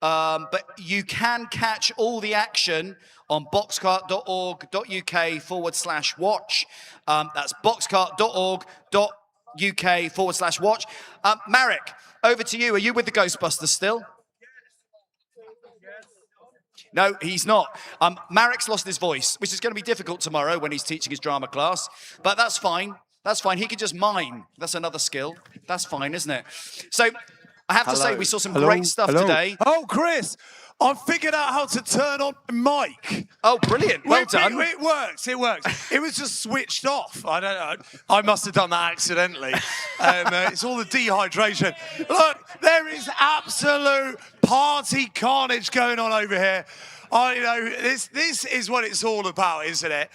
But you can catch all the action on boxcart.org.uk/watch. That's boxcart.org.uk/watch. Marek, over to you. Are you with the Ghostbusters still? No, he's not. Marek's lost his voice, which is going to be difficult tomorrow when he's teaching his drama class. But that's fine. That's fine. He can just mime. That's another skill. That's fine, isn't it? So I have to say, we saw some great stuff today. Oh, Chris, I figured out how to turn on my mic. Oh, brilliant. Well done. It works. It works. It was just switched off. I don't know. I must have done that accidentally. It's all the dehydration. Look, there is absolute party carnage going on over here. You know, this is what it's all about, isn't it?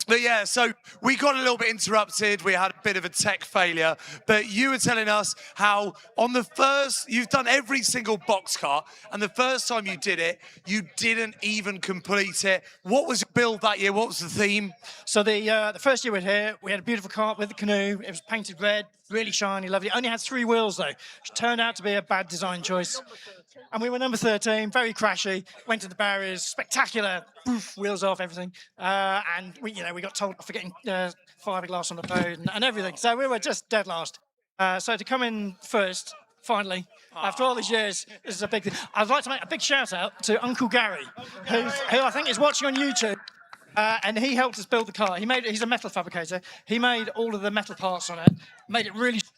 But yeah, so we got a little bit interrupted. We had a bit of a tech failure. But you were telling us how on the first, you've done every single box cart, and the first time you did it, you didn't even complete it. What was your build that year? What was the theme? So the first year we were here, we had a beautiful cart with a canoe. It was painted red, really shiny, lovely. It only had 3 wheels though, which turned out to be a bad design choice. And we were number 13, very crashy. Went to the barriers, spectacular, poof, wheels off, everything. And we got told off for getting fiberglass on the boat and everything. So we were just dead last. So to come in first, finally, after all these years, this is a big thing. I'd like to make a big shout out to Uncle Gary, who I think is watching on YouTube. And he helped us build the car. He's a metal fabricator. He made all of the metal parts on it, made it really strong.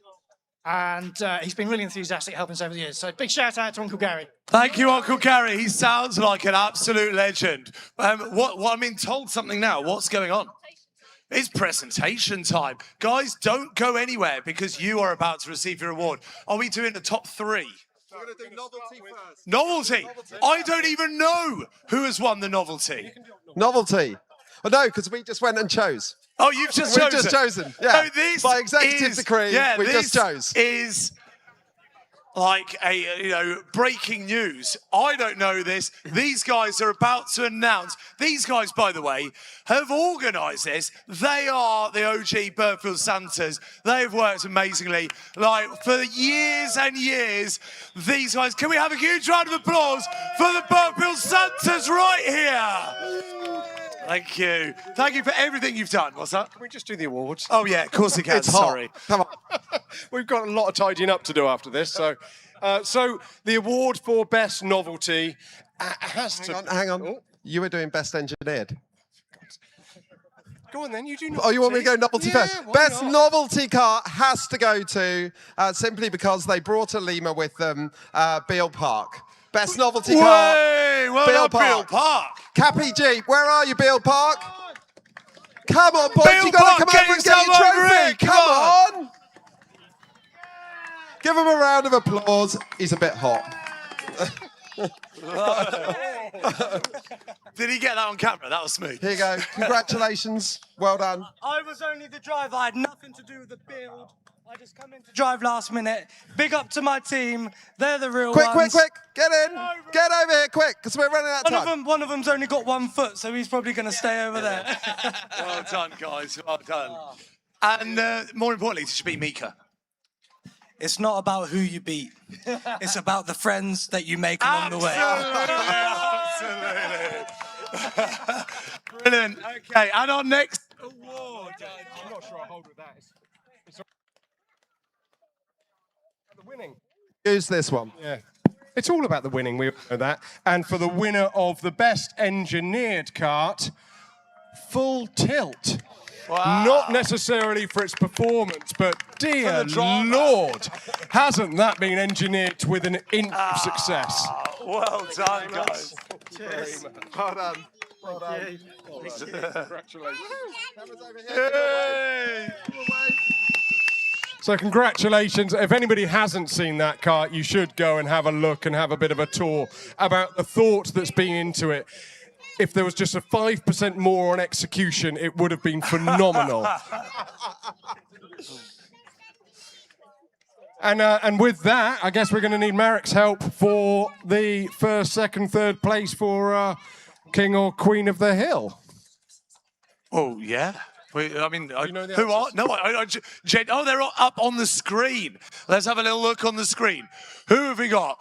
And he's been really enthusiastic helping us over the years. So big shout out to Uncle Gary. Thank you, Uncle Gary. He sounds like an absolute legend. I'm being told something now. What's going on? It's presentation time. Guys, don't go anywhere because you are about to receive your award. Are we doing the top 3? We're going to do novelty first. Novelty? I don't even know who has won the novelty. Novelty. Well, no, because we just went and chose. Oh, you've just chosen? We've just chosen, yeah. So this by executive decree, we just chose. Is like breaking news. I don't know this. These guys are about to announce. These guys, by the way, have organised this. They are the OG Burghfield Santas. They've worked amazingly. Like, for years and years, these guys. Can we have a huge round of applause for the Burghfield Santas right here? Thank you. Thank you for everything you've done. What's that? Can we just do the awards? Oh, yeah, of course we can. It's hot. Sorry. Come on. We've got a lot of tidying up to do after this. So the award for Best Novelty has Hang on. Oh. You were doing Best Engineered. Go on then, you do novelty. Oh, you want me to go novelty first? why Best not? novelty car has to go to, simply because they brought a lemur with them, Beale Park. Best novelty car. Well Beale done, Beale Park. Cappy Jeep, where are you, Beale Park? Come on, boys, Beale you got to Park, come over and get yourself your over trophy. here, Come on. Give him a round of applause. He's a bit hot. Did he get that on camera? That was smooth. Here you go. Congratulations. Well done. I was only the driver. I had nothing to do with the build. I just come in to drive last minute. Big up to my team. They're the real ones. Quick. Get in. Get over here, quick, because we're running out of time. One of them's only got 1 foot, so he's probably going to stay over there. Well done, guys. Well done. And more importantly, did you beat Mika? It's not about who you beat. It's about the friends that you make along the way. Absolutely. Brilliant. Okay, and our next award. I'm not sure I'll hold with that. It's the winning. Use this one. Yeah. It's all about the winning, we all know that. And for the winner of the Best Engineered Kart, Full Tilt. Wow. Not necessarily for its performance, but dear Lord, hasn't that been engineered with an inch of success? Well done, guys. Cheers. Well done. Well done. Congratulations. So congratulations. If anybody hasn't seen that kart, you should go and have a look and have a bit of a tour about the thought that's been into it. If there was just a 5% more on execution, it would have been phenomenal. And with that, I guess we're going to need Marek's help for the first, second, third place for King or Queen of the Hill. Oh, yeah. Wait, I mean, you know the who are? answers? No, they're all up on the screen. Let's have a little look on the screen. Who have we got?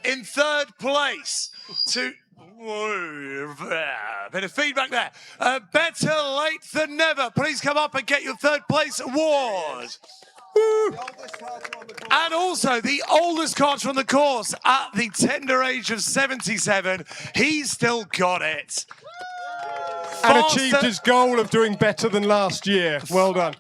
In third place to... Whoa, bit of feedback there. Better late than never. Please come up and get your third place award. And also the oldest karter on the course at the tender age of 77. He's still got it. And achieved his goal of doing better than last year. Well done.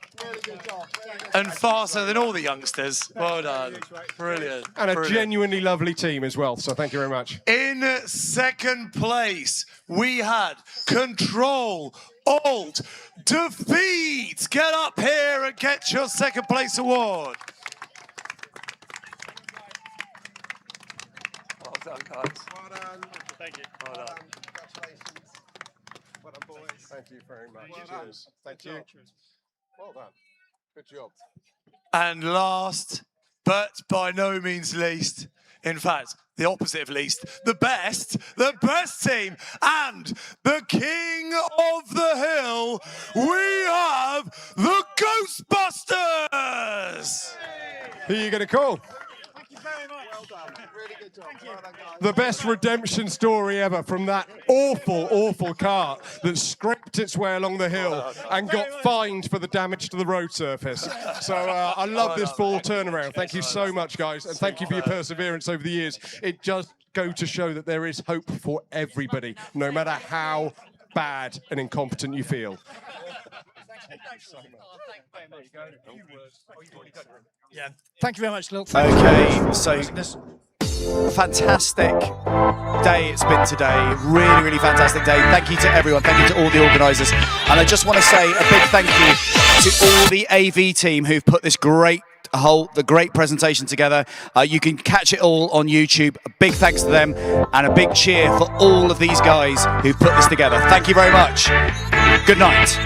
And faster than all the youngsters. Well done. Brilliant. And a Brilliant. genuinely lovely team as well. So thank you very much. In second place, we had Control, Alt, Defeat. Get up here and get your second place award. Well done, guys. Thank you. Congratulations. Well done, boys. Thank you very much. Cheers. Thank you. Well done. Good job. And last, but by no means least, in fact, the opposite of least, the best team, and the king of the hill, we have the Ghostbusters! Who are you going to call? Thank you very much. Well done. Really good job. Thank you. Well done, guys. The best redemption story ever from that awful cart that scraped its way along the hill and got fined for the damage to the road surface. So I love this full turnaround. Thank you so much, guys, and thank you for your perseverance over the years. It does go to show that there is hope for everybody, no matter how bad and incompetent you feel. Yeah. Thank you very much, Lil. Okay, so fantastic day it's been today. Really fantastic day. Thank you to everyone. Thank you to all the organisers. And I just want to say a big thank you to all the AV team who've put this great presentation together. You can catch it all on YouTube. A big thanks to them and a big cheer for all of these guys who've put this together. Thank you very much. Good night.